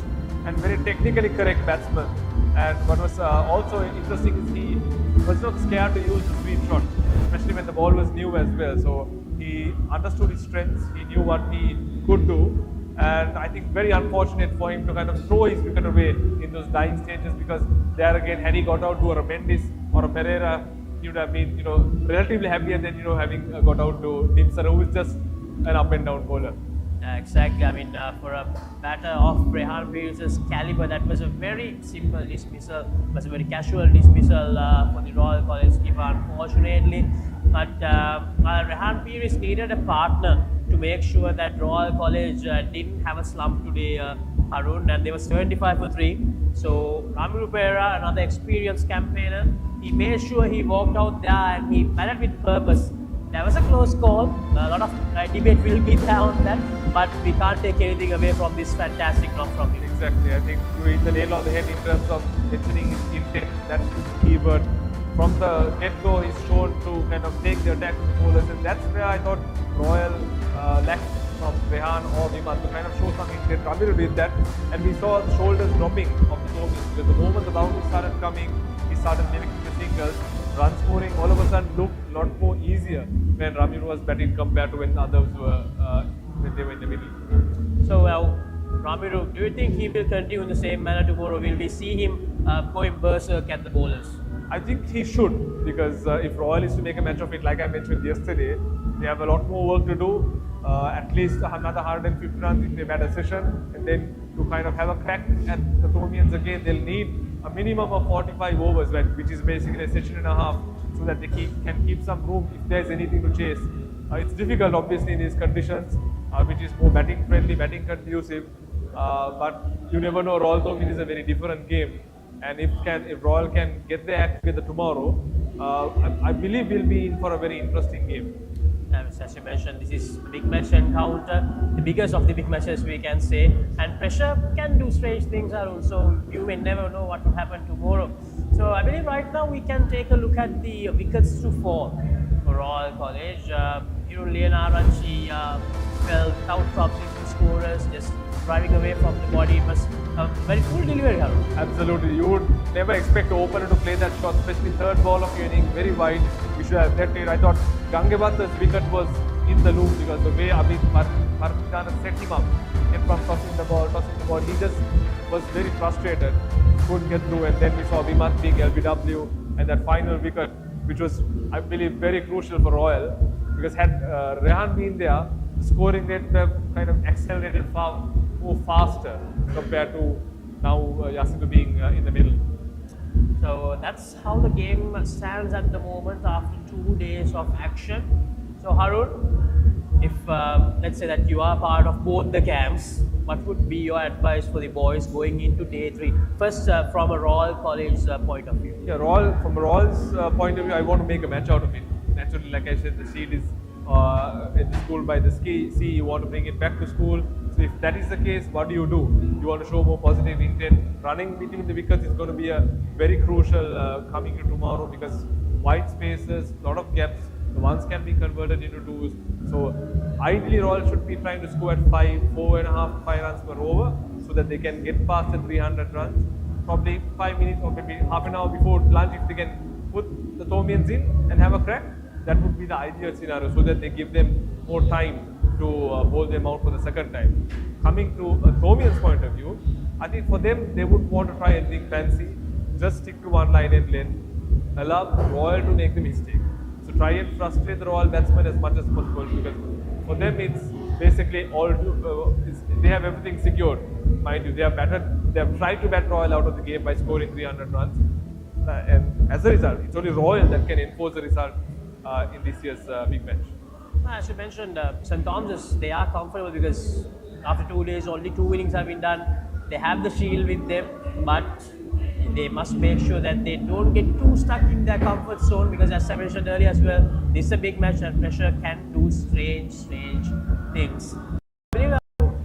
and very technically correct batsman. And what was also interesting is he was not scared to use the sweep shot, especially when the ball was new as well. So he understood his strengths, he knew what he could do, and I think very unfortunate for him to kind of throw his wicket away in those dying stages, because there again, had he got out to a Mendes or a Pereira, he would have been, relatively happier than, having got out to Dimsar, who is just an up and down bowler. Exactly. I mean, for a batter of Rehan Peris' caliber, that was a very simple dismissal. It was a very casual dismissal for the Royal College skipper, unfortunately. But Rehan Peris needed a partner to make sure that Royal College didn't have a slump today, Harun, and they were 75 for 3. So Rami Rupera, another experienced campaigner, he made sure he walked out there and he batted with purpose. That was a close call. A lot of debate will be there on that, but we can't take anything away from this fantastic knock from him. Exactly. I think you hit the nail on the head in terms of mentioning his intent. That's the key word. From the get-go, he's shown to kind of take the attack to the bowlers, and that's where I thought Royal lacked from Rehan or Vimat to kind of show some intent. Ramiru did that, and we saw the shoulders dropping of the Thomas, because the moment the boundaries started coming, he started mimicking the singles. run scoring all of a sudden looked a lot more easier when Ramiro was batting compared to when others were when they were in the middle. So, Ramiro, do you think he will continue in the same manner tomorrow? Will we see him going berserk at the bowlers? I think he should, because if Royal is to make a match of it, like I mentioned yesterday, they have a lot more work to do. At least another 150 runs if they bat a session, and then to kind of have a crack at the Thomaians again, they'll need a minimum of 45 overs, right, which is basically a session and a half, so that they can keep some room if there's anything to chase. It's difficult, obviously, in these conditions, which is more batting friendly, batting conducive. But you never know. Royal Thomaian is a very different game, and if Royal can get their act together tomorrow, I believe we'll be in for a very interesting game. As you mentioned, this is a big match encounter, the biggest of the big matches we can say, and pressure can do strange things, Arun, so you may never know what will happen tomorrow. So I believe right now we can take a look at the wickets to fall for Royal College. Leonarachi fell without dropping the scorers, just driving away from the body. It was a very full delivery, Arun. Absolutely, you would never expect the opener to play that shot, especially third ball of your innings, very wide. We should have left it. I thought Gangebata's wicket was in the loop because the way Abid Martana set him up, kept on tossing the ball, he just was very frustrated, couldn't get through, and then we saw Vimat being LBW and that final wicket, which was, I believe, very crucial for Royal, because had Rehan been there, the scoring rate would have kind of accelerated far more faster compared to now Yasindu being in the middle. So that's how the game stands at the moment after 2 days of action. So Harun, if let's say that you are part of both the camps, what would be your advice for the boys going into day 3? First, from a Royal College point of view. Yeah, from Royal's point of view, I want to make a match out of it. Naturally, like I said, the seed is in the school by the sea. You want to bring it back to school. So if that is the case, what do? You want to show more positive intent. Running between the wickets is going to be a very crucial coming to tomorrow, because wide spaces, lot of gaps, the ones can be converted into twos. So ideally Royal should be trying to score at 4.5, 5 runs per over, so that they can get past the 300 runs. Probably 5 minutes or maybe half an hour before lunch, if they can put the Thomaians in and have a crack, that would be the ideal scenario, so that they give them more time to hold them out for the second time. Coming to a Thomaians point of view, I think for them, they would want to try anything fancy, just stick to one line and length, allow Royal to make the mistake. So try and frustrate the Royal batsmen as much as possible, because for them it's basically they have everything secured. Mind you, they have tried to bat Royal out of the game by scoring 300 runs, and as a result, it's only Royal that can enforce the result in this year's big match. As you mentioned, St. Thomas's, they are comfortable because after 2 days, only 2 innings have been done. They have the shield with them, but they must make sure that they don't get too stuck in their comfort zone, because as I mentioned earlier as well, this is a big match and pressure can do strange things.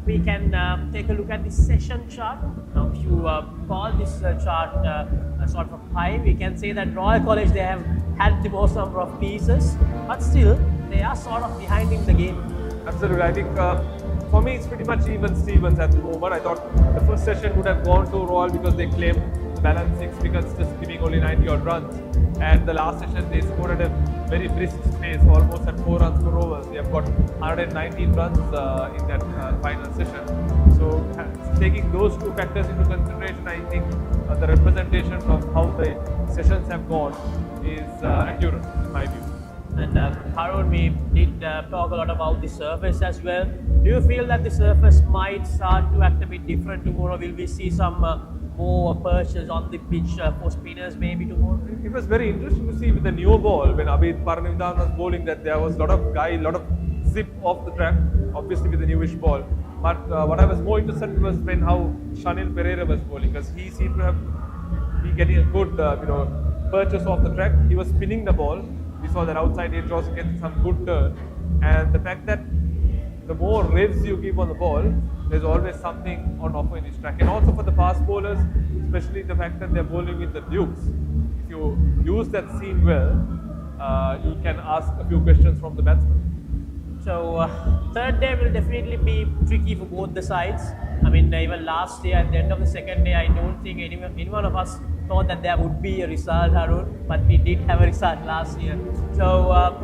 We can take a look at the session chart. Now, if you call this chart a sort of pie, we can say that Royal College, they have had the most number of pieces, but still they are sort of behind in the game. Absolutely, I think for me it's pretty much even Stevens at the moment. I thought the first session would have gone to Royal because they claimed balance 6 wickets, just giving only 90 odd runs. And the last session they scored at a very brisk pace, almost at 4 runs per over. They have got 119 runs in that final session. So taking those two factors into consideration, I think the representation of how the sessions have gone is accurate in my view. And Harun, we did talk a lot about the surface as well. Do you feel that the surface might start to act a bit different tomorrow? Will we see some more perches on the pitch for spinners maybe tomorrow? It was very interesting to see with the new ball, when Abid Paranividan was bowling, that there was a lot of zip off the track, obviously with the newish ball. But what I was more interested in was how Shanil Pereira was bowling, because he seemed to be getting a good purchase off the track. He was spinning the ball. We saw that outside edge also getting some good turn, and the fact that the more revs you give on the ball, there's always something on offer in this track. And also for the fast bowlers, especially the fact that they're bowling with the dukes, if you use that seam well, you can ask a few questions from the batsman. So third day will definitely be tricky for both the sides. I mean, even last day at the end of the second day, I don't think any one of us thought that there would be a result, Harun, but we did have a result last year. So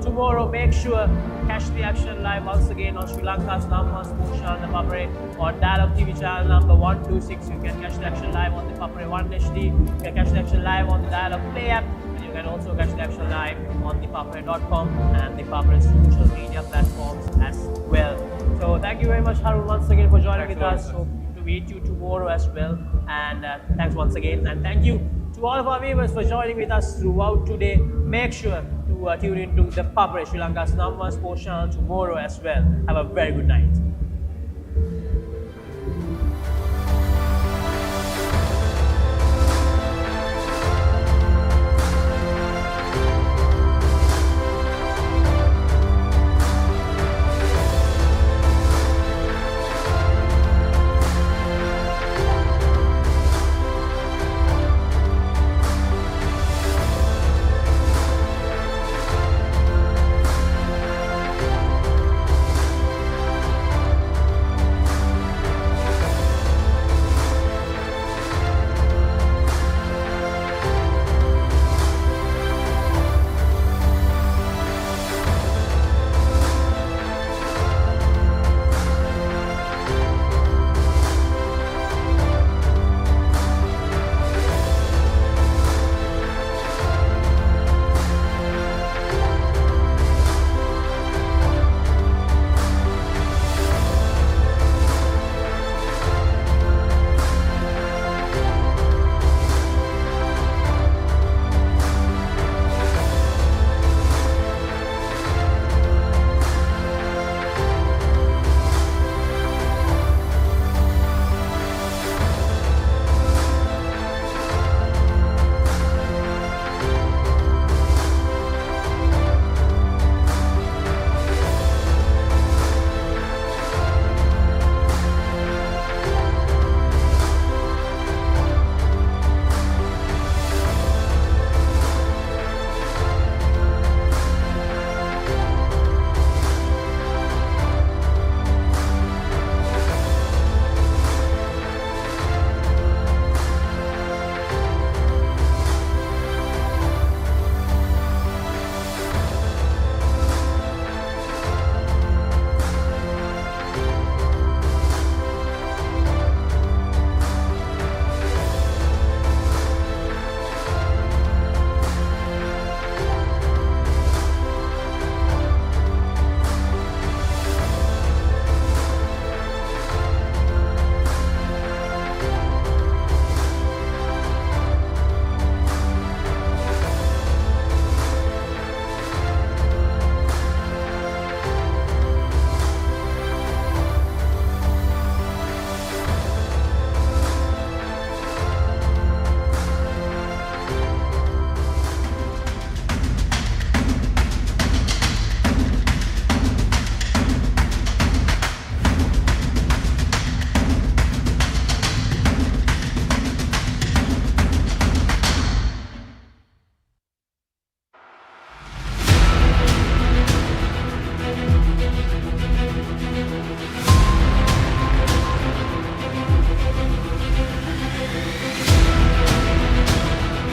tomorrow, make sure catch the action live once again on Sri Lanka's #1 sports channel, the Papare, on Dialog TV channel number 126. You can catch the action live on the Papare 1 HD. You can catch the action live on the Dialog Play app. And you can also catch the action live on thepapare.com and the Papare's social media platforms as well. So thank you very much, Harun, once again for joining with us. Hope to meet you tomorrow as well. And thanks once again. And thank you to all of our viewers for joining with us throughout today. Make sure to tune into the Papare, Sri Lanka's #1 sports channel tomorrow as well. Have a very good night.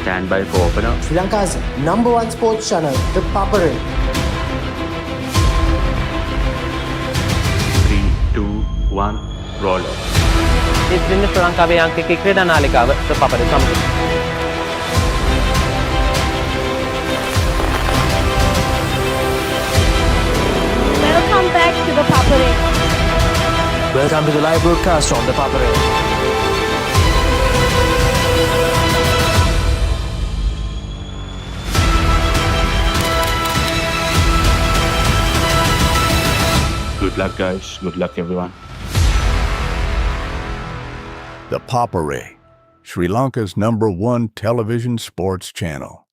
Stand by for opener. Sri Lanka's #1 sports channel, the Papare. 3, 2, 1, roll. ඉතින් ශ්‍රී ලංකාවේ අංක 1 ක්‍රීඩා නාලිකාව ThePapare සමග. Welcome back to the Papare. Welcome to the live broadcast on the Papare. Good luck, guys. Good luck, everyone. The Papare, Sri Lanka's #1 television sports channel.